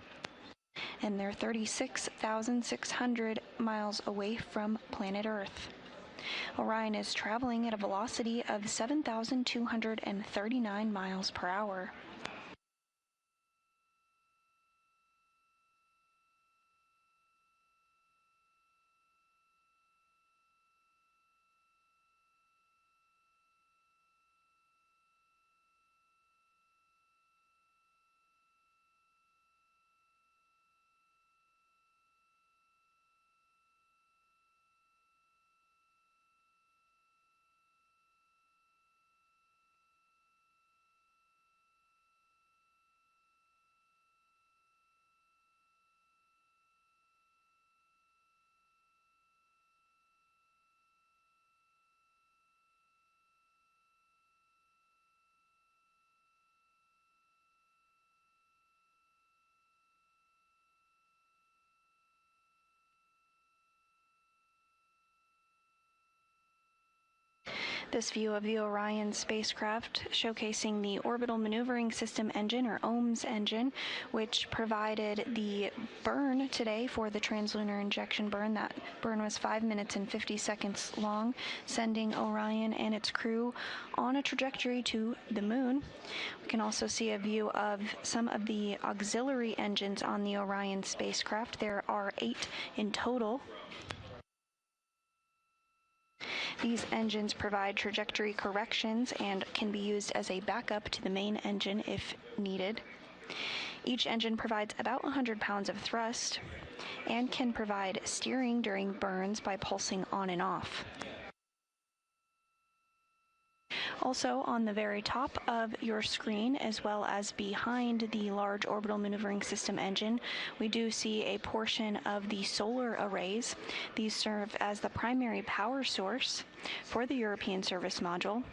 and they're 36,600 miles away from planet Earth. Orion is traveling at a velocity of 7,239 miles per hour. This view of the Orion spacecraft showcasing the Orbital Maneuvering System engine, or OMS engine, which provided the burn today for the translunar injection burn. That burn was 5 minutes and 50 seconds long, sending Orion and its crew on a trajectory to the moon. We can also see a view of some of the auxiliary engines on the Orion spacecraft. There are 8 in total. These engines provide trajectory corrections and can be used as a backup to the main engine if needed. Each engine provides about 100 pounds of thrust and can provide steering during burns by pulsing on and off. Also, on the very top of your screen, as well as behind the large orbital maneuvering system engine, we do see a portion of the solar arrays. These serve as the primary power source for the European service module.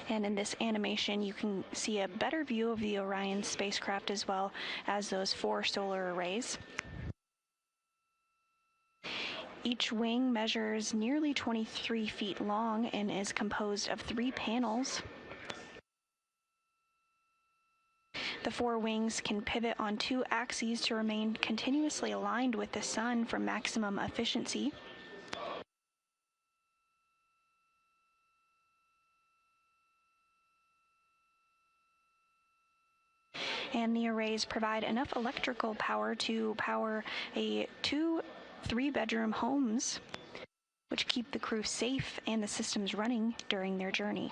And in this animation, you can see a better view of the Orion spacecraft as well as those 4 solar arrays. Each wing measures nearly 23 feet long and is composed of 3 panels. The 4 wings can pivot on 2 axes to remain continuously aligned with the sun for maximum efficiency. And the arrays provide enough electrical power to power 2 3-bedroom homes, which keep the crew safe and the systems running during their journey.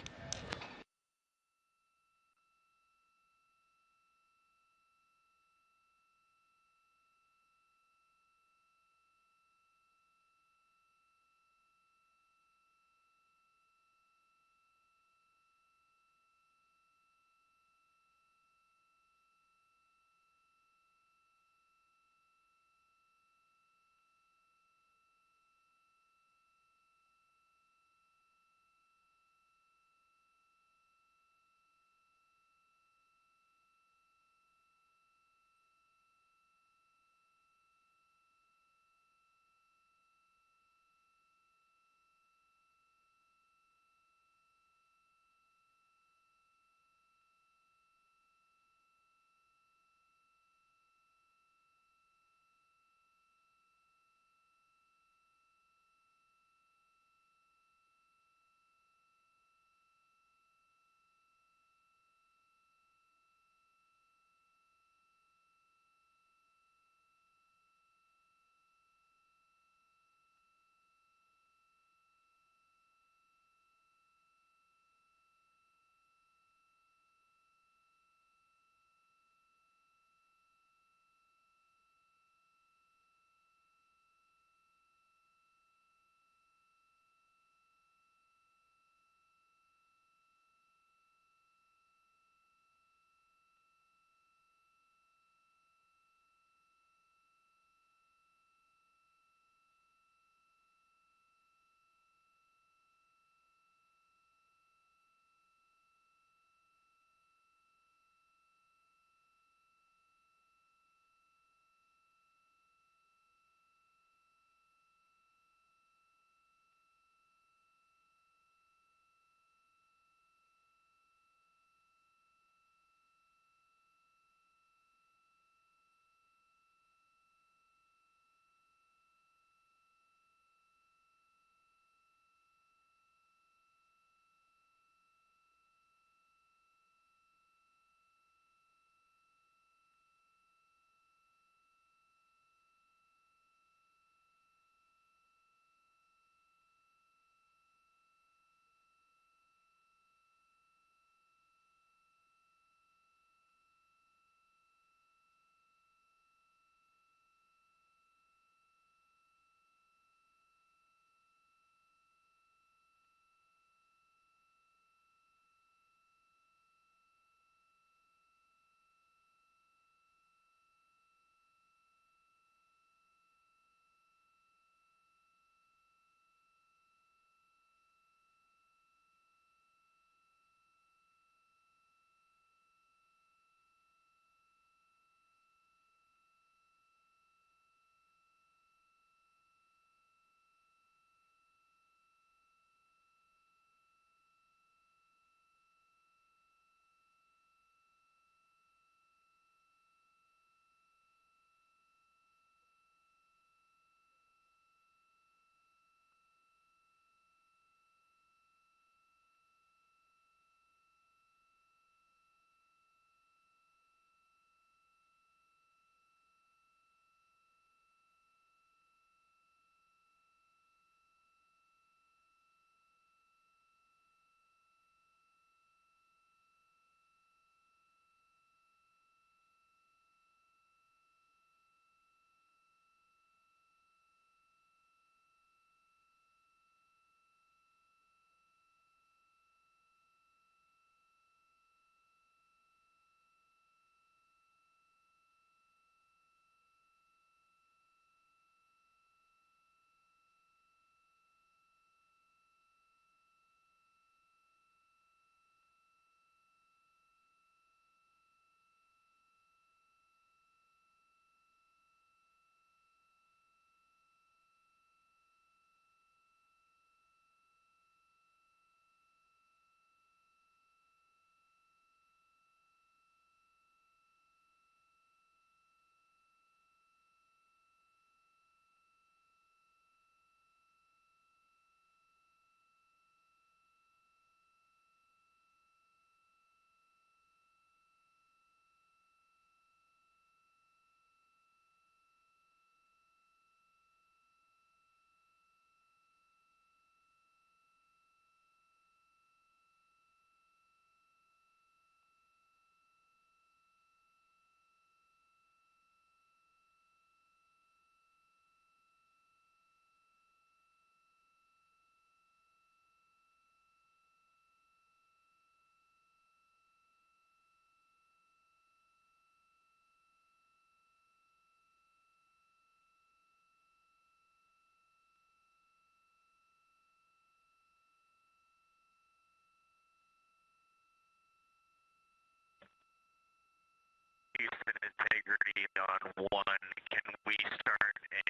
and integrity on one. Can we start a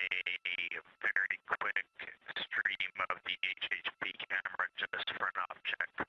very quick stream of the HHP camera just for an object?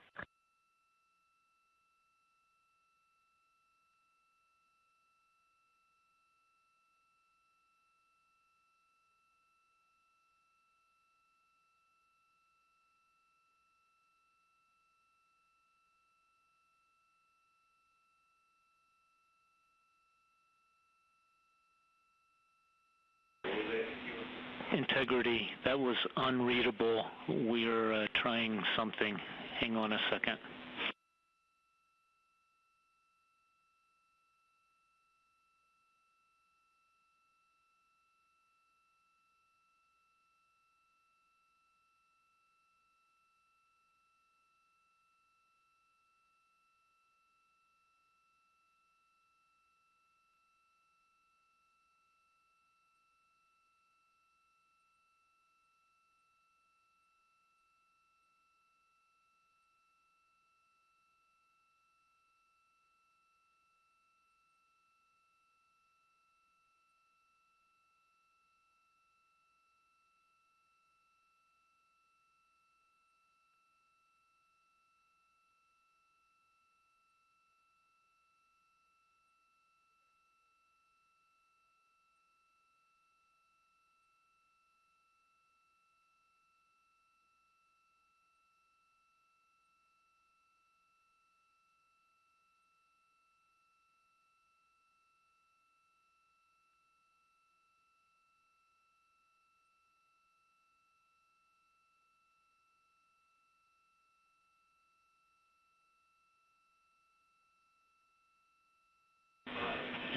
Integrity, that was unreadable. We're trying something. Hang on a second.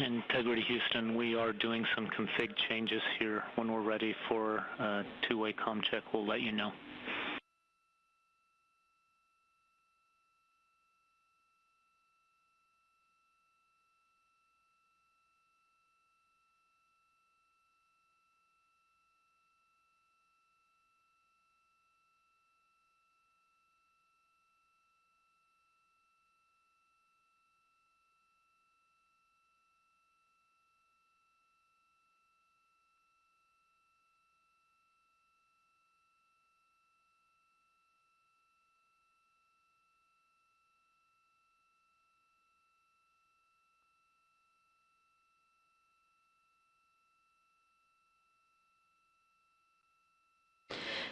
Integrity Houston, we are doing some config changes here. When we're ready for a two-way comm check, we'll let you know.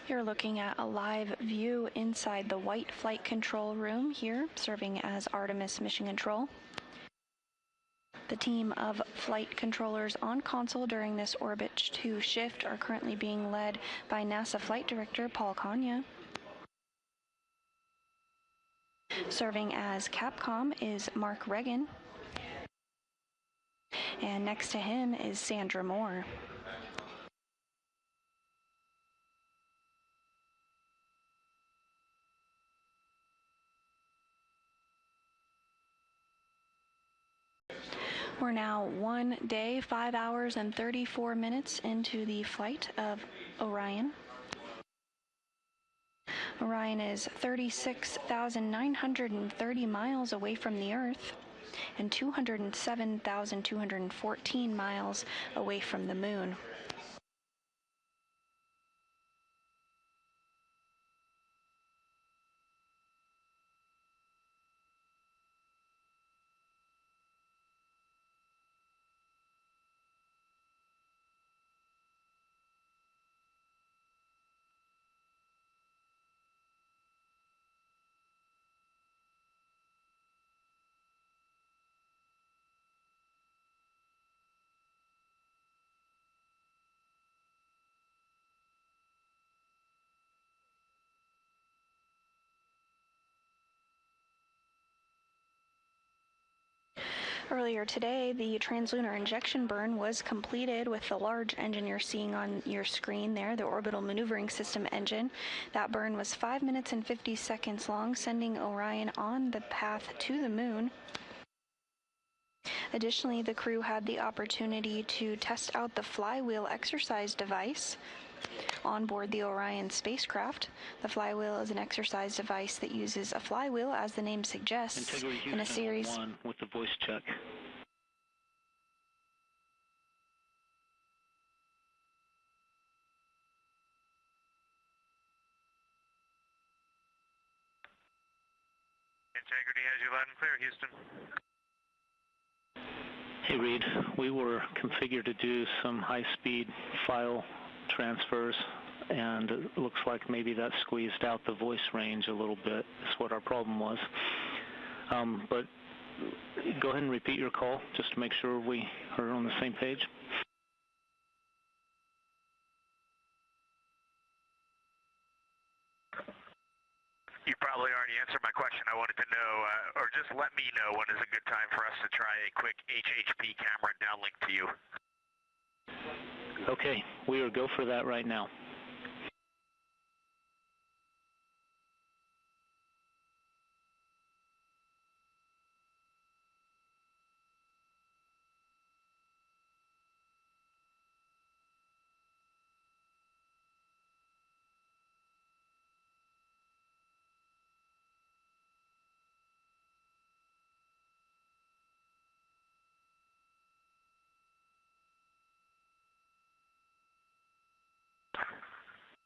You're looking at a live view inside the white flight control room here, serving as Artemis Mission Control. The team of flight controllers on console during this Orbit 2 shift are currently being led by NASA Flight Director Paul Kanya. Serving as Capcom is Mark Regan. And next to him is Sandra Moore. We're now 1 day, 5 hours, and 34 minutes into the flight of Orion. Orion is 36,930 miles away from the Earth and 207,214 miles away from the Moon. Earlier today, the translunar injection burn was completed with the large engine you're seeing on your screen there, the orbital maneuvering system engine. That burn was 5 minutes and 50 seconds long, sending Orion on the path to the Moon. Additionally, the crew had the opportunity to test out the Flywheel exercise device on board the Orion spacecraft. The Flywheel is an exercise device that uses a flywheel, as the name suggests, Integrity in a Houston series. 1 with the voice check. Integrity has you loud and clear, Houston. Hey Reed, we were configured to do some high-speed file transfers, and it looks like maybe that squeezed out the voice range a little bit, is what our problem was. But go ahead and repeat your call, just to make sure we are on the same page. You probably already answered my question. I wanted to know, or just let me know when is a good time for us to try a quick HHP camera downlink to you. Okay, we will go for that right now.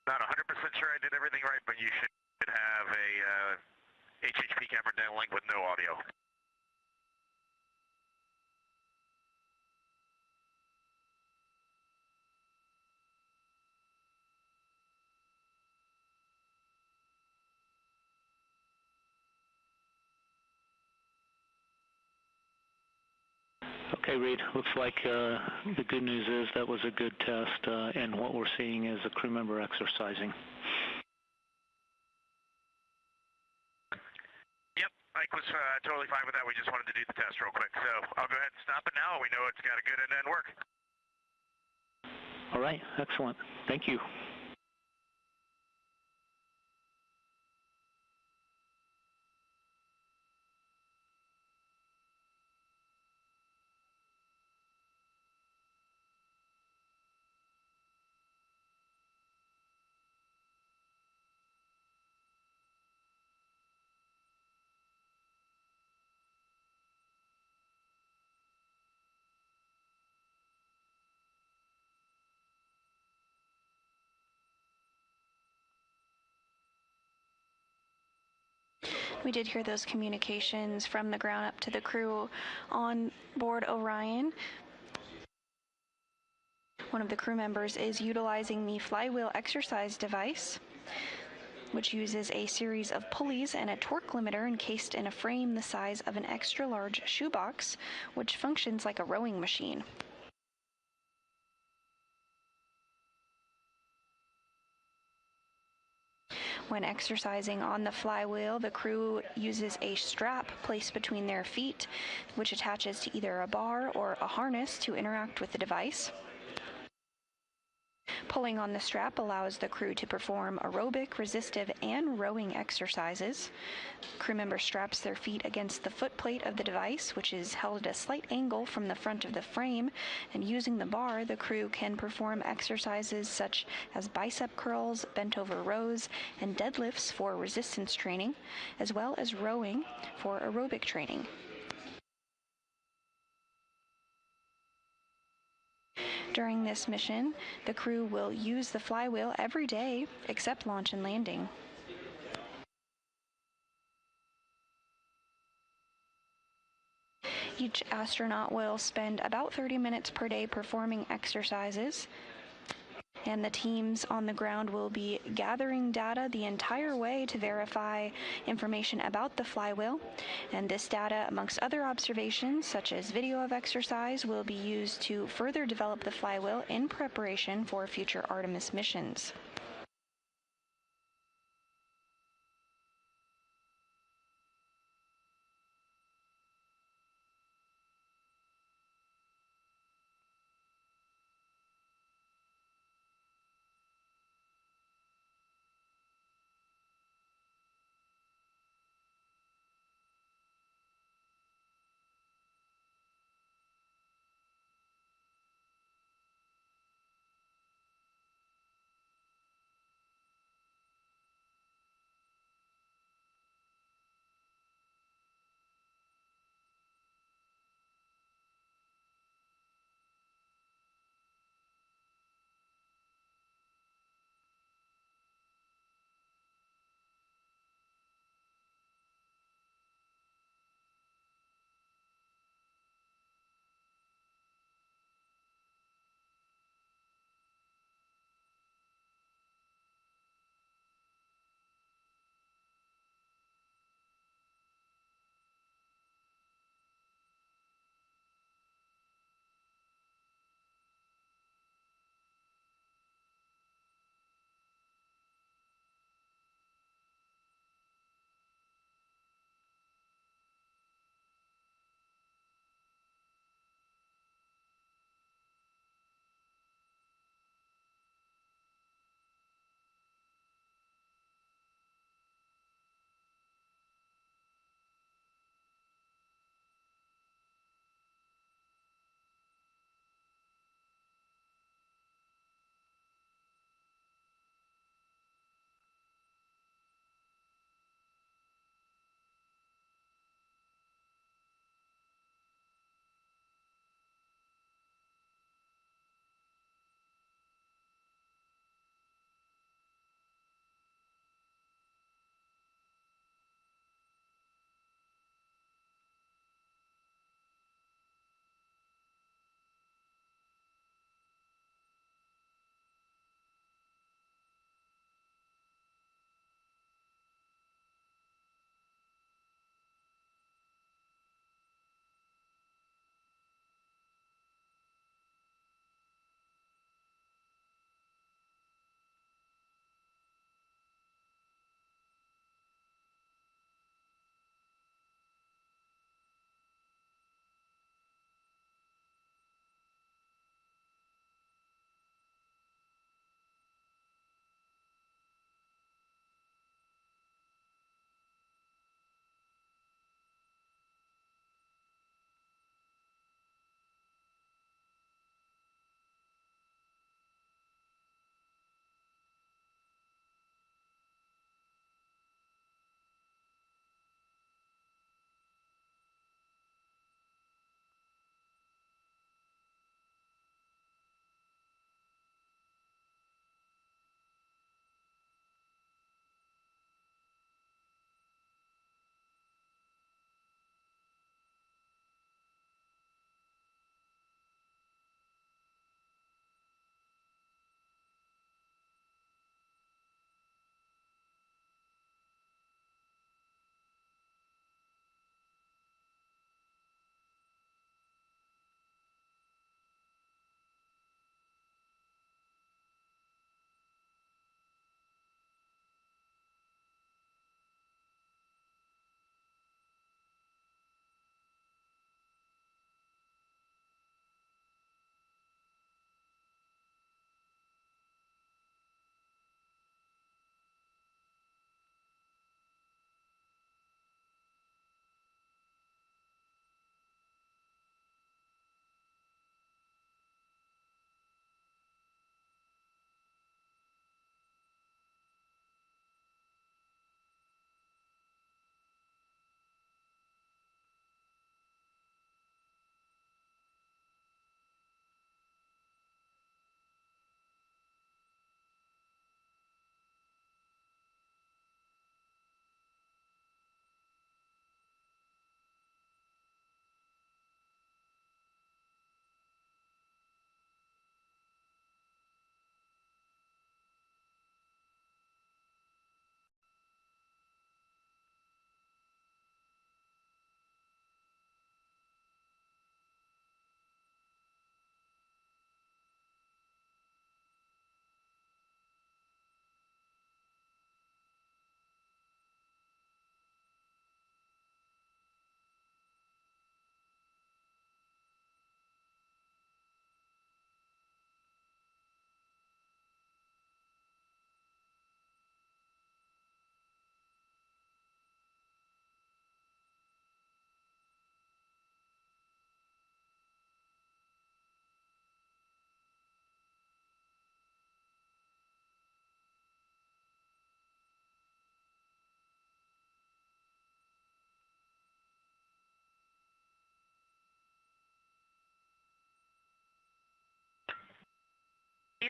Not 100% sure I did everything right, but you should have a HHP camera downlink with no audio. Okay, Reed, looks like the good news is that was a good test, and what we're seeing is a crew member exercising. Yep, Ike was totally fine with that. We just wanted to do the test real quick. So I'll go ahead and stop it now. We know it's got a good end-to-end work. All right, excellent. Thank you. We did hear those communications from the ground up to the crew on board Orion. One of the crew members is utilizing the Flywheel exercise device, which uses a series of pulleys and a torque limiter encased in a frame the size of an extra-large shoebox, which functions like a rowing machine. When exercising on the Flywheel, the crew uses a strap placed between their feet, which attaches to either a bar or a harness to interact with the device. Pulling on the strap allows the crew to perform aerobic, resistive, and rowing exercises. Crew member straps their feet against the footplate of the device, which is held at a slight angle from the front of the frame, and using the bar, the crew can perform exercises such as bicep curls, bent over rows, and deadlifts for resistance training, as well as rowing for aerobic training. During this mission, the crew will use the Flywheel every day except launch and landing. Each astronaut will spend about 30 minutes per day performing exercises, and the teams on the ground will be gathering data the entire way to verify information about the Flywheel. And this data, amongst other observations, such as video of exercise, will be used to further develop the Flywheel in preparation for future Artemis missions.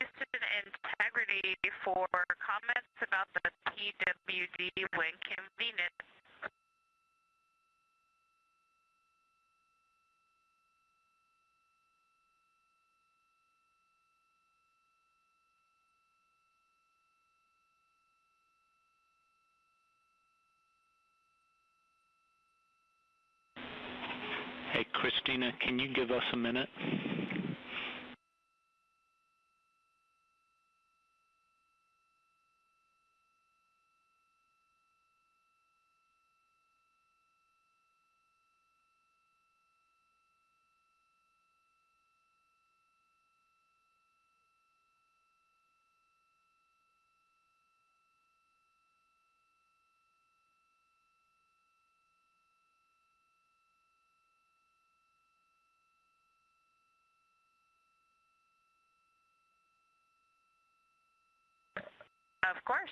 Houston Integrity for comments about the PWD when convenient. Hey, Christina, can you give us a minute? Of course.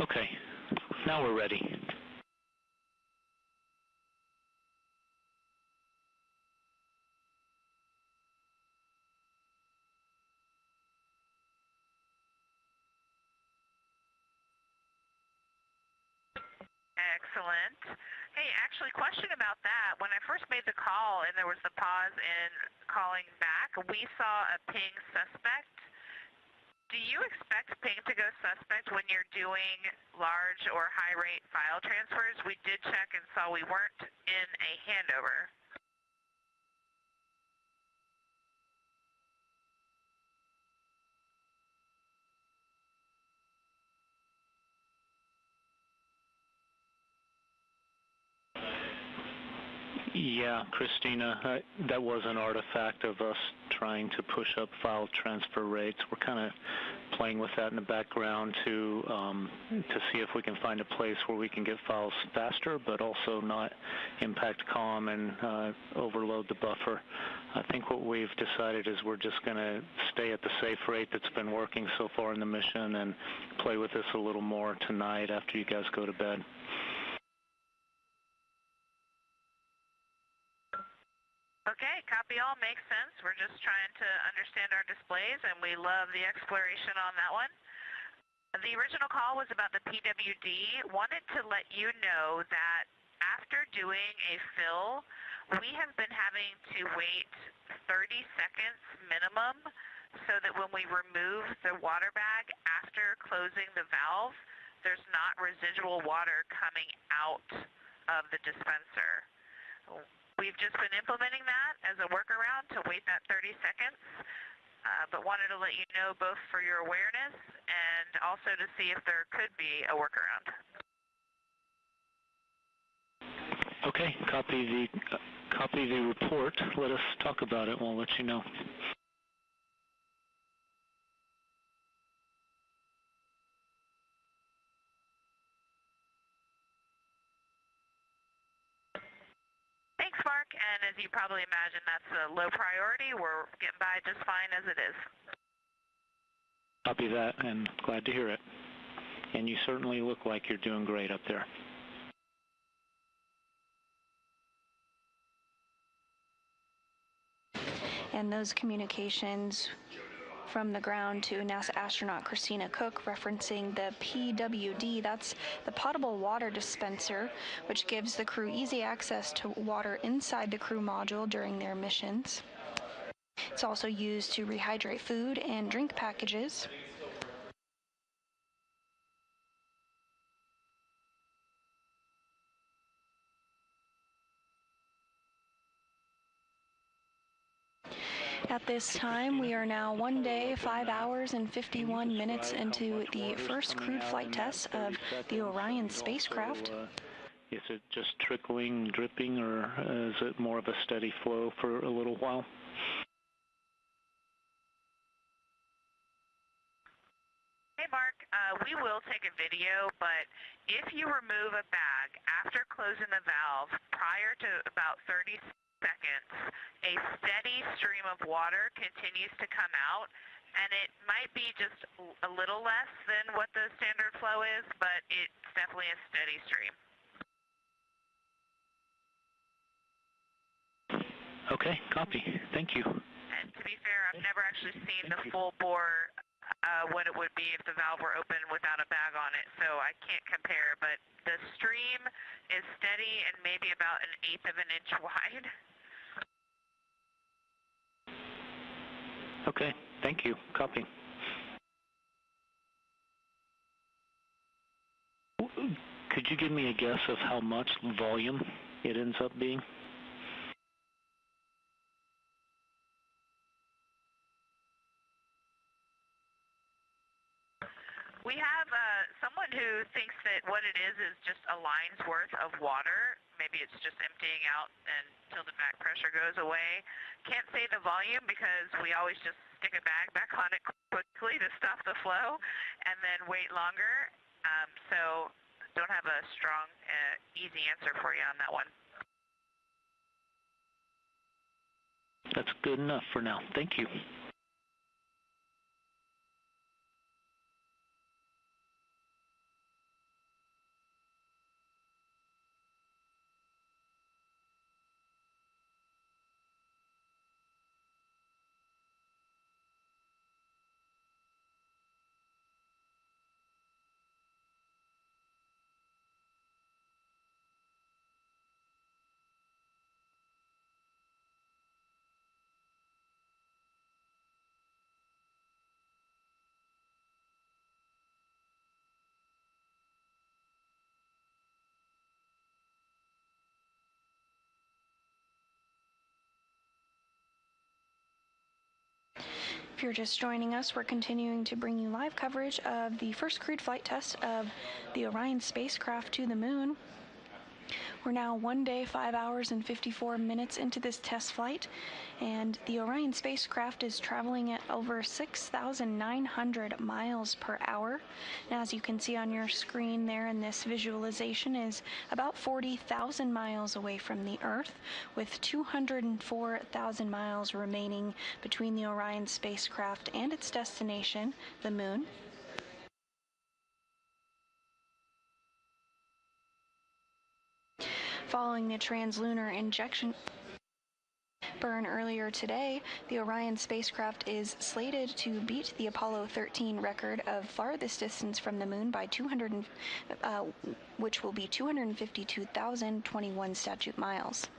Okay, now we're ready. Excellent. Hey, actually, question about that. When I first made the call and there was the pause in calling back, we saw a ping suspect. Do you expect ping to go suspect when you're doing large or high rate file transfers? We did check and saw we weren't in a handover. Yeah, Christina, that was an artifact of us trying to push up file transfer rates. We're kind of playing with that in the background to see if we can find a place where we can get files faster, but also not impact comm and overload the buffer. I think what we've decided is we're just going to stay at the safe rate that's been working so far in the mission and play with this a little more tonight after you guys go to bed. Okay, copy all, makes sense. We're just trying to understand our displays, and we love the exploration on that one. The original call was about the PWD. Wanted to let you know that after doing a fill, we have been having to wait 30 seconds minimum so that when we remove the water bag after closing the valve, there's not residual water coming out of the dispenser. We've just been implementing that as a workaround to wait that 30 seconds, but wanted to let you know both for your awareness and also to see if there could be a workaround. Okay, copy the report. Let us talk about it. We'll let you know. Thanks, Mark, and as you probably imagine, that's a low priority. We're getting by just fine as it is. Copy that, and glad to hear it. And you certainly look like you're doing great up there. And those communications from the ground to NASA astronaut Christina Cook referencing the PWD, that's the potable water dispenser, which gives the crew easy access to water inside the crew module during their missions. It's also used to rehydrate food and drink packages. At this time, we are now 1 day, 5 hours, and 51 minutes into the first crewed flight test of the Orion spacecraft. Is it just trickling, dripping, or is it more of a steady flow for a little while? Hey, Mark, we will take a video, but if you remove a bag after closing the valve prior to about 30 seconds, a steady stream of water continues to come out, and it might be just a little less than what the standard flow is, but it's definitely a steady stream. Okay, copy. Thank you. And to be fair, I've never actually seen the full bore, what it would be if the valve were open without a bag on it, so I can't compare, but the stream is steady and maybe about 1/8 of an inch wide. Okay, thank you. Copy. Could you give me a guess of how much volume it ends up being? We have someone who thinks that what it is just a line's worth of water. Maybe it's just emptying out until the back pressure goes away. Can't say the volume because we always just stick a bag back on it quickly to stop the flow and then wait longer. So don't have a strong, easy answer for you on that one. That's good enough for now. Thank you. If you're just joining us, we're continuing to bring you live coverage of the first crewed flight test of the Orion spacecraft to the moon. We're now 1 day, 5 hours, and 54 minutes into this test flight, and the Orion spacecraft is traveling at over 6,900 miles per hour. And as you can see on your screen there in this visualization, is about 40,000 miles away from the Earth, with 204,000 miles remaining between the Orion spacecraft and its destination, the moon. Following the translunar injection burn earlier today, the Orion spacecraft is slated to beat the Apollo 13 record of farthest distance from the moon by which will be 252,021 statute miles.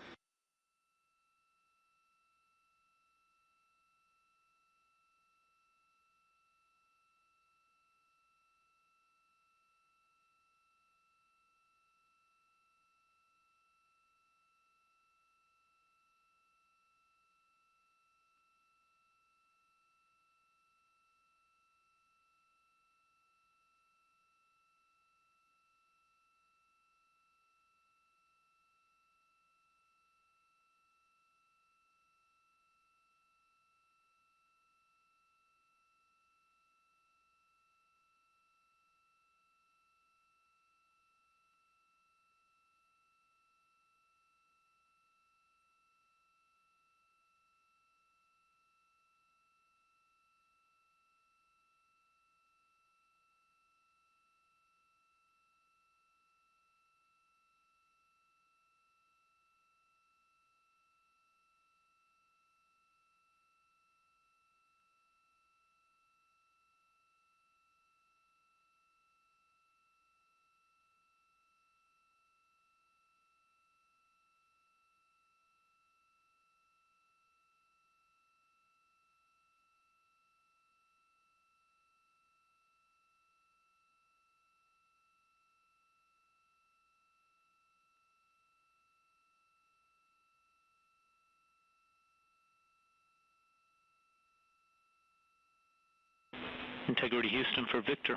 Integrity Houston for Victor.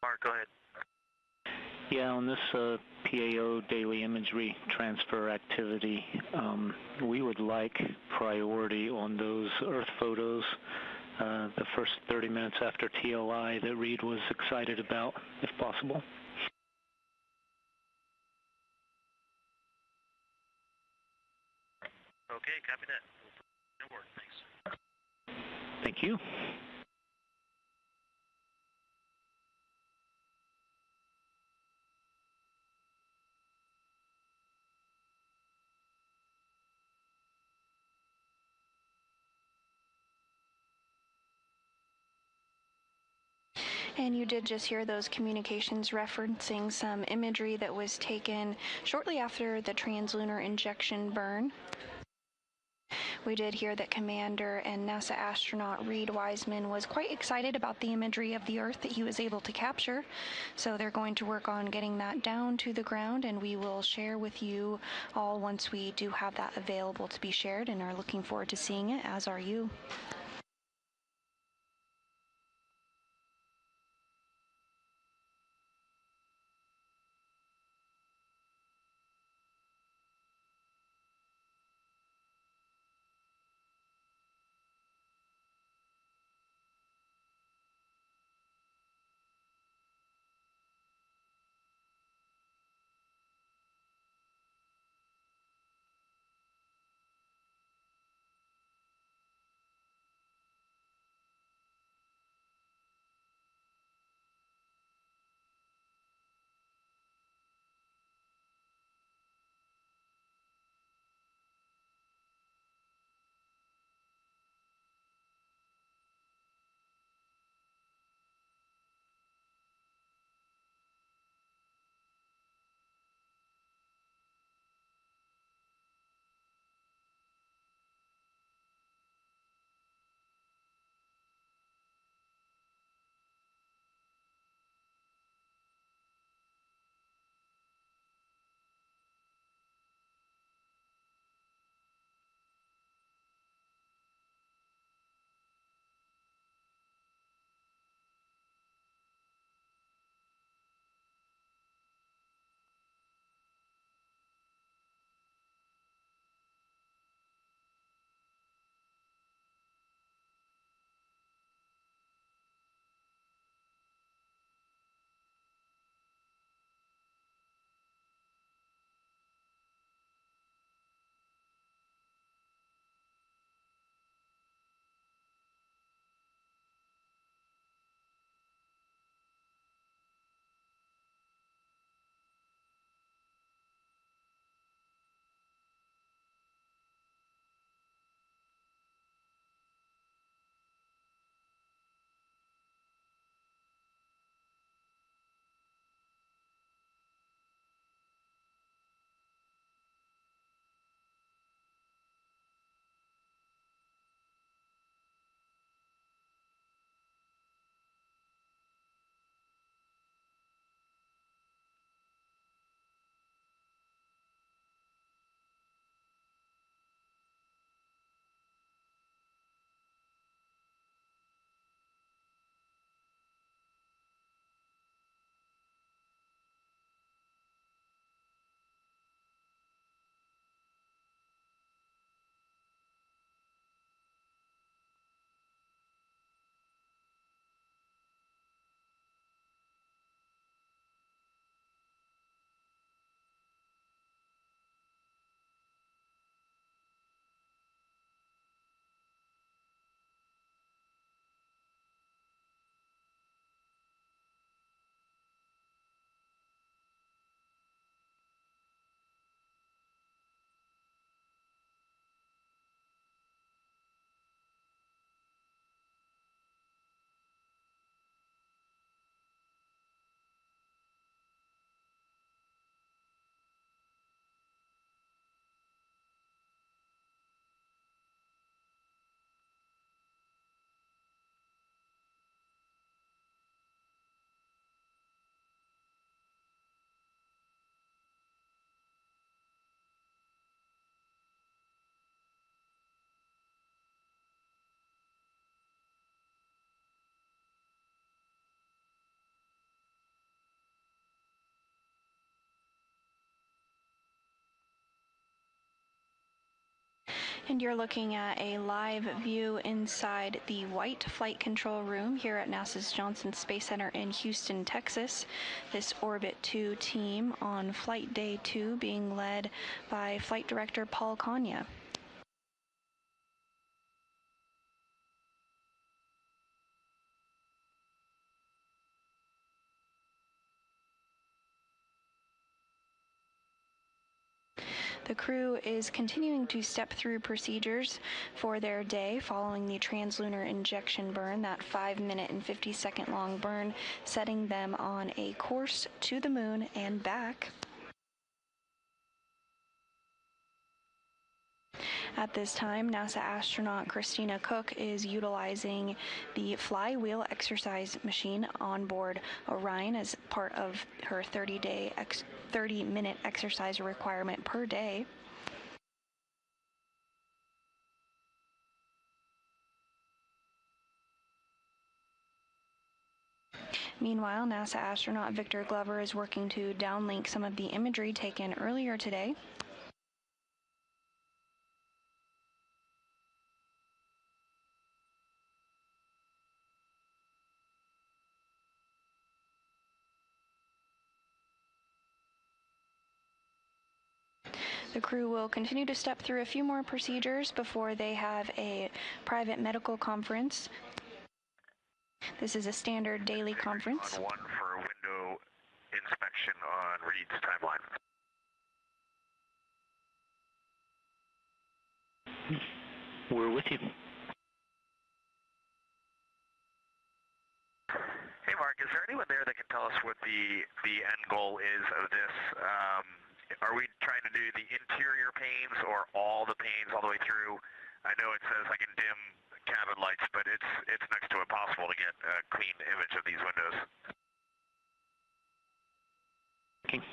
Mark, go ahead. Yeah, on this PAO daily imagery transfer activity, we would like priority on those Earth photos the first 30 minutes after TLI that Reed was excited about, if possible. Okay, copy that. No work, thanks. Thank you. And you did just hear those communications referencing some imagery that was taken shortly after the translunar injection burn. We did hear that Commander and NASA astronaut Reed Wiseman was quite excited about the imagery of the Earth that he was able to capture. So they're going to work on getting that down to the ground, and we will share with you all once we do have that available to be shared, and are looking forward to seeing it, as are you. And you're looking at a live view inside the white flight control room here at NASA's Johnson Space Center in Houston, Texas. This Orbit 2 team on Flight Day 2 being led by Flight Director Paul Kanya. The crew is continuing to step through procedures for their day following the translunar injection burn, that 5-minute and 50-second long burn, setting them on a course to the moon and back. At this time, NASA astronaut Christina Cook is utilizing the Flywheel exercise machine on board Orion as part of her 30-minute exercise requirement per day. Meanwhile, NASA astronaut Victor Glover is working to downlink some of the imagery taken earlier today. The crew will continue to step through a few more procedures before they have a private medical conference. This is a standard daily conference. On one for window inspection on Reed's timeline. We're with you. Hey Mark, is there anyone there that can tell us what the end goal is of this? Are we trying to do the interior panes or all the panes all the way through? I know it says I can dim cabin lights, but it's next to impossible to get a clean image of these windows. Okay.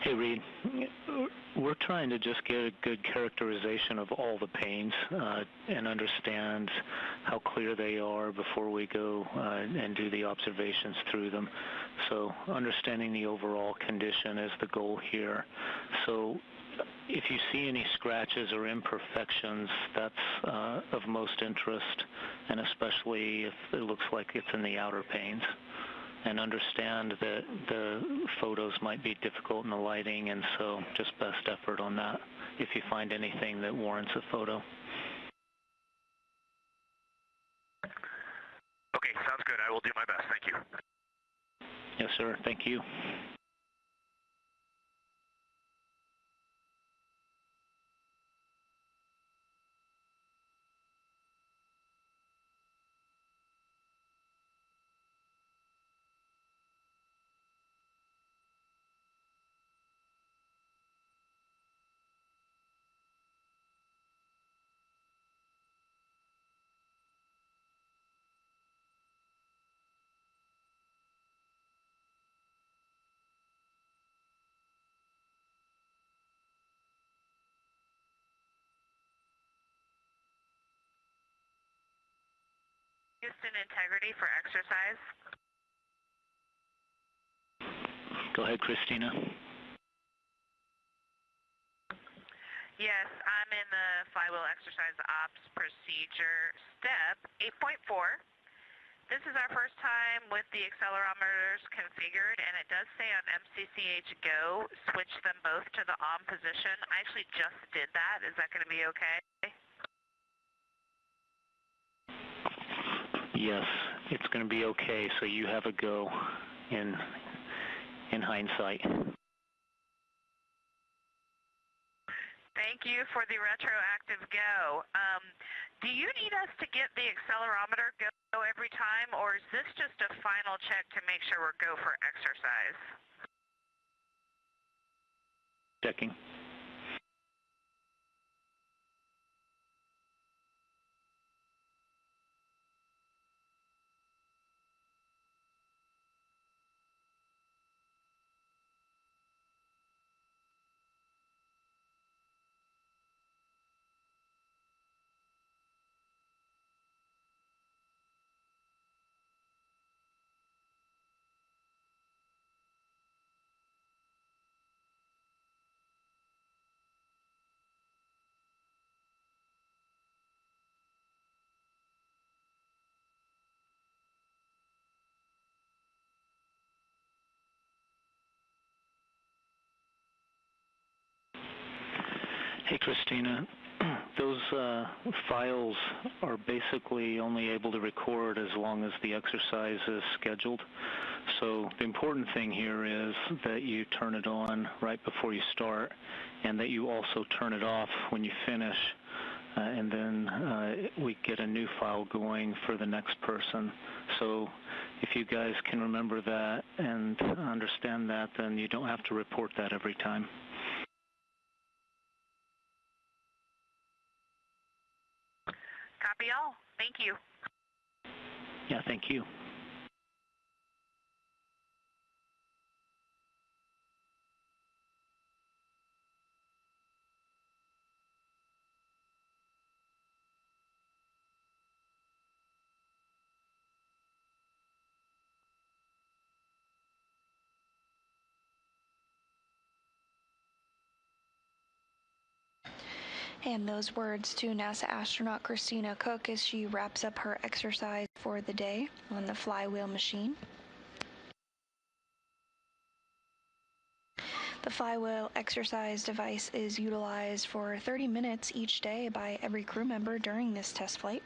Hey, Reed, we're trying to just get a good characterization of all the panes and understand how clear they are before we go and do the observations through them. So understanding the overall condition is the goal here. So if you see any scratches or imperfections, that's of most interest, and especially if it looks like it's in the outer panes. And understand that the photos might be difficult in the lighting, and so just best effort on that if you find anything that warrants a photo. Okay, sounds good. I will do my best. Thank you. Yes, sir. Thank you. Houston integrity for exercise. Go ahead, Christina. Yes, I'm in the Flywheel exercise ops procedure step 8.4. This is our first time with the accelerometers configured, and it does say on MCCH Go, switch them both to the on position. I actually just did that. Is that going to be okay? Yes, it's going to be okay, so you have a go in hindsight. Thank you for the retroactive go. Do you need us to get the accelerometer go every time, or is this just a final check to make sure we're go for exercise? Checking. Hey, Christina. Those files are basically only able to record as long as the exercise is scheduled. So the important thing here is that you turn it on right before you start, and that you also turn it off when you finish, and then we get a new file going for the next person. So if you guys can remember that and understand that, then you don't have to report that every time. Copy all. Thank you. Yeah, thank you. And those words to NASA astronaut Christina Cook as she wraps up her exercise for the day on the Flywheel machine. The Flywheel exercise device is utilized for 30 minutes each day by every crew member during this test flight.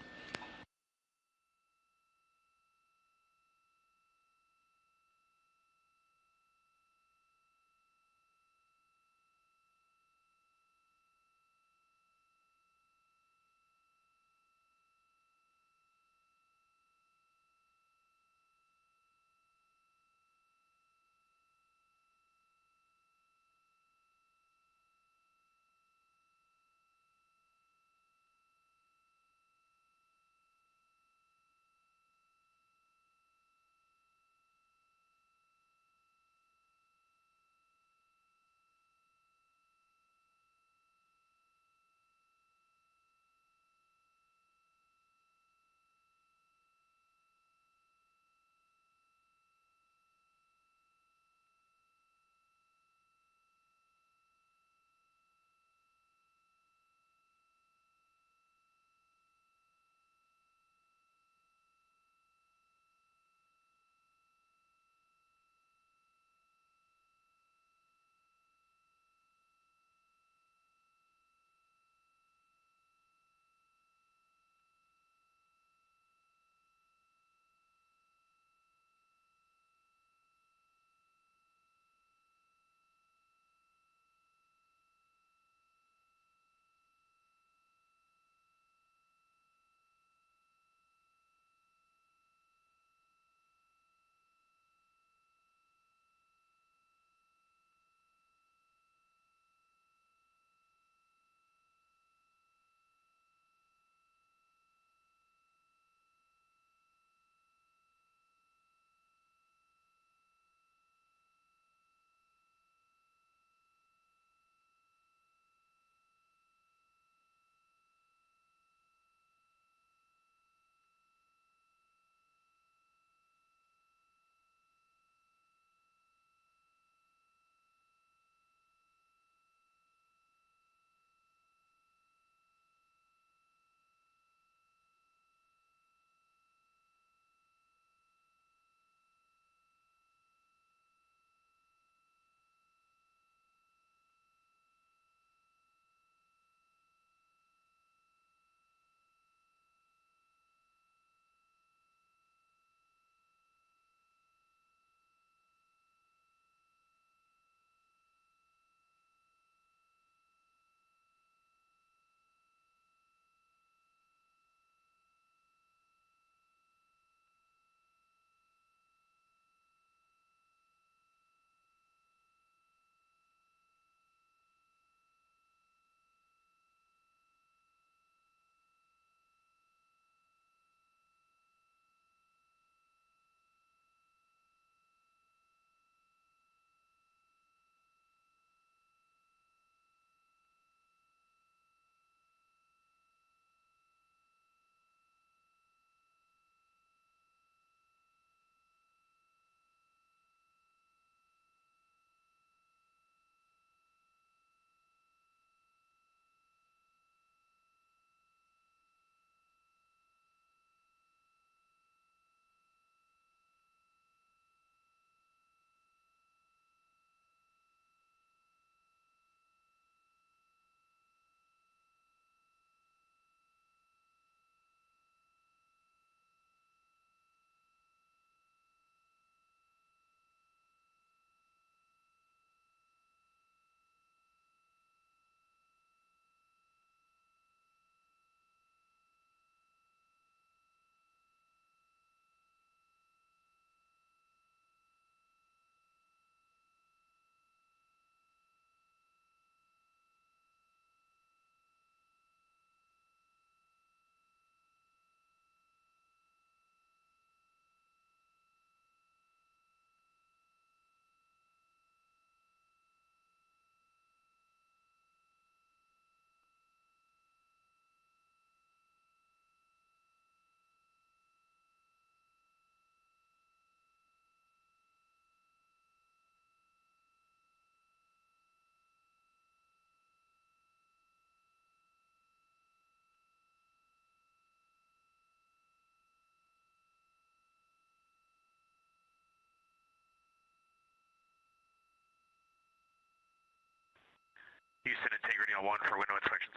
Houston integrity on 1 for window inspections.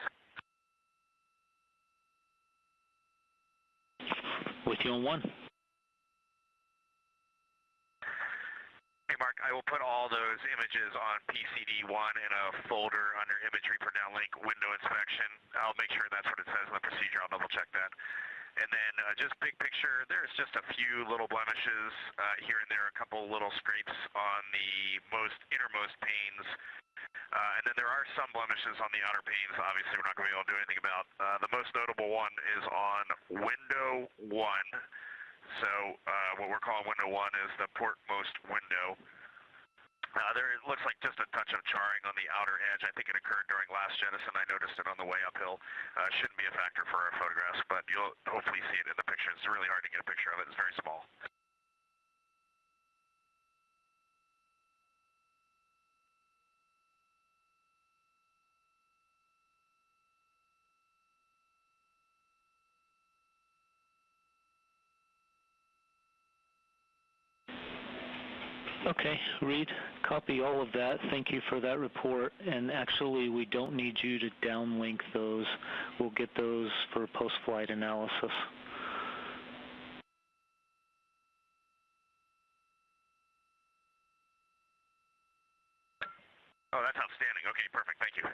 With you on 1. Hey Mark, I will put all those images on PCD1 in a folder under imagery for downlink window inspection. I'll make sure that's what it says in the procedure. I'll double check that. And then just big picture, there's just a few little blemishes here and there, a couple little scrapes on the innermost panes. And then there are some blemishes on the outer panes. Obviously, we're not going to be able to do anything about. The most notable one is on window 1. So what we're calling window 1 is the portmost window. There it looks like just a touch of charring on the outer edge. I think it occurred during last jettison. I noticed it on the way uphill. Shouldn't be a factor for our photographs, but you'll hopefully see it in the picture. It's really hard to get a picture of it. It's very small. Okay, Reed, copy all of that. Thank you for that report. And actually, we don't need you to downlink those. We'll get those for post-flight analysis. Oh, that's outstanding. Okay, perfect. Thank you.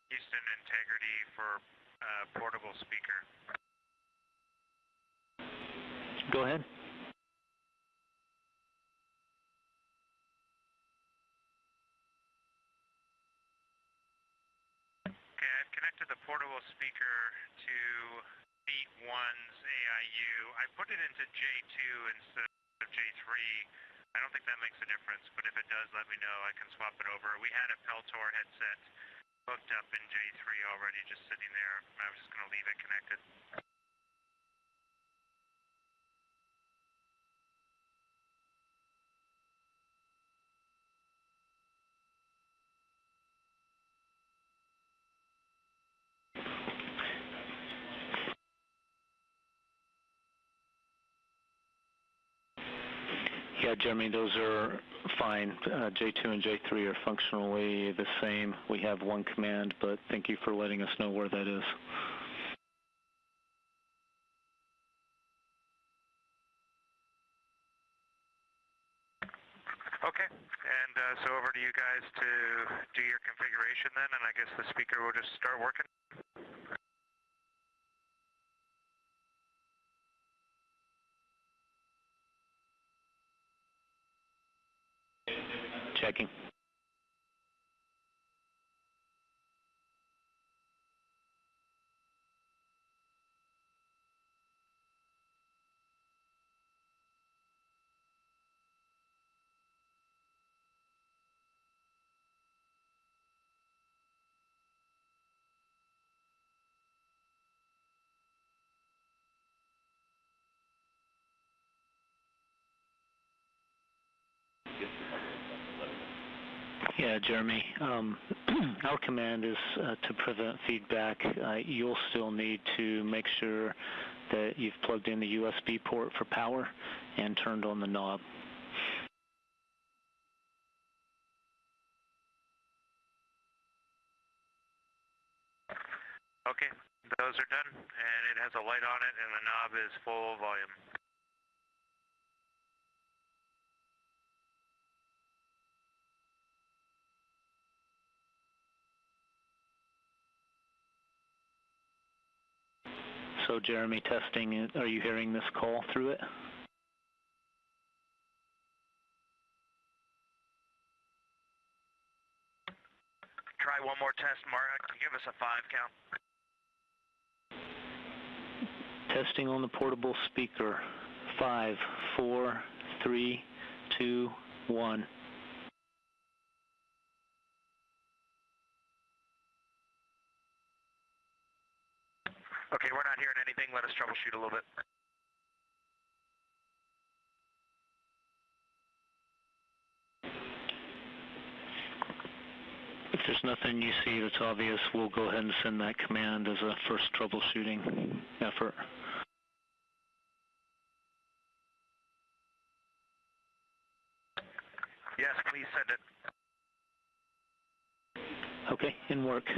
Houston integrity for portable speaker. Go ahead. Okay, I've connected the portable speaker to Beat 1's AIU. I put it into J2 instead of J3. I don't think that makes a difference, but if it does, let me know. I can swap it over. We had a Peltor headset hooked up in J3 already, just sitting there. I was just going to leave it connected. Yeah, Jeremy, those are fine. J2 and J3 are functionally the same. We have one command, but thank you for letting us know where that is. Okay, and so over to you guys to do your configuration then, and I guess the speaker will just start working. Checking. Yeah, Jeremy, our command is to prevent feedback. You'll still need to make sure that you've plugged in the USB port for power and turned on the knob. Okay, those are done, and it has a light on it, and the knob is full volume. So, Jeremy, testing, are you hearing this call through it? Try one more test, Mark. Give us a 5 count. Testing on the portable speaker. 5, 4, 3, 2, 1. Okay, we're not hearing anything. Let us troubleshoot a little bit. If there's nothing you see that's obvious, we'll go ahead and send that command as a first troubleshooting effort. Yes, please send it. Okay, in work.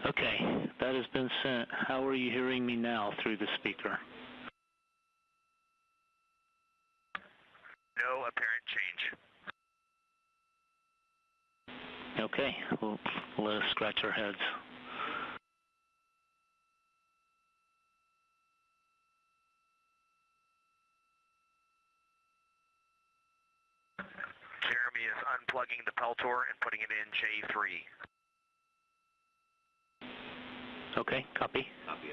Okay, that has been sent. How are you hearing me now through the speaker? No apparent change. Okay, well, let us scratch our heads. Jeremy is unplugging the Peltor and putting it in J3. Okay, copy. Copy.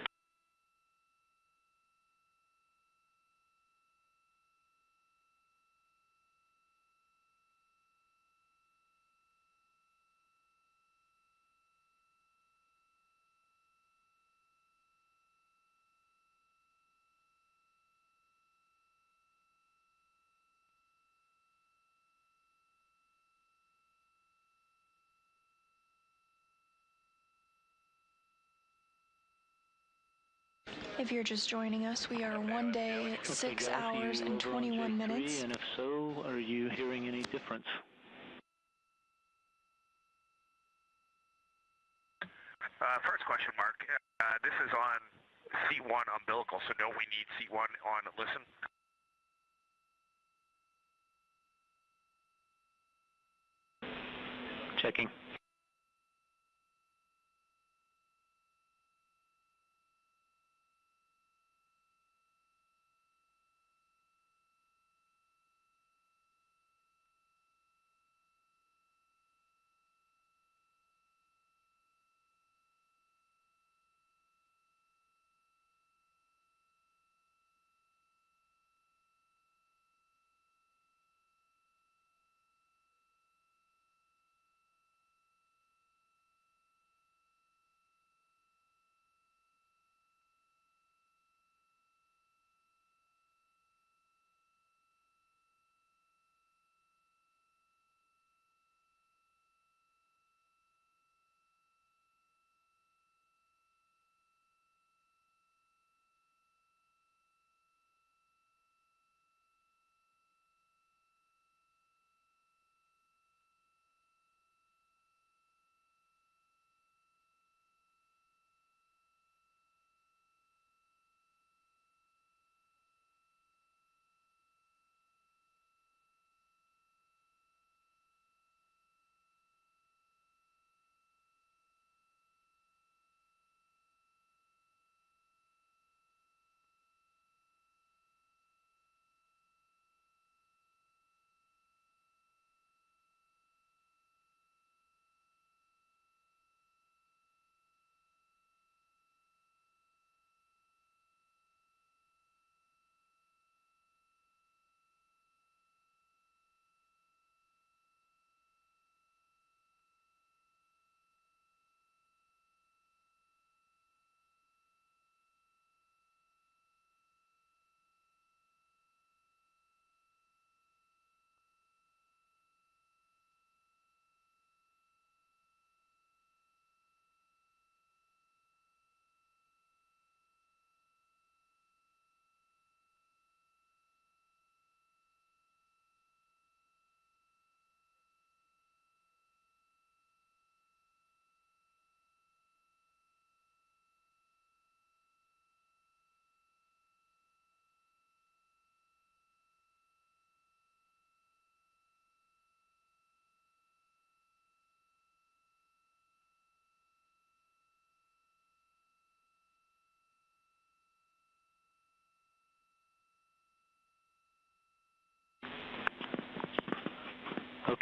If you're just joining us, we are 1 day, 6 hours, and 21 minutes. And if so, are you hearing any difference? First question, Mark. This is on C1 umbilical, so don't we need C1 on listen? Checking.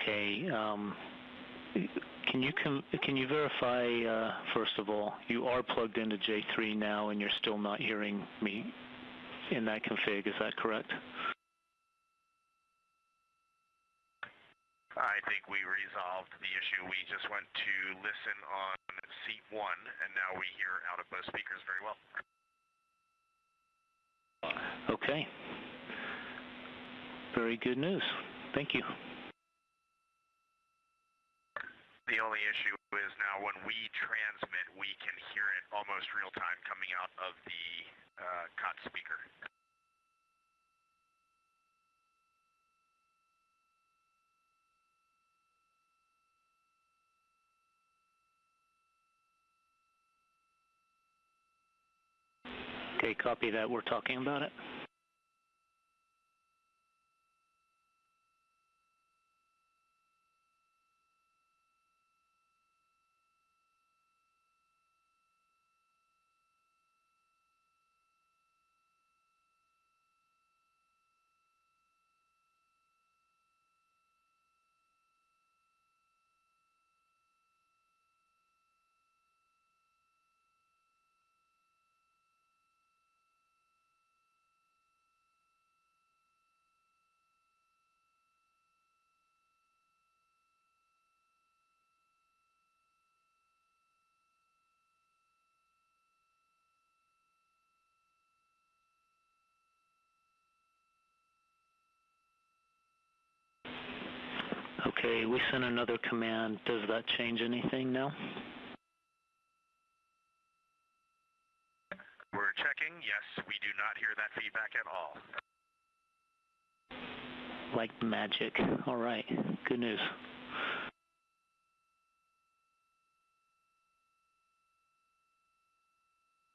Okay. Can you verify, first of all, you are plugged into J3 now and you're still not hearing me in that config, is that correct? I think we resolved the issue. We just went to listen on seat 1, and now we hear out of both speakers very well. Okay. Very good news. Thank you. The only issue is now when we transmit, we can hear it almost real time coming out of the COT speaker. Okay, copy that. We're talking about it. Okay, we sent another command. Does that change anything now? We're checking. Yes, we do not hear that feedback at all. Like magic. All right, good news.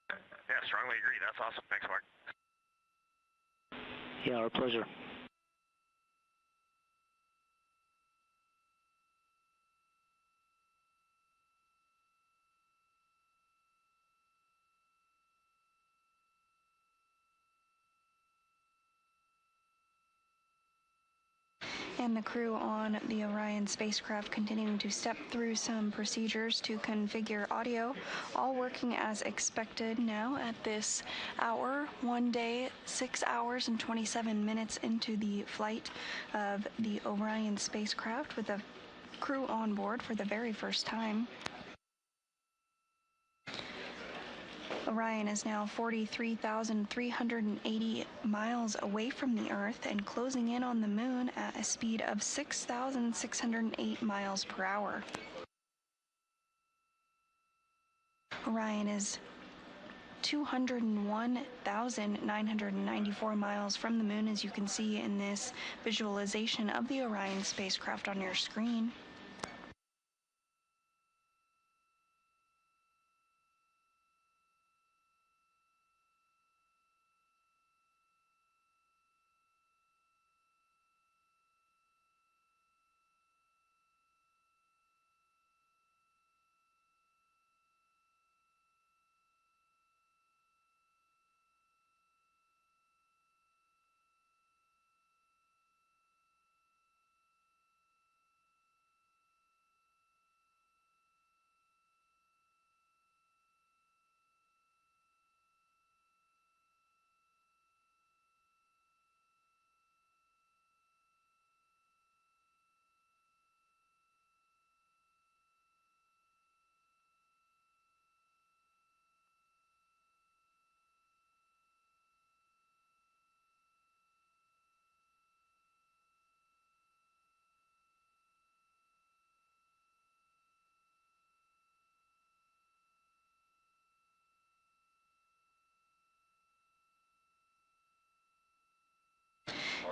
Yeah, strongly agree. That's awesome. Thanks, Mark. Yeah, our pleasure. And the crew on the Orion spacecraft continuing to step through some procedures to configure audio, all working as expected now at this hour, 1 day, 6 hours and 27 minutes into the flight of the Orion spacecraft with the crew on board for the very first time. Orion is now 43,380 miles away from the Earth and closing in on the Moon at a speed of 6,608 miles per hour. Orion is 201,994 miles from the Moon, as you can see in this visualization of the Orion spacecraft on your screen.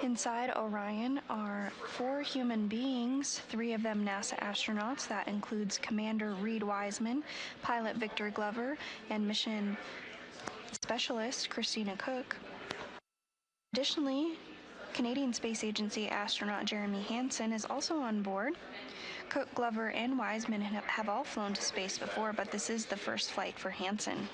Inside Orion are 4 human beings, 3 of them NASA astronauts. That includes Commander Reed Wiseman, pilot Victor Glover, and mission specialist Christina Cook. Additionally, Canadian Space Agency astronaut Jeremy Hansen is also on board. Cook, Glover, and Wiseman have all flown to space before, but this is the first flight for Hansen.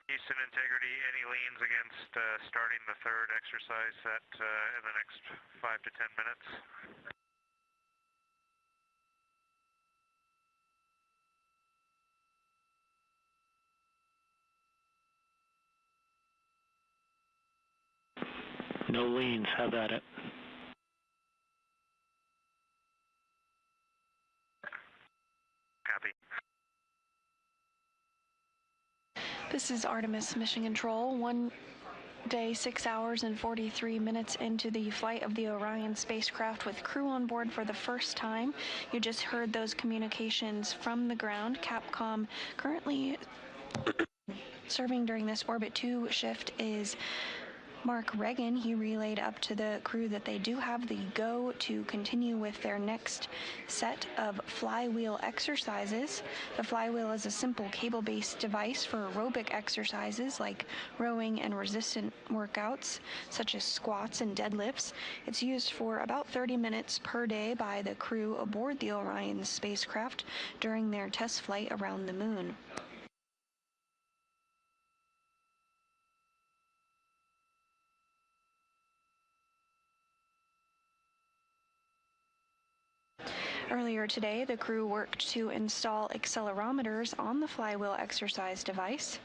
Houston integrity, any leans against starting the third exercise set in the next 5 to 10 minutes? No leans, have at it. Copy. This is Artemis Mission Control. 1 day, 6 hours and 43 minutes into the flight of the Orion spacecraft with crew on board for the first time. You just heard those communications from the ground. Capcom currently serving during this Orbit 2 shift is Mark Reagan. He relayed up to the crew that they do have the go to continue with their next set of Flywheel exercises. The Flywheel is a simple cable-based device for aerobic exercises like rowing and resistant workouts, such as squats and deadlifts. It's used for about 30 minutes per day by the crew aboard the Orion spacecraft during their test flight around the moon. Earlier today, the crew worked to install accelerometers on the Flywheel exercise device.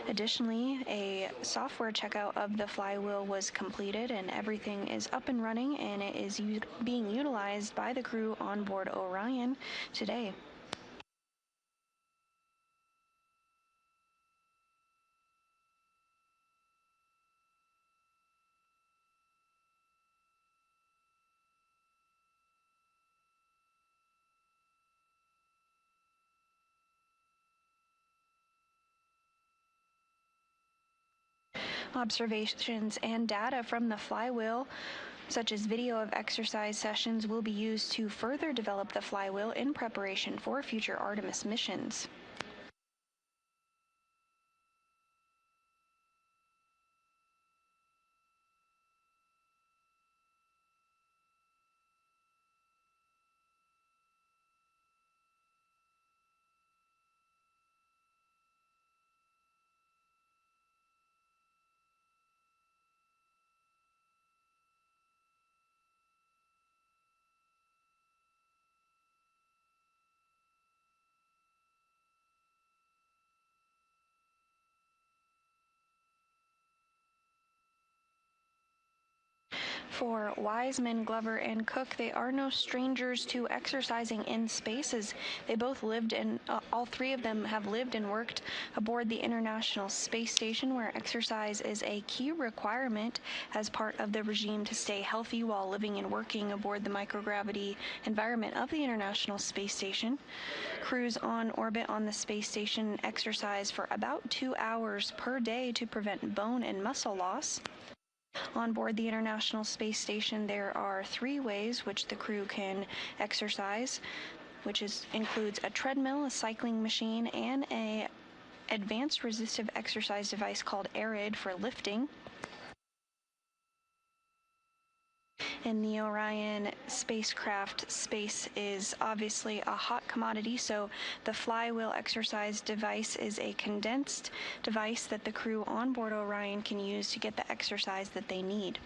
Additionally, a software checkout of the Flywheel was completed and everything is up and running, and it is being utilized by the crew on board Orion today. Observations and data from the Flywheel, such as video of exercise sessions, will be used to further develop the Flywheel in preparation for future Artemis missions. For Wiseman, Glover, and Cook, they are no strangers to exercising in space, as they both lived in, all three of them have lived and worked aboard the International Space Station, where exercise is a key requirement as part of the regime to stay healthy while living and working aboard the microgravity environment of the International Space Station. Crews on orbit on the space station exercise for about 2 hours per day to prevent bone and muscle loss. On board the International Space Station, there are 3 ways which the crew can exercise, which includes a treadmill, a cycling machine, and an advanced resistive exercise device called ARID for lifting. In the Orion spacecraft, space is obviously a hot commodity, so the Flywheel exercise device is a condensed device that the crew on board Orion can use to get the exercise that they need.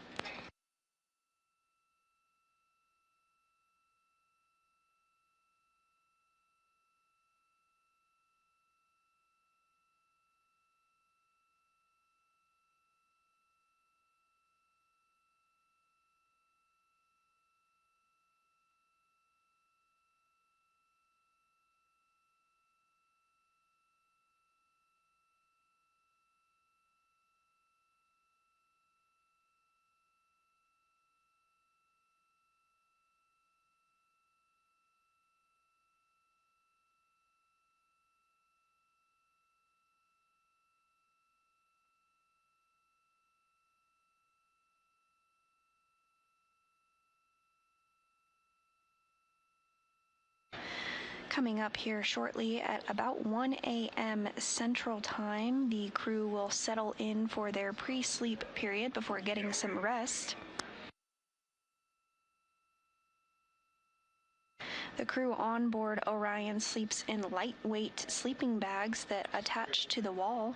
Coming up here shortly at about 1 a.m. Central Time, the crew will settle in for their pre-sleep period before getting some rest. The crew on board Orion sleeps in lightweight sleeping bags that attach to the wall.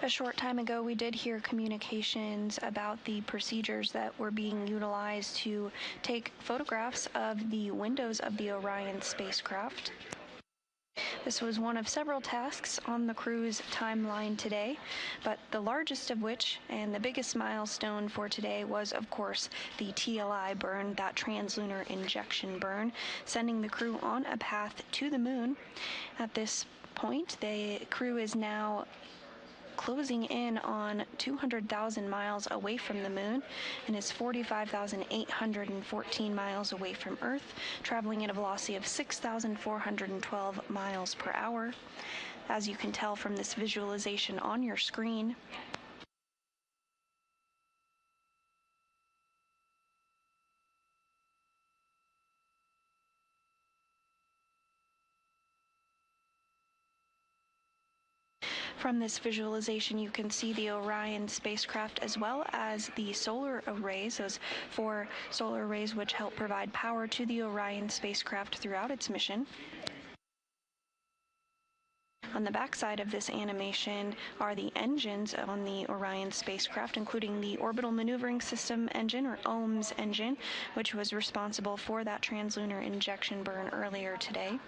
A short time ago, we did hear communications about the procedures that were being utilized to take photographs of the windows of the Orion spacecraft. This was one of several tasks on the crew's timeline today, but the largest of which and the biggest milestone for today was, of course, the TLI burn, that translunar injection burn, sending the crew on a path to the moon. At this point, the crew is now closing in on 200,000 miles away from the moon and is 45,814 miles away from Earth, traveling at a velocity of 6,412 miles per hour. As you can tell from this visualization on your screen, from this visualization, you can see the Orion spacecraft as well as the solar arrays, those 4 solar arrays which help provide power to the Orion spacecraft throughout its mission. On the backside of this animation are the engines on the Orion spacecraft, including the Orbital Maneuvering System engine, or OMS engine, which was responsible for that translunar injection burn earlier today.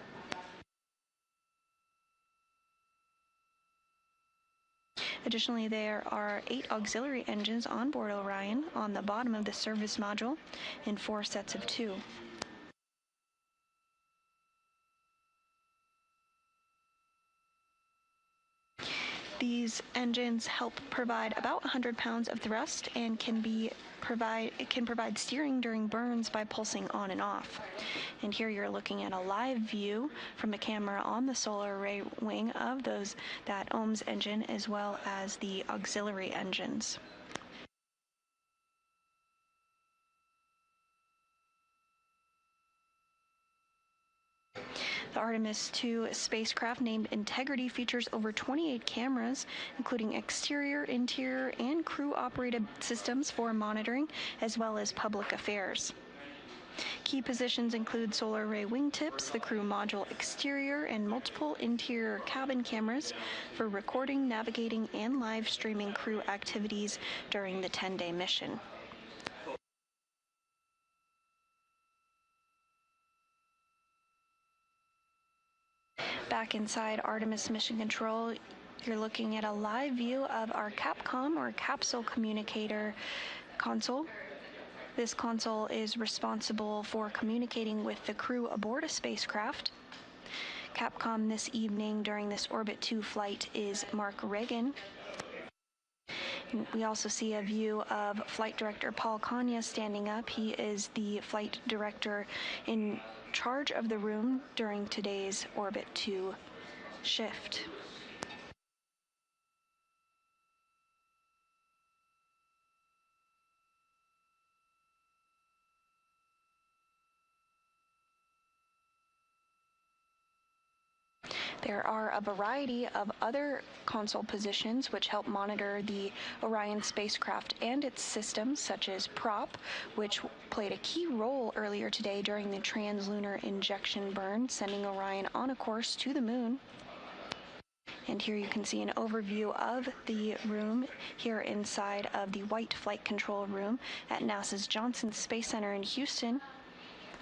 Additionally, there are 8 auxiliary engines on board Orion on the bottom of the service module in 4 sets of 2. These engines help provide about 100 pounds of thrust and can provide steering during burns by pulsing on and off. And here you're looking at a live view from a camera on the solar array wing of that OMS engine as well as the auxiliary engines. The Artemis II spacecraft, named Integrity, features over 28 cameras, including exterior, interior, and crew-operated systems for monitoring, as well as public affairs. Key positions include solar array wingtips, the crew module exterior, and multiple interior cabin cameras for recording, navigating, and live streaming crew activities during the 10-day mission. Back inside Artemis Mission Control, you're looking at a live view of our Capcom, or capsule communicator console. This console is responsible for communicating with the crew aboard a spacecraft. Capcom this evening during this Orbit 2 flight is Mark Reagan. We also see a view of Flight Director Paul Kanya standing up. He is the flight director in charge of the room during today's Orbit 2 shift. There are a variety of other console positions which help monitor the Orion spacecraft and its systems, such as PROP, which played a key role earlier today during the translunar injection burn, sending Orion on a course to the moon. And here you can see an overview of the room here inside of the White Flight Control Room at NASA's Johnson Space Center in Houston,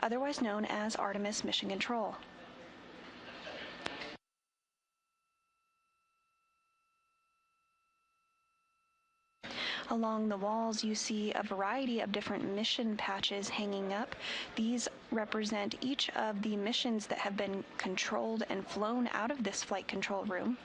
otherwise known as Artemis Mission Control. Along the walls, you see a variety of different mission patches hanging up. These represent each of the missions that have been controlled and flown out of this flight control room.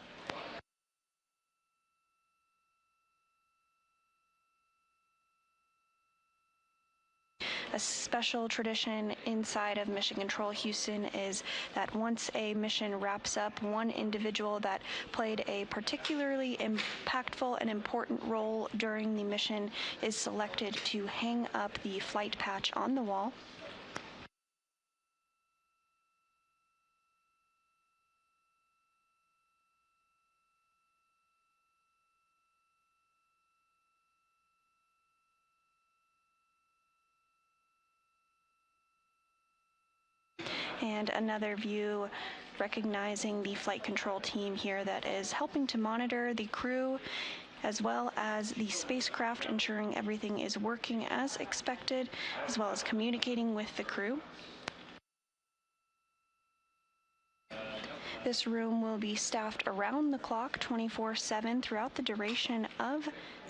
A special tradition inside of Mission Control Houston is that once a mission wraps up, one individual that played a particularly impactful and important role during the mission is selected to hang up the flight patch on the wall. And another view recognizing the flight control team here that is helping to monitor the crew as well as the spacecraft, ensuring everything is working as expected, as well as communicating with the crew. This room will be staffed around the clock 24/7 throughout the duration of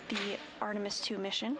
the Artemis II mission.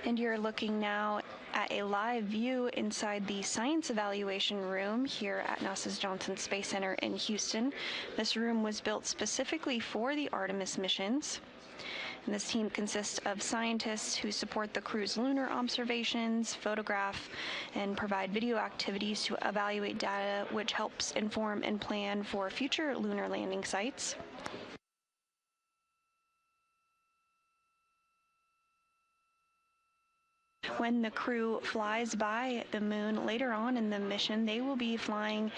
And you're looking now at a live view inside the science evaluation room here at NASA's Johnson Space Center in Houston. This room was built specifically for the Artemis missions. And this team consists of scientists who support the crew's lunar observations, photograph, and provide video activities to evaluate data, which helps inform and plan for future lunar landing sites. When the crew flies by the moon later on in the mission, they will be flying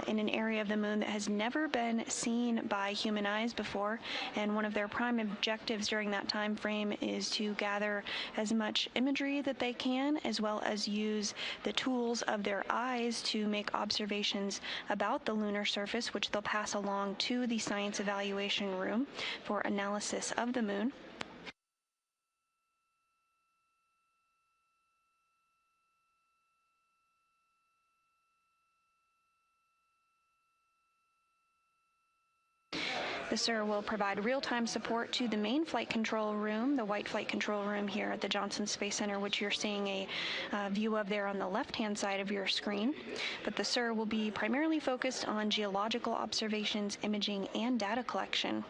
in an area of the moon that has never been seen by human eyes before, and one of their prime objectives during that time frame is to gather as much imagery that they can, as well as use the tools of their eyes to make observations about the lunar surface, which they'll pass along to the science evaluation room for analysis of the moon. The SIR will provide real-time support to the main flight control room, the white flight control room here at the Johnson Space Center, which you're seeing a view of there on the left-hand side of your screen. But the SIR will be primarily focused on geological observations, imaging, and data collection.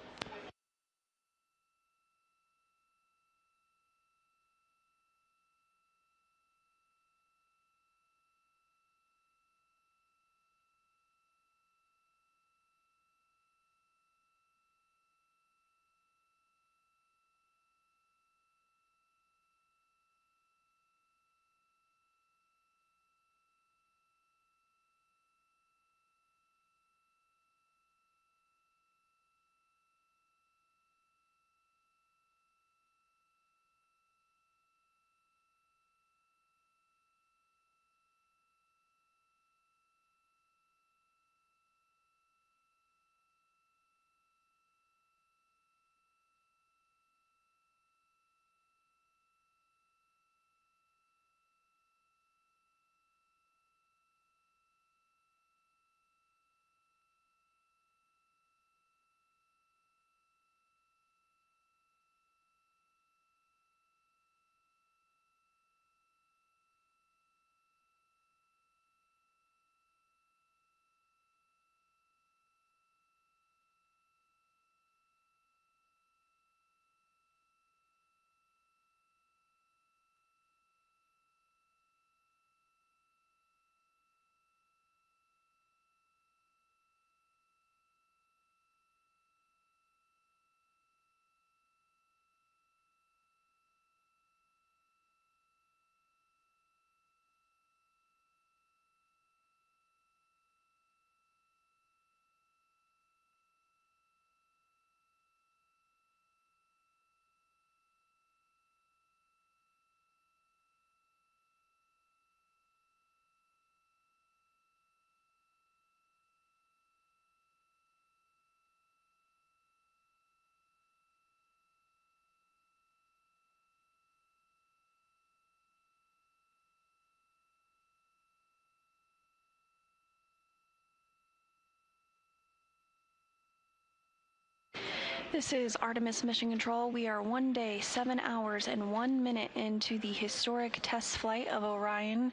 This is Artemis Mission Control. We are 1 day, 7 hours, and 1 minute into the historic test flight of Orion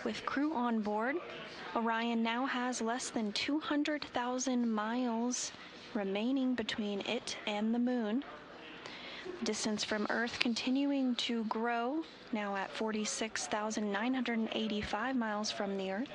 with crew on board. Orion now has less than 200,000 miles remaining between it and the moon. Distance from Earth continuing to grow, now at 46,985 miles from the Earth.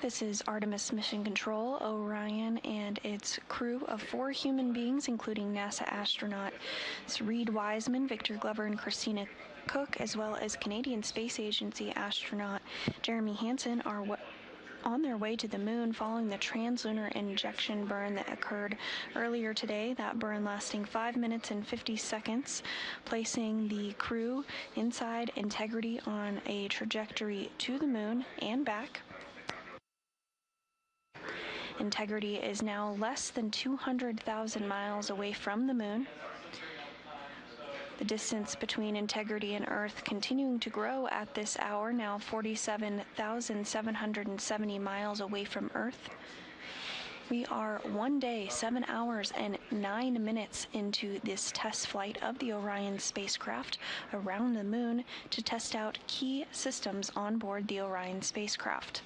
This is Artemis Mission Control. Orion and its crew of 4 human beings, including NASA astronauts Reid Wiseman, Victor Glover, and Christina Cook, as well as Canadian Space Agency astronaut Jeremy Hansen, are on their way to the moon following the translunar injection burn that occurred earlier today. That burn lasting 5 minutes and 50 seconds, placing the crew inside Integrity on a trajectory to the moon and back. Integrity is now less than 200,000 miles away from the moon. The distance between Integrity and Earth continuing to grow at this hour, now 47,770 miles away from Earth. We are 1 day, 7 hours, and 9 minutes into this test flight of the Orion spacecraft around the moon to test out key systems on board the Orion spacecraft.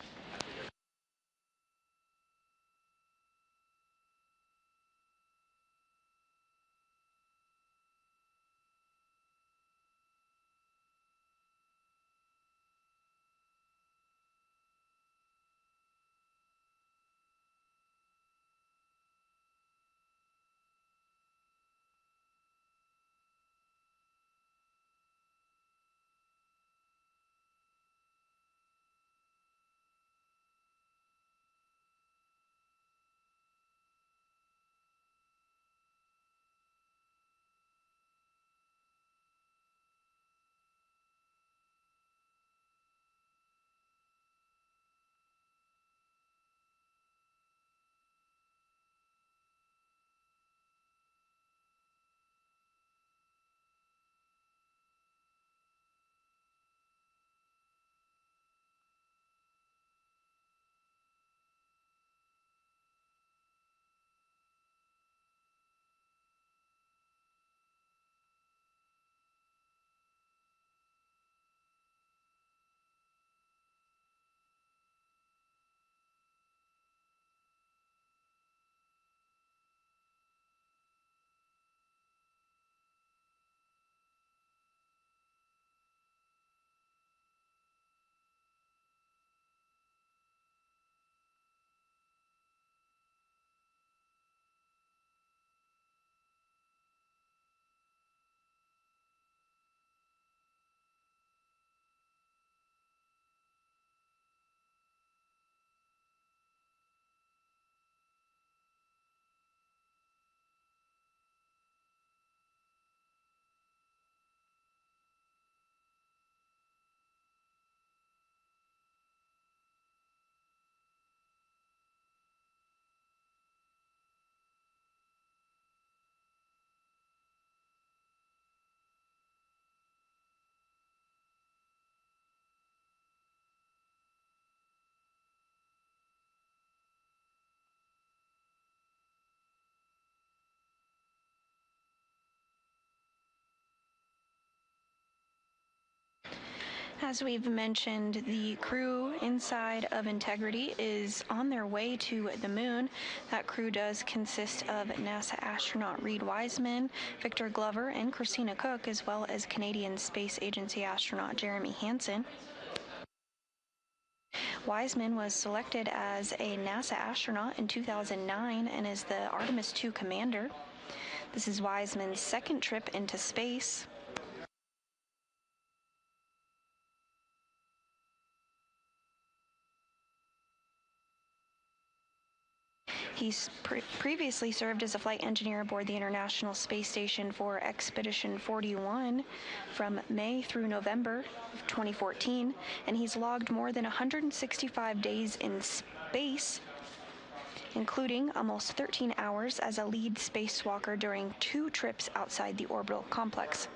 As we've mentioned, the crew inside of Integrity is on their way to the moon. That crew does consist of NASA astronaut Reid Wiseman, Victor Glover, and Christina Cook, as well as Canadian Space Agency astronaut Jeremy Hansen. Wiseman was selected as a NASA astronaut in 2009 and is the Artemis II commander. This is Wiseman's second trip into space. He's previously served as a flight engineer aboard the International Space Station for Expedition 41 from May through November of 2014, and he's logged more than 165 days in space, including almost 13 hours as a lead spacewalker during 2 trips outside the orbital complex.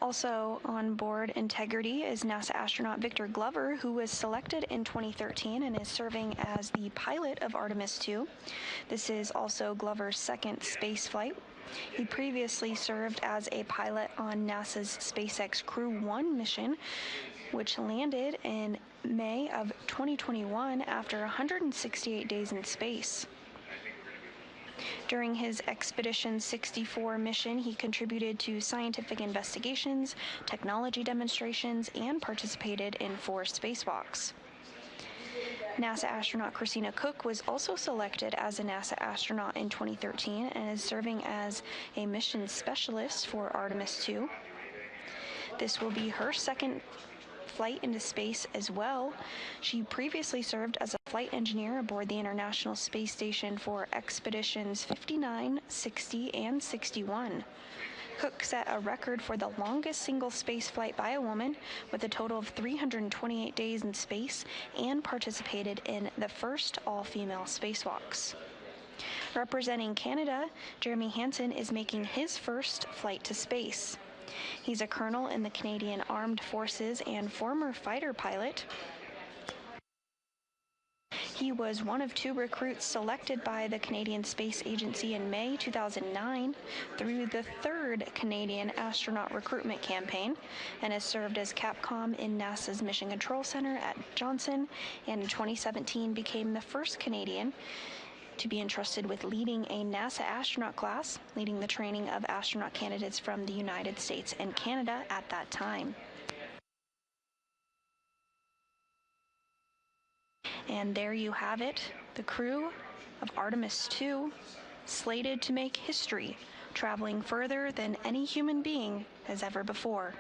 Also on board Integrity is NASA astronaut Victor Glover, who was selected in 2013 and is serving as the pilot of Artemis 2. This is also Glover's second space flight. He previously served as a pilot on NASA's SpaceX Crew 1 mission, which landed in May of 2021 after 168 days in space. During his Expedition 64 mission, he contributed to scientific investigations, technology demonstrations, and participated in 4 spacewalks. NASA astronaut Christina Cook was also selected as a NASA astronaut in 2013 and is serving as a mission specialist for Artemis 2. This will be her second flight into space as well. She previously served as a flight engineer aboard the International Space Station for Expeditions 59, 60, and 61. Cook set a record for the longest single space flight by a woman with a total of 328 days in space and participated in the first all-female spacewalks. Representing Canada, Jeremy Hansen is making his first flight to space. He's a colonel in the Canadian Armed Forces and former fighter pilot. He was one of 2 recruits selected by the Canadian Space Agency in May 2009 through the 3rd Canadian astronaut recruitment campaign and has served as Capcom in NASA's Mission Control Center at Johnson, and in 2017 became the first Canadian to be entrusted with leading a NASA astronaut class, leading the training of astronaut candidates from the United States and Canada at that time. And there you have it, the crew of Artemis 2, slated to make history, traveling further than any human being has ever before.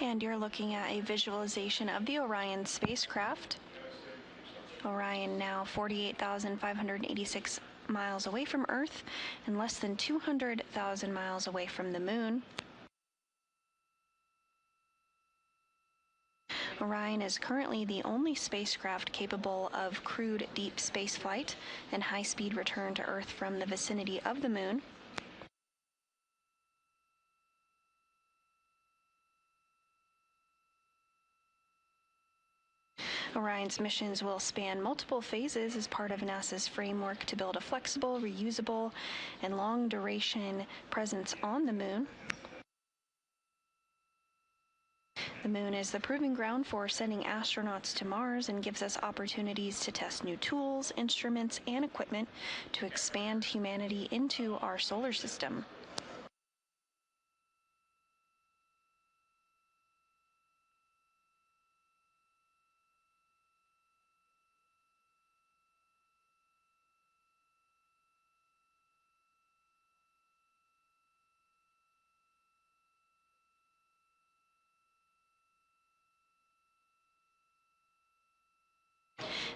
And you're looking at a visualization of the Orion spacecraft. Orion now 48,586 miles away from Earth and less than 200,000 miles away from the Moon. Orion is currently the only spacecraft capable of crewed deep spaceflight and high-speed return to Earth from the vicinity of the Moon. Orion's missions will span multiple phases as part of NASA's framework to build a flexible, reusable, and long-duration presence on the Moon. The Moon is the proving ground for sending astronauts to Mars and gives us opportunities to test new tools, instruments, and equipment to expand humanity into our solar system.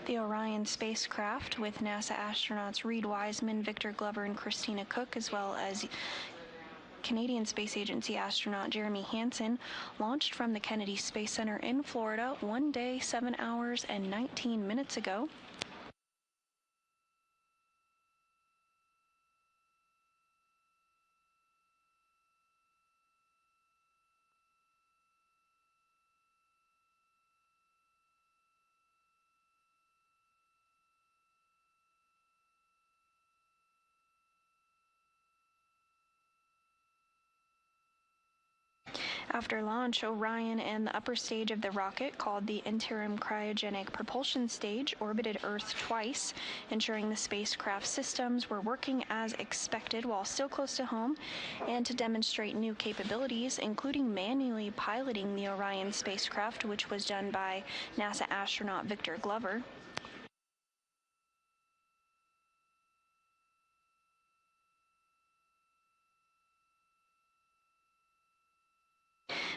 The Orion spacecraft, with NASA astronauts Reid Wiseman, Victor Glover, and Christina Cook, as well as Canadian Space Agency astronaut Jeremy Hansen, launched from the Kennedy Space Center in Florida 1 day, 7 hours, and 19 minutes ago. After launch, Orion and the upper stage of the rocket, called the interim cryogenic propulsion stage, orbited Earth twice, ensuring the spacecraft systems were working as expected while still close to home, and to demonstrate new capabilities, including manually piloting the Orion spacecraft, which was done by NASA astronaut Victor Glover.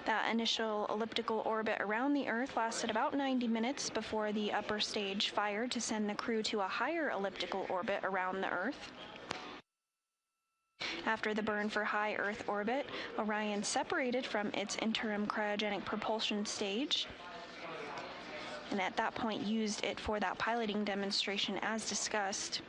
That initial elliptical orbit around the Earth lasted about 90 minutes before the upper stage fired to send the crew to a higher elliptical orbit around the Earth. After the burn for high Earth orbit, Orion separated from its interim cryogenic propulsion stage, and at that point used it for that piloting demonstration as discussed.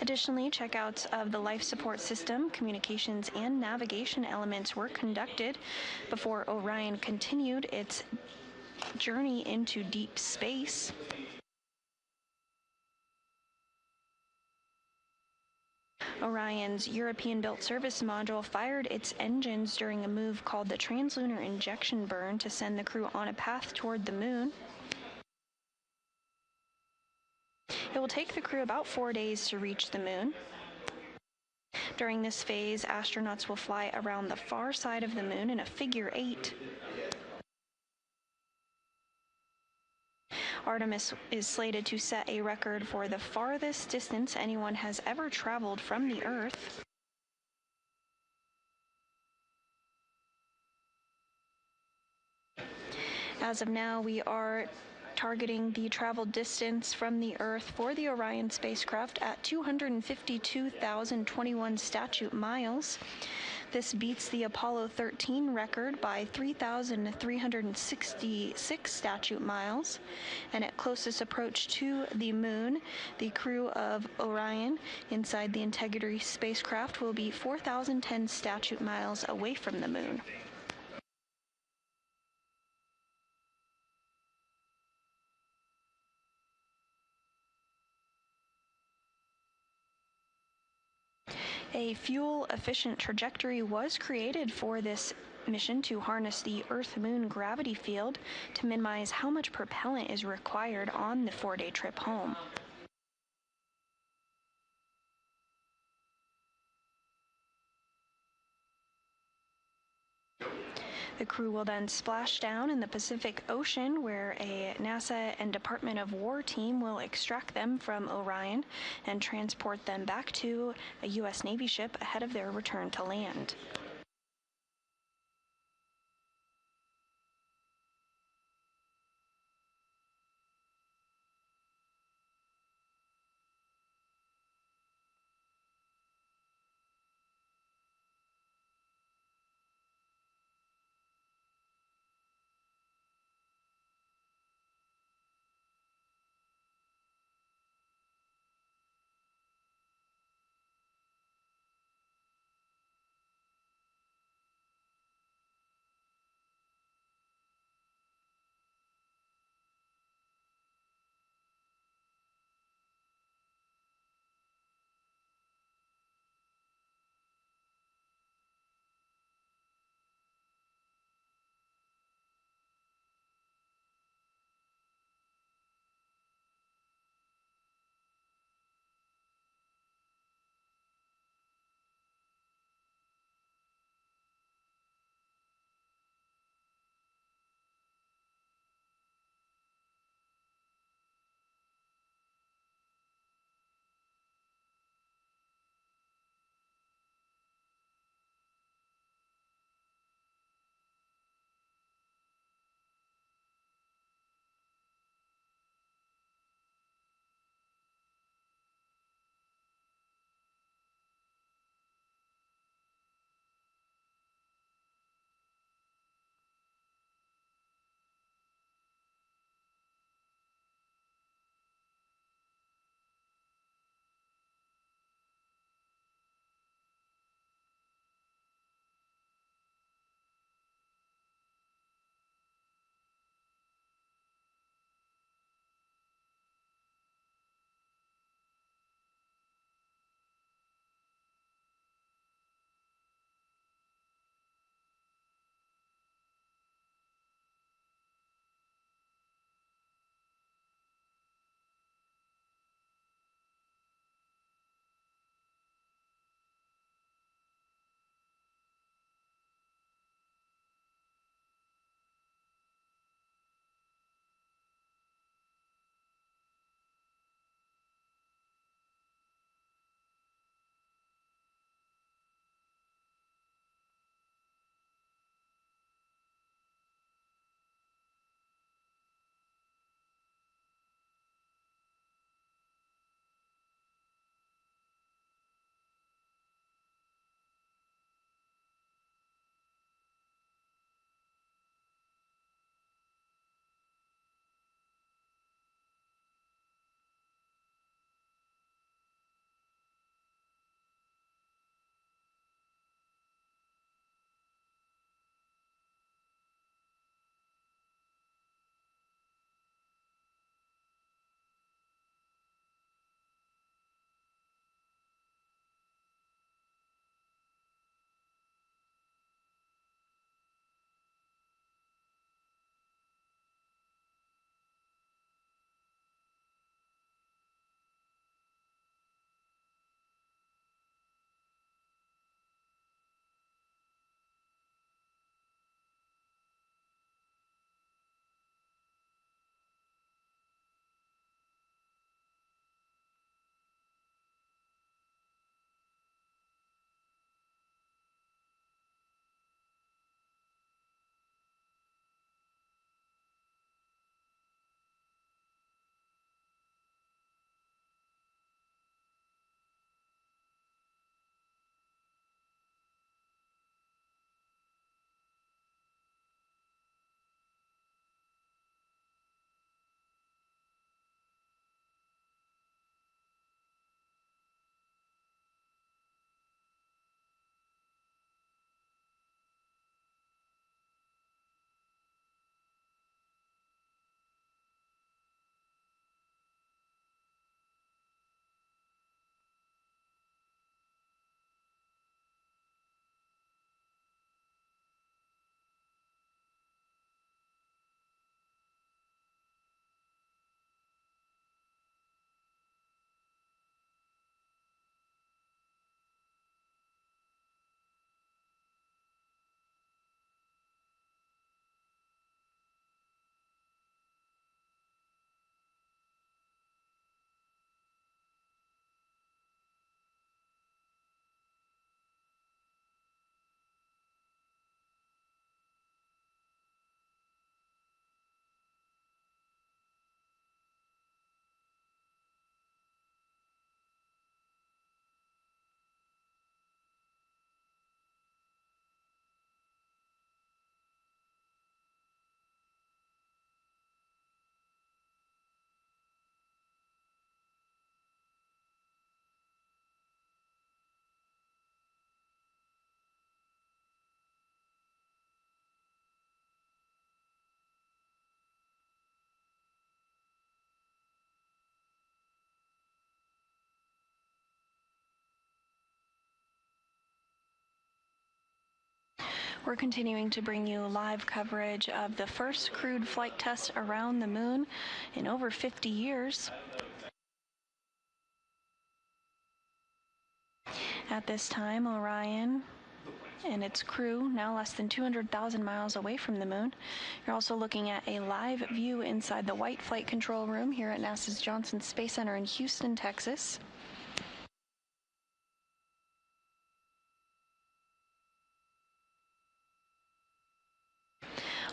Additionally, checkouts of the life support system, communications, and navigation elements were conducted before Orion continued its journey into deep space. Orion's European-built service module fired its engines during a move called the translunar injection burn to send the crew on a path toward the Moon. It will take the crew about 4 days to reach the Moon. During this phase, astronauts will fly around the far side of the Moon in a figure 8. Artemis is slated to set a record for the farthest distance anyone has ever traveled from the Earth. As of now, we are targeting the travel distance from the Earth for the Orion spacecraft at 252,021 statute miles. This beats the Apollo 13 record by 3,366 statute miles. And at closest approach to the Moon, the crew of Orion inside the Integrity spacecraft will be 4,010 statute miles away from the Moon. A fuel-efficient trajectory was created for this mission to harness the Earth-Moon gravity field to minimize how much propellant is required on the 4-day trip home. The crew will then splash down in the Pacific Ocean, where a NASA and Department of War team will extract them from Orion and transport them back to a U.S. Navy ship ahead of their return to land. We're continuing to bring you live coverage of the first crewed flight test around the moon in over 50 years. At this time, Orion and its crew now less than 200,000 miles away from the moon. You're also looking at a live view inside the White Flight Control Room here at NASA's Johnson Space Center in Houston, Texas.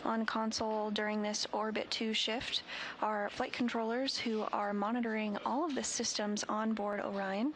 On console during this Orbit 2 shift are flight controllers who are monitoring all of the systems on board Orion.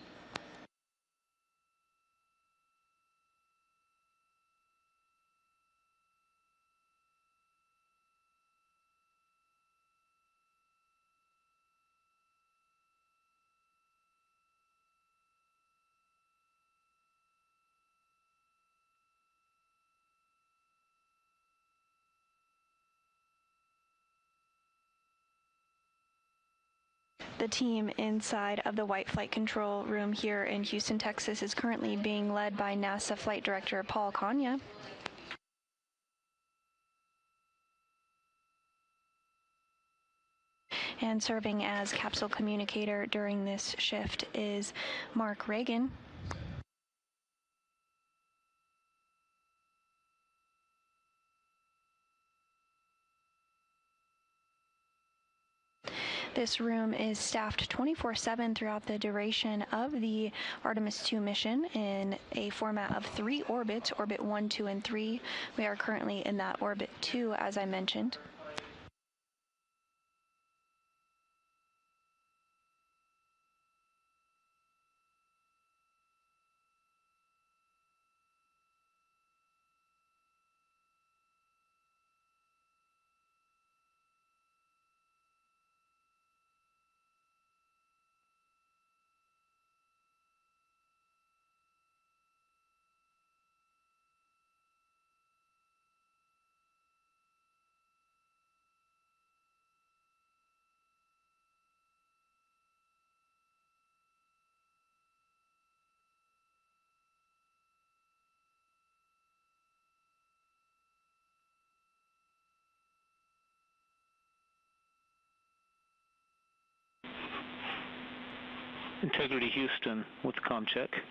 The team inside of the White Flight Control Room here in Houston, Texas is currently being led by NASA Flight Director Paul Kanya. And serving as capsule communicator during this shift is Mark Reagan. This room is staffed 24/7 throughout the duration of the Artemis 2 mission in a format of 3 orbits, orbit 1, 2, and 3. We are currently in that orbit 2, as I mentioned. Integrity Houston, what's comm check? And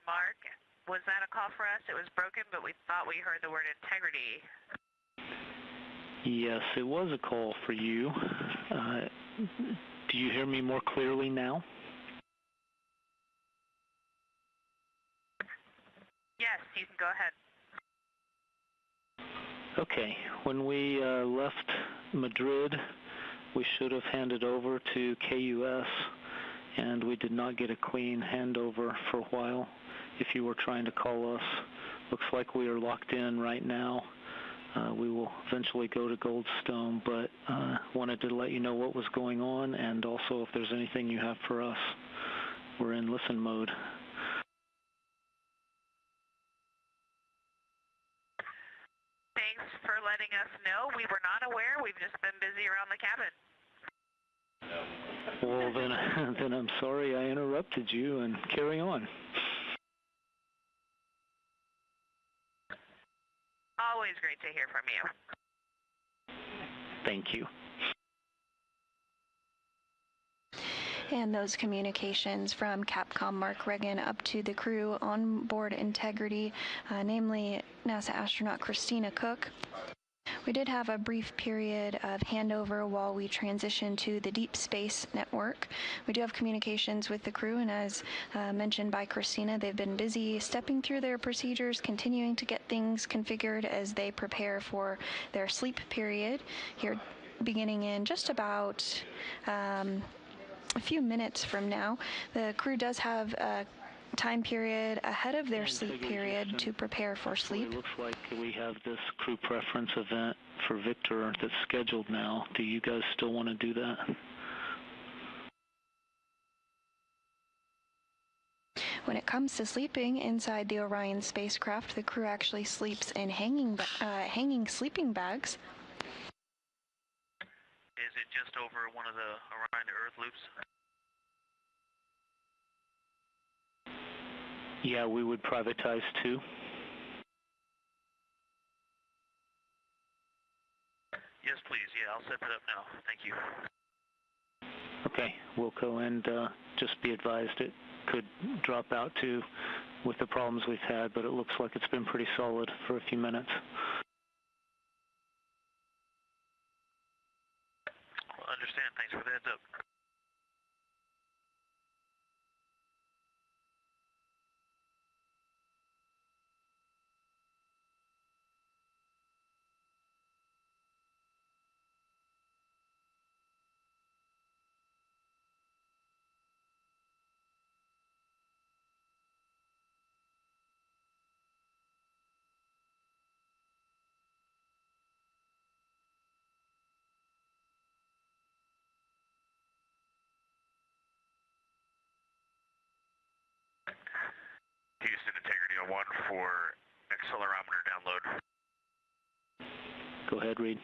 Mark, was that a call for us? It was broken, but we thought we heard the word integrity. Yes, it was a call for you. Do you hear me more clearly now? Yes, you can go ahead. Okay, when we left Madrid, we should have handed over to KUS, and we did not get a clean handover for a while. If you were trying to call us, looks like we are locked in right now. We will eventually go to Goldstone, but wanted to let you know what was going on, and also if there's anything you have for us. We're in listen mode. Thanks for letting us know. We were not aware. We've just been busy around the cabin. Well, then I'm sorry I interrupted you, and carry on. Always great to hear from you. Thank you. And those communications from Capcom Mark Reagan up to the crew on board Integrity, namely NASA astronaut Christina Cook. We did have a brief period of handover while we transitioned to the Deep Space Network. We do have communications with the crew, and as mentioned by Christina, they've been busy stepping through their procedures, continuing to get things configured as they prepare for their sleep period here beginning in just about a few minutes from now. The crew does have a time period ahead of their sleep period to prepare for sleep. It looks like we have this crew preference event for Victor that's scheduled now. Do you guys still want to do that? When it comes to sleeping inside the Orion spacecraft, the crew actually sleeps in hanging sleeping bags. Is it just over one of the Orion to Earth loops? Yeah, we would privatize too. Yes, please. Yeah, I'll set that up now. Thank you. Okay, Wilco, and just be advised it could drop out too with the problems we've had, but it looks like it's been pretty solid for a few minutes. Understand. Thanks for the heads up. Houston, integrity on 1 for accelerometer download. Go ahead, Reed.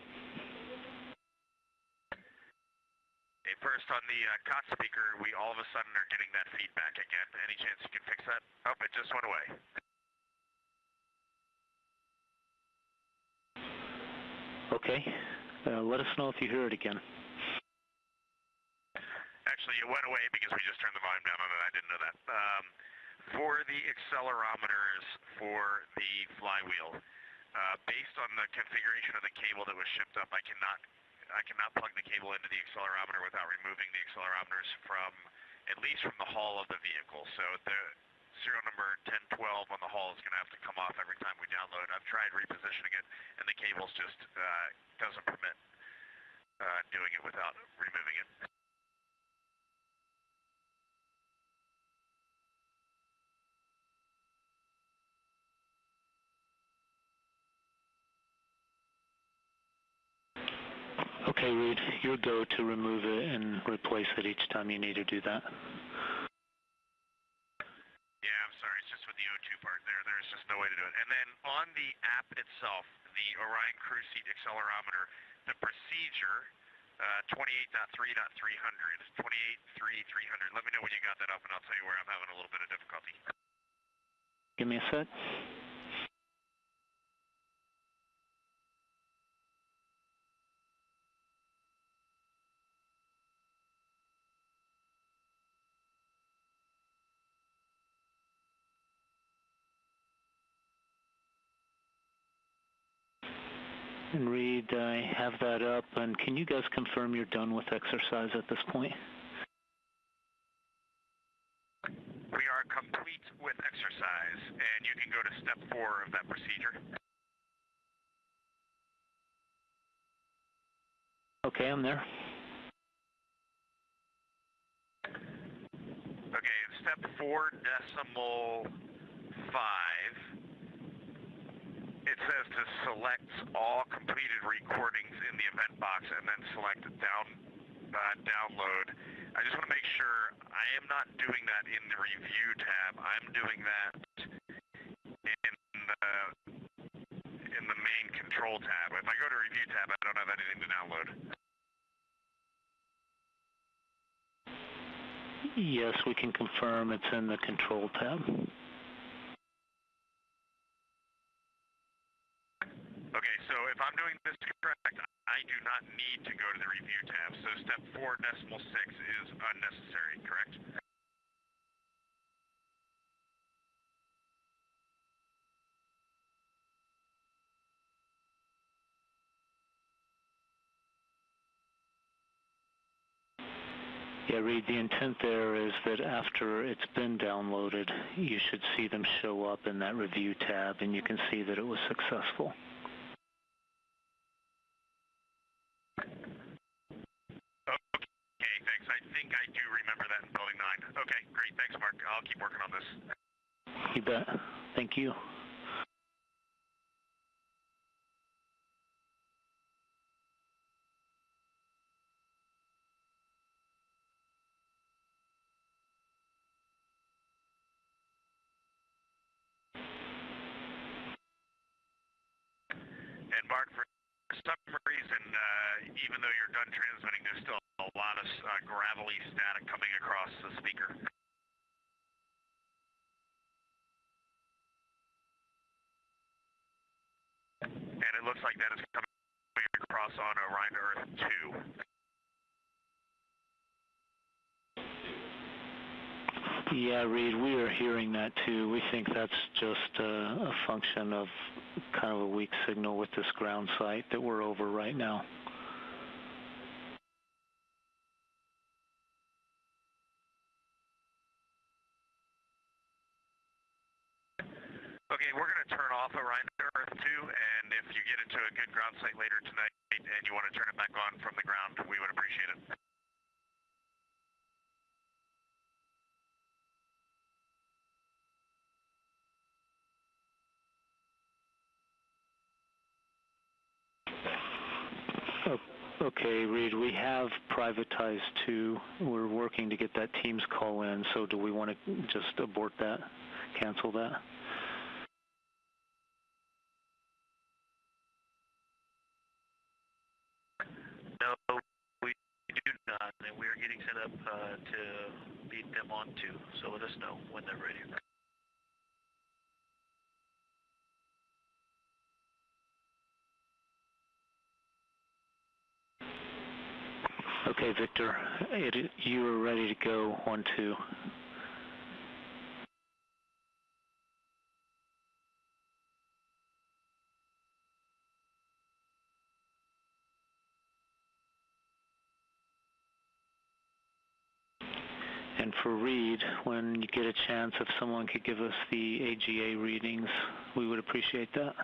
Hey, first on the COT speaker, we all of a sudden are getting that feedback again. Any chance you can fix that? Oh, it just went away. Okay, let us know if you hear it again. Actually, it went away because we just turned the volume down on it. I didn't know that. For the accelerometers for the Flywheel, based on the configuration of the cable that was shipped up, I cannot plug the cable into the accelerometer without removing the accelerometers from, at least from the hull of the vehicle. So the serial number 1012 on the hull is going to have to come off every time we download. I've tried repositioning it, and the cables just doesn't permit doing it without removing it. Okay, Reed, your go to remove it and replace it each time you need to do that. Yeah, I'm sorry, it's just with the O2 part there. There's just no way to do it. And then on the app itself, the Orion Crew Seat Accelerometer, the procedure, 28.3.300, 28.3.300. Let me know when you got that up, and I'll tell you where I'm having a little bit of difficulty. Give me a sec. And Reed, I have that up, and can you guys confirm you're done with exercise at this point? We are complete with exercise, and you can go to step 4 of that procedure. Okay, I'm there. Okay, step 4.5. It says to select all completed recordings in the event box and then select download. I just want to make sure I am not doing that in the review tab. I'm doing that in the main control tab. If I go to review tab, I don't have anything to download. Yes, we can confirm it's in the control tab. Okay, so if I'm doing this correct, I do not need to go to the review tab. So step 4.6 is unnecessary, correct? Yeah, Reed, the intent there is that after it's been downloaded, you should see them show up in that review tab, and you can see that it was successful. Okay, thanks. I think I do remember that in Building 9. Okay, great. Thanks, Mark. I'll keep working on this. You bet. Thank you. Mark, for some reason, even though you're done transmitting, there's still a lot of gravelly static coming across the speaker. And it looks like that is coming across on Orion Earth 2. Yeah, Reed, we are hearing that too. We think that's just a function of kind of a weak signal with this ground site that we're over right now. Okay, we're going to turn off Orion Earth 2, and if you get into a good ground site later tonight and you want to turn it back on from the ground, we would appreciate it. Okay, Reed, we have privatized 2. We're working to get that Teams call in, so do we want to just abort that, cancel that? No, we do not, and we are getting set up to beat them on 2, so let us know when they're ready. Okay, Victor, you are ready to go, 1-2. And for Reed, when you get a chance, if someone could give us the AGA readings, we would appreciate that.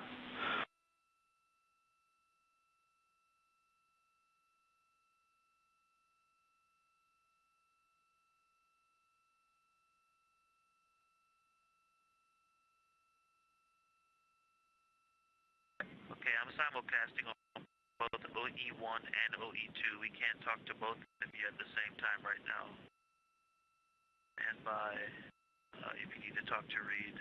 Okay, I'm simulcasting on both OE1 and OE2. We can't talk to both of you at the same time right now. And by, if you need to talk to Reed.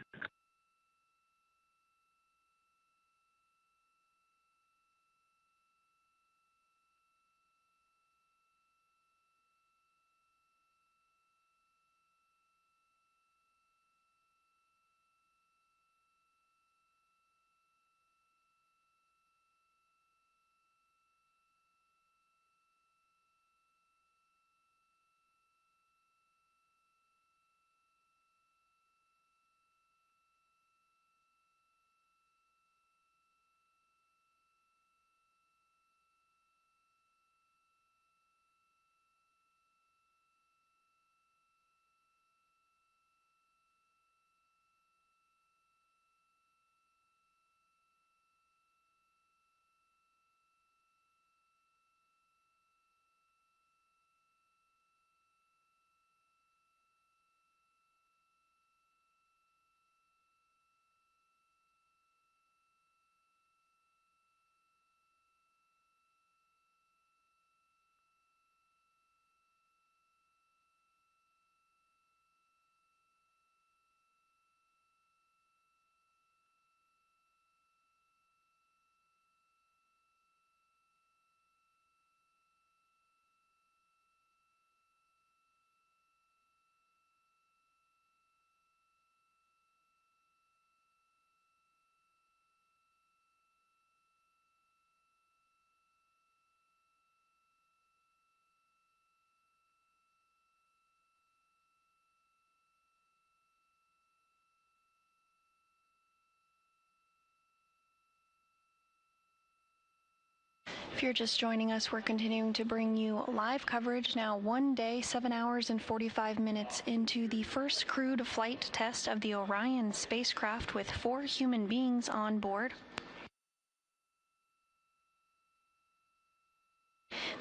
If you're just joining us, we're continuing to bring you live coverage now 1 day, 7 hours and 45 minutes into the first crewed flight test of the Orion spacecraft with 4 human beings on board.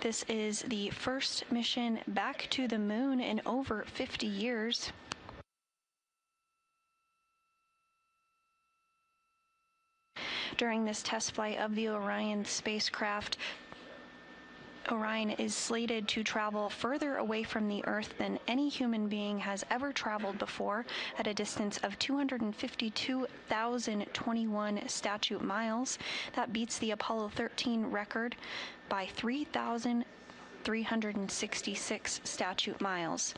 This is the first mission back to the moon in over 50 years. During this test flight of the Orion spacecraft, Orion is slated to travel further away from the Earth than any human being has ever traveled before, at a distance of 252,021 statute miles. That beats the Apollo 13 record by 3,366 statute miles.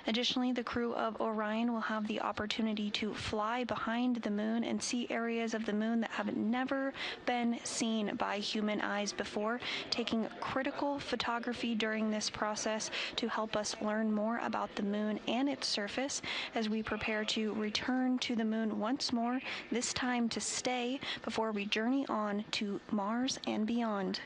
Additionally, the crew of Orion will have the opportunity to fly behind the moon and see areas of the moon that have never been seen by human eyes before, taking critical photography during this process to help us learn more about the moon and its surface as we prepare to return to the moon once more, this time to stay before we journey on to Mars and beyond.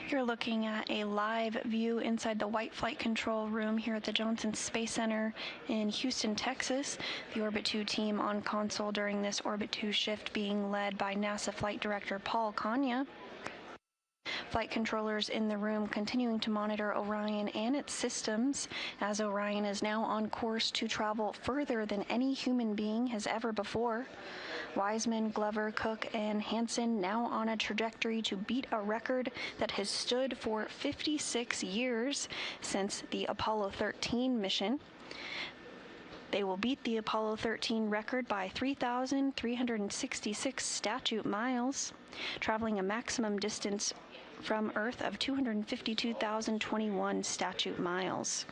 You're looking at a live view inside the White Flight Control Room here at the Johnson Space Center in Houston, Texas. The Orbit 2 team on console during this Orbit 2 shift being led by NASA Flight Director Paul Kania. Flight controllers in the room continuing to monitor Orion and its systems, as Orion is now on course to travel further than any human being has ever before. Wiseman, Glover, Cook, and Hansen now on a trajectory to beat a record that has stood for 56 years since the Apollo 13 mission. They will beat the Apollo 13 record by 3,366 statute miles, traveling a maximum distance from Earth of 252,021 statute miles.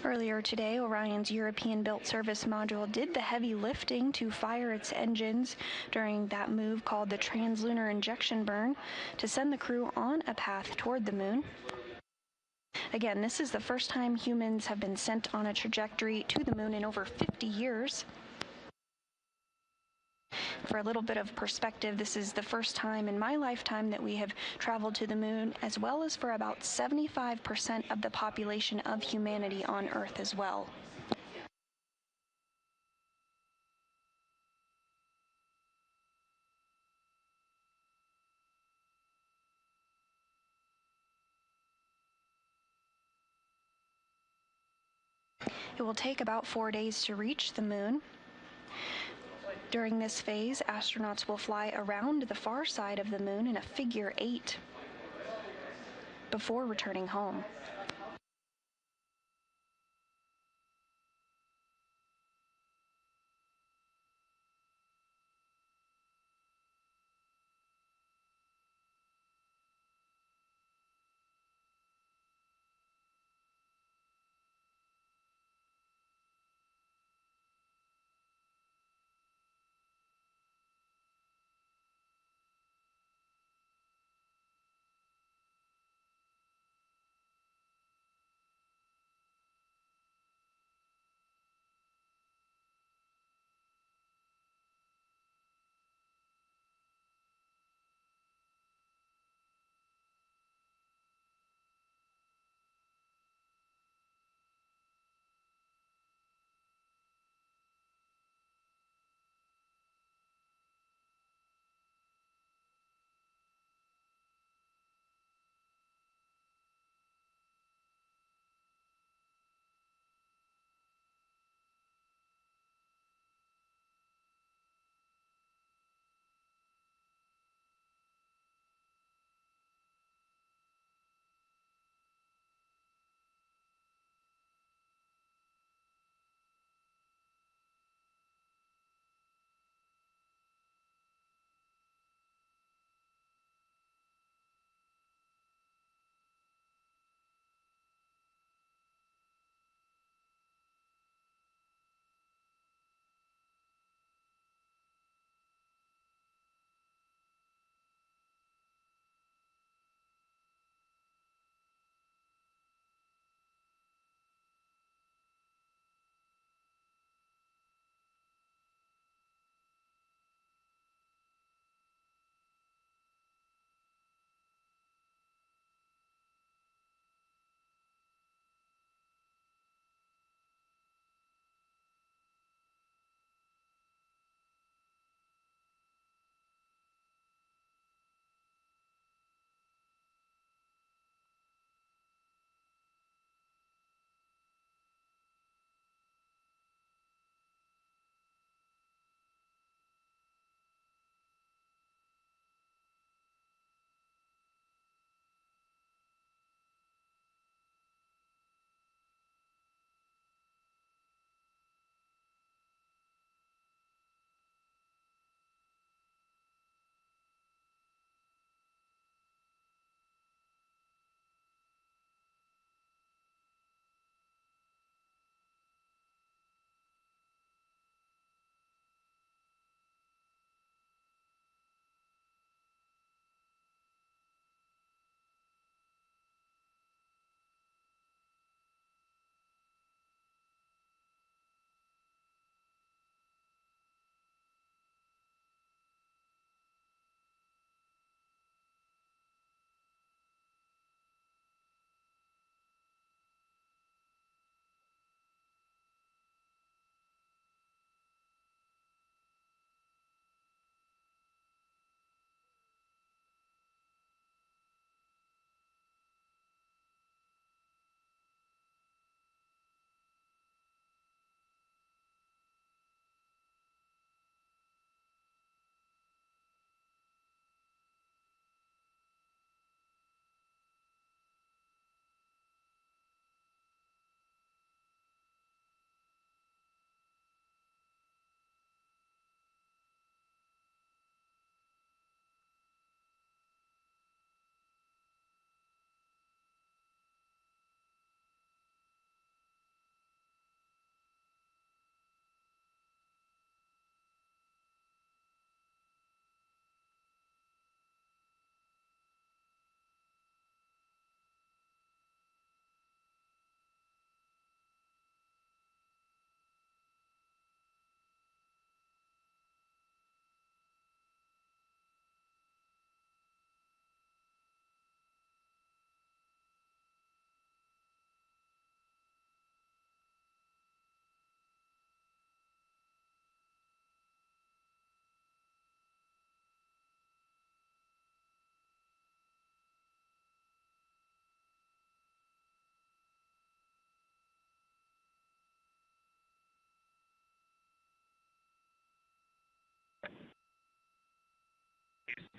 Earlier today, Orion's European-built service module did the heavy lifting to fire its engines during that move called the translunar injection burn to send the crew on a path toward the moon. Again, this is the first time humans have been sent on a trajectory to the moon in over 50 years. For a little bit of perspective, this is the first time in my lifetime that we have traveled to the moon, as well as for about 75% of the population of humanity on Earth as well. It will take about 4 days to reach the moon. During this phase, astronauts will fly around the far side of the moon in a figure 8 before returning home.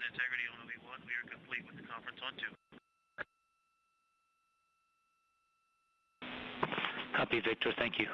Integrity on V1, we are complete with the conference on 2. Copy, Victor. Thank you.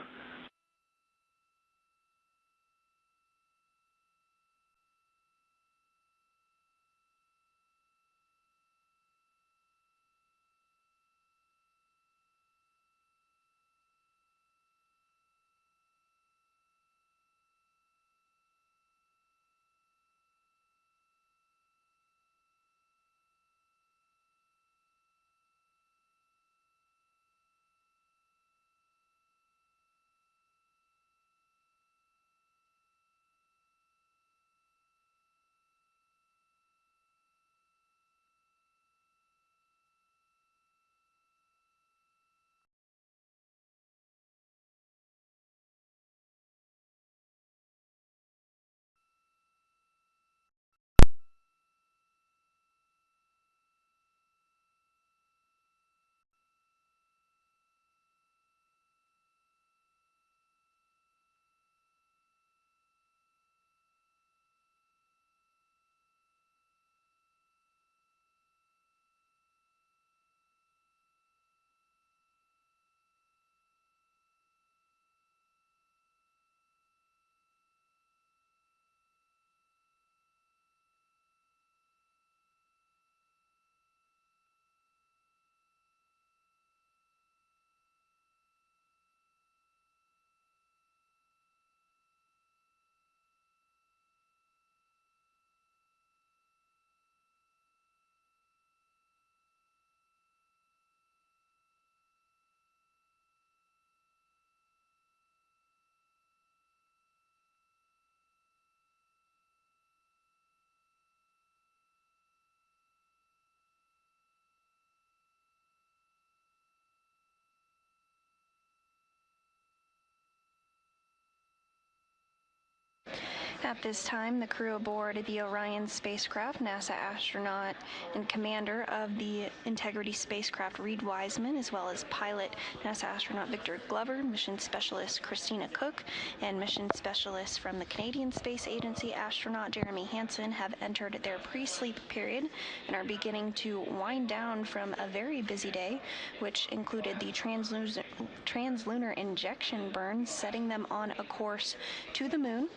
At this time, the crew aboard the Orion spacecraft, NASA astronaut and commander of the Integrity spacecraft Reed Wiseman, as well as pilot NASA astronaut Victor Glover, mission specialist Christina Cook, and mission specialist from the Canadian Space Agency astronaut Jeremy Hansen have entered their pre-sleep period and are beginning to wind down from a very busy day, which included the translunar injection burn, setting them on a course to the moon.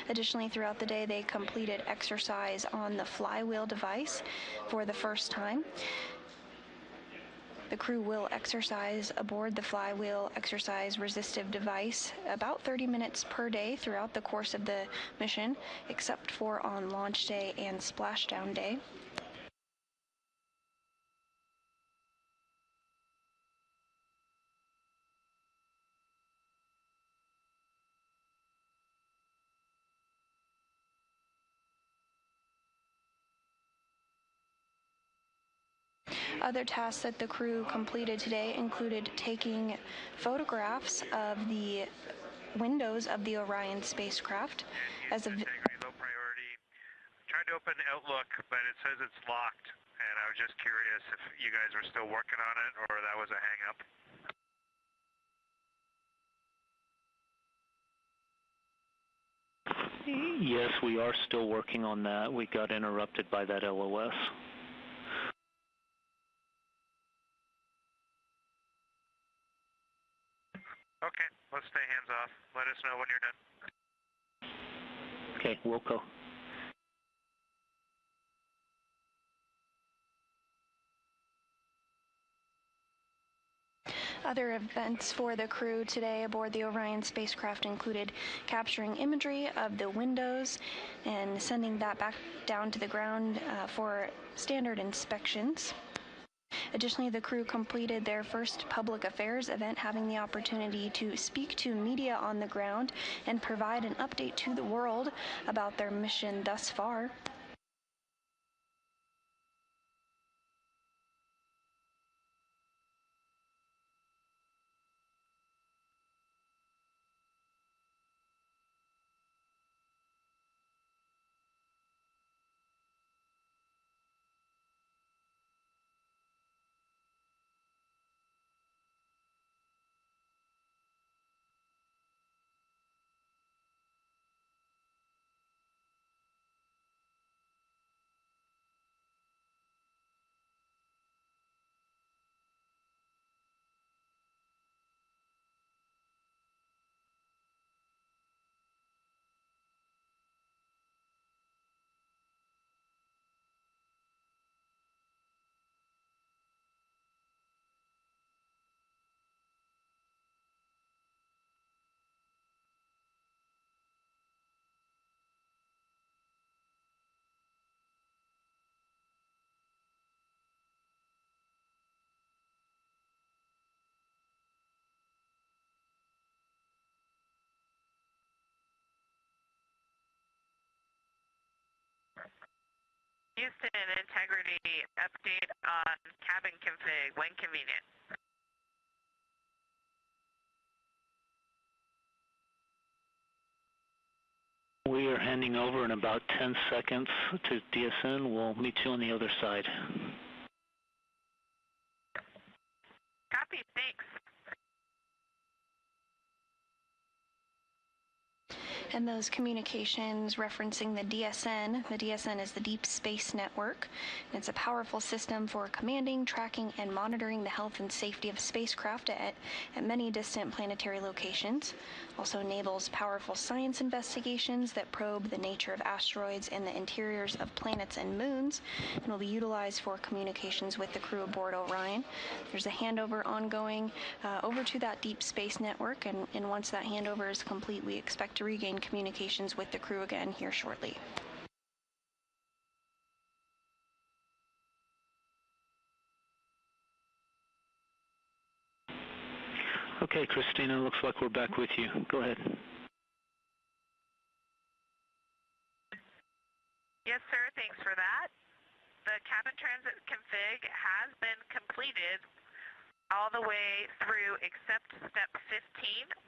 Additionally, throughout the day, they completed exercise on the Flywheel device for the first time. The crew will exercise aboard the Flywheel exercise resistive device about 30 minutes per day throughout the course of the mission, except for on launch day and splashdown day. Other tasks that the crew completed today included taking photographs of the windows of the Orion spacecraft. As of Integrity, low priority. Tried to open Outlook, but it says it's locked, and I was just curious if you guys were still working on it or that was a hang-up. Yes, we are still working on that. We got interrupted by that LOS. Okay, let's stay hands off. Let us know when you're done. Okay, Wilco. Other events for the crew today aboard the Orion spacecraft included capturing imagery of the windows and sending that back down to the ground for standard inspections. Additionally, the crew completed their first public affairs event, having the opportunity to speak to media on the ground and provide an update to the world about their mission thus far. Houston, integrity update on cabin config when convenient. We are handing over in about 10 seconds to DSN. We'll meet you on the other side. Copy, thanks. And those communications referencing the DSN is the Deep Space Network. And it's a powerful system for commanding, tracking, and monitoring the health and safety of spacecraft at many distant planetary locations. Also enables powerful science investigations that probe the nature of asteroids and the interiors of planets and moons, and will be utilized for communications with the crew aboard Orion. There's a handover ongoing over to that Deep Space Network, and once that handover is complete, we expect to regain communications with the crew again here shortly. Okay, Christina, looks like we're back with you. Go ahead. Yes, sir, thanks for that. The cabin transit config has been completed all the way through except step 15.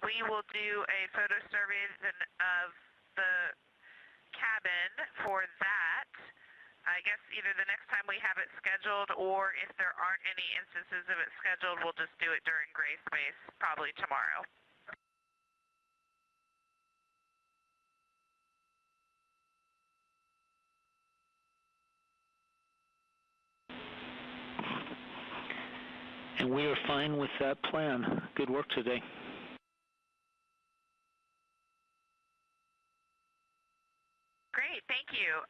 We will do a photo survey of the cabin for that. I guess either the next time we have it scheduled, or if there aren't any instances of it scheduled, we'll just do it during gray space, probably tomorrow. And we are fine with that plan. Good work today. Great, thank you.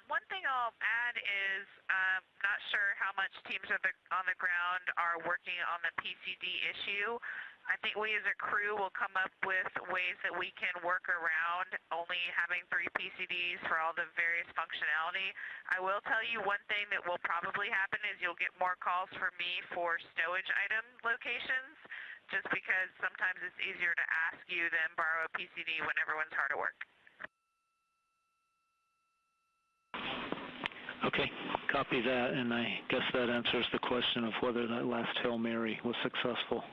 One thing I'll add is I'm not sure how much teams on the ground are working on the PCD issue. I think we as a crew will come up with ways that we can work around only having 3 PCDs for all the various functionality. I will tell you one thing that will probably happen is you'll get more calls from me for stowage item locations, just because sometimes it's easier to ask you than borrow a PCD when everyone's hard at work. Okay, copy that, and I guess that answers the question of whether that last Hail Mary was successful.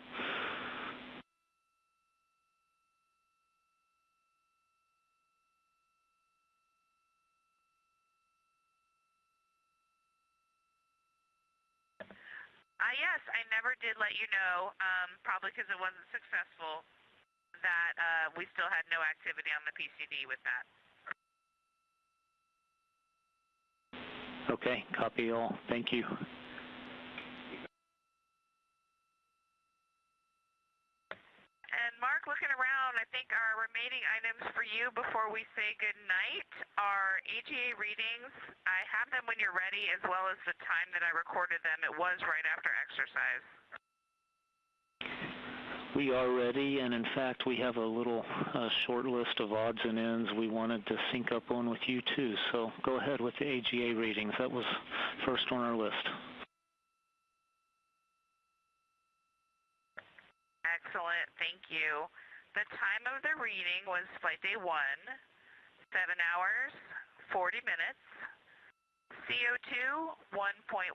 Yes, I never did let you know, probably because it wasn't successful, that we still had no activity on the PCD with that. Okay, copy all. Thank you. And Mark, looking around, I think our remaining items for you before we say good night are AGA readings. I have them when you're ready, as well as the time that I recorded them. It was right after exercise. We are ready, and in fact, we have a little short list of odds and ends we wanted to sync up on with you too. So go ahead with the AGA readings. That was first on our list. Excellent, thank you. The time of the reading was flight day 1, 7 hours, 40 minutes, CO2 1.1,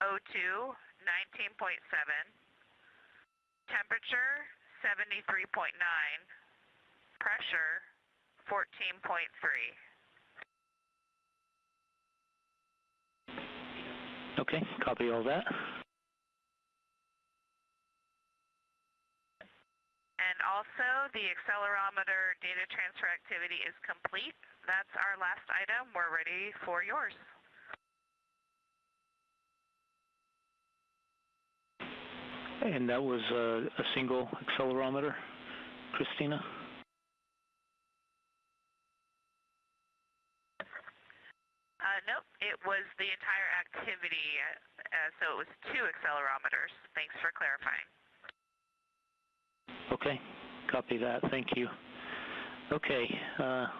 O2 19.7, temperature 73.9, pressure 14.3. Okay, copy all that. And also, the accelerometer data transfer activity is complete. That's our last item. We're ready for yours. And that was a single accelerometer, Christina? Nope, it was the entire activity, so it was 2 accelerometers. Thanks for clarifying. Okay, copy that. Thank you. Okay,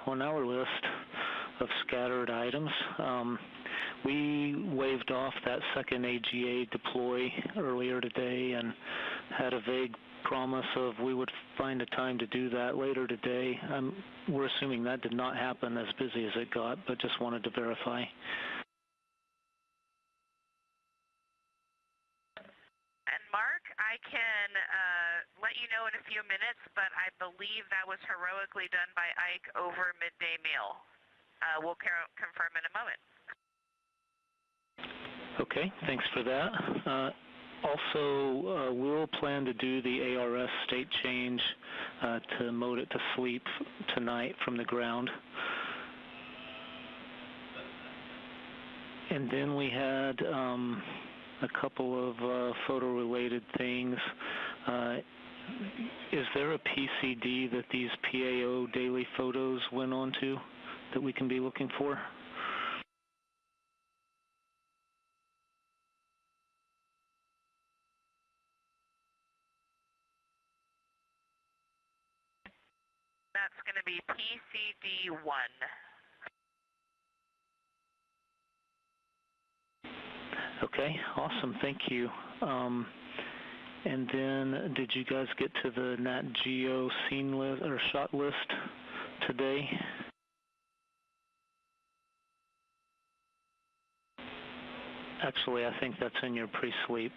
on our list of scattered items, we waved off that second AGA deploy earlier today and had a vague promise of we would find a time to do that later today. We're assuming that did not happen as busy as it got, but just wanted to verify. And Mark, I can let you know in a few minutes, but I believe that was heroically done by Ike over midday meal. We'll confirm in a moment. Okay, thanks for that. Also, we'll plan to do the ARS state change to mode it to sleep tonight from the ground. And then we had a couple of photo-related things. Is there a PCD that these PAO daily photos went onto that we can be looking for? That's going to be PCD1. Okay, awesome, thank you. And then, did you guys get to the Nat Geo scene list or shot list today? Actually, I think that's in your pre-sleep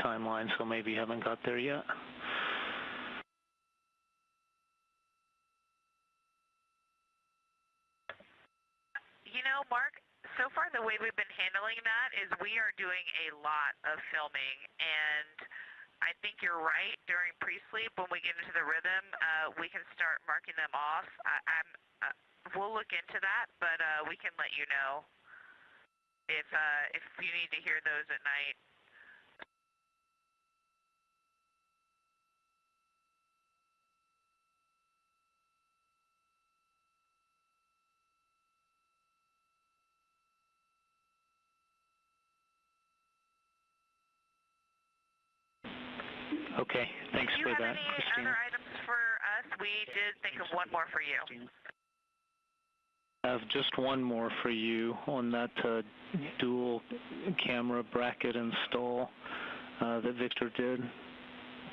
timeline, so maybe you haven't got there yet. You know, Mark, so far the way we've been handling that is we are doing a lot of filming, and I think you're right. During pre-sleep, when we get into the rhythm, we can start marking them off. We'll look into that, but we can let you know if you need to hear those at night. Okay, thanks for that, Christina. Do you have any other items for us? We did think of one more for you. I have just one more for you on that dual camera bracket install that Victor did.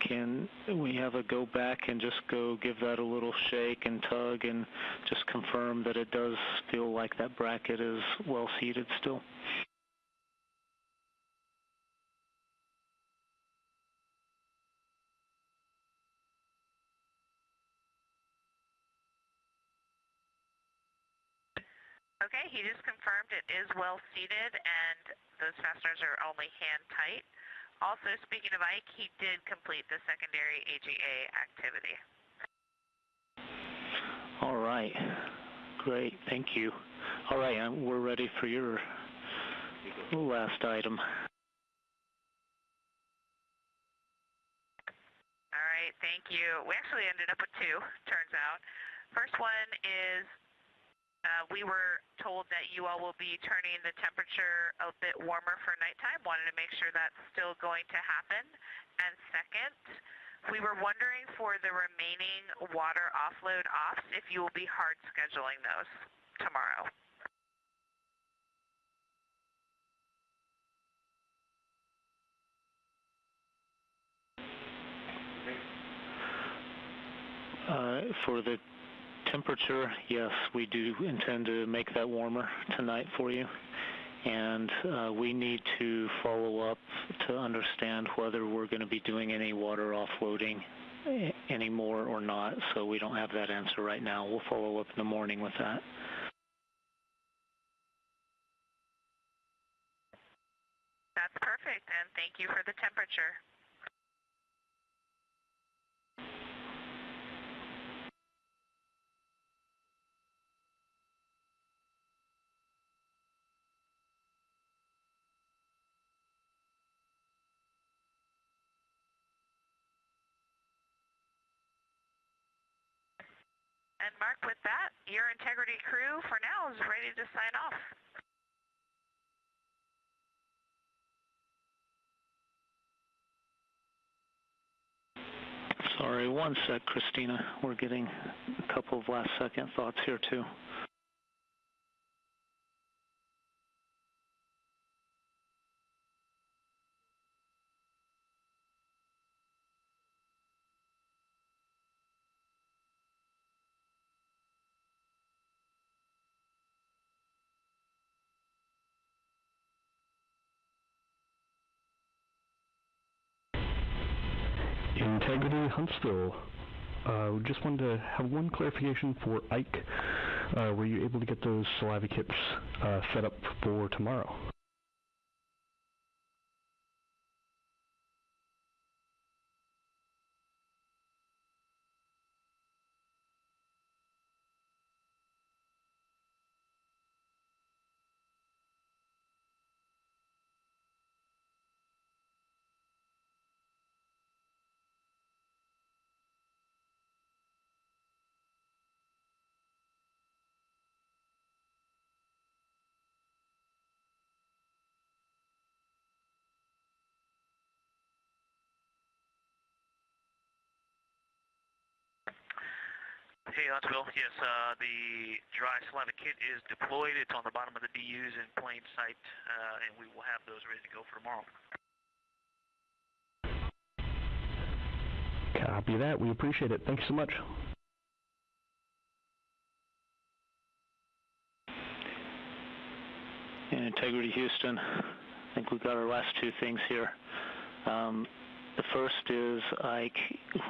Can we have a go back and just go give that a little shake and tug and just confirm that it does feel like that bracket is well seated still? Okay, he just confirmed it is well seated and those fasteners are only hand tight. Also, speaking of Ike, he did complete the secondary AGA activity. All right, great, thank you. All right, we're ready for your last item. All right, thank you. We actually ended up with two, turns out. First one is we were told that you all will be turning the temperature a bit warmer for nighttime. Wanted to make sure that's still going to happen. And second, we were wondering for the remaining water offload offs if you will be hard scheduling those tomorrow. For the temperature, yes, we do intend to make that warmer tonight for you. And we need to follow up to understand whether we're going to be doing any water offloading anymore or not, so we don't have that answer right now. We'll follow up in the morning with that. That's perfect, and thank you for the temperature. And Mark, with that, your integrity crew for now is ready to sign off. Sorry, one sec, Christina. We're getting a couple of last second thoughts here too. Integrity, Huntsville. Just wanted to have one clarification for Ike. Were you able to get those saliva kits set up for tomorrow? Hey, Huntsville. Yes, the dry saliva kit is deployed. It's on the bottom of the DUs in plain sight, and we will have those ready to go for tomorrow. Copy that. We appreciate it. Thank you so much. In Integrity, Houston, I think we've got our last two things here. The first is, Ike,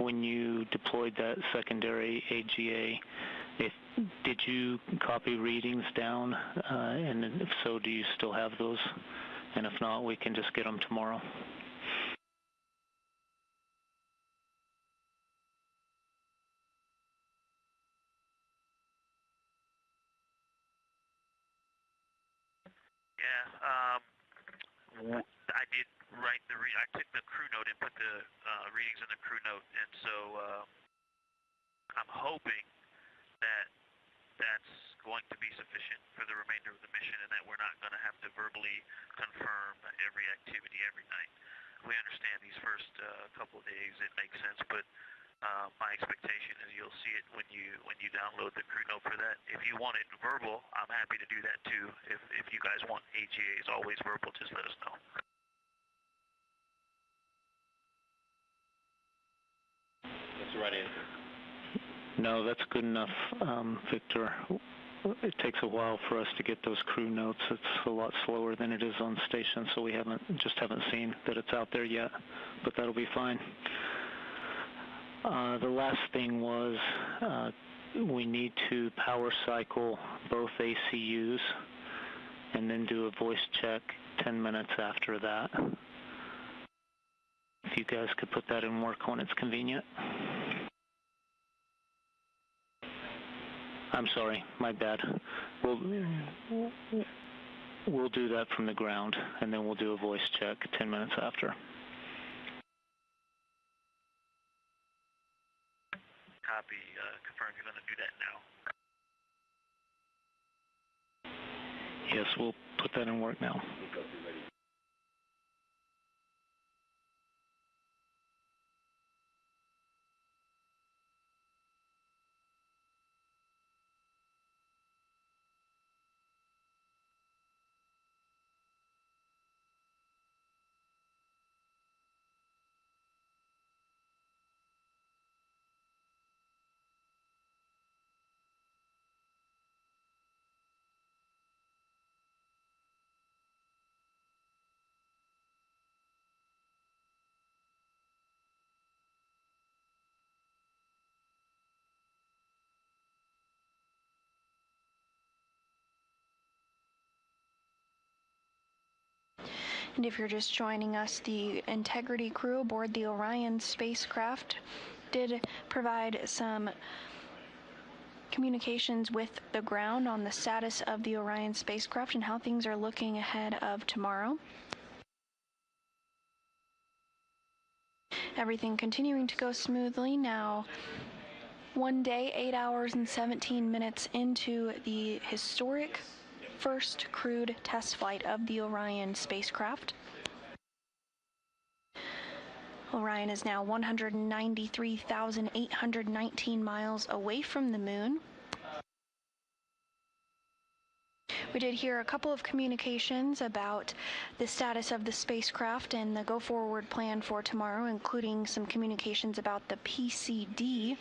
when you deployed that secondary AGA, did you copy readings down? And if so, do you still have those? And if not, we can just get them tomorrow. Yeah, I did write I took the crew note and put the readings in the crew note, and so I'm hoping that that's going to be sufficient for the remainder of the mission, and that we're not going to have to verbally confirm every activity every night. We understand these first couple of days, it makes sense, but my expectation is you'll see it when you download the crew note for that. If you want it verbal, I'm happy to do that too. If you guys want AGAs always verbal, just let us know. That's the right answer. No, that's good enough, Victor. It takes a while for us to get those crew notes. It's a lot slower than it is on station, so we just haven't seen that it's out there yet, but that'll be fine. The last thing was we need to power cycle both ACUs and then do a voice check 10 minutes after that. If you guys could put that in work when it's convenient. I'm sorry, my bad. We'll do that from the ground, and then we'll do a voice check 10 minutes after. Copy, confirm you're going to do that now. Yes, we'll put that in work now. And if you're just joining us, the Integrity crew aboard the Orion spacecraft did provide some communications with the ground on the status of the Orion spacecraft and how things are looking ahead of tomorrow. Everything continuing to go smoothly now. 1 day, 8 hours and 17 minutes into the historic first crewed test flight of the Orion spacecraft. Orion is now 193,819 miles away from the moon. We did hear a couple of communications about the status of the spacecraft and the go-forward plan for tomorrow, including some communications about the PCD.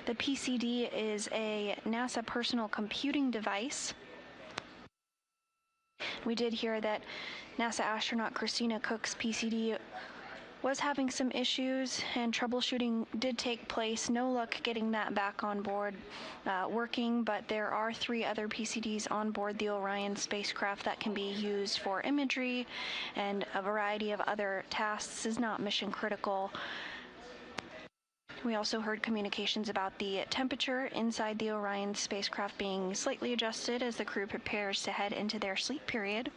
The PCD is a NASA personal computing device We did hear that NASA astronaut Christina Cook's PCD was having some issues, and troubleshooting did take place. No luck getting that back on board working, but there are 3 other PCDs on board the Orion spacecraft that can be used for imagery and a variety of other tasks. Is not mission critical. We also heard communications about the temperature inside the Orion spacecraft being slightly adjusted as the crew prepares to head into their sleep period.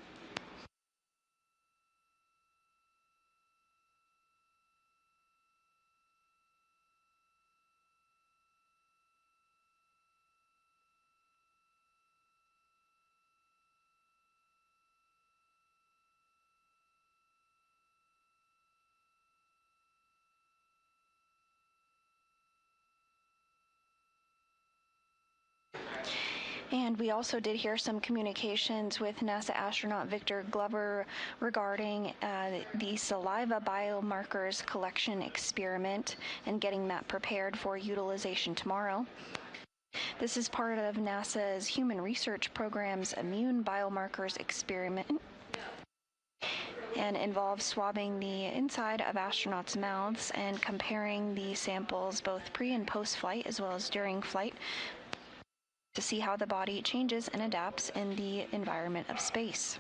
And we also did hear some communications with NASA astronaut Victor Glover regarding the saliva biomarkers collection experiment and getting that prepared for utilization tomorrow. This is part of NASA's Human Research Program's Immune Biomarkers Experiment and involves swabbing the inside of astronauts' mouths and comparing the samples both pre and post-flight as well as during flight to see how the body changes and adapts in the environment of space.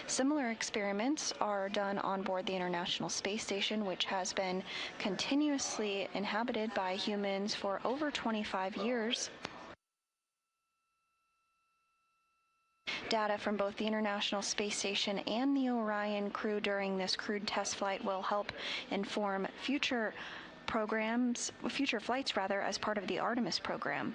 Similar experiments are done on board the International Space Station, which has been continuously inhabited by humans for over 25 years. Data from both the International Space Station and the Orion crew during this crewed test flight will help inform future flights as part of the Artemis program.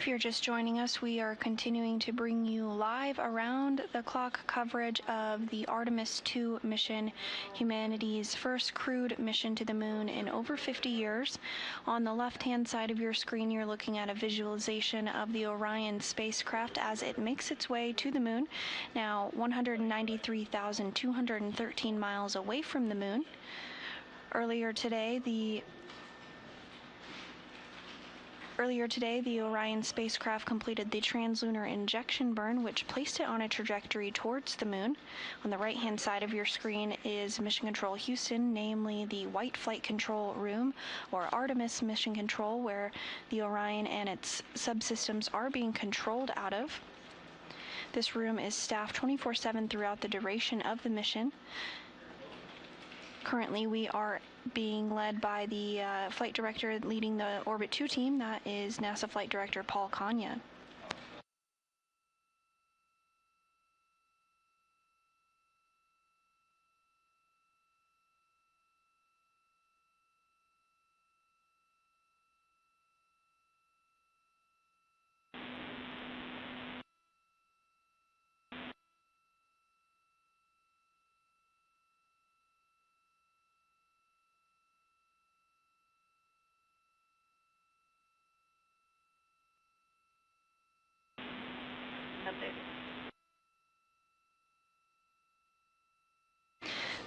If you're just joining us, we are continuing to bring you live around-the-clock coverage of the Artemis II mission, humanity's first crewed mission to the moon in over 50 years. On the left-hand side of your screen, you're looking at a visualization of the Orion spacecraft as it makes its way to the moon, now 193,213 miles away from the moon. Earlier today, the Orion spacecraft completed the translunar injection burn, which placed it on a trajectory towards the moon. On the right-hand side of your screen is Mission Control Houston, namely the White Flight Control Room, or Artemis Mission Control, where the Orion and its subsystems are being controlled out of. This room is staffed 24/7 throughout the duration of the mission. Currently, we are being led by the flight director leading the Orbit 2 team. That is NASA Flight Director Paul Kanya.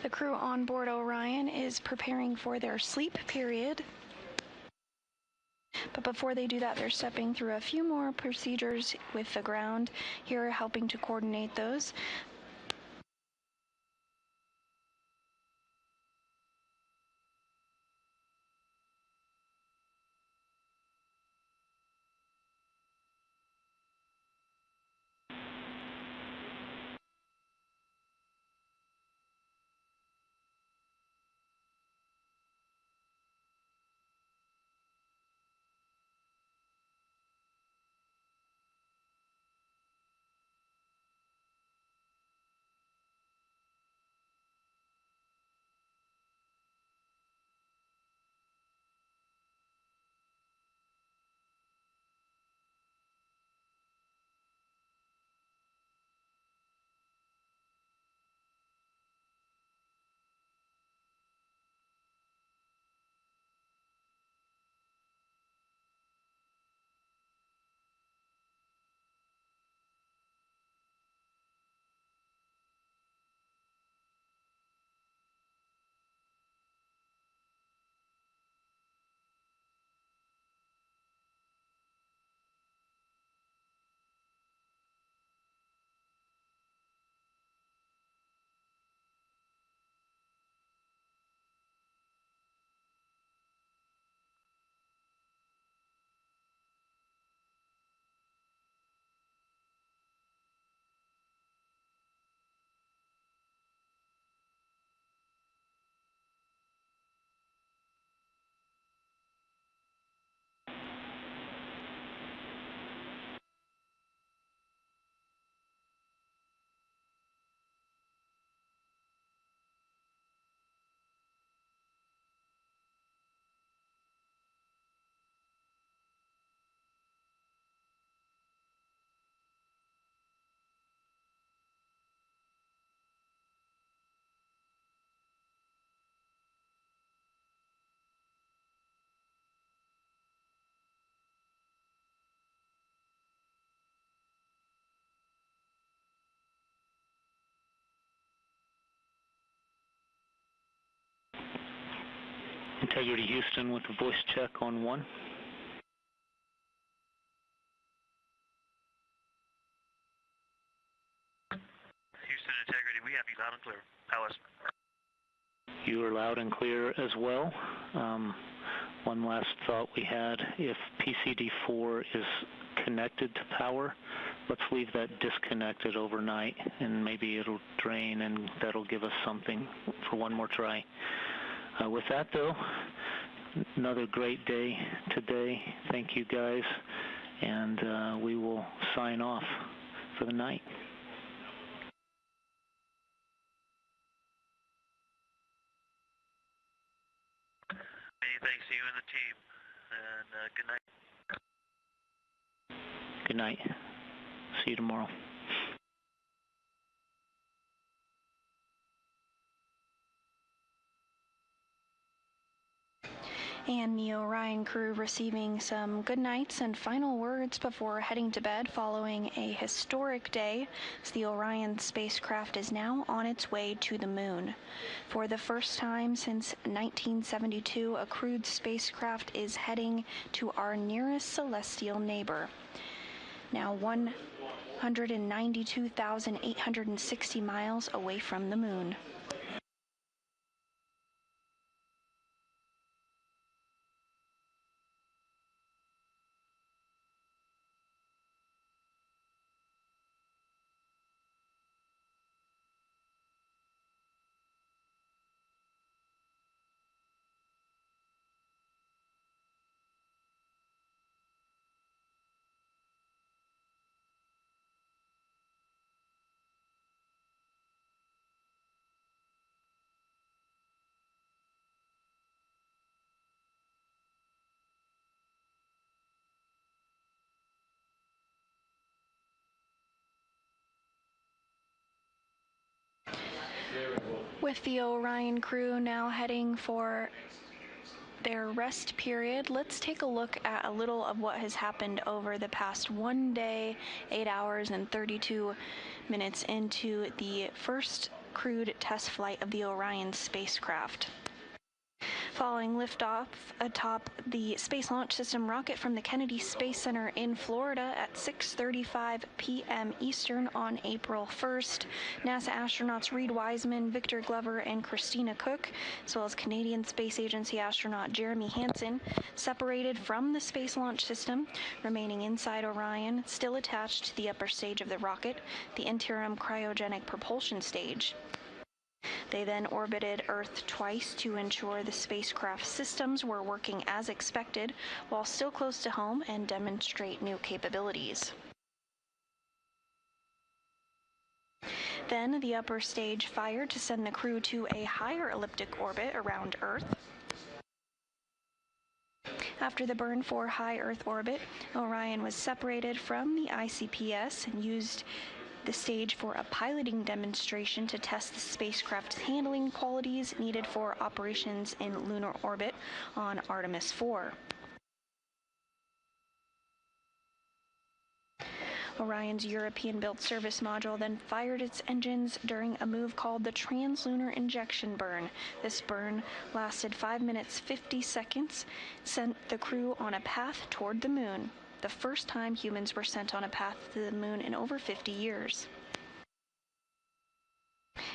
The crew on board Orion is preparing for their sleep period. But before they do that, they're stepping through a few more procedures with the ground here, helping to coordinate those. Integrity Houston with a voice check on 1. Houston Integrity, we have you loud and clear. Alice. You are loud and clear as well. One last thought we had, if PCD4 is connected to power, let's leave that disconnected overnight and maybe it'll drain and that'll give us something for one more try. With that though, another great day today. Thank you guys, and we will sign off for the night. Many thanks to you and the team, and good night. Good night. See you tomorrow. And the Orion crew receiving some good nights and final words before heading to bed following a historic day, as the Orion spacecraft is now on its way to the moon. For the first time since 1972, a crewed spacecraft is heading to our nearest celestial neighbor. Now 192,860 miles away from the moon. With the Orion crew now heading for their rest period, let's take a look at a little of what has happened over the past 1 day, 8 hours and 32 minutes into the first crewed test flight of the Orion spacecraft. Following liftoff atop the Space Launch System rocket from the Kennedy Space Center in Florida at 6:35 p.m. Eastern on April 1st, NASA astronauts Reed Wiseman, Victor Glover, and Christina Cook, as well as Canadian Space Agency astronaut Jeremy Hansen, separated from the Space Launch System, remaining inside Orion, still attached to the upper stage of the rocket, the interim cryogenic propulsion stage. They then orbited Earth twice to ensure the spacecraft systems were working as expected, while still close to home, and demonstrate new capabilities. Then the upper stage fired to send the crew to a higher elliptic orbit around Earth. After the burn for high Earth orbit, Orion was separated from the ICPS and used the stage for a piloting demonstration to test the spacecraft's handling qualities needed for operations in lunar orbit on Artemis 4. Orion's European-built service module then fired its engines during a move called the translunar injection burn. This burn lasted 5 minutes 50 seconds, sent the crew on a path toward the moon, the first time humans were sent on a path to the moon in over 50 years.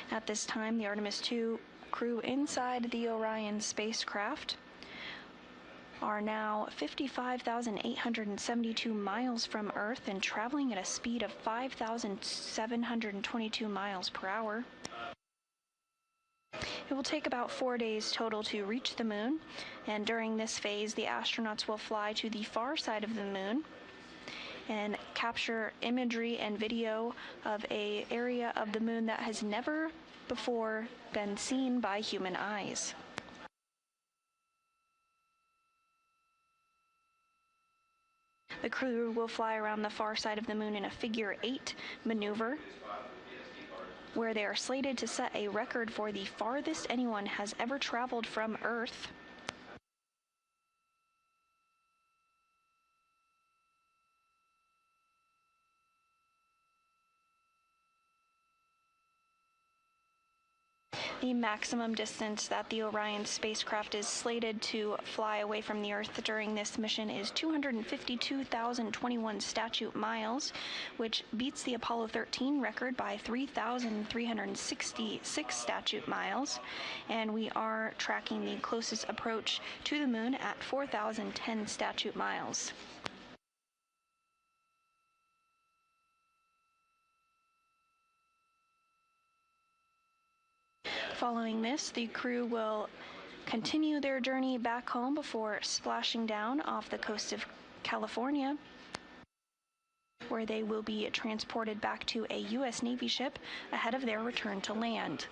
At this time, the Artemis 2 crew inside the Orion spacecraft are now 55,872 miles from Earth and traveling at a speed of 5,722 miles per hour. It will take about 4 days total to reach the moon, and during this phase, the astronauts will fly to the far side of the moon and capture imagery and video of an area of the moon that has never before been seen by human eyes. The crew will fly around the far side of the moon in a figure-8 maneuver, where they are slated to set a record for the farthest anyone has ever traveled from Earth. The maximum distance that the Orion spacecraft is slated to fly away from the Earth during this mission is 252,021 statute miles, which beats the Apollo 13 record by 3,366 statute miles, and we are tracking the closest approach to the moon at 4,010 statute miles. Following this, the crew will continue their journey back home before splashing down off the coast of California, where they will be transported back to a U.S. Navy ship ahead of their return to land.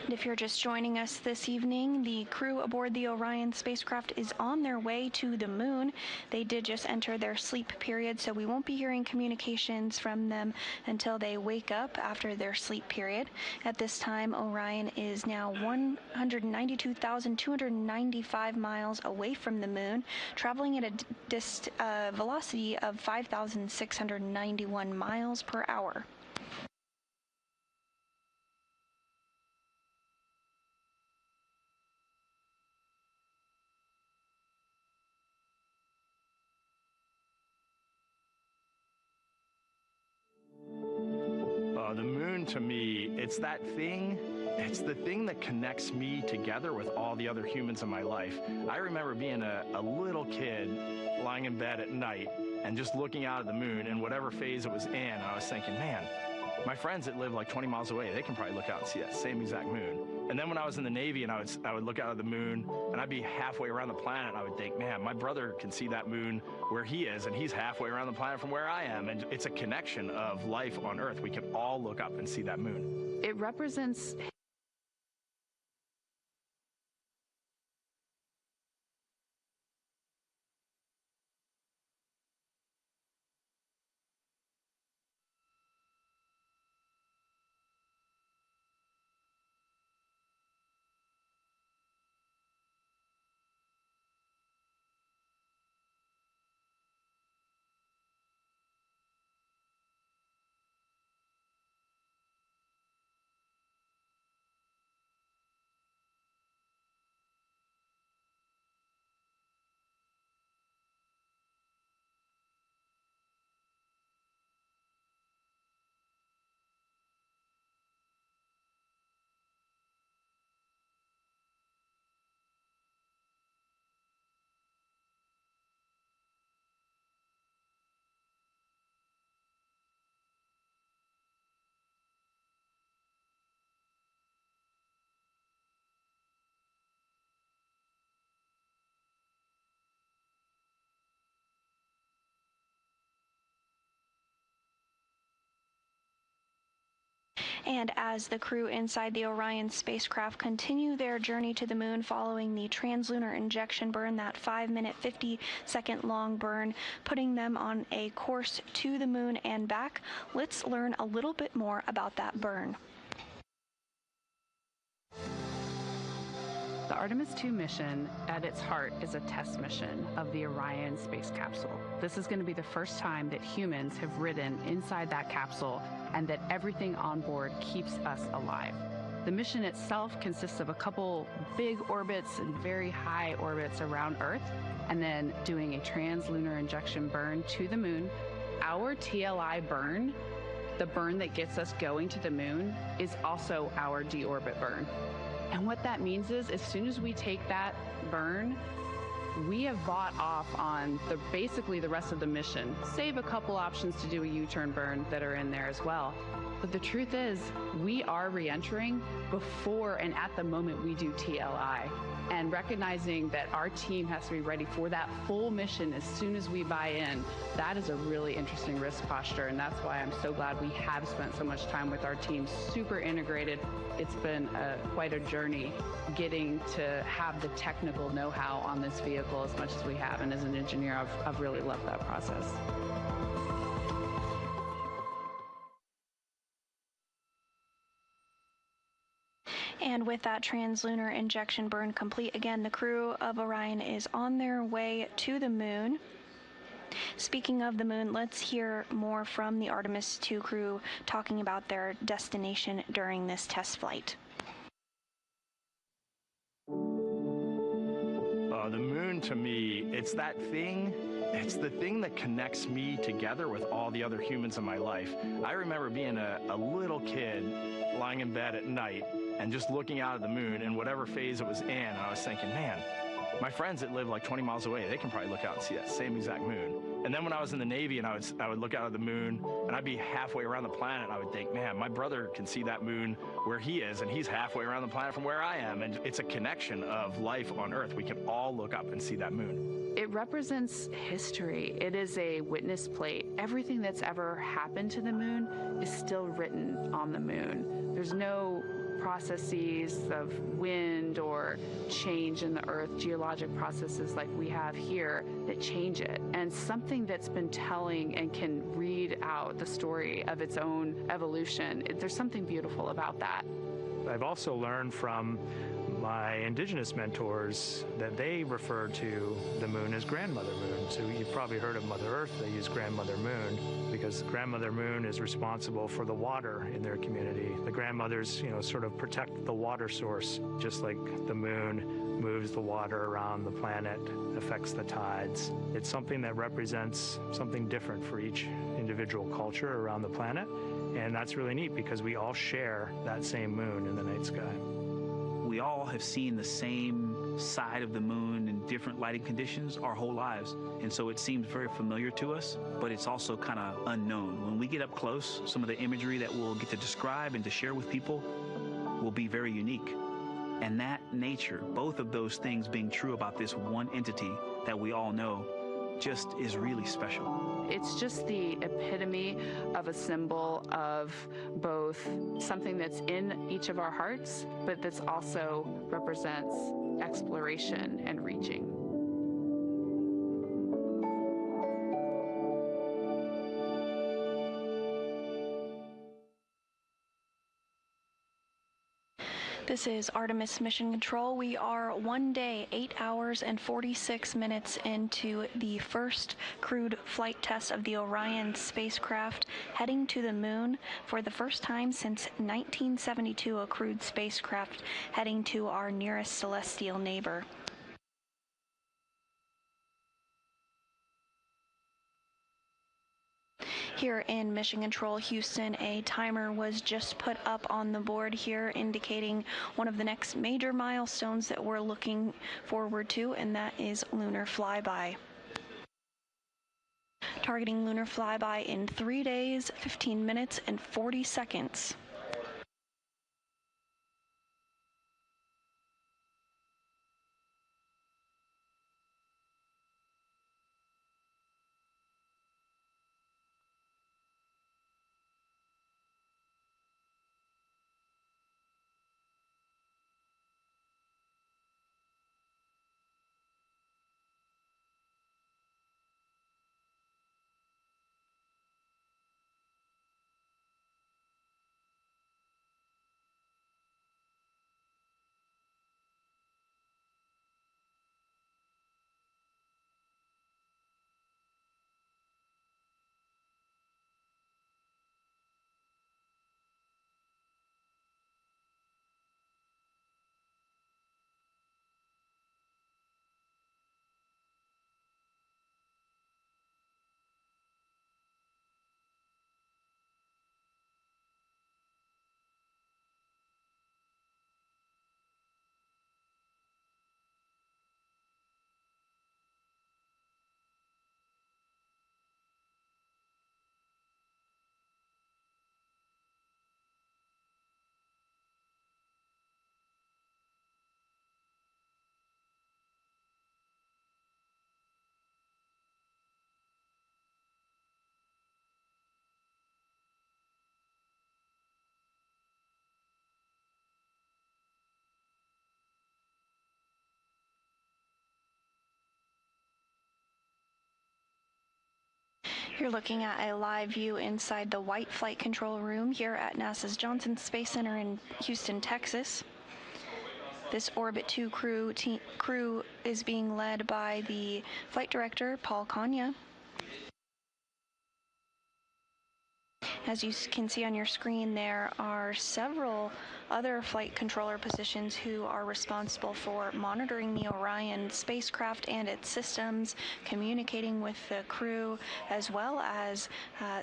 And if you're just joining us this evening, the crew aboard the Orion spacecraft is on their way to the moon. They did just enter their sleep period, so we won't be hearing communications from them until they wake up after their sleep period. At this time, Orion is now 192,295 miles away from the moon, traveling at a velocity of 5,691 miles per hour. The moon, to me, it's the thing that connects me together with all the other humans in my life. I remember being a little kid lying in bed at night and just looking out at the moon in whatever phase it was in, and I was thinking, man, my friends that live like 20 miles away, they can probably look out and see that same exact moon. And then when I was in the Navy and I would look out at the moon and I'd be halfway around the planet, and I would think, man, my brother can see that moon where he is, and he's halfway around the planet from where I am. And it's a connection of life on Earth. We can all look up and see that moon. It represents And as the crew inside the Orion spacecraft continue their journey to the moon following the translunar injection burn, that 5-minute, 50-second long burn, putting them on a course to the moon and back, let's learn a little bit more about that burn. The Artemis 2 mission, at its heart, is a test mission of the Orion space capsule. This is going to be the first time that humans have ridden inside that capsule and that everything on board keeps us alive. The mission itself consists of a couple big orbits and very high orbits around Earth, and then doing a translunar injection burn to the moon. Our TLI burn, the burn that gets us going to the moon, is also our deorbit burn. And what that means is, as soon as we take that burn, we have bought off on basically the rest of the mission, save a couple options to do a U-turn burn that are in there as well. But the truth is, we are re-entering before and at the moment we do TLI. And recognizing that our team has to be ready for that full mission as soon as we buy in, that is a really interesting risk posture. And that's why I'm so glad we have spent so much time with our team, super integrated. It's been quite a journey getting to have the technical know-how on this vehicle as much as we have. And as an engineer, I've really loved that process. And with that translunar injection burn complete, again, the crew of Orion is on their way to the moon. Speaking of the moon, let's hear more from the Artemis 2 crew talking about their destination during this test flight. The moon, to me, it's the thing that connects me together with all the other humans in my life. I remember being a little kid lying in bed at night and just looking out at the moon in whatever phase it was in, and I was thinking, man, my friends that live like 20 miles away, they can probably look out and see that same exact moon. And then when I was in the Navy and I would look out at the moon and I'd be halfway around the planet, and I would think, man, my brother can see that moon where he is, and he's halfway around the planet from where I am. And it's a connection of life on Earth. We can all look up and see that moon. It represents history. It is a witness plate. Everything that's ever happened to the moon is still written on the moon. There's no processes of wind or change in the Earth, geologic processes like we have here that change it. And something that's been telling and can read out the story of its own evolution, there's something beautiful about that. I've also learned from my indigenous mentors that they refer to the moon as grandmother moon. So you've probably heard of Mother Earth. They use grandmother moon because grandmother moon is responsible for the water in their community. The grandmothers, sort of protect the water source, just like the moon moves the water around the planet, affects the tides. It's something that represents something different for each individual culture around the planet. And that's really neat because we all share that same moon in the night sky. We all have seen the same side of the moon in different lighting conditions our whole lives. And so it seems very familiar to us, but it's also kind of unknown. When we get up close, some of the imagery that we'll get to describe and to share with people will be very unique. And that nature, both of those things being true about this one entity that we all know, just is really special. It's just the epitome of a symbol of both something that's in each of our hearts, but that's also represents exploration and reaching. This is Artemis Mission Control. We are 1 day, 8 hours, and 46 minutes into the first crewed flight test of the Orion spacecraft, heading to the moon for the first time since 1972, a crewed spacecraft heading to our nearest celestial neighbor. Here in Mission Control Houston, a timer was just put up on the board here indicating one of the next major milestones that we're looking forward to, and that is lunar flyby. Targeting lunar flyby in 3 days, 15 minutes, and 40 seconds. You're looking at a live view inside the White Flight Control Room here at NASA's Johnson Space Center in Houston, Texas. This Orbit 2 crew is being led by the flight director, Paul Kanya. As you can see on your screen, there are several other flight controller positions who are responsible for monitoring the Orion spacecraft and its systems, communicating with the crew, as well as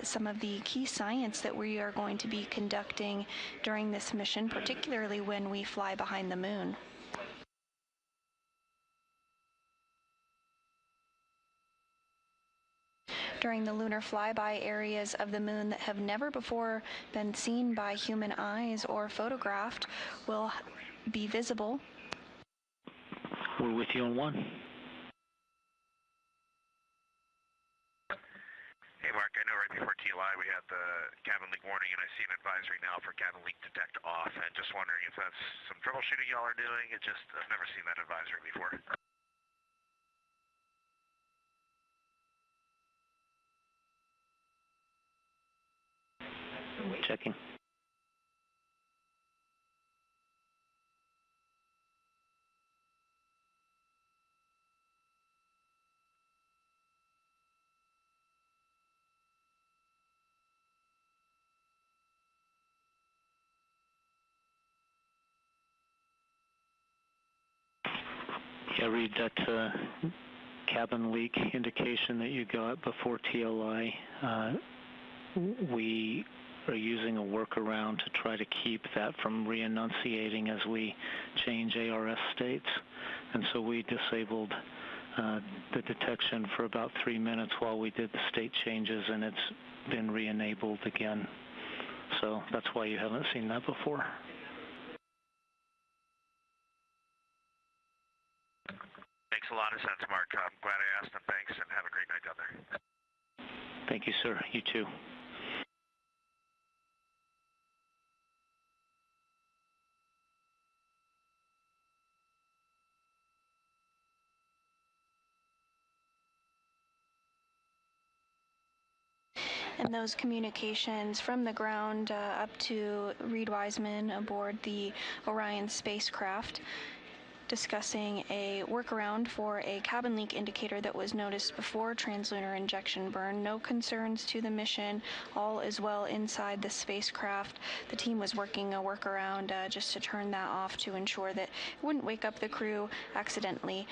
some of the key science that we are going to be conducting during this mission, particularly when we fly behind the moon. During the lunar flyby, areas of the moon that have never before been seen by human eyes or photographed will be visible. We're with you on one. Hey, Mark. I know right before TLI we had the cabin leak warning, and I see an advisory now for cabin leak detect off, and just wondering if that's some troubleshooting y'all are doing. I've never seen that advisory before. Checking. Yeah, read that cabin leak indication that you got before TLI. We are using a workaround to try to keep that from re-enunciating as we change ARS states. And so we disabled the detection for about 3 minutes while we did the state changes, and it's been re-enabled again. So that's why you haven't seen that before. Makes a lot of sense, Mark. I'm glad I asked, and thanks, and have a great night down there. Thank you, sir. You too. And those communications from the ground up to Reed Wiseman aboard the Orion spacecraft, discussing a workaround for a cabin leak indicator that was noticed before translunar injection burn. No concerns to the mission. All is well inside the spacecraft. The team was working a workaround just to turn that off to ensure that it wouldn't wake up the crew accidentally.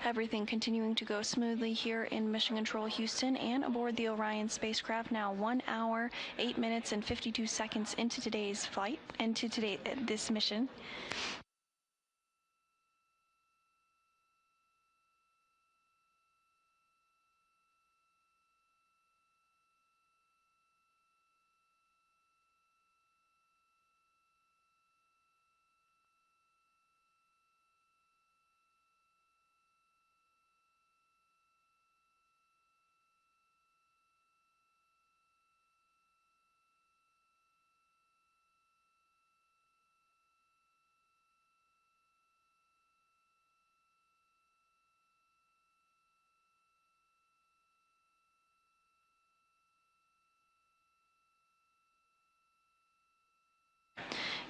Everything continuing to go smoothly here in Mission Control Houston and aboard the Orion spacecraft, now 1 hour, 8 minutes, and 52 seconds into today's flight, into this mission.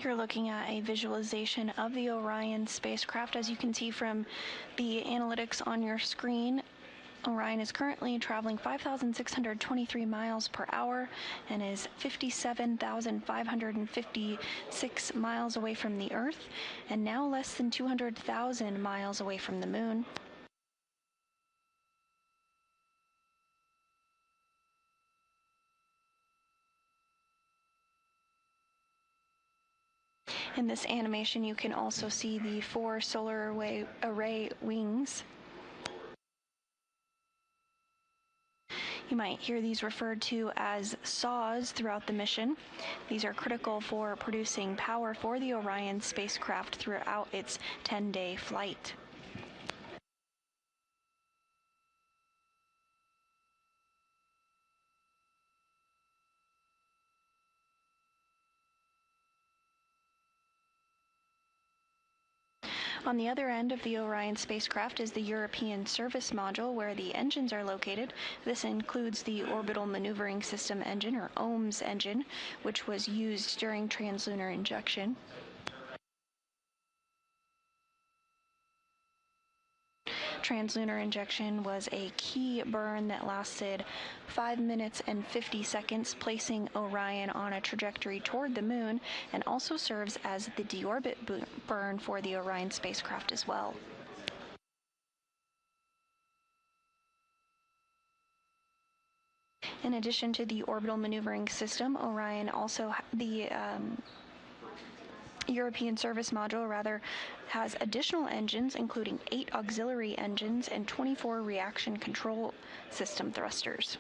You're looking at a visualization of the Orion spacecraft. As you can see from the analytics on your screen, Orion is currently traveling 5,623 miles per hour and is 57,556 miles away from the Earth, and now less than 200,000 miles away from the Moon. In this animation, you can also see the 4 solar array wings. You might hear these referred to as saws throughout the mission. These are critical for producing power for the Orion spacecraft throughout its 10-day flight. On the other end of the Orion spacecraft is the European Service Module, where the engines are located. This includes the Orbital Maneuvering System engine, or OMS engine, which was used during translunar injection. Translunar injection was a key burn that lasted 5 minutes and 50 seconds, placing Orion on a trajectory toward the Moon, and also serves as the deorbit burn for the Orion spacecraft as well. In addition to the orbital maneuvering system, Orion also, the European Service Module, has additional engines, including 8 auxiliary engines and 24 reaction control system thrusters.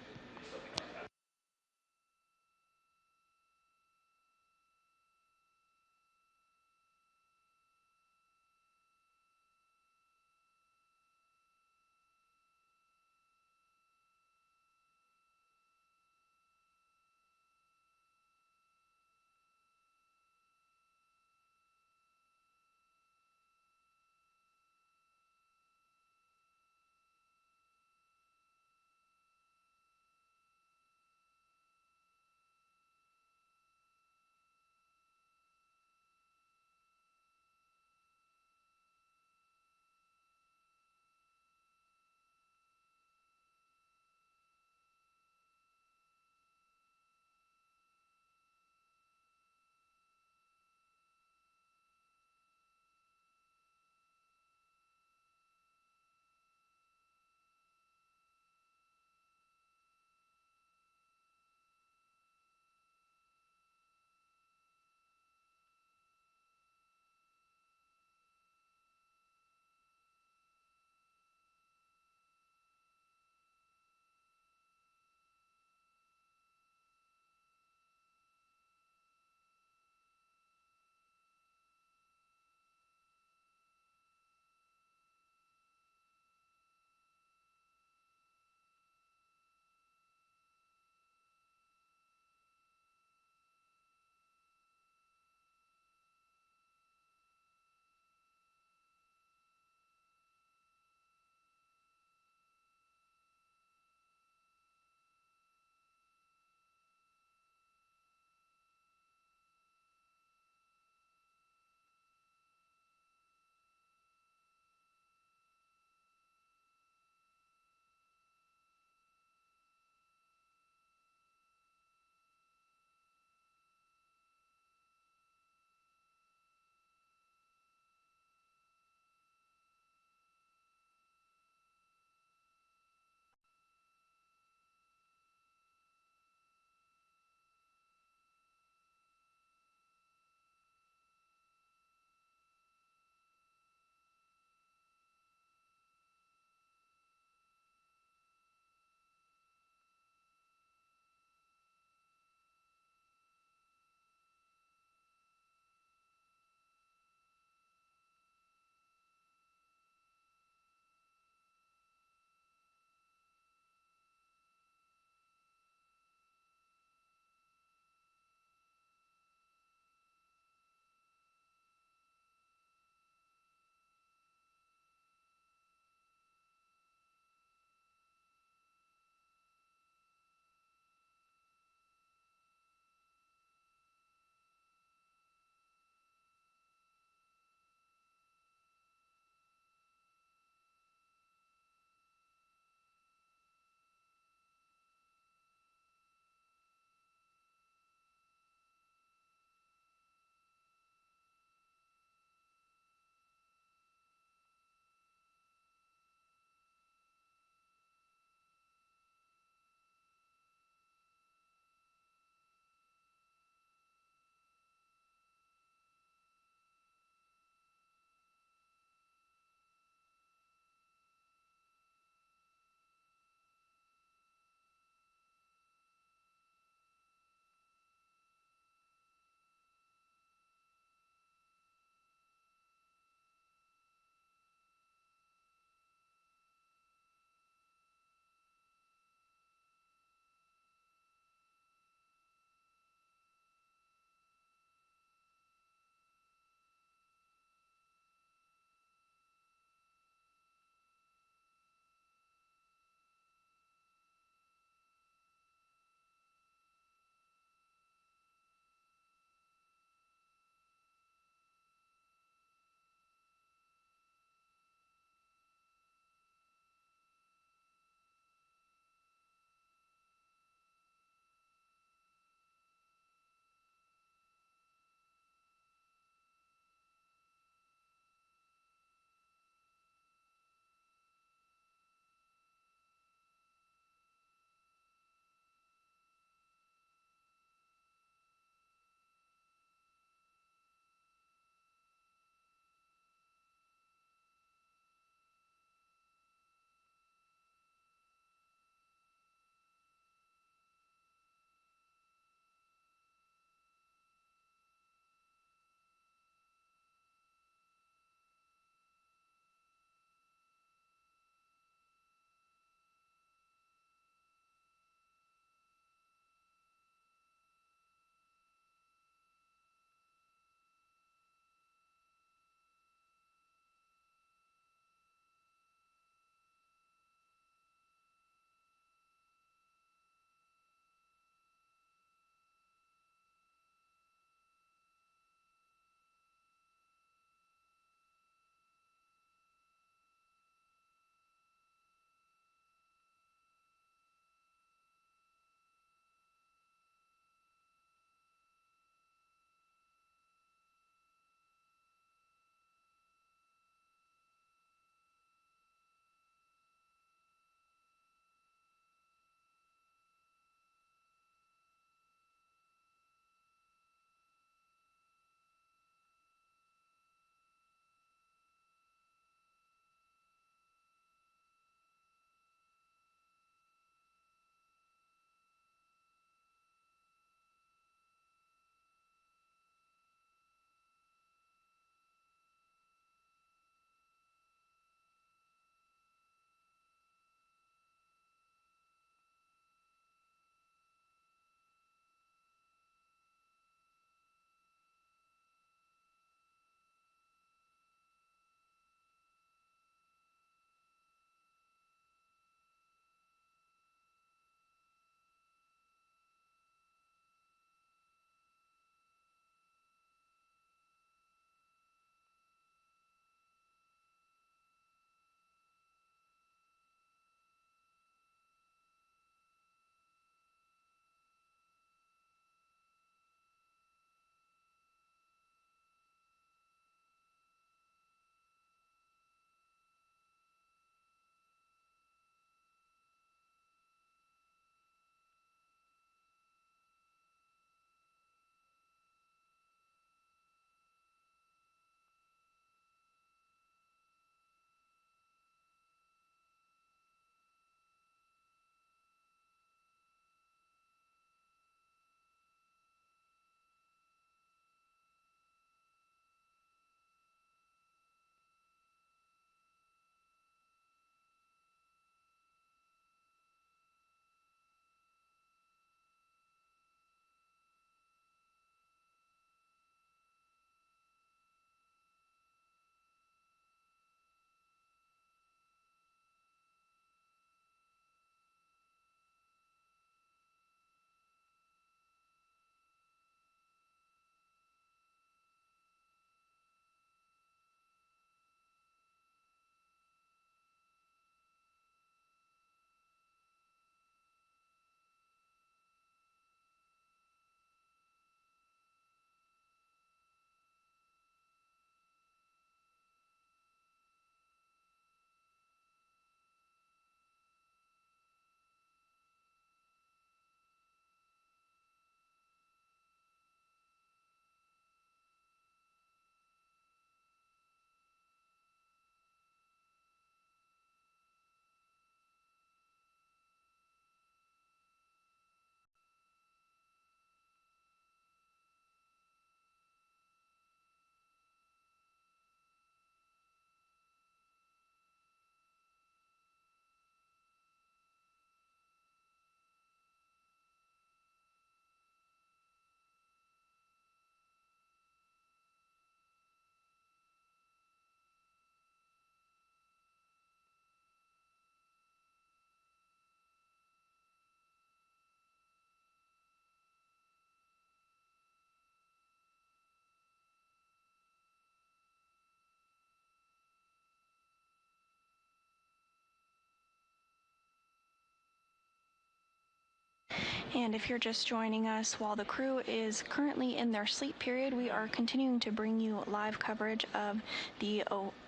And if you're just joining us, while the crew is currently in their sleep period, we are continuing to bring you live coverage of the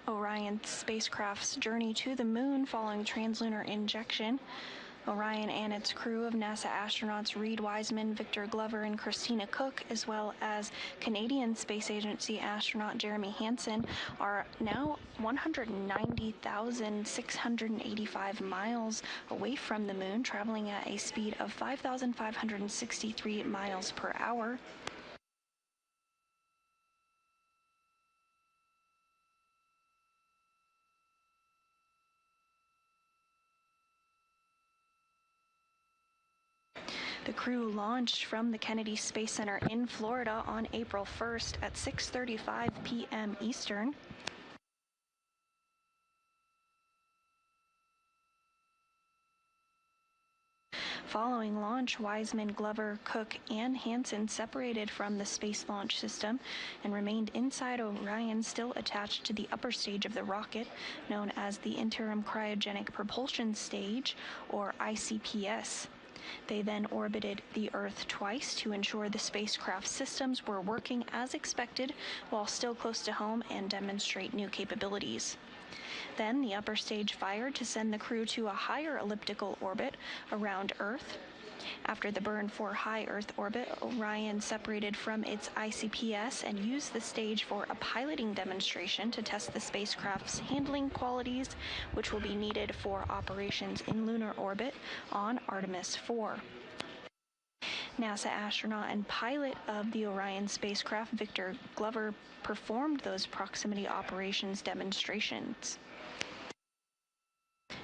Orion spacecraft's journey to the moon following translunar injection. Orion and its crew of NASA astronauts Reid Wiseman, Victor Glover, and Christina Cook, as well as Canadian Space Agency astronaut Jeremy Hansen, are now 190,685 miles away from the moon, traveling at a speed of 5,563 miles per hour. The crew launched from the Kennedy Space Center in Florida on April 1st at 6:35 p.m. Eastern. Following launch, Wiseman, Glover, Cook, and Hansen separated from the Space Launch System and remained inside Orion, still attached to the upper stage of the rocket, known as the Interim Cryogenic Propulsion Stage, or ICPS. They then orbited the Earth twice to ensure the spacecraft systems were working as expected while still close to home and demonstrate new capabilities. Then the upper stage fired to send the crew to a higher elliptical orbit around Earth. After the burn for high Earth orbit, Orion separated from its ICPS and used the stage for a piloting demonstration to test the spacecraft's handling qualities, which will be needed for operations in lunar orbit on Artemis 4. NASA astronaut and pilot of the Orion spacecraft, Victor Glover, performed those proximity operations demonstrations.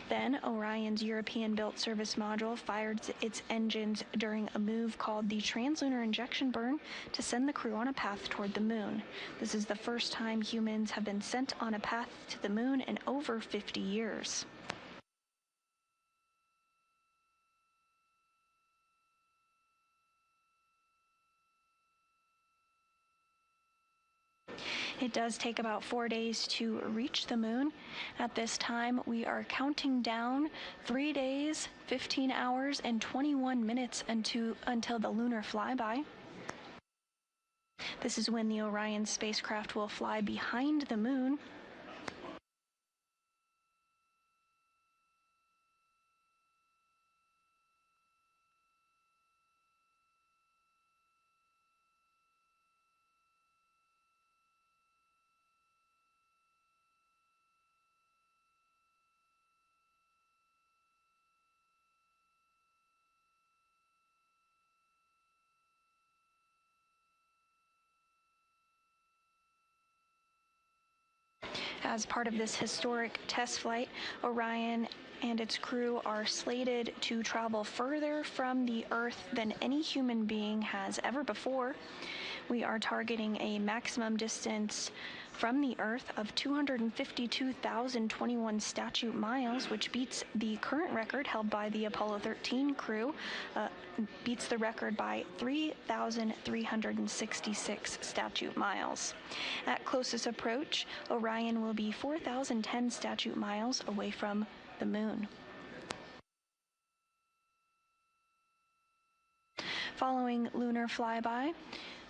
Then, Orion's European-built service module fired its engines during a move called the translunar injection burn to send the crew on a path toward the moon. This is the first time humans have been sent on a path to the moon in over 50 years. It does take about 4 days to reach the moon. At this time, we are counting down 3 days, 15 hours, and 21 minutes until the lunar flyby. This is when the Orion spacecraft will fly behind the moon. As part of this historic test flight, Orion and its crew are slated to travel further from the Earth than any human being has ever before. We are targeting a maximum distance from the Earth of 252,021 statute miles, which beats the current record held by the Apollo 13 crew, beats the record by 3,366 statute miles. At closest approach, Orion will be 4,010 statute miles away from the moon. Following lunar flyby,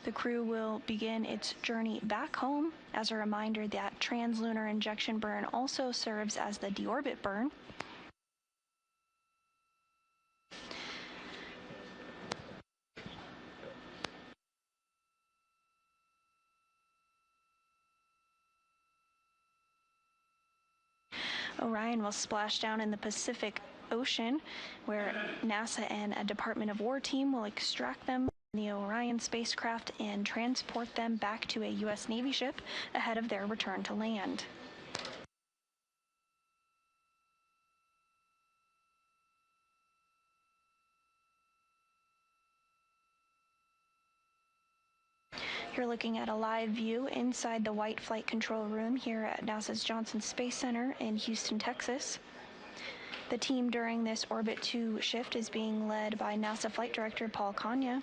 the crew will begin its journey back home. As a reminder, that translunar injection burn also serves as the deorbit burn. Orion will splash down in the Pacific Ocean, where NASA and a Department of War team will extract them from the Orion spacecraft and transport them back to a U.S. Navy ship ahead of their return to land. You're looking at a live view inside the White Flight Control Room here at NASA's Johnson Space Center in Houston, Texas. The team during this Orbit 2 shift is being led by NASA Flight Director Paul Kanya.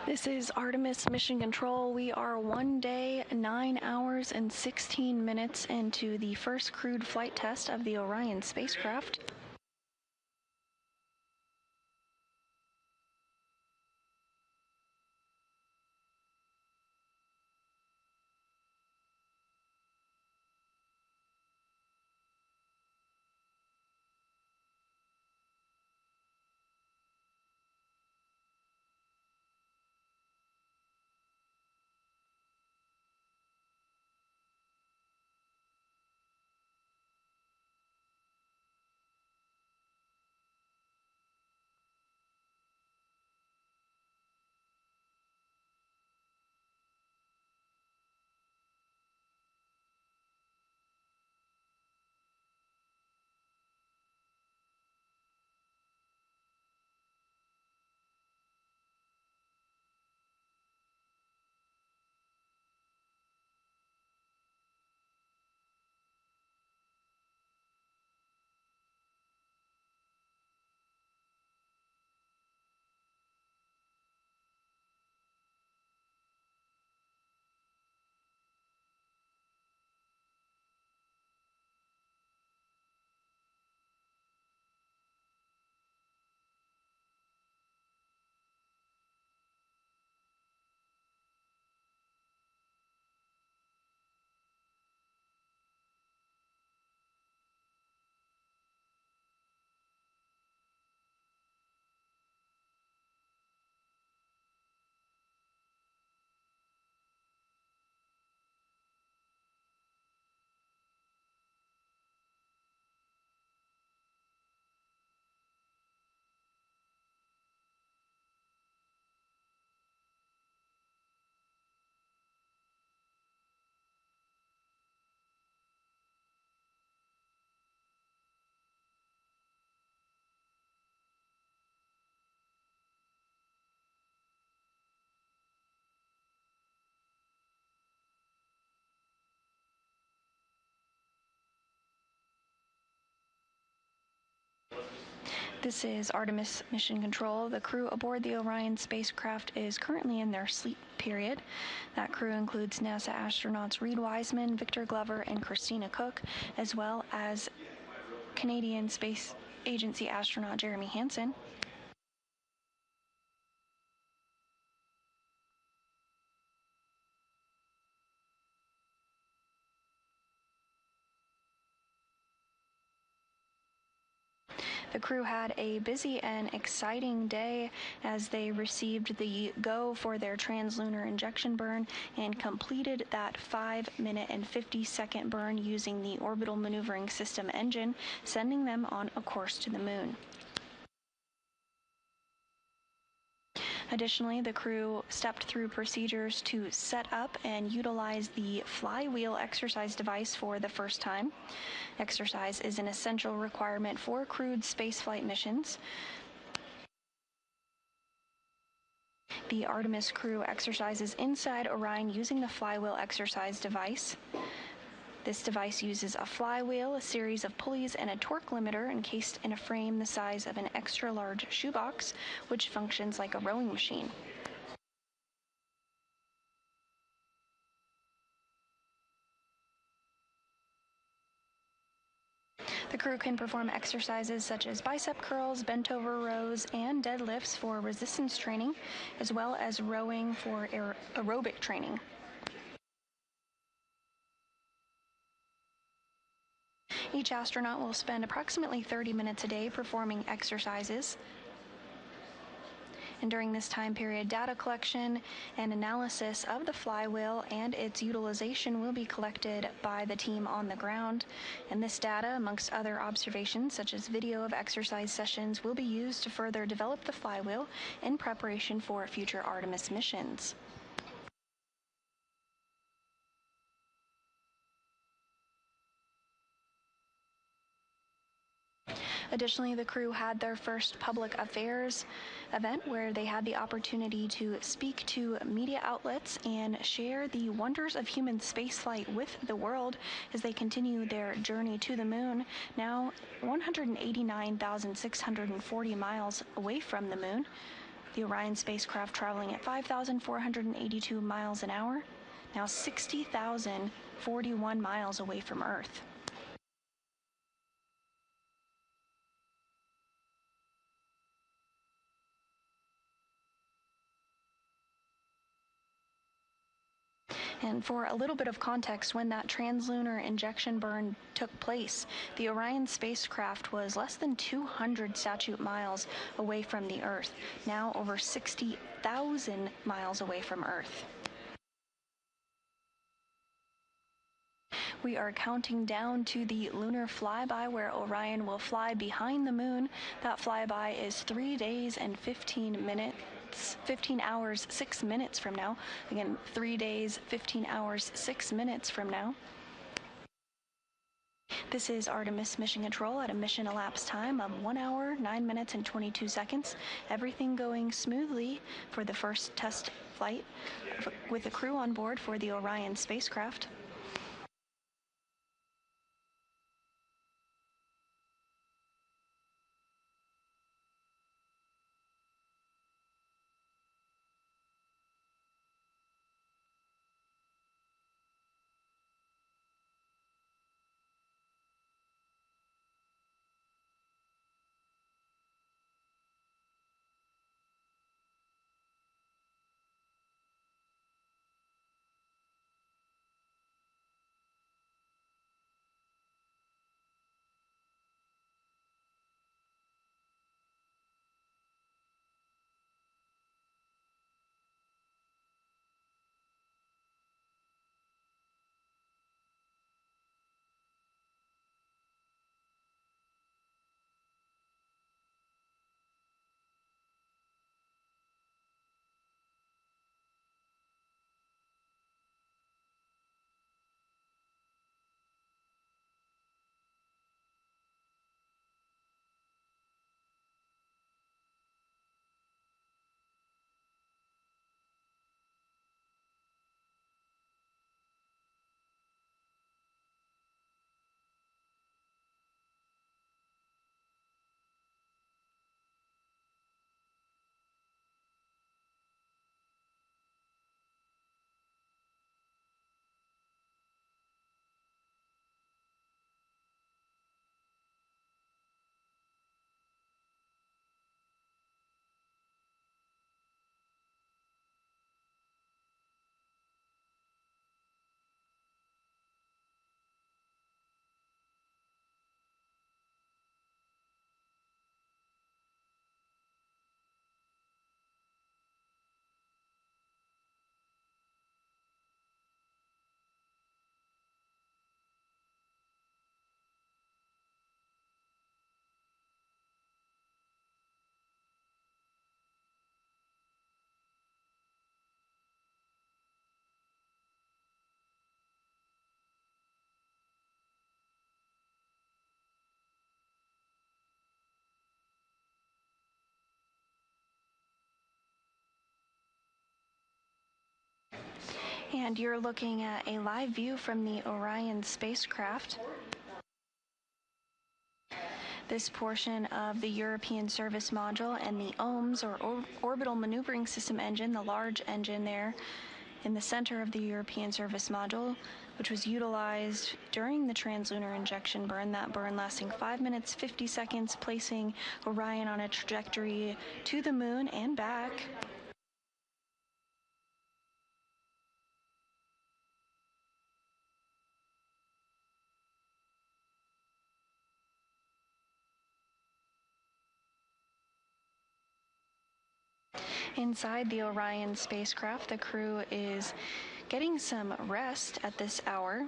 This is Artemis Mission Control. We are 1 day, 9 hours, and 16 minutes into the first crewed flight test of the Orion spacecraft. This is Artemis Mission Control. The crew aboard the Orion spacecraft is currently in their sleep period. That crew includes NASA astronauts Reid Wiseman, Victor Glover, and Christina Cook, as well as Canadian Space Agency astronaut Jeremy Hansen. The crew had a busy and exciting day as they received the go for their translunar injection burn and completed that 5-minute and 50-second burn using the orbital maneuvering system engine, sending them on a course to the moon. Additionally, the crew stepped through procedures to set up and utilize the Flywheel exercise device for the first time. Exercise is an essential requirement for crewed spaceflight missions. The Artemis crew exercises inside Orion using the Flywheel exercise device. This device uses a flywheel, a series of pulleys, and a torque limiter encased in a frame the size of an extra-large shoebox, which functions like a rowing machine. The crew can perform exercises such as bicep curls, bent-over rows, and deadlifts for resistance training, as well as rowing for aerobic training. Each astronaut will spend approximately 30 minutes a day performing exercises. And during this time period, data collection and analysis of the flywheel and its utilization will be collected by the team on the ground. And this data, amongst other observations such as video of exercise sessions, will be used to further develop the flywheel in preparation for future Artemis missions. Additionally, the crew had their first public affairs event where they had the opportunity to speak to media outlets and share the wonders of human spaceflight with the world as they continue their journey to the moon, now 189,640 miles away from the moon. The Orion spacecraft traveling at 5,482 miles an hour, now 60,041 miles away from Earth. And for a little bit of context, when that translunar injection burn took place, the Orion spacecraft was less than 200 statute miles away from the Earth, now over 60,000 miles away from Earth. We are counting down to the lunar flyby, where Orion will fly behind the moon. That flyby is 3 days and 15 hours, 6 minutes from now. Again, 3 days, 15 hours, 6 minutes from now. This is Artemis Mission Control at a mission elapsed time of 1 hour, 9 minutes, and 22 seconds. Everything going smoothly for the first test flight with the crew on board for the Orion spacecraft. And you're looking at a live view from the Orion spacecraft. This portion of the European Service Module and the OMS, or Orbital Maneuvering System engine, the large engine there in the center of the European Service Module, which was utilized during the translunar injection burn, that burn lasting 5 minutes, 50 seconds, placing Orion on a trajectory to the moon and back. Inside the Orion spacecraft, the crew is getting some rest at this hour.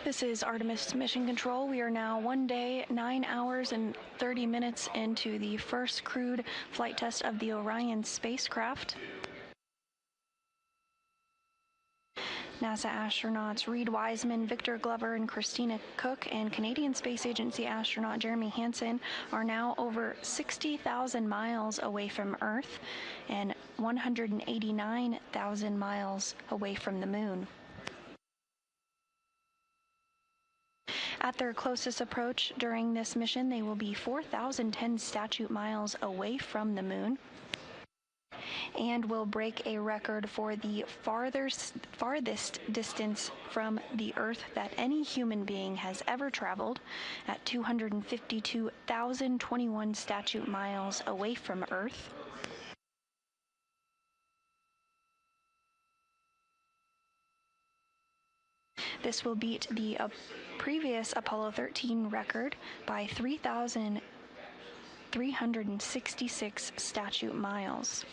This is Artemis Mission Control. We are now 1 day, 9 hours, and 30 minutes into the first crewed flight test of the Orion spacecraft. NASA astronauts Reed Wiseman, Victor Glover, and Christina Cook and Canadian Space Agency astronaut Jeremy Hansen are now over 60,000 miles away from Earth and 189,000 miles away from the Moon. At their closest approach during this mission, they will be 4,010 statute miles away from the Moon and will break a record for the farthest distance from the Earth that any human being has ever traveled at 252,021 statute miles away from Earth. This will beat the previous Apollo 13 record by 3,366 statute miles.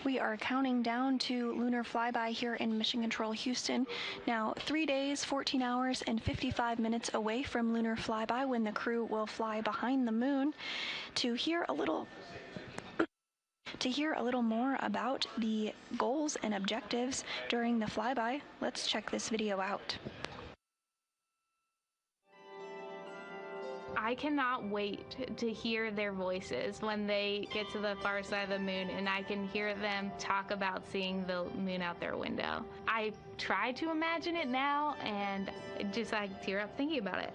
We are counting down to lunar flyby here in Mission Control Houston. Now 3 days, 14 hours, and 55 minutes away from lunar flyby when the crew will fly behind the Moon. To hear a little more about the goals and objectives during the flyby, let's check this video out. I cannot wait to hear their voices when they get to the far side of the Moon and I can hear them talk about seeing the Moon out their window. I try to imagine it now and I tear up thinking about it.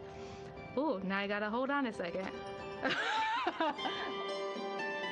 Ooh, now I gotta hold on a second.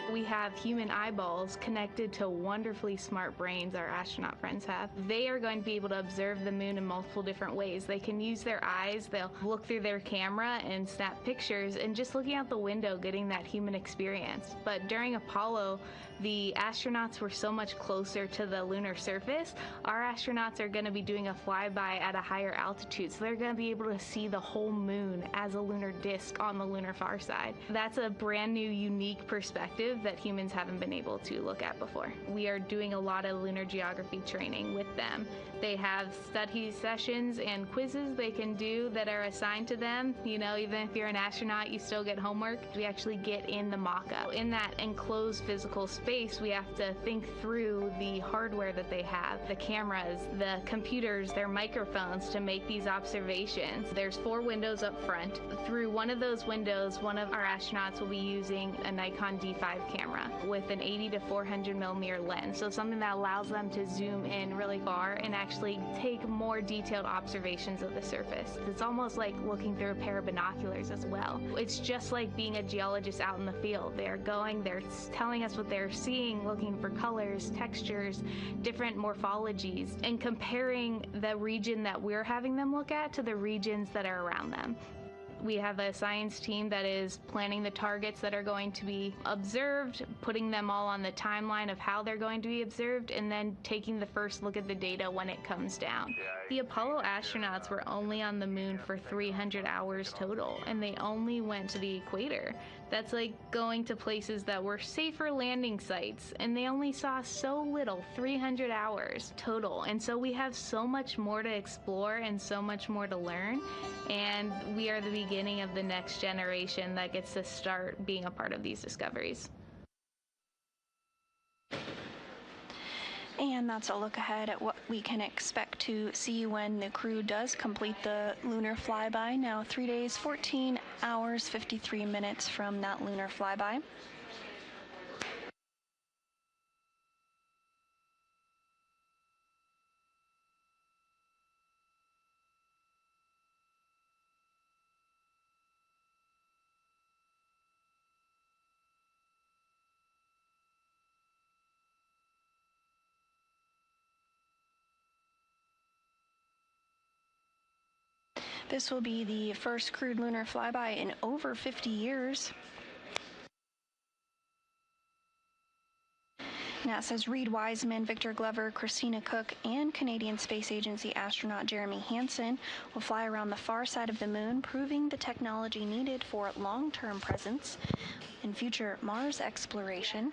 We have human eyeballs connected to wonderfully smart brains our astronaut friends have. They are going to be able to observe the Moon in multiple different ways. They can use their eyes, they'll look through their camera and snap pictures, and just looking out the window getting that human experience. But during Apollo, the astronauts were so much closer to the lunar surface. Our astronauts are going to be doing a flyby at a higher altitude, so they're going to be able to see the whole Moon as a lunar disk on the lunar far side. That's a brand new, unique perspective that humans haven't been able to look at before. We are doing a lot of lunar geography training with them. They have study sessions and quizzes they can do that are assigned to them. You know, even if you're an astronaut, you still get homework. We actually get in the mock-up. In that enclosed physical space, we have to think through the hardware that they have, the cameras, the computers, their microphones to make these observations. There's 4 windows up front. Through one of those windows, one of our astronauts will be using a Nikon D5 camera with an 80 to 400 millimeter lens. So something that allows them to zoom in really far and actually take more detailed observations of the surface. It's almost like looking through a pair of binoculars as well. It's just like being a geologist out in the field. They're telling us what they're seeing, looking for colors, textures, different morphologies, and comparing the region that we're having them look at to the regions that are around them. We have a science team that is planning the targets that are going to be observed, putting them all on the timeline of how they're going to be observed, and then taking the first look at the data when it comes down. The Apollo astronauts were only on the Moon for 300 hours total, and they only went to the equator. That's like going to places that were safer landing sites, and they only saw so little, 300 hours total. And so we have so much more to explore and so much more to learn, and we are the beginning of the next generation that gets to start being a part of these discoveries. And that's a look ahead at what we can expect to see when the crew does complete the lunar flyby. Now 3 days, 14 hours, 53 minutes from that lunar flyby. This will be the first crewed lunar flyby in over 50 years. NASA's Reed Wiseman, Victor Glover, Christina Cook, and Canadian Space Agency astronaut Jeremy Hansen will fly around the far side of the moon, proving the technology needed for long-term presence in future Mars exploration.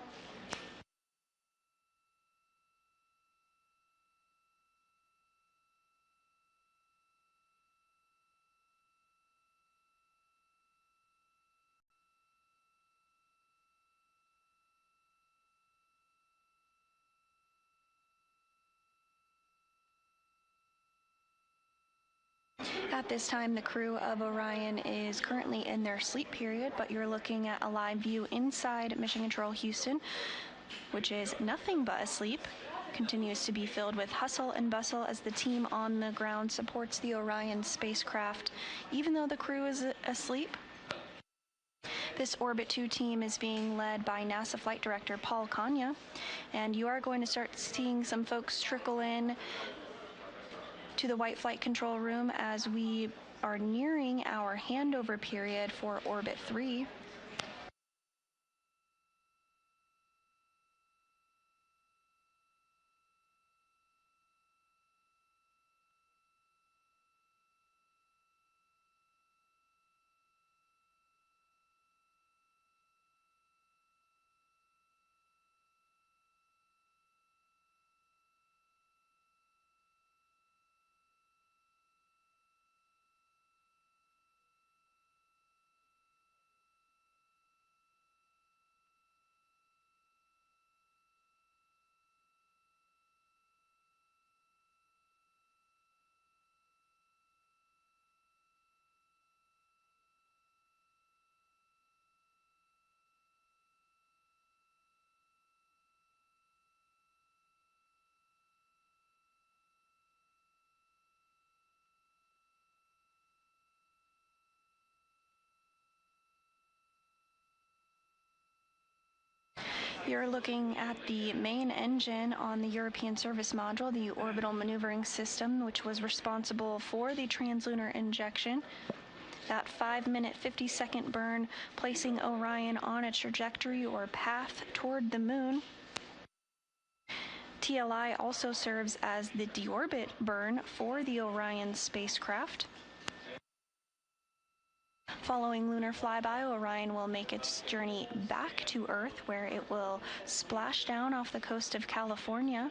At this time, the crew of Orion is currently in their sleep period, but you're looking at a live view inside Mission Control Houston, which is nothing but asleep. Continues to be filled with hustle and bustle as the team on the ground supports the Orion spacecraft, even though the crew is asleep. This Orbit 2 team is being led by NASA Flight Director Paul Kanya, and you are going to start seeing some folks trickle in to the White Flight Control Room as we are nearing our handover period for Orbit 3. You're looking at the main engine on the European Service Module, the orbital maneuvering system, which was responsible for the translunar injection. That 5-minute, 50-second burn, placing Orion on a trajectory or path toward the moon. TLI also serves as the deorbit burn for the Orion spacecraft. Following lunar flyby, Orion will make its journey back to Earth, where it will splash down off the coast of California.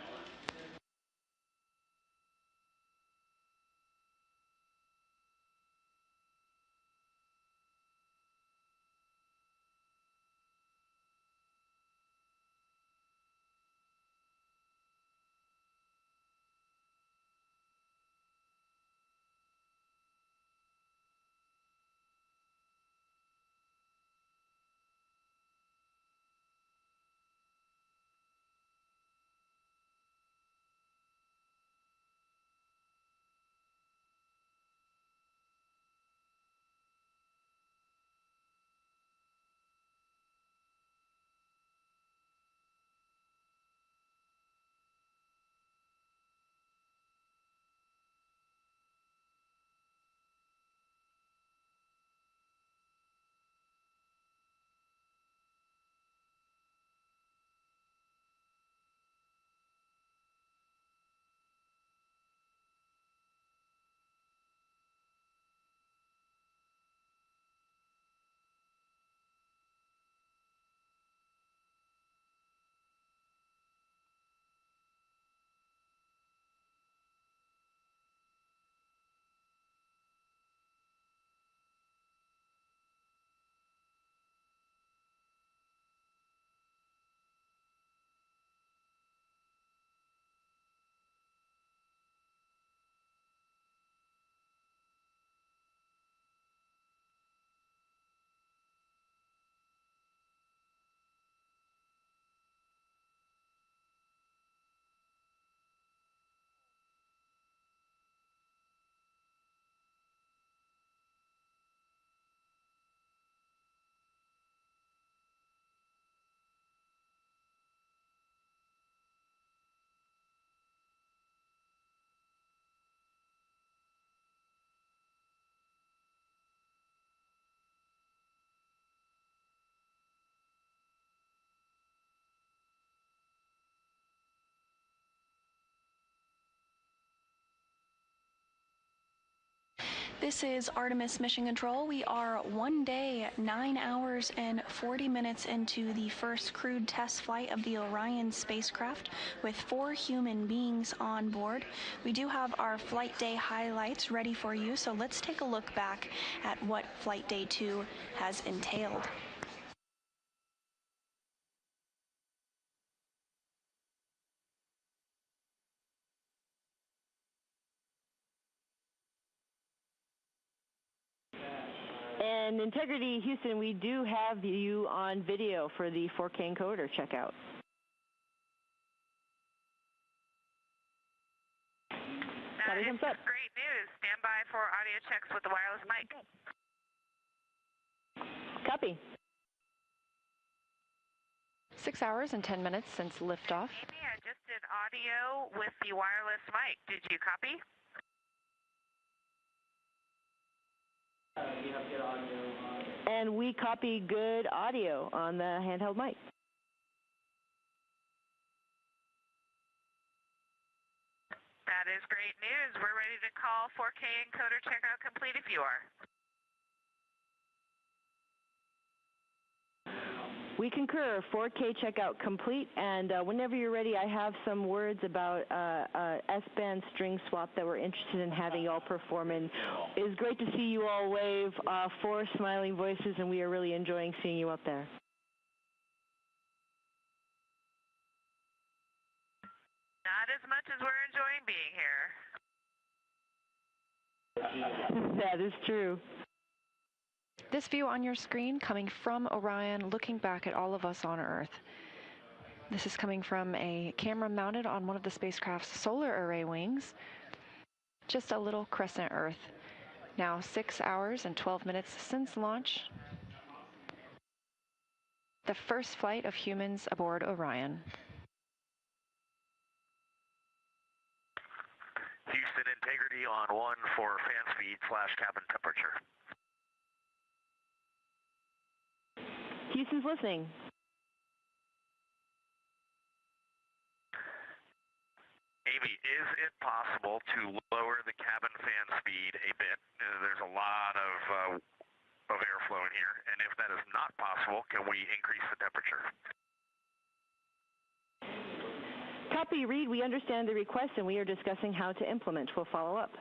This is Artemis Mission Control. We are 1 day, 9 hours, and 40 minutes into the first crewed test flight of the Orion spacecraft with 4 human beings on board. We do have our flight day highlights ready for you, so let's take a look back at what flight day 2 has entailed. And Integrity Houston, we do have you on video for the 4K encoder checkout. That is great news. Stand by for audio checks with the wireless mic. Copy. 6 hours and 10 minutes since liftoff. Amy, I just did audio with the wireless mic. Did you copy? You have good audio on. And we copy good audio on the handheld mic. That is great news. We're ready to call 4K encoder checkout complete if you are. We concur. 4K checkout complete, and whenever you're ready, I have some words about S-band string swap that we're interested in having you all perform. And it's great to see you all wave, 4 smiling voices, and we are really enjoying seeing you up there. Not as much as we're enjoying being here. That is true. This view on your screen coming from Orion, looking back at all of us on Earth. This is coming from a camera mounted on one of the spacecraft's solar array wings. Just a little crescent Earth. Now 6 hours and 12 minutes since launch. The first flight of humans aboard Orion. Houston, Integrity on 1 for fan speed / cabin temperature. Houston's listening. Amy, is it possible to lower the cabin fan speed a bit? There's a lot of airflow in here, and if that is not possible, can we increase the temperature? Copy, Reed. We understand the request, and we are discussing how to implement. We'll follow up.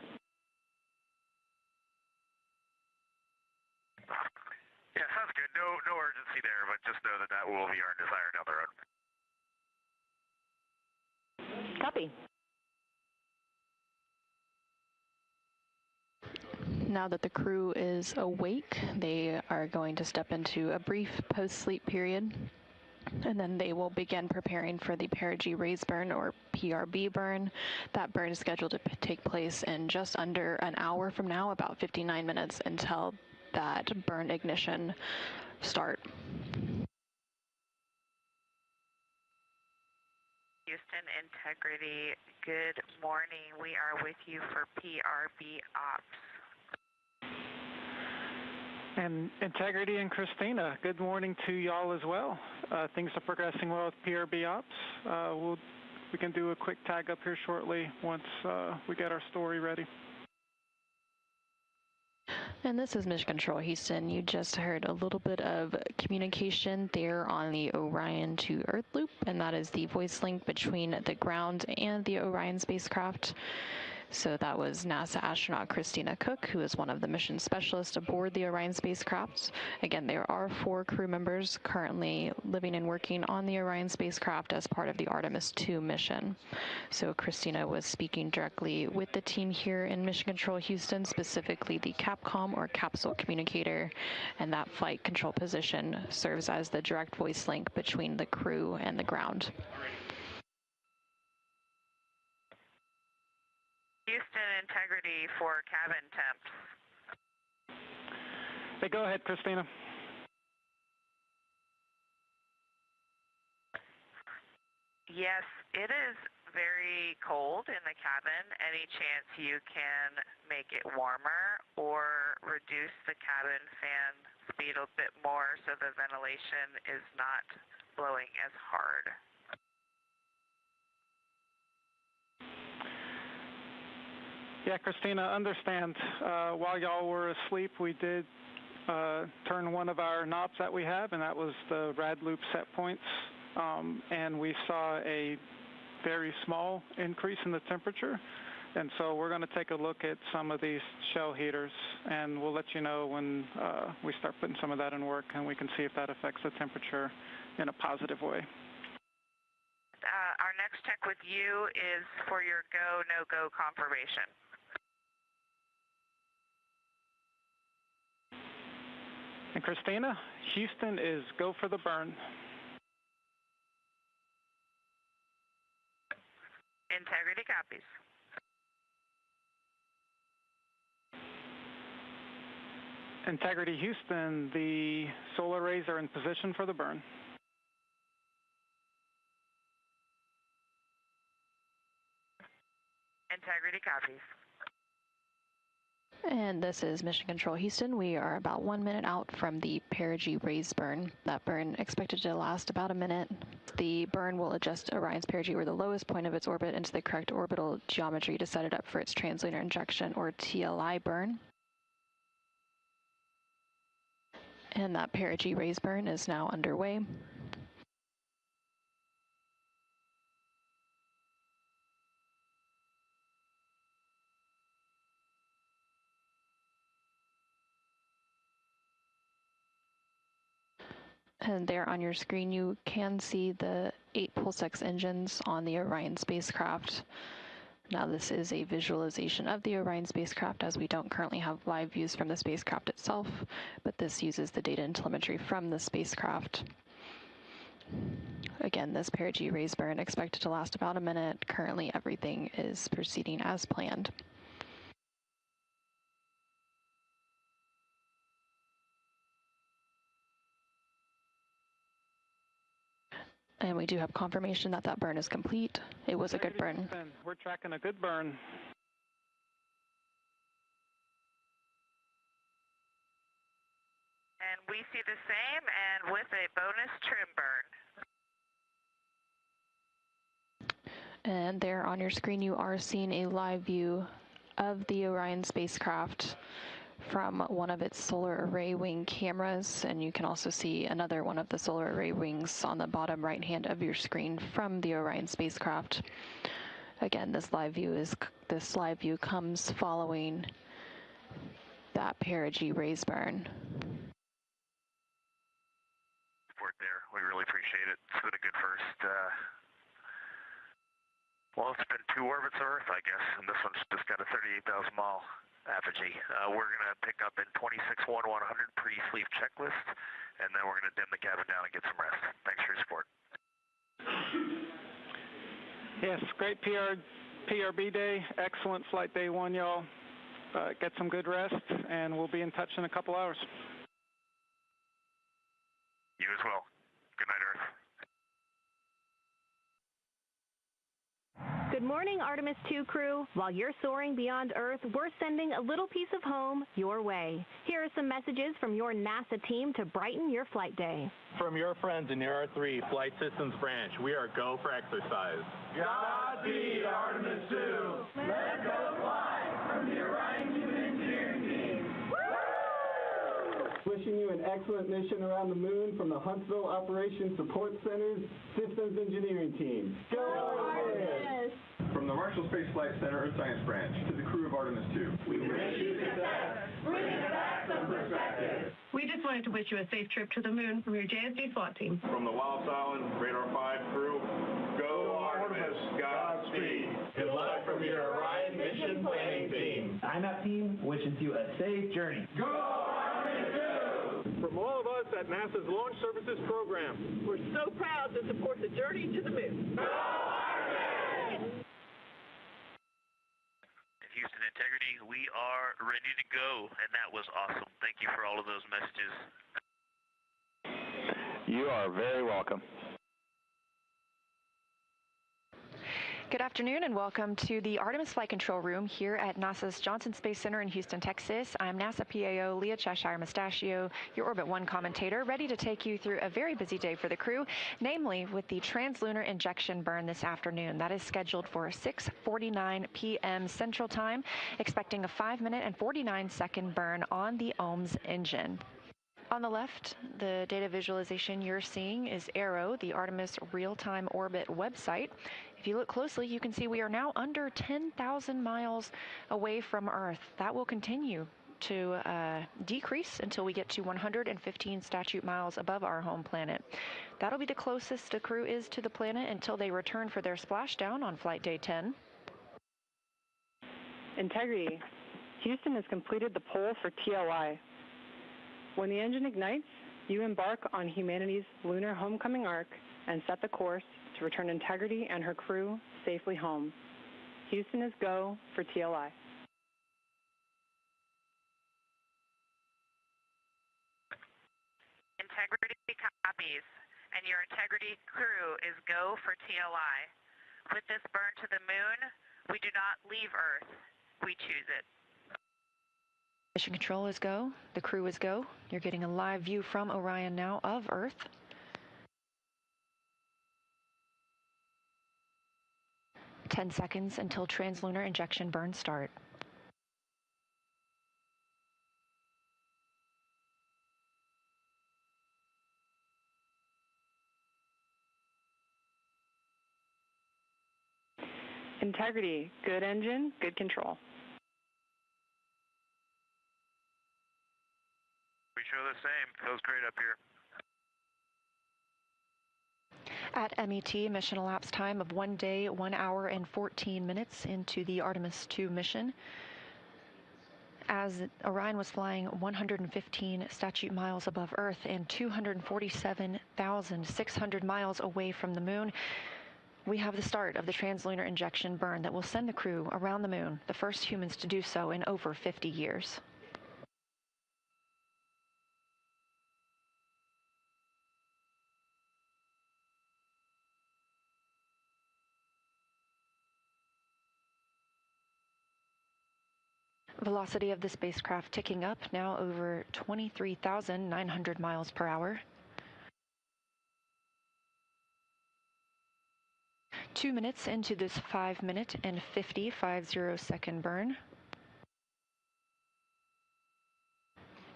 Yeah, sounds good. No urgency there, but just know that will be our desire down the road. Copy. Now that the crew is awake, they are going to step into a brief post-sleep period, and then they will begin preparing for the perigee raise burn, or PRB burn. That burn is scheduled to take place in just under an hour from now, about 59 minutes until that burn ignition start. Houston, Integrity, good morning. We are with you for PRB ops. And Integrity and Christina, good morning to y'all as well. Things are progressing well with PRB ops. We can do a quick tag up here shortly once we get our story ready. And this is Mission Control Houston. You just heard a little bit of communication there on the Orion to Earth loop, and that is the voice link between the ground and the Orion spacecraft. So that was NASA astronaut Christina Cook, who is one of the mission specialists aboard the Orion spacecraft. Again, there are 4 crew members currently living and working on the Orion spacecraft as part of the Artemis 2 mission. So Christina was speaking directly with the team here in Mission Control Houston, specifically the CAPCOM or capsule communicator, and that flight control position serves as the direct voice link between the crew and the ground. Houston, Integrity for cabin temps. Hey, go ahead, Christina. Yes, it is very cold in the cabin. Any chance you can make it warmer or reduce the cabin fan speed a bit more so the ventilation is not blowing as hard? Yeah, Christina, understand. While y'all were asleep, we did turn one of our knobs that we have, and that was the rad loop set points. And we saw a very small increase in the temperature. And so we're going to take a look at some of these shell heaters, and we'll let you know when we start putting some of that in work, and we can see if that affects the temperature in a positive way. Our next check with you is for your go, no-go confirmation. And Christina, Houston is go for the burn. Integrity copies. Integrity Houston, the solar arrays are in position for the burn. Integrity copies. And this is Mission Control Houston. We are about 1 minute out from the perigee raise burn. That burn expected to last about a minute. The burn will adjust Orion's perigee, or the lowest point of its orbit, into the correct orbital geometry to set it up for its translunar injection, or TLI burn. And that perigee raise burn is now underway. And there on your screen, you can see the 8 Pulse-X engines on the Orion spacecraft. Now, this is a visualization of the Orion spacecraft, as we don't currently have live views from the spacecraft itself, but this uses the data and telemetry from the spacecraft. Again, this perigee raise burn expected to last about a minute. Currently, everything is proceeding as planned. And we do have confirmation that that burn is complete. It was a good burn. We're tracking a good burn. And we see the same, and with a bonus trim burn. And there on your screen, you are seeing a live view of the Orion spacecraft from one of its solar array wing cameras, and you can also see another one of the solar array wings on the bottom right hand of your screen from the Orion spacecraft. Again, this live view comes following that perigee raise burn. Support there. We really appreciate it. It's been a good first. Well, it's been 2 orbits of Earth, I guess, and this one's just got a 38,000 mile apogee. We're going to pick up in 26-1-100 pre-sleep checklist, and then we're going to dim the cabin down and get some rest. Thanks for your support. Yes, great PRB day. Excellent flight day 1, y'all. Get some good rest, and we'll be in touch in a couple hours. You as well. Good night, Earth. Good morning, Artemis 2 crew. While you're soaring beyond Earth, we're sending a little piece of home your way. Here are some messages from your NASA team to brighten your flight day. From your friends in the R3 Flight Systems Branch, we are go for exercise. Godspeed, Artemis 2. Let's go fly from the Orion Human Engineering Team. Wishing you an excellent mission around the moon from the Huntsville Operations Support Center's Systems Engineering Team. Go Artemis! From the Marshall Space Flight Center Earth Science Branch to the crew of Artemis 2. We wish you success. Bring back some perspective. We just wanted to wish you a safe trip to the moon from your JSD SWAT team. From the Wallops Island Radar 5 crew, go Artemis. Godspeed. Good luck from your Orion Mission Planning Team. IMAP team wishes you a safe journey. Go Artemis 2! From all of us at NASA's Launch Services Program, we're so proud to support the journey to the moon. Go Artemis! Houston Integrity, we are ready to go, and that was awesome. Thank you for all of those messages. You are very welcome. Good afternoon and welcome to the Artemis Flight Control Room here at NASA's Johnson Space Center in Houston, Texas. I'm NASA PAO Leah Cheshire Mustachio, your Orbit 1 commentator, ready to take you through a very busy day for the crew, namely with the translunar injection burn this afternoon. That is scheduled for 6:49 p.m. Central Time, expecting a 5-minute and 49-second burn on the OMS engine. On the left, the data visualization you're seeing is ARROW, the Artemis real-time orbit website. If you look closely, you can see we are now under 10,000 miles away from Earth. That will continue to decrease until we get to 115 statute miles above our home planet. That'll be the closest the crew is to the planet until they return for their splashdown on flight day 10. Integrity. Houston has completed the poll for TLI. When the engine ignites, you embark on humanity's lunar homecoming arc and set the course to return Integrity and her crew safely home. Houston is go for TLI. Integrity copies, and your Integrity crew is go for TLI. With this burn to the moon, we do not leave Earth, we choose it. Mission control is go, the crew is go. You're getting a live view from Orion now of Earth. Ten seconds until translunar injection burn start. Integrity, good engine, good control. We show the same. Feels great up here. At MET, mission elapsed time of 1 day, 1 hour, and 14 minutes into the Artemis 2 mission. As Orion was flying 115 statute miles above Earth and 247,600 miles away from the moon, we have the start of the translunar injection burn that will send the crew around the moon, the first humans to do so in over 50 years. Velocity of the spacecraft ticking up, now over 23,900 miles per hour. 2 minutes into this 5-minute and 50-second burn.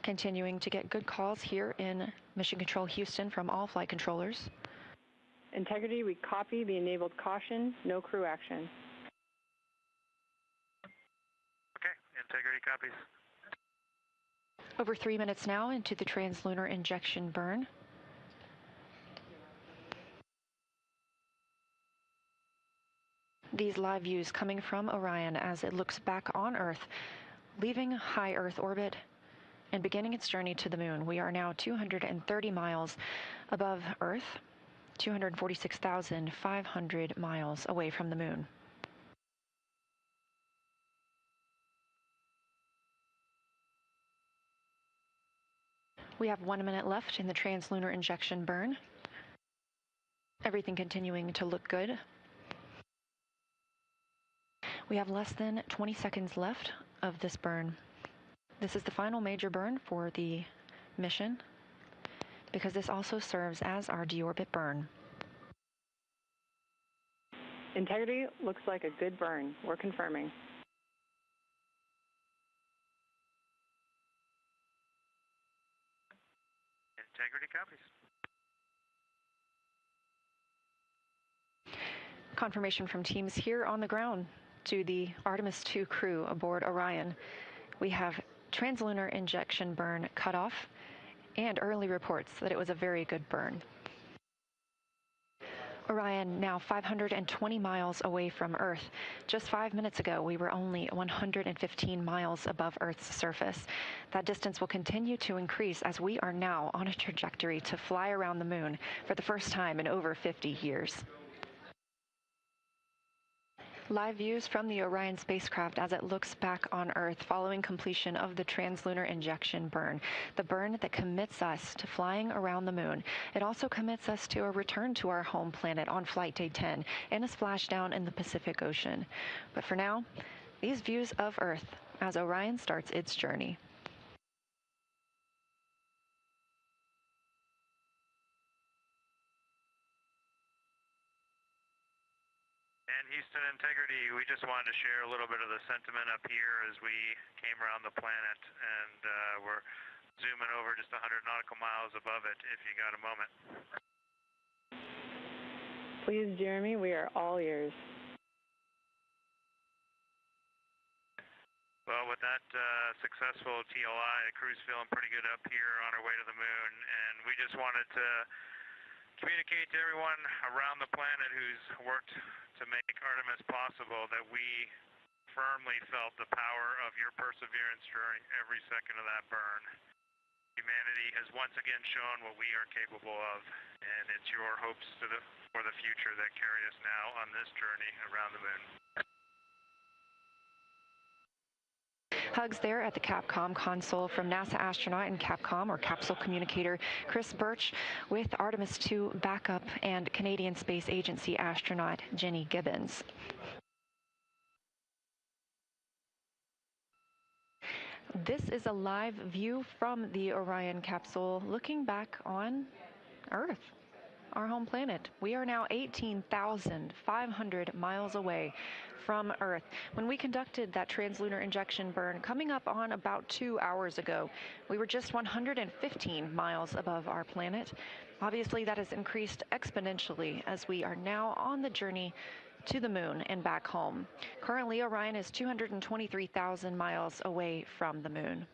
Continuing to get good calls here in Mission Control Houston from all flight controllers. Integrity, we copy the enabled caution, no crew action. Integrity copies. Over 3 minutes now into the translunar injection burn. These live views coming from Orion as it looks back on Earth, leaving high Earth orbit and beginning its journey to the moon. We are now 230 miles above Earth, 246,500 miles away from the moon. We have 1 minute left in the translunar injection burn. Everything continuing to look good. We have less than 20 seconds left of this burn. This is the final major burn for the mission because this also serves as our deorbit burn. Integrity looks like a good burn. We're confirming. Integrity copies. Confirmation from teams here on the ground to the Artemis 2 crew aboard Orion. We have translunar injection burn cutoff and early reports that it was a very good burn. Orion now 520 miles away from Earth. Just 5 minutes ago, we were only 115 miles above Earth's surface. That distance will continue to increase as we are now on a trajectory to fly around the moon for the first time in over 50 years. Live views from the Orion spacecraft as it looks back on Earth following completion of the translunar injection burn, the burn that commits us to flying around the moon. It also commits us to a return to our home planet on flight day 10 and a splashdown in the Pacific Ocean. But for now, these views of Earth as Orion starts its journey. And Houston Integrity, we just wanted to share a little bit of the sentiment up here as we came around the planet, and we're zooming over just 100 nautical miles above it if you got a moment. Please, Jeremy, we are all ears. Well, with that successful TLI, the crew's feeling pretty good up here on our way to the moon, and we just wanted to communicate to everyone around the planet who's worked to make Artemis possible that we firmly felt the power of your perseverance during every second of that burn. Humanity has once again shown what we are capable of, and it's your hopes for the future that carry us now on this journey around the moon. Hugs there at the Capcom console from NASA astronaut and Capcom, or capsule communicator, Chris Birch, with Artemis II backup and Canadian Space Agency astronaut Jenny Gibbons. This is a live view from the Orion capsule looking back on Earth, our home planet. We are now 18,500 miles away from Earth. When we conducted that translunar injection burn coming up on about 2 hours ago, we were just 115 miles above our planet. Obviously, that has increased exponentially as we are now on the journey to the moon and back home. Currently, Orion is 223,000 miles away from the moon.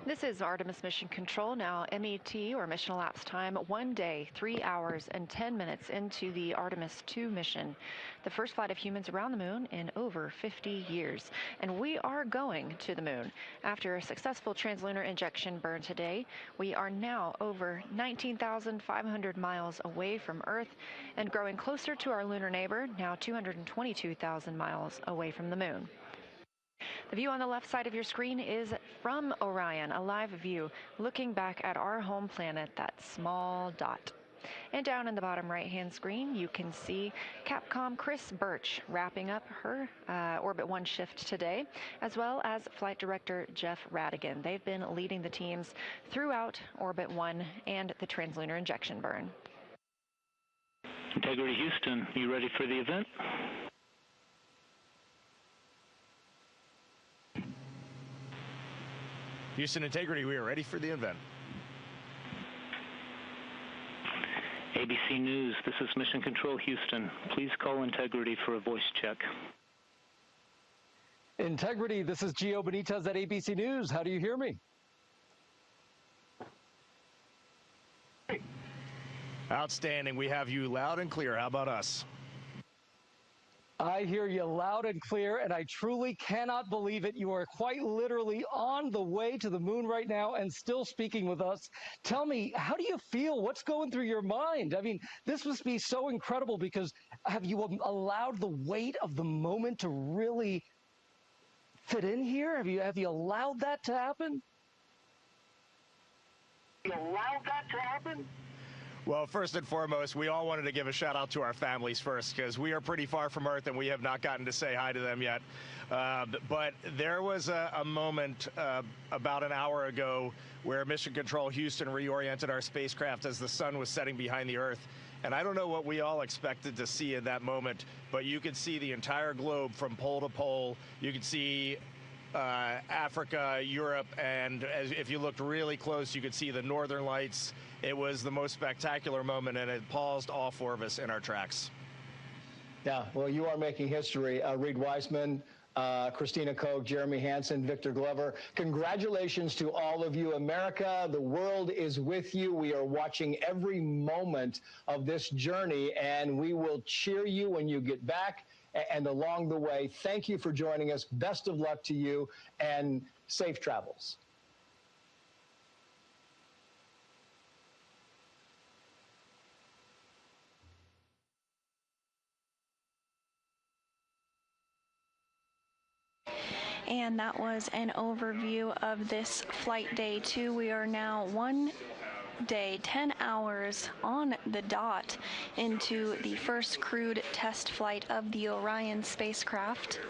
This is Artemis Mission Control, now MET, or mission elapsed time, 1 day, 3 hours, and 10 minutes into the Artemis II mission, the first flight of humans around the moon in over 50 years. And we are going to the moon. After a successful translunar injection burn today, we are now over 19,500 miles away from Earth and growing closer to our lunar neighbor, now 222,000 miles away from the moon. The view on the left side of your screen is from Orion, a live view looking back at our home planet, that small dot. And down in the bottom right-hand screen, you can see Capcom Chris Birch wrapping up her Orbit 1 shift today, as well as Flight Director Jeff Radigan. They've been leading the teams throughout Orbit 1 and the translunar injection burn. Integrity Houston, you ready for the event? Houston Integrity, we are ready for the event. ABC News, this is Mission Control Houston. Please call Integrity for a voice check. Integrity, this is Gio Benitez at ABC News. How do you hear me? Outstanding. We have you loud and clear. How about us? I hear you loud and clear, and I truly cannot believe it. You are quite literally on the way to the moon right now and still speaking with us. Tell me, how do you feel? What's going through your mind? I mean, this must be so incredible because have you allowed the weight of the moment to really fit in here? Have you allowed that to happen? Well, first and foremost, we all wanted to give a shout out to our families first because we are pretty far from Earth and we have not gotten to say hi to them yet. But there was a moment about an hour ago where Mission Control Houston reoriented our spacecraft as the sun was setting behind the Earth. And I don't know what we all expected to see in that moment, but you could see the entire globe from pole to pole. You could see Africa, Europe, and if you looked really close, you could see the northern lights. It was the most spectacular moment, and it paused all four of us in our tracks. Yeah, well, you are making history. Reed Wiseman, Christina Koch, Jeremy Hansen, Victor Glover. Congratulations to all of you. America, the world is with you. We are watching every moment of this journey, and we will cheer you when you get back and along the way. Thank you for joining us. Best of luck to you, and safe travels. And that was an overview of this flight day 2. We are now 1 day, 10 hours on the dot into the first crewed test flight of the Orion spacecraft.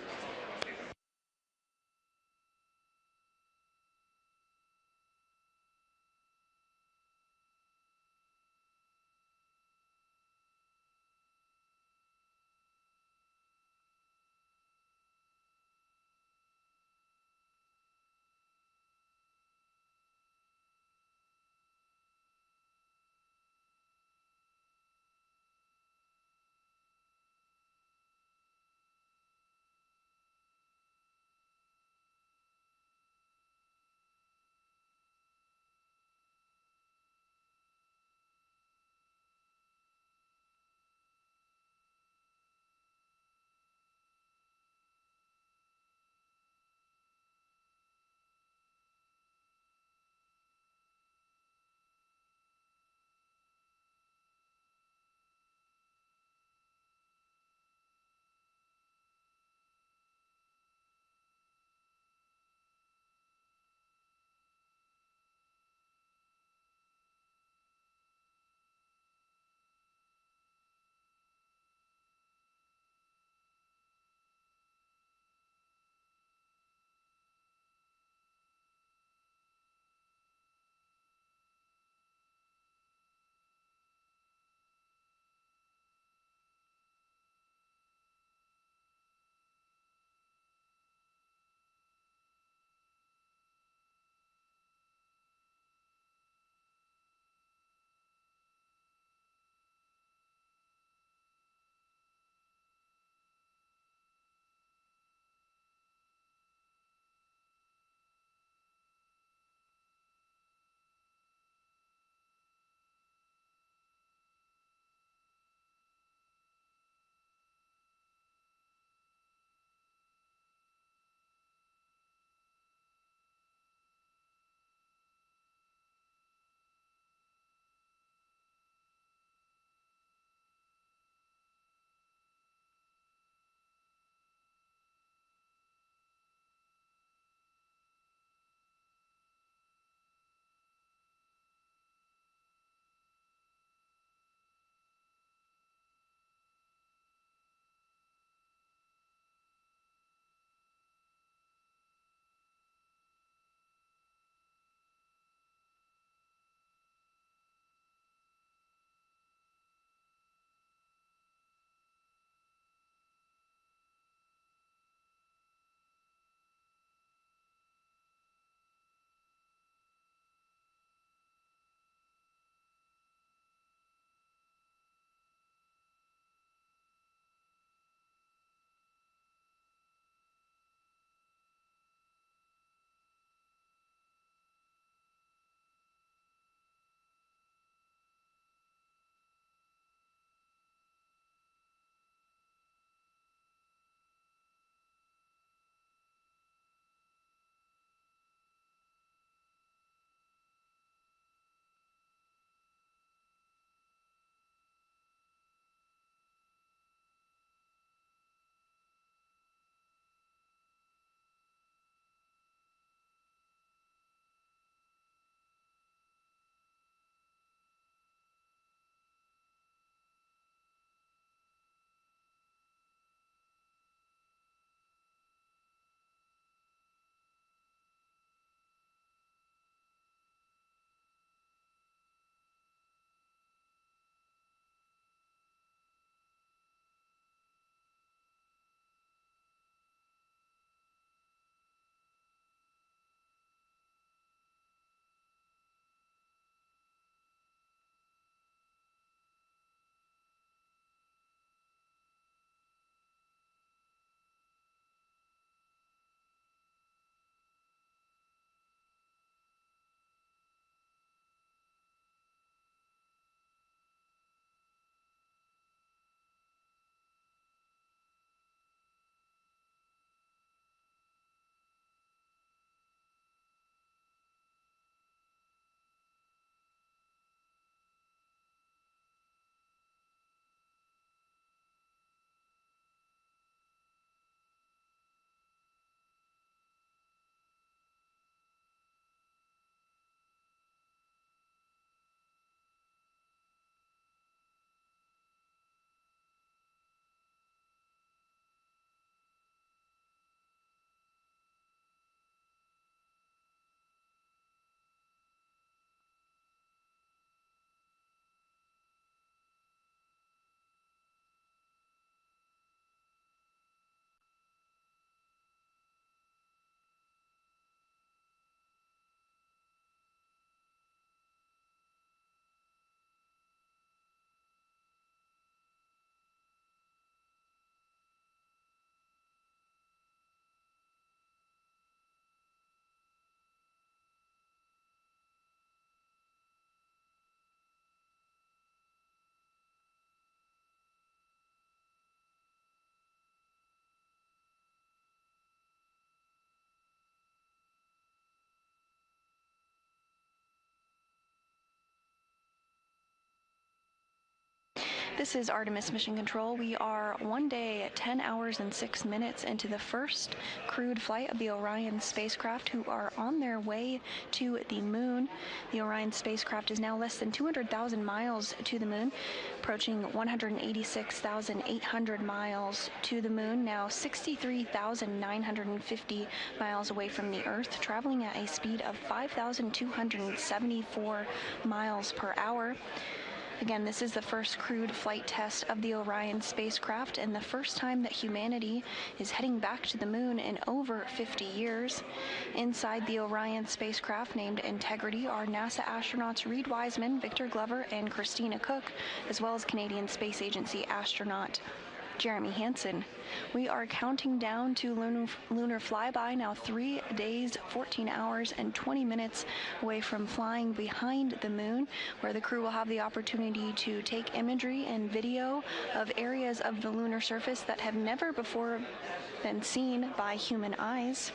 This is Artemis Mission Control. We are 1 day, 10 hours and 6 minutes into the first crewed flight of the Orion spacecraft, who are on their way to the moon. The Orion spacecraft is now less than 200,000 miles to the moon, approaching 186,800 miles to the moon, now 63,950 miles away from the Earth, traveling at a speed of 5,274 miles per hour. Again, this is the first crewed flight test of the Orion spacecraft and the first time that humanity is heading back to the moon in over 50 years. Inside the Orion spacecraft, named Integrity, are NASA astronauts Reid Wiseman, Victor Glover, and Christina Koch, as well as Canadian Space Agency astronaut Jeremy Hansen. We are counting down to lunar flyby, now 3 days, 14 hours, and 20 minutes away from flying behind the moon, where the crew will have the opportunity to take imagery and video of areas of the lunar surface that have never before been seen by human eyes.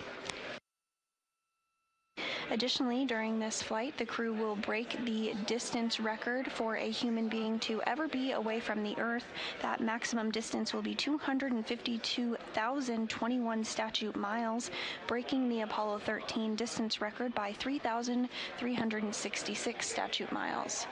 Additionally, during this flight, the crew will break the distance record for a human being to ever be away from the Earth. That maximum distance will be 252,021 statute miles, breaking the Apollo 13 distance record by 3,366 statute miles.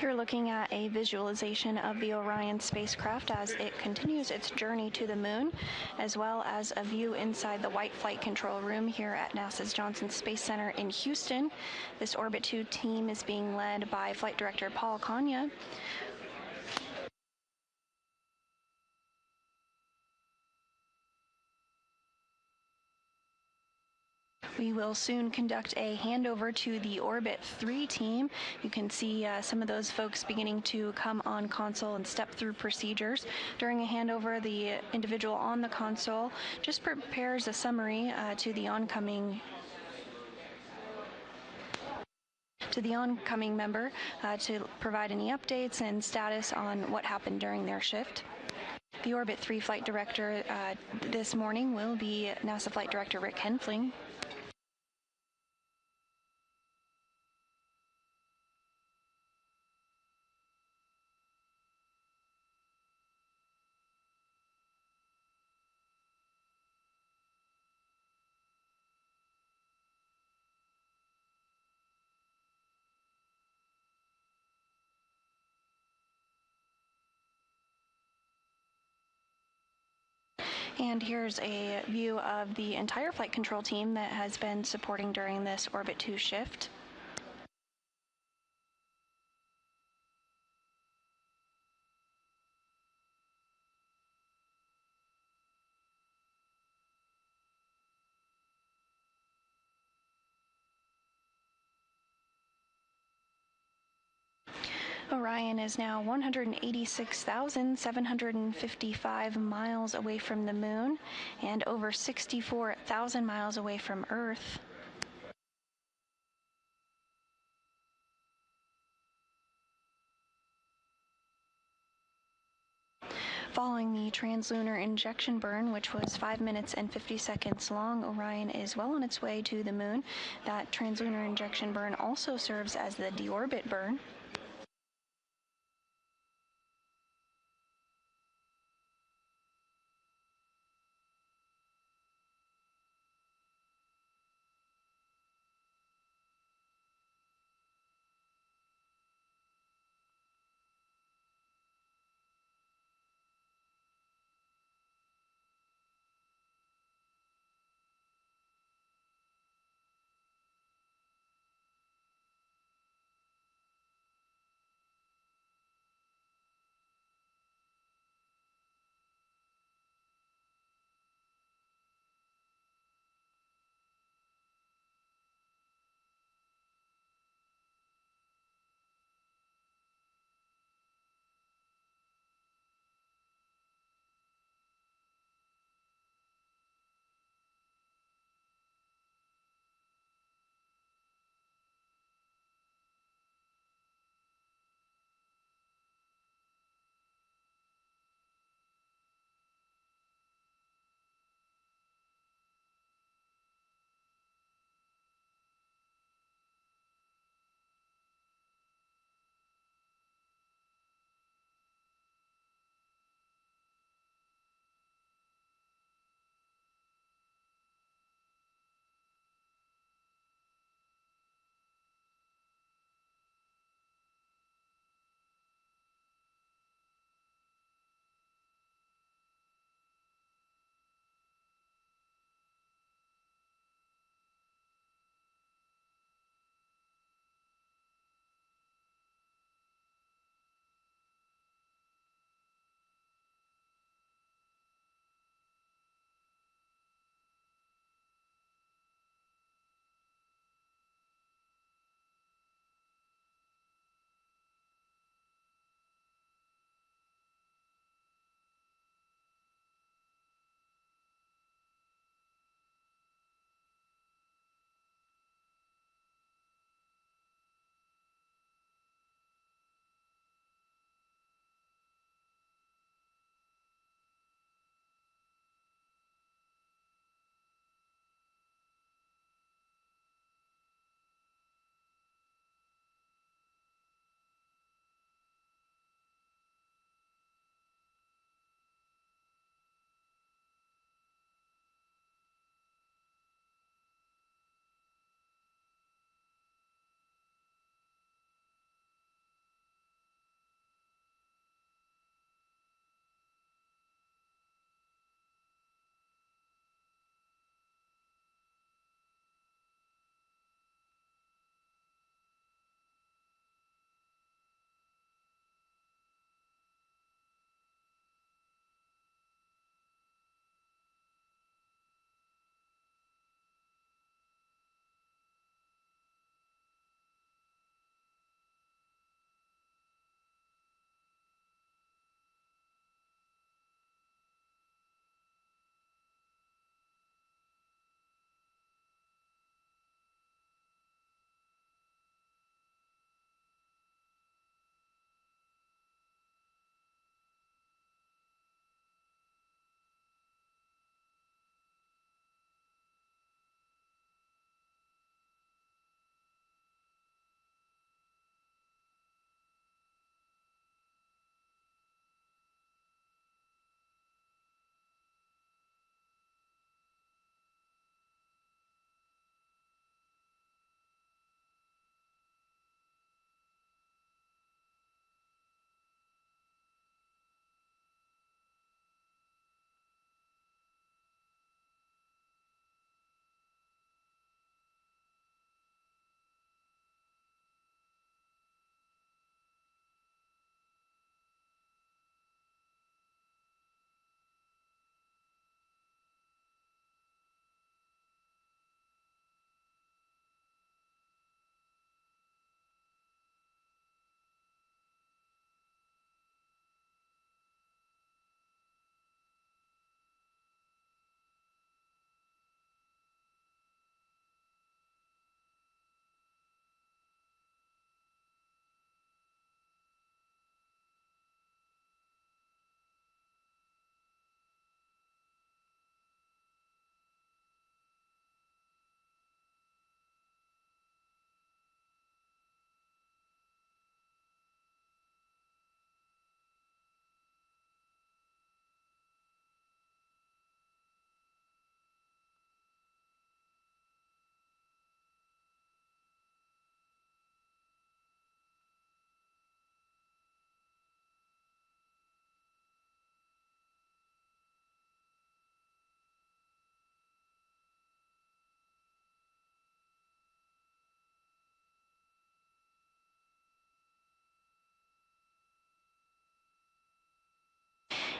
You're looking at a visualization of the Orion spacecraft as it continues its journey to the moon, as well as a view inside the White Flight Control Room here at NASA's Johnson Space Center in Houston. This Orbit 2 team is being led by Flight Director Paul Kanya. We will soon conduct a handover to the Orbit 3 team. You can see some of those folks beginning to come on console and step through procedures. During a handover, the individual on the console just prepares a summary to the oncoming member to provide any updates and status on what happened during their shift. The Orbit 3 flight director this morning will be NASA Flight Director Rick Henfling. And here's a view of the entire flight control team that has been supporting during this Orbit 2 shift. Orion is now 186,755 miles away from the moon and over 64,000 miles away from Earth. Following the translunar injection burn, which was 5 minutes and 50 seconds long, Orion is well on its way to the moon. That translunar injection burn also serves as the deorbit burn.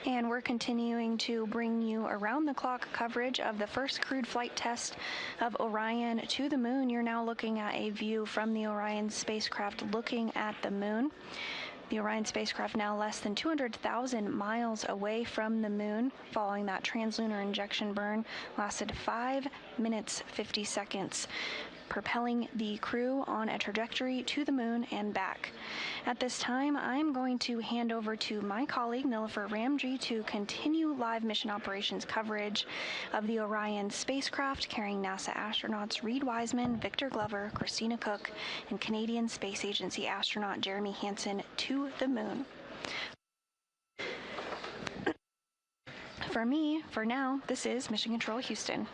And we're continuing to bring you around-the-clock coverage of the first crewed flight test of Orion to the moon. You're now looking at a view from the Orion spacecraft looking at the moon. The Orion spacecraft now less than 200,000 miles away from the moon, following that translunar injection burn, lasted 5 minutes 50 seconds, propelling the crew on a trajectory to the moon and back. At this time, I'm going to hand over to my colleague, Nilofer Ramji, to continue live mission operations coverage of the Orion spacecraft carrying NASA astronauts Reid Wiseman, Victor Glover, Christina Koch, and Canadian Space Agency astronaut Jeremy Hansen to the moon. For me, for now, this is Mission Control Houston.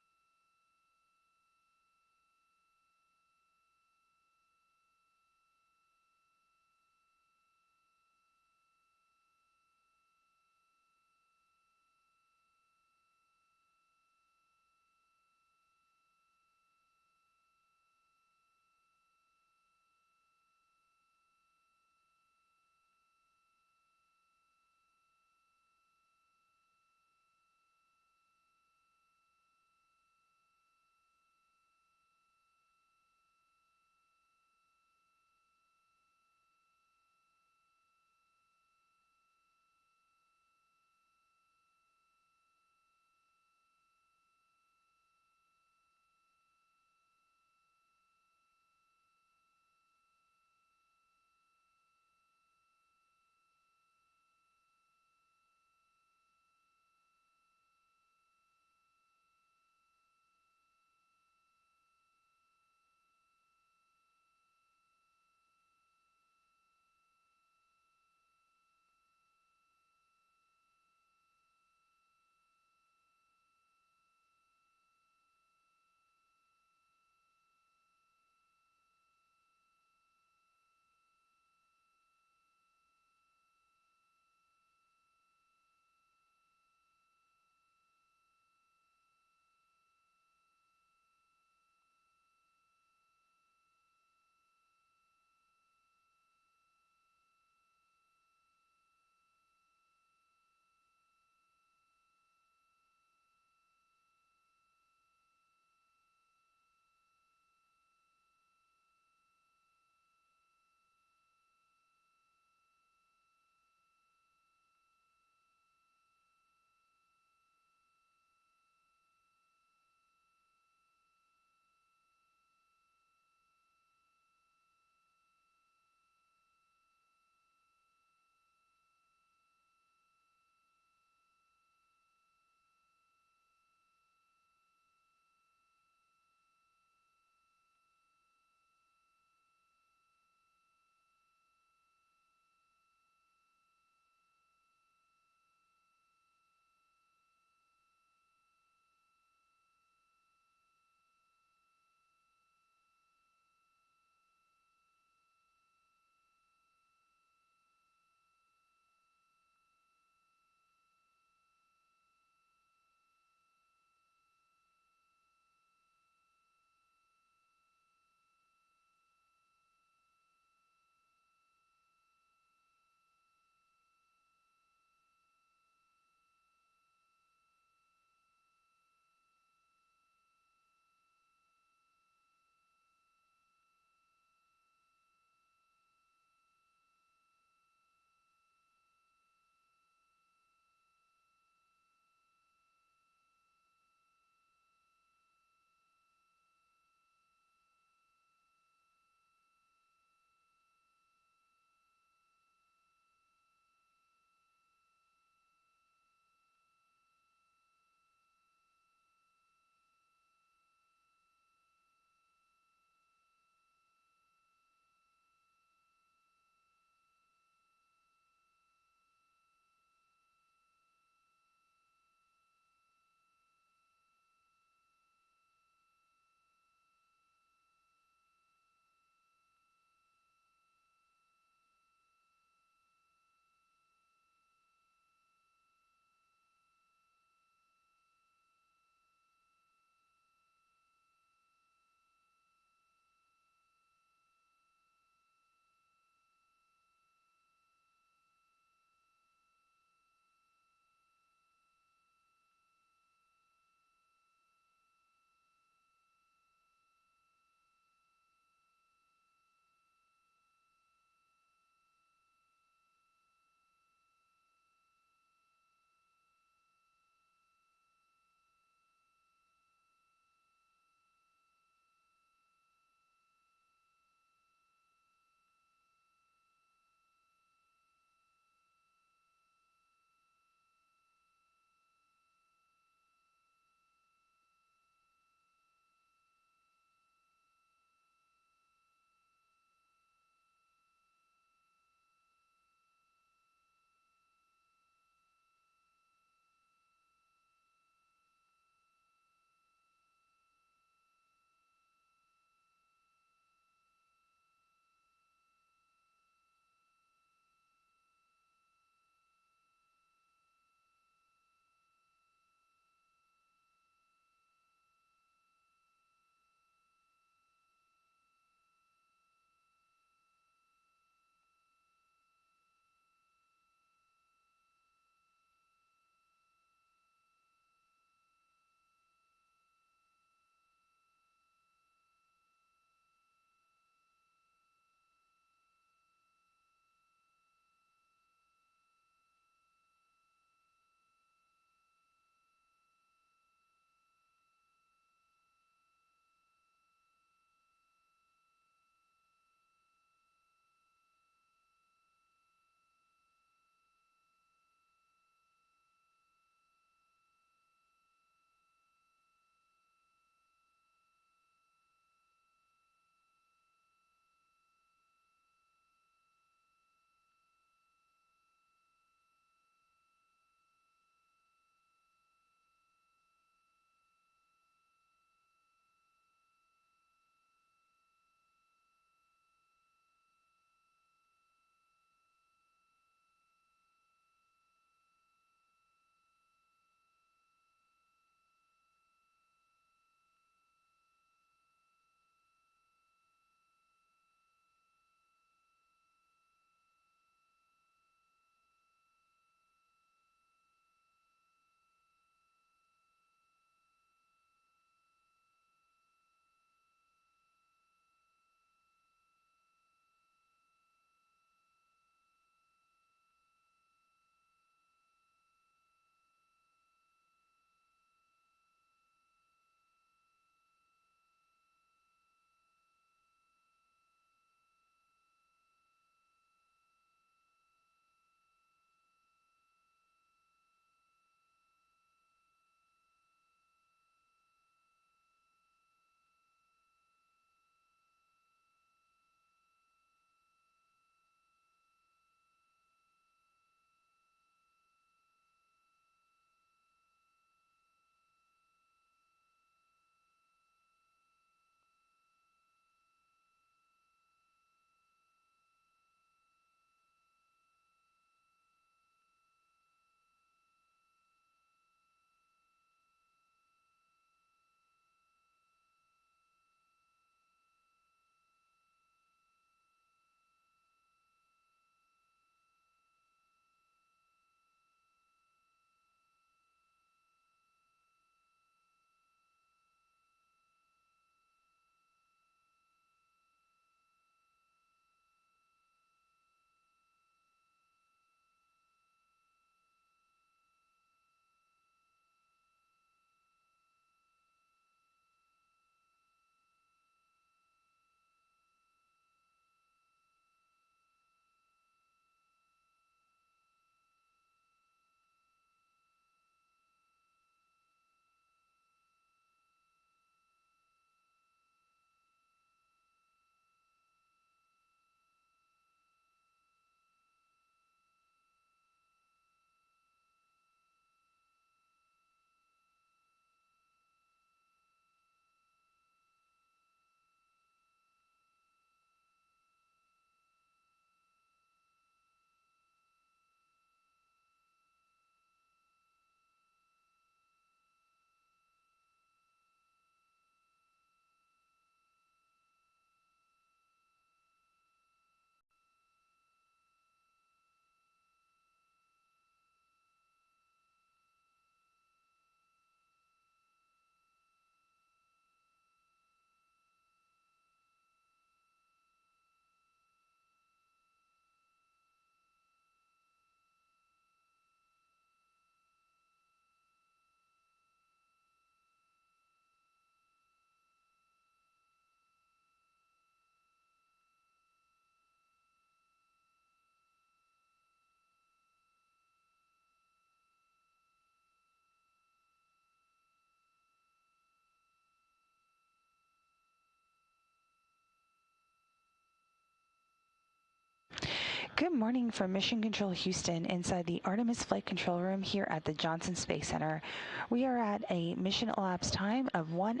Good morning from Mission Control Houston inside the Artemis Flight Control Room here at the Johnson Space Center. We are at a mission elapsed time of 1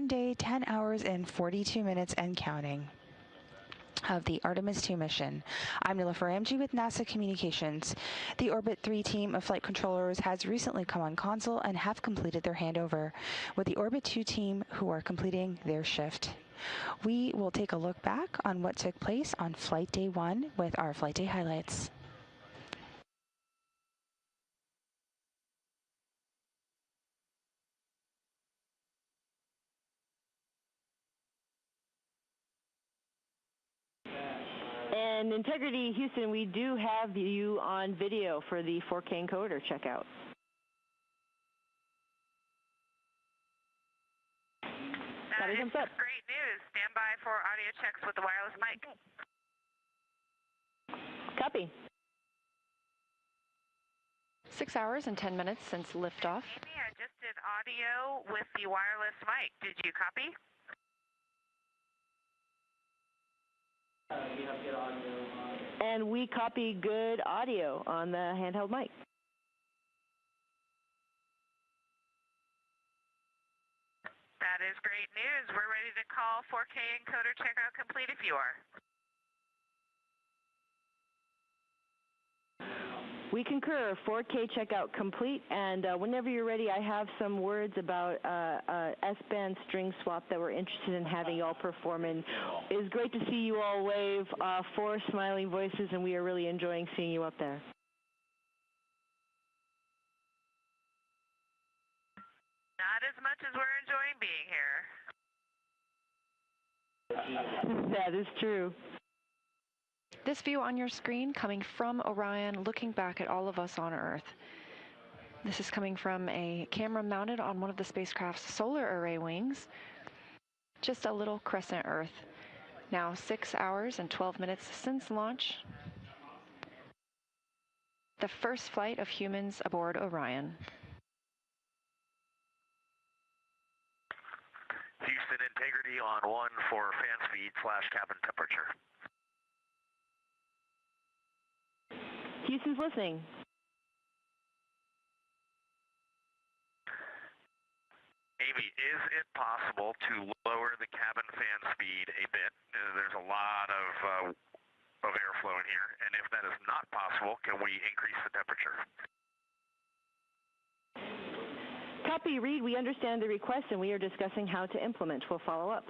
day, 10 hours, and 42 minutes and counting of the Artemis 2 mission. I'm Nilofer Amji with NASA Communications. The Orbit 3 team of flight controllers has recently come on console and have completed their handover, with the Orbit 2 team who are completing their shift. We will take a look back on what took place on Flight Day 1 with our Flight Day highlights. And Integrity Houston, we do have you on video for the 4K encoder checkout. That is great news. Stand by for audio checks with the wireless mic. Copy. 6 hours and 10 minutes since liftoff. Amy, I just did audio with the wireless mic. Did you copy? You have good audio. And we copy good audio on the handheld mic. That is great news. We're ready to call 4K encoder checkout complete if you are. We concur. 4K checkout complete, and whenever you're ready, I have some words about S-band string swap that we're interested in having you all perform. And it's great to see you all wave, 4 smiling voices, and we are really enjoying seeing you up there. Not as much as we're enjoying being here. That is true. This view on your screen coming from Orion, looking back at all of us on Earth. This is coming from a camera mounted on one of the spacecraft's solar array wings. Just a little crescent Earth. Now 6 hours and 12 minutes since launch. The first flight of humans aboard Orion. Houston, integrity on 1 for fan speed / cabin temperature. Houston's listening. Amy, is it possible to lower the cabin fan speed a bit? There's a lot of airflow in here, and if that is not possible, can we increase the temperature? Copy, Reed. We understand the request, and we are discussing how to implement. We'll follow up.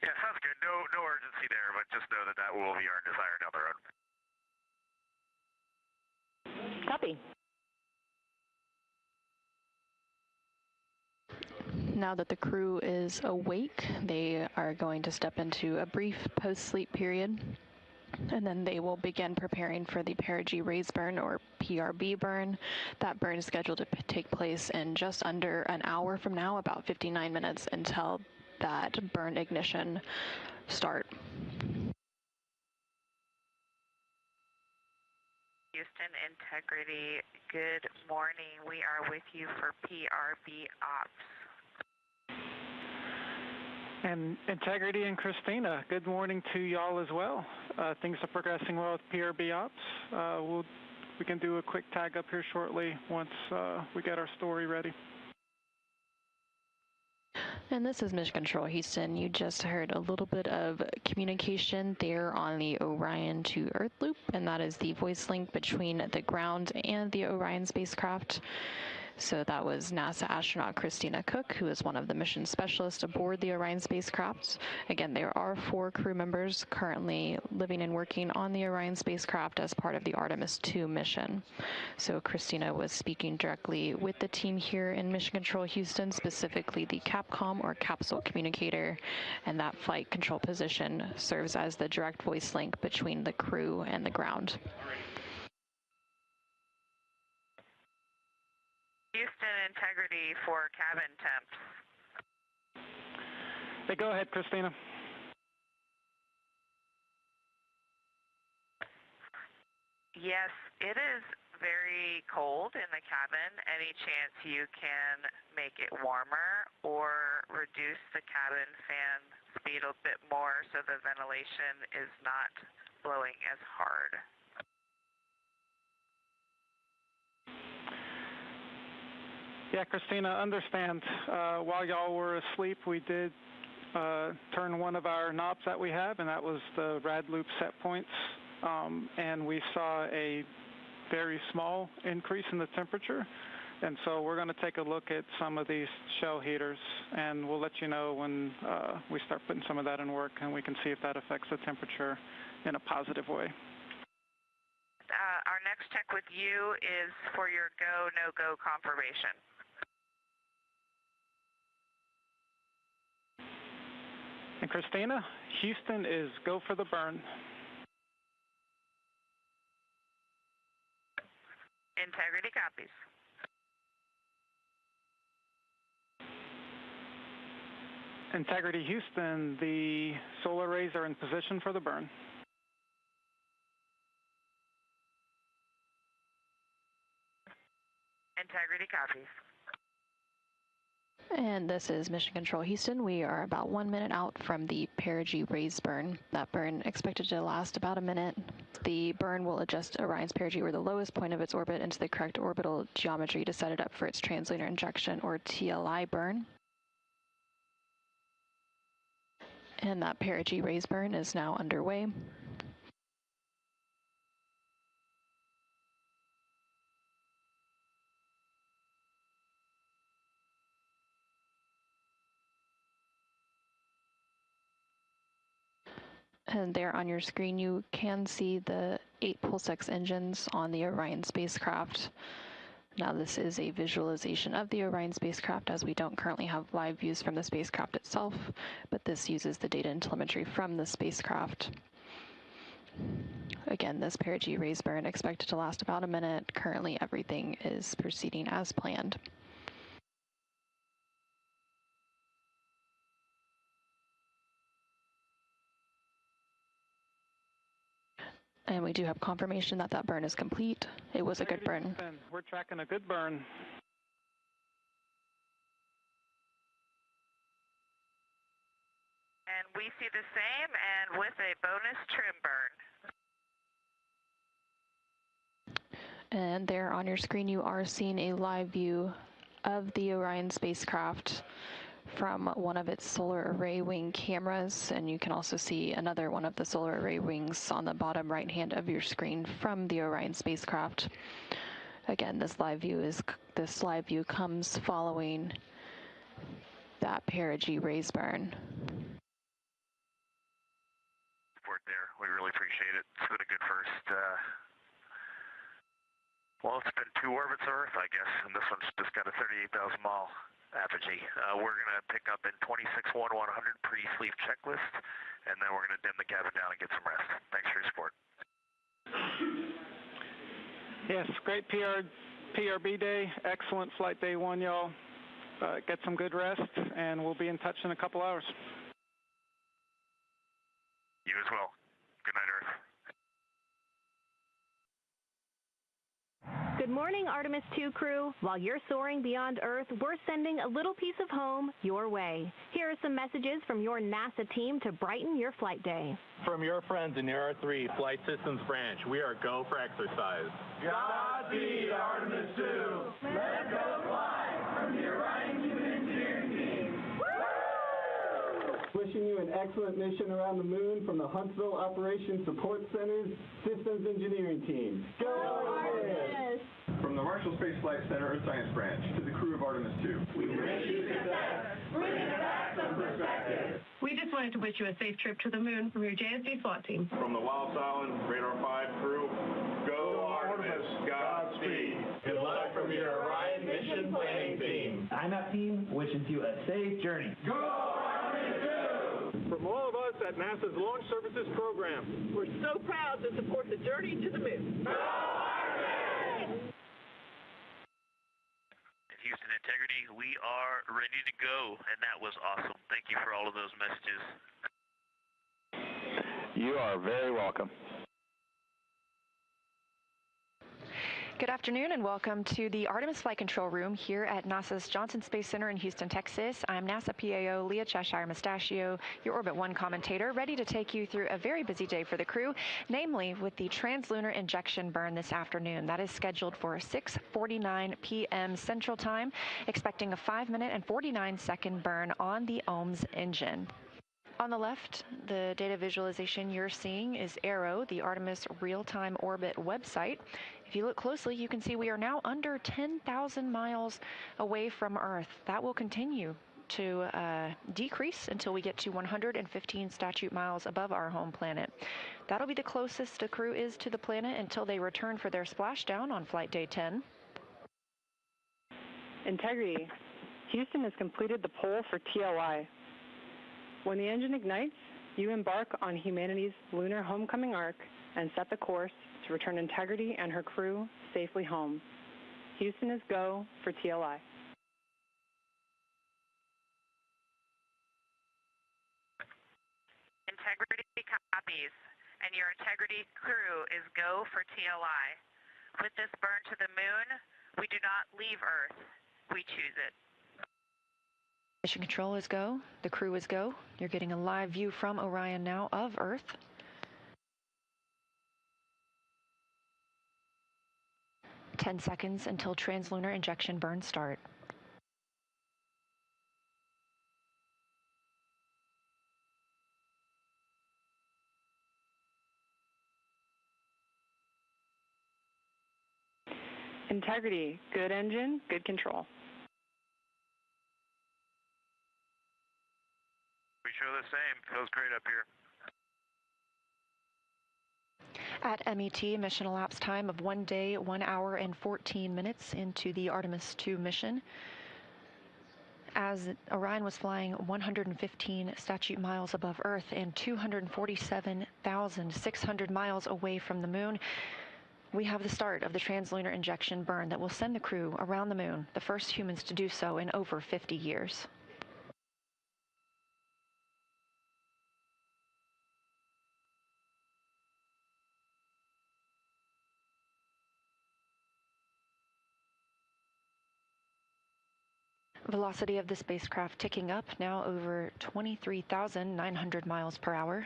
Yeah, sounds good. No urgency there, but just know that will be our desire down the road. Copy. Now that the crew is awake, they are going to step into a brief post-sleep period, and then they will begin preparing for the perigee raise burn, or PRB burn. That burn is scheduled to take place in just under an hour from now, about 59 minutes until that burn ignition start. Houston Integrity, good morning. We are with you for PRB ops. And Integrity and Christina, good morning to y'all as well. Things are progressing well with PRB ops. We can do a quick tag up here shortly once we get our story ready. And this is Mission Control Houston. You just heard a little bit of communication there on the Orion to Earth loop, and that is the voice link between the ground and the Orion spacecraft. So that was NASA astronaut Christina Cook, who is one of the mission specialists aboard the Orion spacecraft. Again, there are 4 crew members currently living and working on the Orion spacecraft as part of the Artemis 2 mission. So Christina was speaking directly with the team here in Mission Control Houston, specifically the CAPCOM or capsule communicator, and that flight control position serves as the direct voice link between the crew and the ground. Houston Integrity for cabin temps. Hey, go ahead, Christina. Yes, it is very cold in the cabin. Any chance you can make it warmer or reduce the cabin fan speed a bit more so the ventilation is not blowing as hard. Yeah, Christina, understand. While y'all were asleep, we did turn one of our knobs that we have, and that was the rad loop set points. And we saw a very small increase in the temperature. And so we're going to take a look at some of these shell heaters, and we'll let you know when we start putting some of that in work, and we can see if that affects the temperature in a positive way. Our next check with you is for your go, no-go confirmation. And Christina, Houston is go for the burn. Integrity copies. Integrity Houston, the solar arrays are in position for the burn. Integrity copies. And this is Mission Control Houston. We are about 1 minute out from the perigee raise burn. That burn expected to last about a minute. The burn will adjust Orion's perigee, or the lowest point of its orbit, into the correct orbital geometry to set it up for its translunar injection, or TLI burn. And that perigee raise burn is now underway. And there on your screen, you can see the 8 Pulse-X engines on the Orion spacecraft. Now, this is a visualization of the Orion spacecraft, as we don't currently have live views from the spacecraft itself, but this uses the data and telemetry from the spacecraft. Again, this perigee raise burn expected to last about a minute. Currently, everything is proceeding as planned. And we do have confirmation that that burn is complete. It was a good burn. We're tracking a good burn. And we see the same, and with a bonus trim burn. And there on your screen, you are seeing a live view of the Orion spacecraft from one of its solar array wing cameras, and you can also see another one of the solar array wings on the bottom right hand of your screen from the Orion spacecraft. Again, this live view comes following that perigee raise burn. Support there. We really appreciate it. It's been a good first. Well, it's been 2 orbits of Earth, I guess, and this one's just got a 38,000 mile apogee. We're going to pick up in 26-1-100 pre-sleep checklist, and then we're going to dim the cabin down and get some rest. Thanks for your support. Yes, great PRB day. Excellent flight day 1, y'all. Get some good rest, and we'll be in touch in a couple hours. You as well. Good night, Earth. Good morning, Artemis 2 crew. While you're soaring beyond Earth, we're sending a little piece of home your way. Here are some messages from your NASA team to brighten your flight day. From your friends in the R3 Flight Systems Branch, we are go for exercise. Godspeed, Artemis 2. Let's go fly from the Orion Human Engineering Team. Wishing you an excellent mission around the moon from the Huntsville Operations Support Center's Systems Engineering Team. Go Artemis! From the Marshall Space Flight Center Earth Science Branch to the crew of Artemis 2. We wish you success, bringing back some perspective. We just wanted to wish you a safe trip to the moon from your JSD SWAT team. From the Wallops Island Radar 5 crew, go Artemis, Godspeed. Good luck from your Orion Mission Planning Team. IMAP team wishes you a safe journey. Go Artemis 2! From all of us at NASA's Launch Services Program, We're so proud to support the journey to the moon. Go Artemis! Houston Integrity, we are ready to go, and that was awesome. Thank you for all of those messages. You are very welcome. Good afternoon and welcome to the Artemis Flight Control Room here at NASA's Johnson Space Center in Houston, Texas. I'm NASA PAO Leah Cheshire Mustachio, your Orbit 1 commentator, ready to take you through a very busy day for the crew, namely with the translunar injection burn this afternoon. That is scheduled for 6:49 p.m. Central Time, expecting a 5-minute and 49-second burn on the OMS engine. On the left, the data visualization you're seeing is ARROW, the Artemis real-time orbit website. If you look closely, you can see we are now under 10,000 miles away from Earth. That will continue to decrease until we get to 115 statute miles above our home planet. That'll be the closest the crew is to the planet until they return for their splashdown on flight day 10. Integrity. Houston has completed the poll for TLI. When the engine ignites, you embark on humanity's lunar homecoming arc and set the course to return Integrity and her crew safely home. Houston is go for TLI. Integrity copies, and your Integrity crew is go for TLI. With this burn to the moon, we do not leave Earth, we choose it. Mission control is go. The crew is go. You're getting a live view from Orion now of Earth. "10 seconds until translunar injection burn start. Integrity, good engine, good control. We show the same. Feels great up here. At MET, mission elapsed time of 1 day, 1 hour, and 14 minutes into the Artemis 2 mission. As Orion was flying 115 statute miles above Earth and 247,600 miles away from the moon, we have the start of the translunar injection burn that will send the crew around the moon, the first humans to do so in over 50 years. Velocity of the spacecraft ticking up, now over 23,900 miles per hour.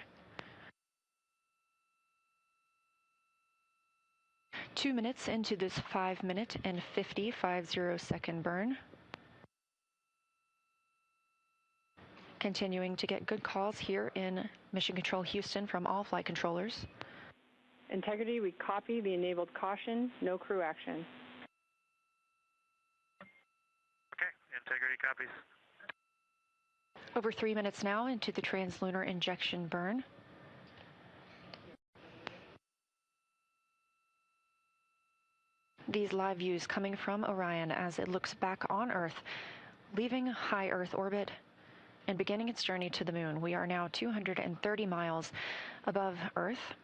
2 minutes into this 5-minute and 50 second burn. Continuing to get good calls here in Mission Control Houston from all flight controllers. Integrity, we copy the enabled caution, no crew action. Integrity copies. Over 3 minutes now into the translunar injection burn. These live views coming from Orion as it looks back on Earth, leaving high Earth orbit and beginning its journey to the moon. We are now 230 miles above Earth,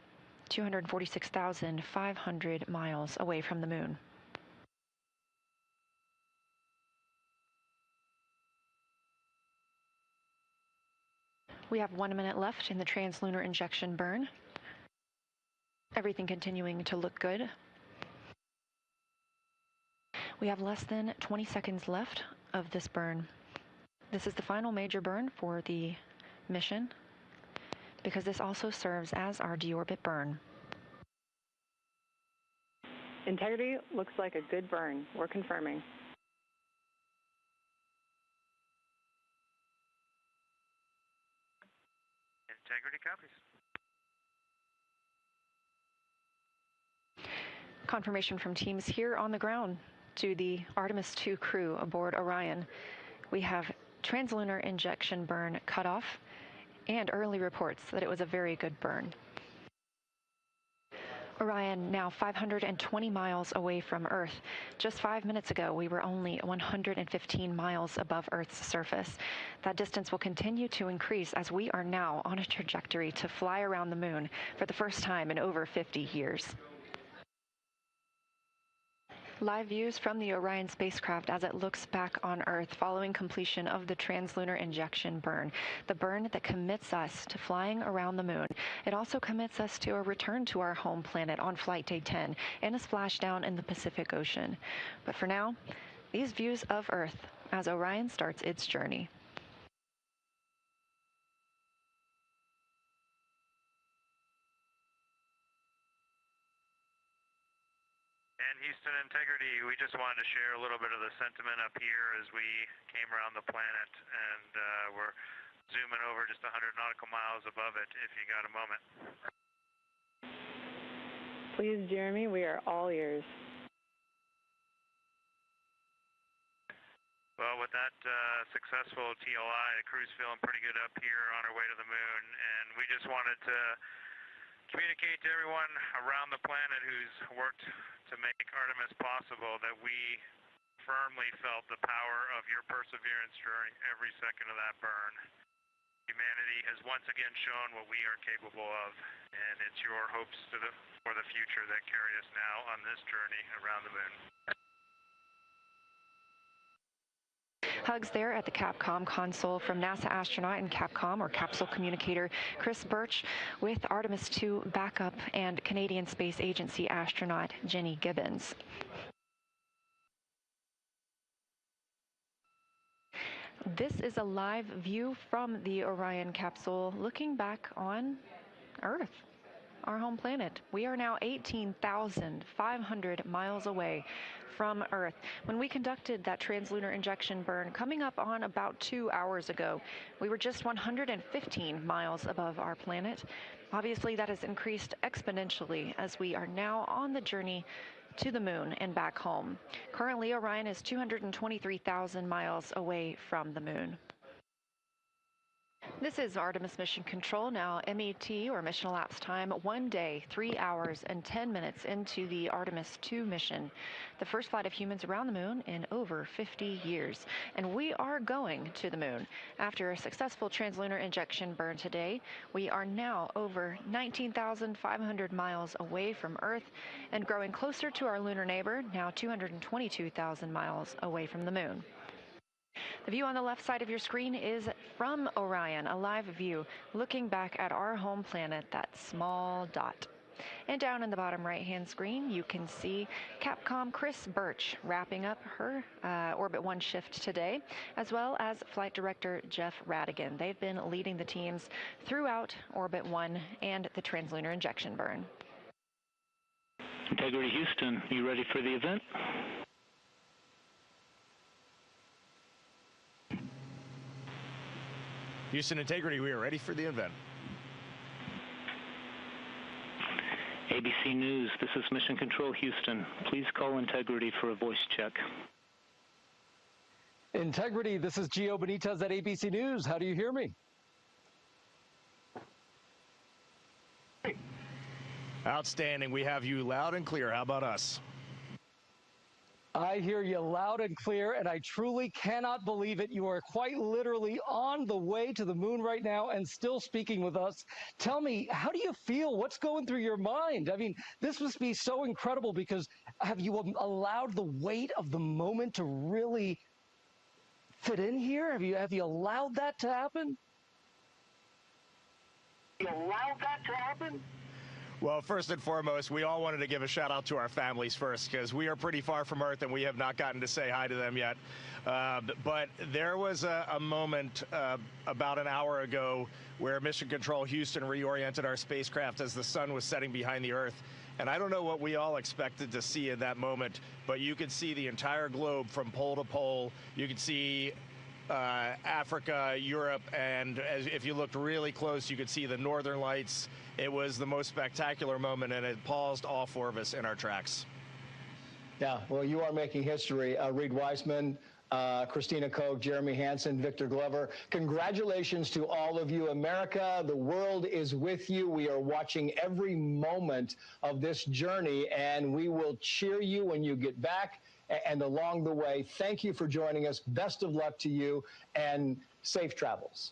246,500 miles away from the moon. We have 1 minute left in the translunar injection burn. Everything continuing to look good. We have less than 20 seconds left of this burn. This is the final major burn for the mission because this also serves as our deorbit burn. Integrity looks like a good burn. We're confirming. Integrity copies. Confirmation from teams here on the ground to the Artemis 2 crew aboard Orion. We have translunar injection burn cutoff and early reports that it was a very good burn. Orion now 520 miles away from Earth. Just 5 minutes ago, we were only 115 miles above Earth's surface. That distance will continue to increase as we are now on a trajectory to fly around the moon for the first time in over 50 years. Live views from the Orion spacecraft as it looks back on Earth following completion of the translunar injection burn, the burn that commits us to flying around the moon. It also commits us to a return to our home planet on flight day 10 and a splashdown in the Pacific Ocean. But for now, these views of Earth as Orion starts its journey. And Houston Integrity, we just wanted to share a little bit of the sentiment up here as we came around the planet, and we're zooming over just 100 nautical miles above it if you got a moment. Please, Jeremy, we are all ears. Well, with that successful TLI, the crew's feeling pretty good up here on our way to the moon, and we just wanted to communicate to everyone around the planet who's worked to make Artemis possible that we firmly felt the power of your perseverance during every second of that burn. Humanity has once again shown what we are capable of, and it's your hopes for the future that carry us now on this journey around the moon. Hugs there at the Capcom console from NASA astronaut and Capcom, or capsule communicator, Chris Birch, with Artemis II backup and Canadian Space Agency astronaut Jenny Gibbons. This is a live view from the Orion capsule looking back on Earth, our home planet. We are now 18,500 miles away from Earth. When we conducted that translunar injection burn coming up on about 2 hours ago, we were just 115 miles above our planet. Obviously, that has increased exponentially as we are now on the journey to the moon and back home. Currently, Orion is 223,000 miles away from the moon. This is Artemis Mission Control, now MET, or mission elapsed time, 1 day, 3 hours, and 10 minutes into the Artemis II mission, the first flight of humans around the moon in over 50 years. And we are going to the moon. After a successful translunar injection burn today, we are now over 19,500 miles away from Earth and growing closer to our lunar neighbor, now 222,000 miles away from the moon. The view on the left side of your screen is from Orion, a live view looking back at our home planet, that small dot. And down in the bottom right-hand screen, you can see Capcom Chris Birch wrapping up her Orbit 1 shift today, as well as Flight Director Jeff Radigan. They've been leading the teams throughout Orbit 1 and the translunar injection burn. Integrity Houston, you ready for the event? Houston Integrity, we are ready for the event. ABC News, this is Mission Control Houston. Please call Integrity for a voice check. Integrity, this is Gio Benitez at ABC News. How do you hear me? Outstanding. We have you loud and clear. How about us? I hear you loud and clear, and I truly cannot believe it. You are quite literally on the way to the moon right now and still speaking with us. Tell me, how do you feel? What's going through your mind? I mean, this must be so incredible because have you allowed the weight of the moment to really fit in here? Have you allowed that to happen? Well, first and foremost, we all wanted to give a shout out to our families first because we are pretty far from Earth and we have not gotten to say hi to them yet. But there was a moment about an hour ago where Mission Control Houston reoriented our spacecraft as the sun was setting behind the Earth. And I don't know what we all expected to see in that moment, but you could see the entire globe from pole to pole. You could see Africa, Europe, and if you looked really close, you could see the northern lights. It was the most spectacular moment, and it paused all four of us in our tracks. Yeah, well, you are making history. Reed Wiseman, Christina Koch, Jeremy Hansen, Victor Glover. Congratulations to all of you. America, the world is with you. We are watching every moment of this journey, and we will cheer you when you get back and along the way. Thank you for joining us. Best of luck to you, and safe travels.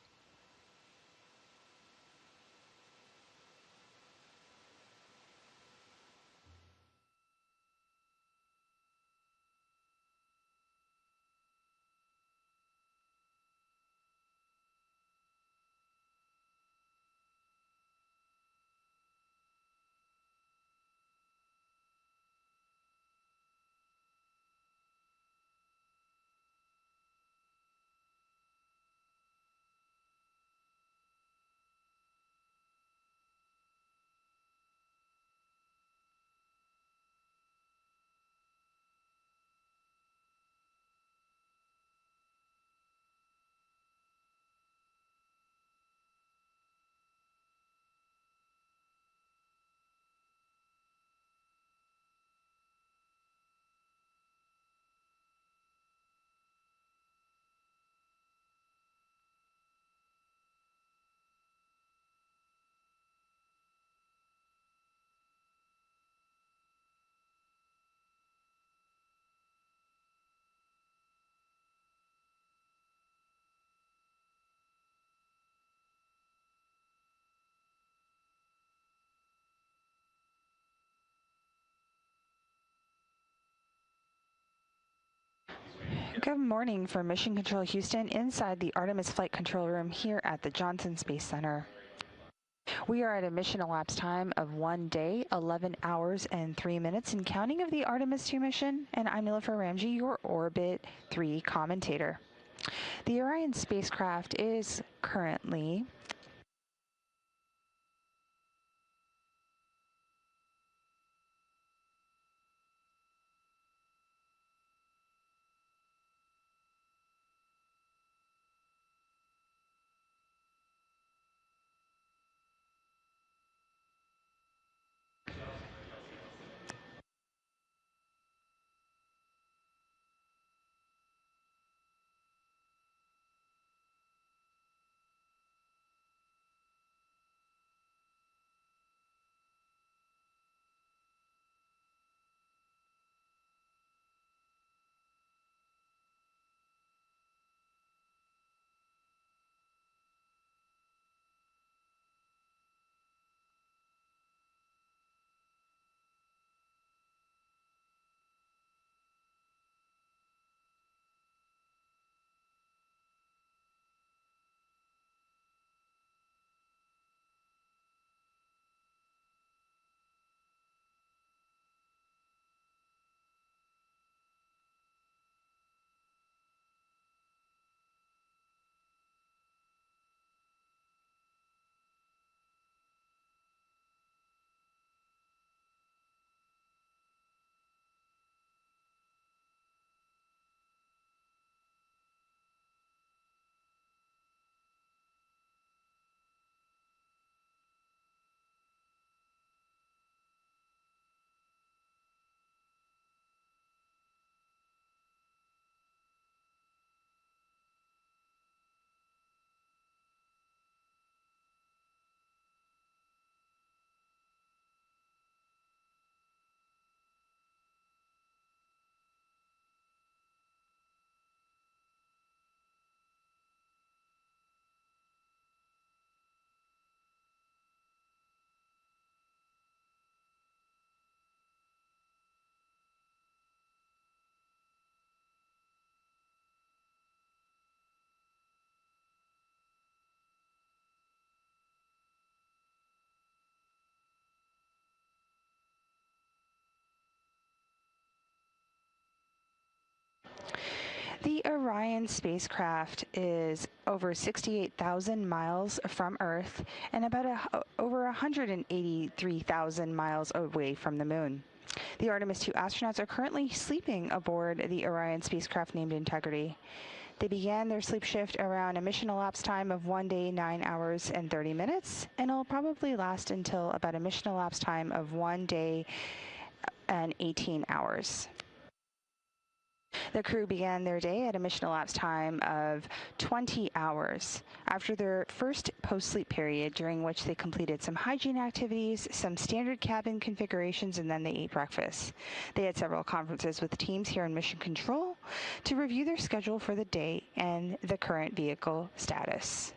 Good morning from Mission Control Houston inside the Artemis Flight Control Room here at the Johnson Space Center. We are at a mission elapsed time of 1 day, 11 hours, and 3 minutes in counting of the Artemis 2 mission, and I'm Nilofer Ramji, your Orbit 3 commentator. The Orion spacecraft is currently the Orion spacecraft is over 68,000 miles from Earth and about over 183,000 miles away from the Moon. The Artemis 2 astronauts are currently sleeping aboard the Orion spacecraft named Integrity. They began their sleep shift around a mission elapsed time of 1 day, 9 hours, and 30 minutes, and it'll probably last until about a mission elapsed time of 1 day and 18 hours. The crew began their day at a mission elapsed time of 20 hours after their first post-sleep period, during which they completed some hygiene activities, some standard cabin configurations, and then they ate breakfast. They had several conferences with teams here in Mission Control to review their schedule for the day and the current vehicle status.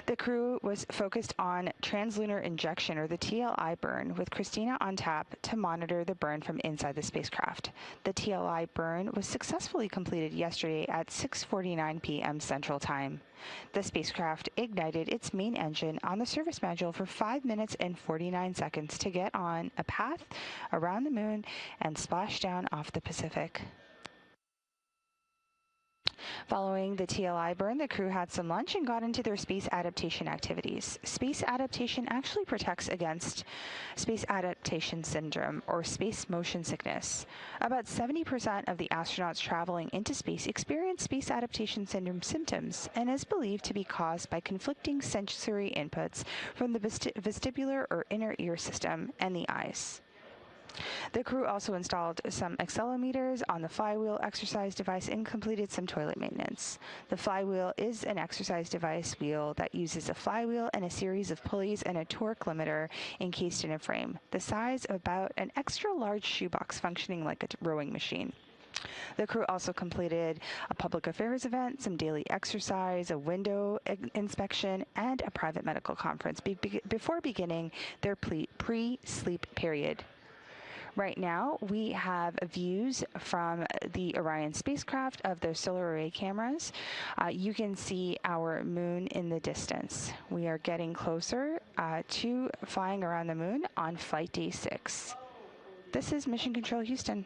The crew was focused on translunar injection, or the TLI burn, with Christina on tap to monitor the burn from inside the spacecraft. The TLI burn was successfully completed yesterday at 6:49 p.m. Central Time. The spacecraft ignited its main engine on the service module for 5 minutes and 49 seconds to get on a path around the Moon and splash down off the Pacific. Following the TLI burn, the crew had some lunch and got into their space adaptation activities. Space adaptation actually protects against space adaptation syndrome, or space motion sickness. About 70% of the astronauts traveling into space experience space adaptation syndrome symptoms, and is believed to be caused by conflicting sensory inputs from the vestibular or inner ear system and the eyes. The crew also installed some accelerometers on the Flywheel exercise device and completed some toilet maintenance. The Flywheel is an exercise device wheel that uses a flywheel and a series of pulleys and a torque limiter encased in a frame, the size of about an extra large shoebox functioning like a rowing machine. The crew also completed a public affairs event, some daily exercise, a window inspection, and a private medical conference before beginning their pre-sleep period. Right now, we have views from the Orion spacecraft of their solar array cameras. You can see our moon in the distance. We are getting closer to flying around the moon on flight day 6. This is Mission Control Houston.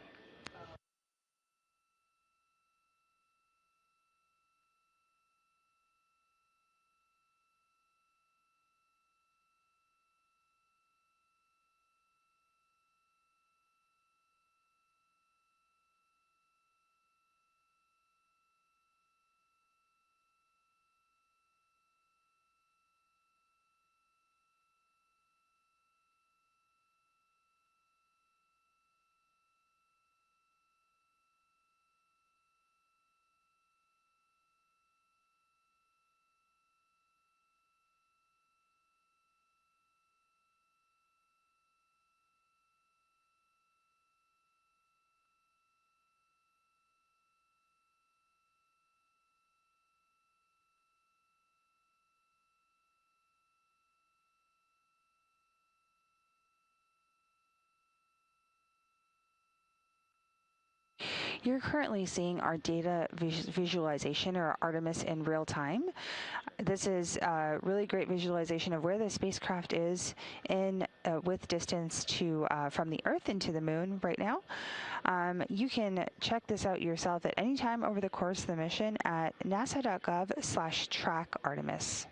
You're currently seeing our data visualization, or Artemis, in real time. This is a really great visualization of where the spacecraft is in with distance to from the Earth into the moon right now. You can check this out yourself at any time over the course of the mission at nasa.gov/track Artemis.